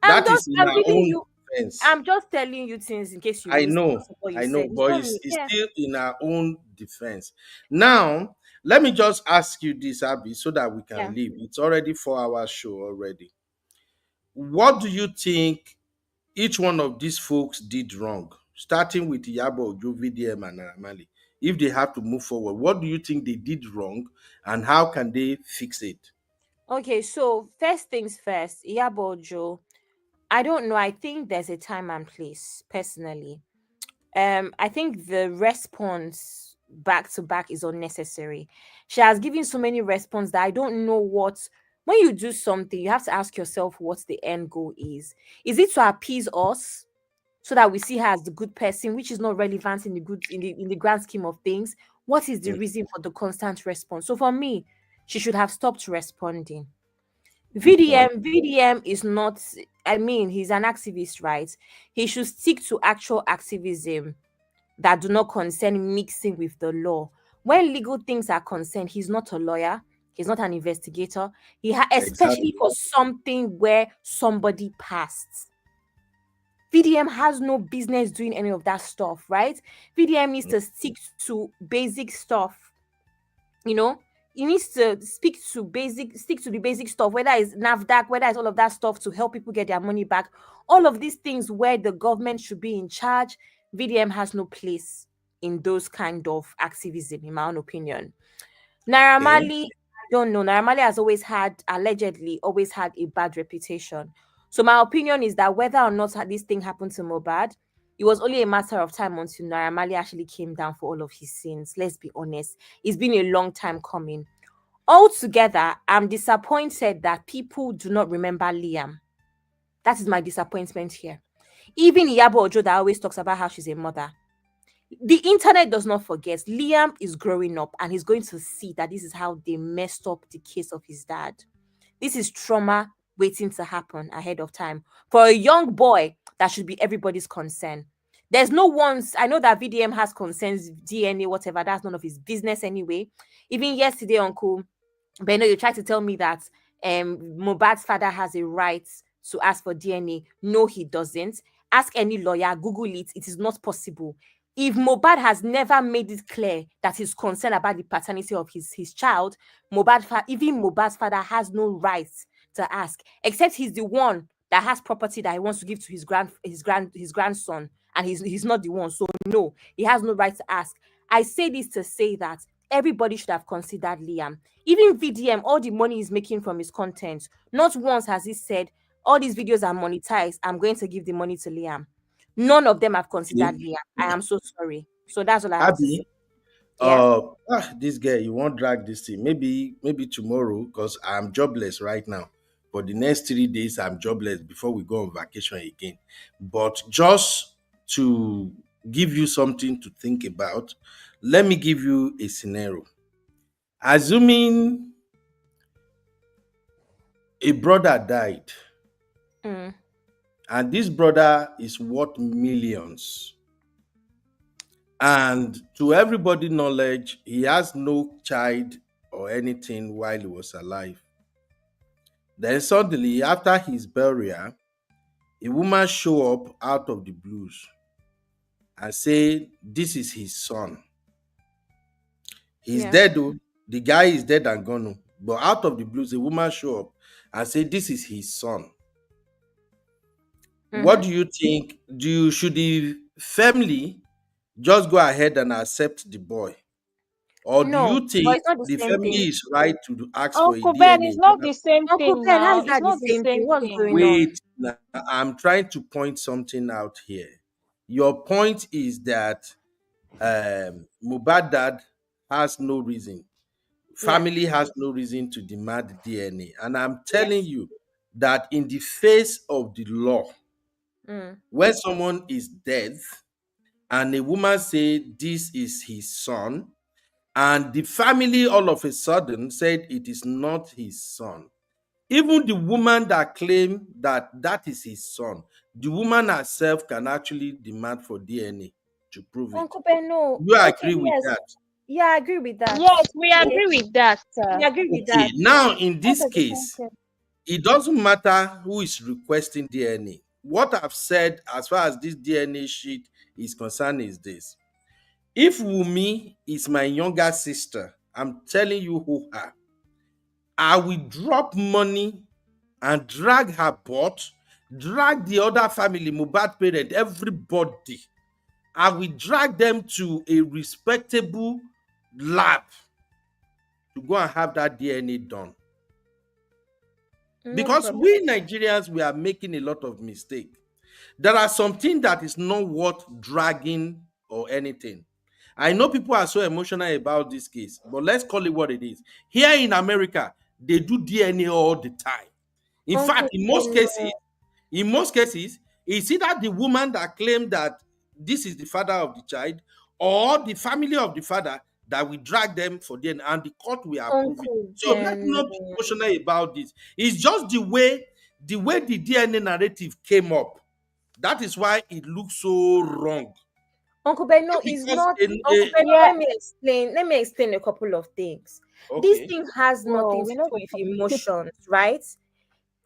That is in our own defense. I'm just telling you things in case you I missed know, what you I know, said. but it's still in our own defense. Now, let me just ask you this, Abby, so that we can leave. It's already 4 hours show already. What do you think each one of these folks did wrong? Starting with Iyabo Ojo, VDM, and Naira Marley. If they have to move forward, what do you think they did wrong, and how can they fix it? Okay, so first things first, Iyabo Ojo, I don't know. I think there's a time and place, personally. I think the response back to back is unnecessary. She has given so many responses that I don't know what. When you do something, you have to ask yourself what the end goal is. Is it to appease us so that we see her as the good person, which is not relevant in the grand scheme of things? What is the reason for the constant response? So for me, she should have stopped responding. VDM is not, I mean, he's an activist, right? He should stick to actual activism that do not concern mixing with the law. When legal things are concerned, he's not a lawyer, he's not an investigator. Especially for something where somebody passed. VDM has no business doing any of that stuff, right? VDM needs to stick to basic stuff, you know. He needs to stick to the basic stuff, whether it's NAFDAC, whether it's all of that stuff to help people get their money back. All of these things where the government should be in charge, VDM has no place in those kind of activism, in my own opinion. Naira Marley, I don't know. Naira Marley has allegedly always had a bad reputation. So my opinion is that whether or not this thing happened to Mohbad, it was only a matter of time until Naira Marley actually came down for all of his sins. Let's be honest. It's been a long time coming. Altogether, I'm disappointed that people do not remember Liam. That is my disappointment here. Even Iyabo Ojo that always talks about how she's a mother. The internet does not forget. Liam is growing up and he's going to see that this is how they messed up the case of his dad. This is trauma waiting to happen ahead of time. For a young boy, that should be everybody's concern. There's no one's, I know that VDM has concerns, DNA, whatever, that's none of his business anyway. Even yesterday, Uncle Beno, you tried to tell me that Mohbad's father has a right to ask for DNA. No, he doesn't. Ask any lawyer, Google it. It is not possible. If Mohbad has never made it clear that he's concerned about the paternity of his child, even Mohbad's father has no right to ask, except he's the one that has property that he wants to give to his grandson, and he's not the one. So no, he has no right to ask. I say this to say that everybody should have considered Liam. Even VDM, all the money he's making from his content, not once has he said, all these videos are monetized, I'm going to give the money to Liam. None of them have considered Liam. I am so sorry. So that's all I have to say. Yeah. This guy, you won't drag this thing. Maybe tomorrow, because I'm jobless right now. For the next 3 days, I'm jobless before we go on vacation again. But just to give you something to think about, let me give you a scenario. Assuming a brother died, Mm. and this brother is worth millions, and to everybody knowledge, he has no child or anything while he was alive. Then suddenly, after his burial, a woman show up out of the blues and say, "This is his son. He's Yeah. dead, though. The guy is dead and gone. Oh." But out of the blues, a woman show up and say, "This is his son." What Mm-hmm. do you think? Should the family just go ahead and accept the boy, or do No, you but think it's not the the same family thing. is right to ask for a Uncle Ben, DNA? it's not the same Uncle thing Ben, how now. is It's that the not the same thing? same What's thing. going on? Wait, now, I'm trying to point something out here. Your point is that Mohbad dad has no reason, Yeah. family has no reason to demand DNA, and I'm telling Yes. you that in the face of the law, Mm. when someone is dead and a woman say this is his son, and the family all of a sudden said it is not his son, even the woman that claimed that that is his son, the woman herself can actually demand for DNA to prove it. Uncle Ben, no. You Okay, agree with yes. that? Yeah, I agree with that. Yes, we Okay. agree with that, We sir. agree with Okay, that. now in That this is the same case, thing. it doesn't matter who is requesting DNA. What I've said as far as this DNA sheet is concerned is this: if Wumi is my younger sister, I'm telling you who her, I will drop money and drag her butt, drag the other family, Mohbad parent, everybody. I will drag them to a respectable lab to go and have that DNA done. No Because problem. we Nigerians, we are making a lot of mistake. There are something that is not worth dragging or anything. I know people are so emotional about this case, but let's call it what it is. Here in America, they do DNA all the time. In fact, Uncle Ben, no. in most cases, it's either the woman that claimed that this is the father of the child, or the family of the father that we drag them for DNA, and the court will approve it. Uncle So let's Ben, not be no. emotional about this. It's just the way the DNA narrative came up. That is why it looks so wrong. Uncle Ben, no, Not it's because not. Uncle Ben, no, Yeah. let me explain. Let me explain a couple of things. This okay. thing has Well, nothing we to know do with the emotions, right?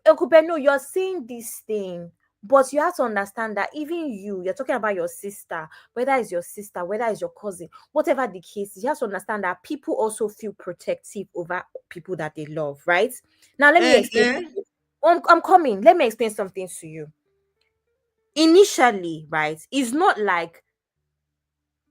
Uncle Ben, no, you're saying this thing, but you have to understand that even you're talking about your sister, whether it's your sister, whether it's your cousin, whatever the case is, you have to understand that people also feel protective over people that they love, right? Now, let me explain. I'm coming. Let me explain something to you. Initially, right, it's not like,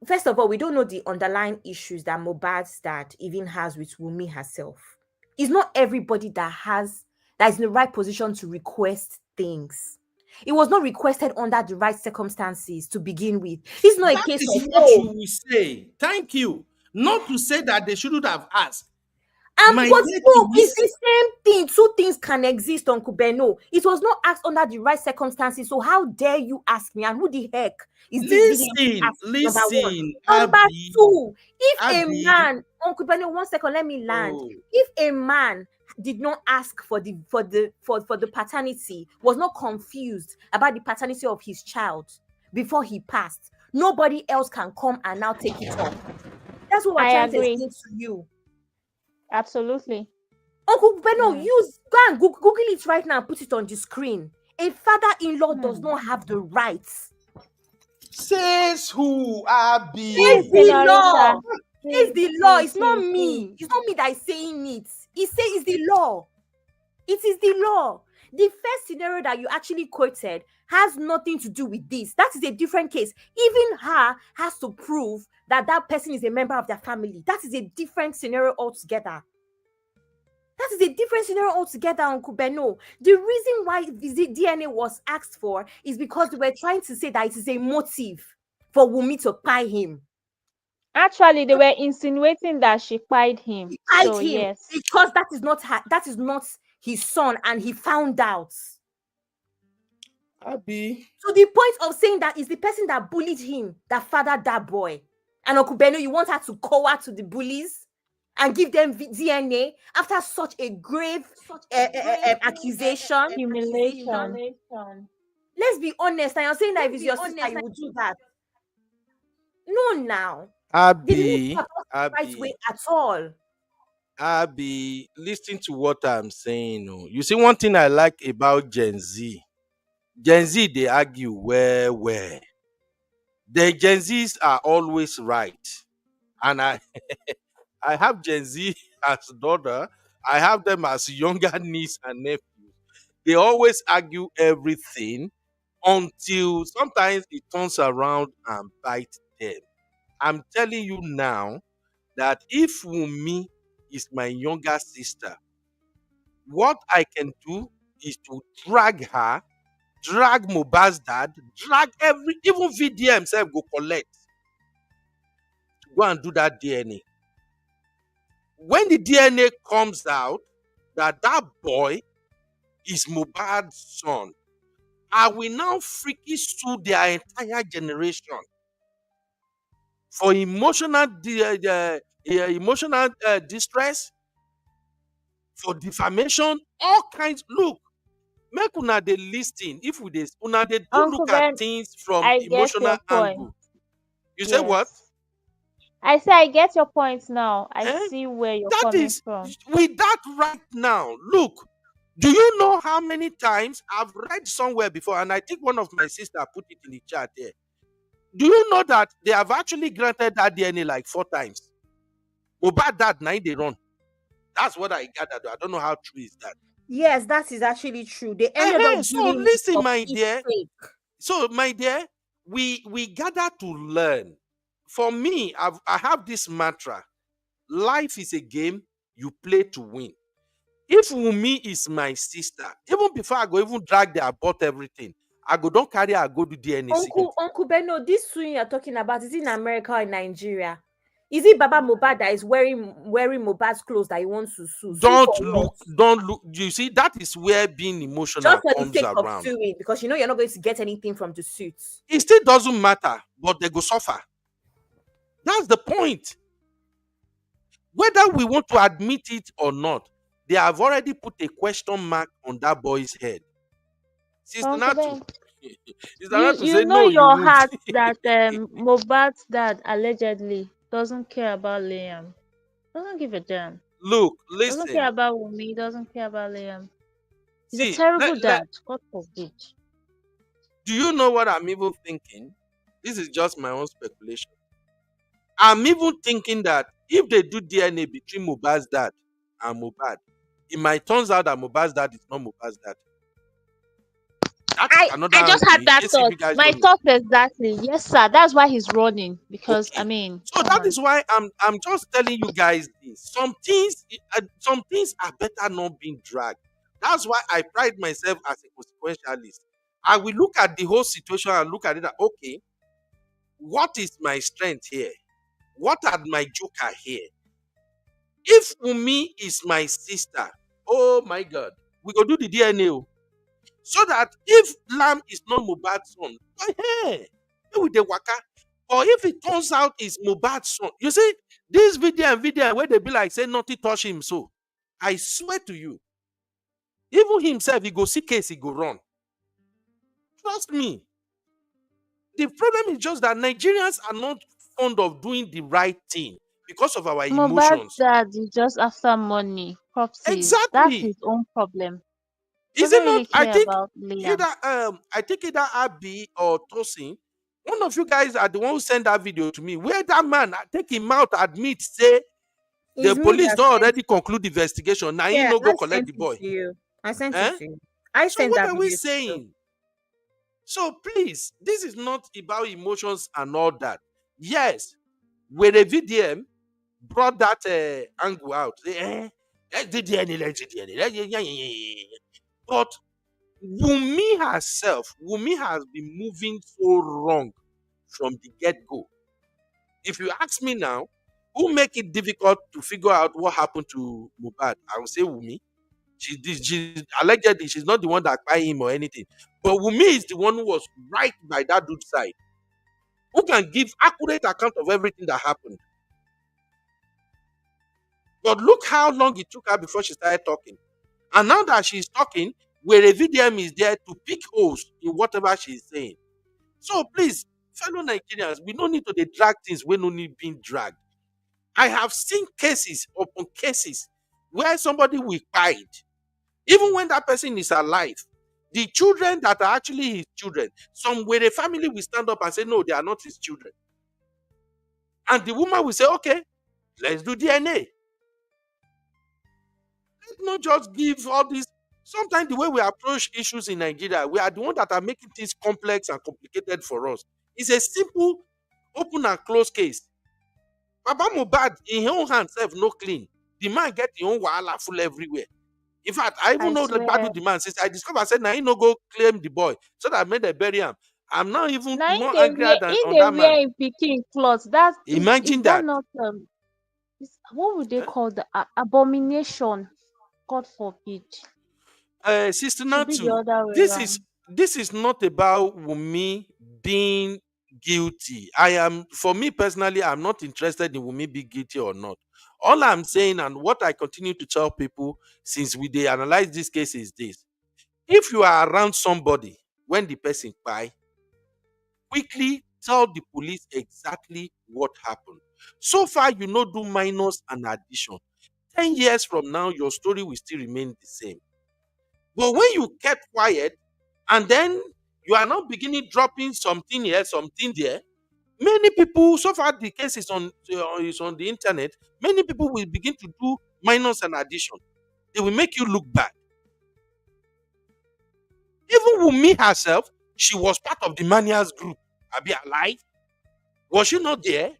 first of all, we don't know the underlying issues that Mohbad's dad even has with Wumi herself. It's not everybody that is in the right position to request things. It was not requested under the right circumstances to begin with. This is not a That case is of, what you oh, will say. Thank you. Not to say that they shouldn't have asked. and My but dear no, it's Kiwis, the same thing. Two things can exist, Uncle Beno. It was not asked under the right circumstances. So how dare you ask me? And who the heck is this video listen, asking? Number one. listen, Number Abby, two, if a Abby. man, Uncle Beno, 1 second, let me land. Oh, If a man did not ask for the paternity, was not confused about the paternity of his child before he passed, nobody else can come and now take it up. That's what we're I trying to agree. explain to you. Absolutely. Uncle Beno, Mm. go and Google it right now and put it on the screen. A father-in-law does not have the rights. says who, It's Please, Abby? the Senorita. law. It's Please, the law. please, It's not please, please. me. It's not me that is saying it. It's the law. It is the law. The first scenario that you actually quoted has nothing to do with this. That is a different case. Even her has to prove that that person is a member of their family. That is a different scenario altogether. That is a different scenario altogether, Uncle Beno. The reason why visit DNA was asked for is because they were trying to say that it is a motive for Wumi to pie him. Actually, they were insinuating that she pied him. He pied So him yes. because that is not his son, and he found out. Abi. To the point of saying that it's the person that bullied him that fathered that boy. And Uncle Beno, you want her to cower to the bullies and give them DNA after such a grave accusation? Humiliation. Let's be honest. And you're saying that if it's your sister, you would do that. No, now. They didn't put us the right way at all. Abi, listen to what I'm saying. Oh. You see, one thing I like about Gen Z, they argue where. The Gen Zs are always right. And I I have Gen Z as daughter. I have them as younger niece and nephew. They always argue everything until sometimes it turns around and bite them. I'm telling you now that if Wumi is my younger sister, what I can do is to drag her, drag Mohbad's dad, drag even VDM himself go collect to go and do that DNA. When the DNA comes out that boy is Mohbad's son, I will now freaky sue their entire generation for emotional distress, for defamation, all kinds. Look, make una dey lis ten. If we dey una dey do Uncle look at Ben, things from I get emotional your point. angle. You say what? Yes. I say I get your point now. I Eh? see where you're That coming is from. with that right now. Look, do you know how many times I've read somewhere before, and I think one of my sister put it in the chat there. Do you know that they have actually granted that DNA like 4 times? About that night they run. That's what I gathered. I don't know how true is that. Yes, that is actually true. They ended up So doing listen, it my dear. So, my dear, we gather to learn. For me, I have this mantra: life is a game you play to win. If Wumi is my sister, even before I go even drag the abort everything, I go don't carry her go do DNA. Uncle Beno, this swing you're talking about, is it in America or in Nigeria? Is it Baba Mohbad that is wearing Mohbad's clothes that he wants to sue? Don't look. You see, that is where being emotional just for the comes sake of around. suing, because you know you're not going to get anything from the suits. It still doesn't matter, but they go suffer. That's the point. Whether we want to admit it or not, they have already put a question mark on that boy's head. Sister Natu, you know your heart that Mohbad's dad allegedly doesn't care about Liam. Doesn't give a damn. Look, Doesn't listen. care about Wumi. Doesn't care about Liam. He's a terrible dad. God forbid. Do you know what I'm even thinking? This is just my own speculation. I'm even thinking that if they do DNA between Mohbad's dad and Mohbad, it might turn out that Mohbad's dad is not Mohbad's dad. I just had that thought. My thought exactly. Yes, sir. That's why he's running. Because I mean, so that is why I'm just telling you guys this. Some things are better not being dragged. That's why I pride myself as a consequentialist. I will look at the whole situation and look at it that, okay, what is my strength here? What are my joker here? If Wumi is my sister, oh my God, we go do the DNA. So that if Lamb is not Mohbad's son, hey, with the waka. Or if it turns out it's Mohbad's son, you see, this video where they be like, say nothing touch him. So I swear to you, even himself, he go see case, he go run. Trust me. The problem is just that Nigerians are not fond of doing the right thing because of our emotions. Mohbad's dad is just after money, properties. Exactly. That's his own problem. Is Doesn't it not? really care about Liam. I think either Abby or Tosin, one of you guys are the one who sent that video to me. Where that man take him out, admit, say the police don't already conclude the investigation. Now he no go collect the boy. I sent it to you. I sent what that are we video saying? So please, this is not about emotions and all that. Yes, when a VDM brought that angle out, let's do DNA, let's do DNA. But Wumi herself, has been moving so wrong from the get-go. If you ask me now, who make it difficult to figure out what happened to Mohbad, I will say Wumi. She allegedly she's not the one that buy him or anything, but Wumi is the one who was right by that dude's side, who can give accurate account of everything that happened. But look how long it took her before she started talking. And now that she's talking, where a VDM is there to pick holes in whatever she's saying. So please, fellow Nigerians, we don't need to dey drag things we no need being dragged. I have seen cases upon cases where somebody will hide, even when that person is alive. The children that are actually his children, some where the family will stand up and say, no, they are not his children. And the woman will say, okay, let's do DNA. Let's not just give all these. Sometimes the way we approach issues in Nigeria, we are the ones that are making things complex and complicated for us. It's a simple open and close case. Baba Mohbad in his own hand self no clean. The man get his own wahala full everywhere. In fact, I even know the battle the man since I discovered. I said, now he no go claim the boy so that I made a bury him. I'm not even Now more angrier than on they that man. wear in Peking clothes. That Imagine is that that. not what would they call the abomination? God forbid. Sister Should be the Natu, other way this is around. this is not about Wumi being guilty. For me personally, I'm not interested in Wumi being guilty or not. All I'm saying and what I continue to tell people since they analyze this case is this: if you are around somebody when the person die, quickly tell the police exactly what happened. So far, you know, do minus and addition. 10 years from now, your story will still remain the same. But when you kept quiet and then you are now beginning dropping something here, something there, many people, so far the case is on the internet, many people will begin to do minus and addition. They will make you look bad. Even Wumi herself, she was part of the mania's group. Are you alive? Was she not there?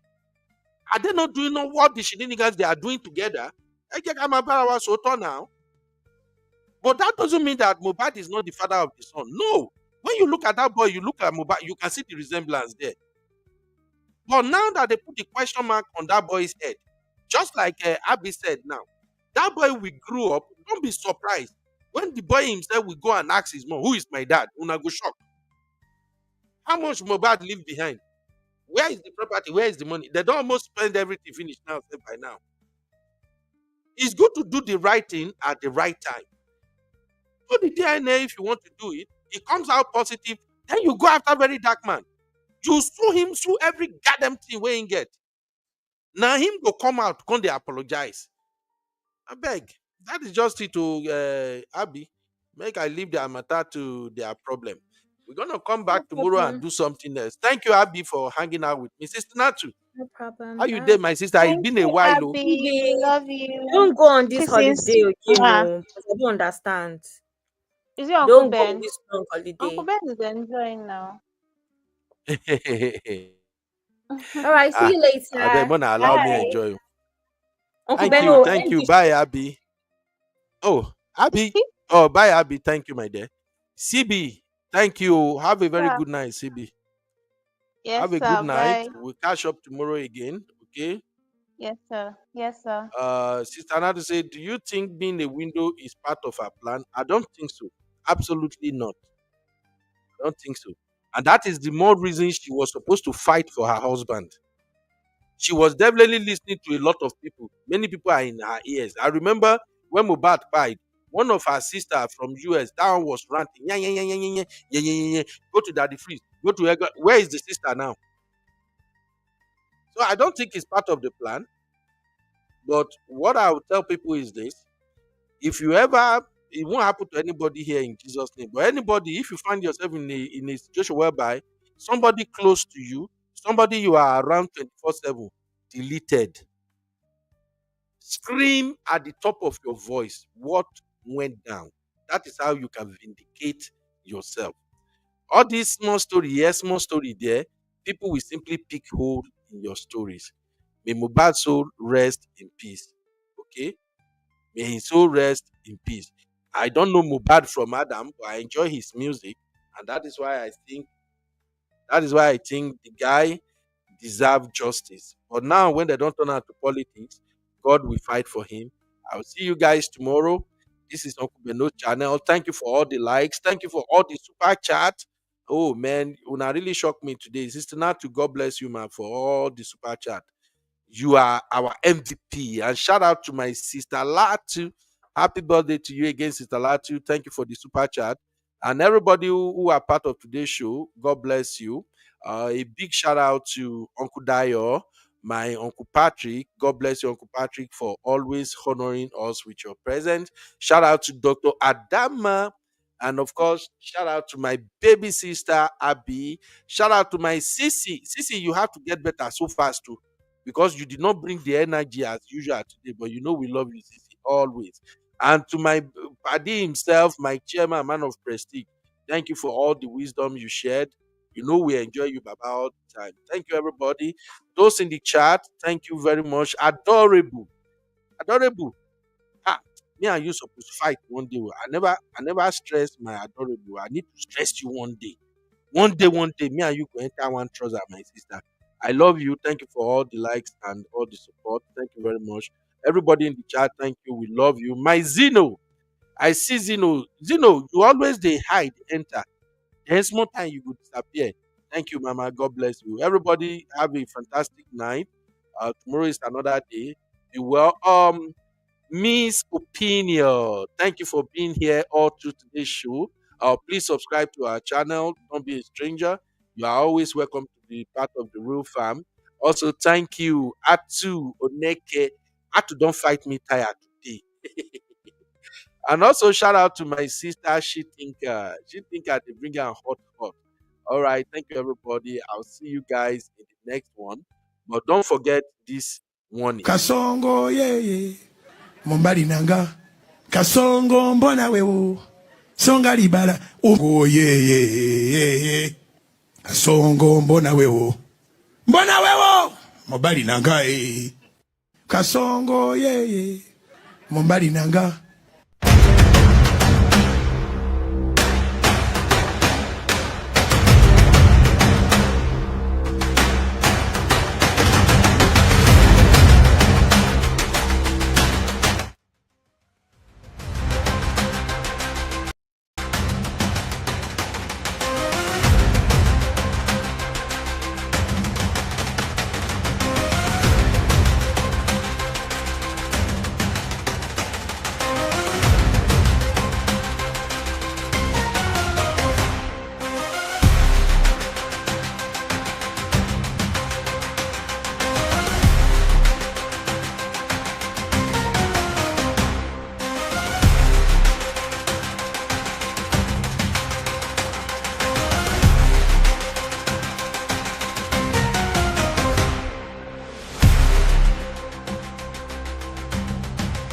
Are they not doing what the shenanigans they are doing together? Now. But that doesn't mean that Mohbad is not the father of the son. No. When you look at that boy, you look at Mohbad, you can see the resemblance there. But now that they put the question mark on that boy's head, just like Abby said now, that boy will grow up. Don't be surprised when the boy himself will go and ask his mom, who is my dad? Una go shock. How much Mohbad leave behind? Where is the property? Where is the money? They don't almost spend everything finished now, by now. It's good to do the right thing at the right time. Do the DNA if you want to do it. It comes out positive. Then you go after very dark man. You sue him, sue every goddamn thing where he get. Now him go come out, come they apologize. I beg. That is just it to Abby. Make I leave their matter to their problem. We're gonna come back tomorrow and do something else. Thank you, Abby, for hanging out with me. Sister Natu. No problem. How you doing, my sister? It's Thank been a you, while. Oh. Abby. We love you. Don't go on this Kisses. holiday again, Uh-huh. no, because I don't understand. Is it Uncle Don't go Ben? on this long holiday. Uncle Ben is enjoying now. All right, see you later. I beg, Mona, allow me Bye. enjoy. Uncle Thank Ben, you, thank you. Bye, Abby. Oh, Abby. Oh, bye, Abby. Thank you, my dear. CB, thank you. Have a very Yeah. good night, CB. Yes, Have a sir. good night. Bye. We'll catch up tomorrow again. Okay. Yes, sir. Yes, sir. Sister Nadu said, do you think being a window is part of her plan? I don't think so. Absolutely not. I don't think so. And that is the more reason she was supposed to fight for her husband. She was definitely listening to a lot of people. Many people are in her ears. I remember when Mohbad died, one of her sisters from US, that one was ranting. Yeah, yeah, yeah, yeah, yeah, yeah, yeah, yeah, yeah. Go to Daddy Freeze. Go to Edgar. Where is the sister now? So I don't think it's part of the plan. But what I would tell people is this: if you ever, it won't happen to anybody here in Jesus' name. But anybody, if you find yourself in a situation whereby somebody close to you, somebody you are around 24/7, deleted, scream at the top of your voice what went down. That is how you can vindicate yourself. All this small story here, small story there, people will simply pick hold in your stories. May Mohbad's soul rest in peace. Okay? May his soul rest in peace. I don't know Mohbad from Adam, but I enjoy his music, and that is why I think the guy deserve justice. But now, when they don't turn out to politics, God will fight for him. I will see you guys tomorrow. This is Uncle Beno's channel. Thank you for all the likes. Thank you for all the super chat. Oh man, Una really shocked me today. Sister Natu, God bless you, man, for all the super chat. You are our MVP. And shout out to my sister Latu. Happy birthday to you again, Sister Latu. Thank you for the super chat. And everybody who are part of today's show, God bless you. A big shout out to Uncle Dayo, my Uncle Patrick. God bless you, Uncle Patrick, for always honoring us with your presence. Shout out to Dr. Adama. And of course, shout out to my baby sister, Abby. Shout out to my Sissy. Sissy, you have to get better so fast too, because you did not bring the energy as usual today, but you know we love you, Sissy, always. And to my paddy himself, my chairman, man of prestige, thank you for all the wisdom you shared. You know we enjoy you, Baba, all the time. Thank you, everybody. Those in the chat, thank you very much. Adorable. Adorable. Ah, me and you supposed to fight one day. I never stress my adorable. I need to stress you one day. One day, me and you go enter one trouser, my sister. I love you. Thank you for all the likes and all the support. Thank you very much. Everybody in the chat, thank you. We love you. My Zeno, I see Zeno. Zeno, you always they hide, enter. There's more time you would disappear. Thank you, Mama. God bless you. Everybody have a fantastic night. Tomorrow is another day. Be well. Miss Opinion, thank you for being here all through today's show. Please subscribe to our channel. Don't be a stranger. You are always welcome to be part of the real fam. Also, thank you, Atu Oneke. Atu, don't fight me tired today. And also, shout out to my sister, She Thinker. She Thinker, they bring her hot. All right, thank you, everybody. I'll see you guys in the next one. But don't forget this warning. Kasongo, yeah. Mombari nanga. Kasongo, mbona wewo. Songa libala. Oh, yeah. Kasongo, mbona wewo. Mbona wewo. Mombari nanga, Kasongo, yeah. Mombari nanga.